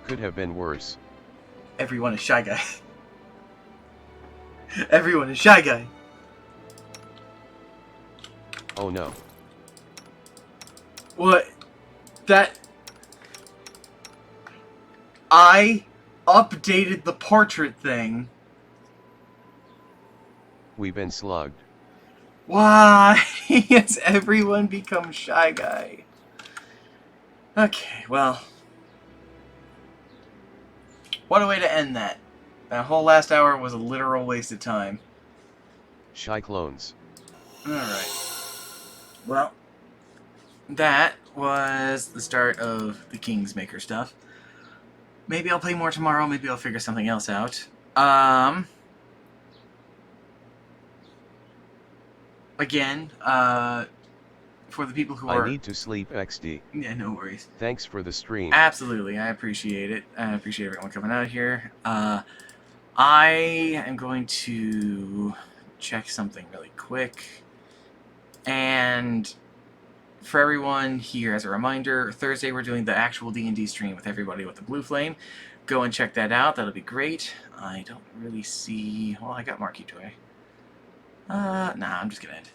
Could have been worse. Everyone is Shy Guy. Everyone is Shy Guy. Oh no. What? That... I updated the portrait thing. we been slugged? Why has everyone become Shy Guy? Okay, well. What a way to end that. That whole last hour was a literal waste of time. Shy clones. Alright. Well, that was the start of the Kingsmaker stuff. Maybe I'll play more tomorrow, maybe I'll figure something else out. Again, for the people who are... I need to sleep, XD. Yeah, no worries. Thanks for the stream. Absolutely, I appreciate it. I appreciate everyone coming out here. I am going to check something really quick. And for everyone here, as a reminder, Thursday we're doing the actual D&D stream with everybody with the Blue Flame. Go and check that out. That'll be great. I don't really see... Well, I got Marky, do I? Nah, I'm just gonna end.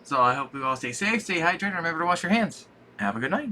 So I hope you all stay safe, stay hydrated, and remember to wash your hands. Have a good night.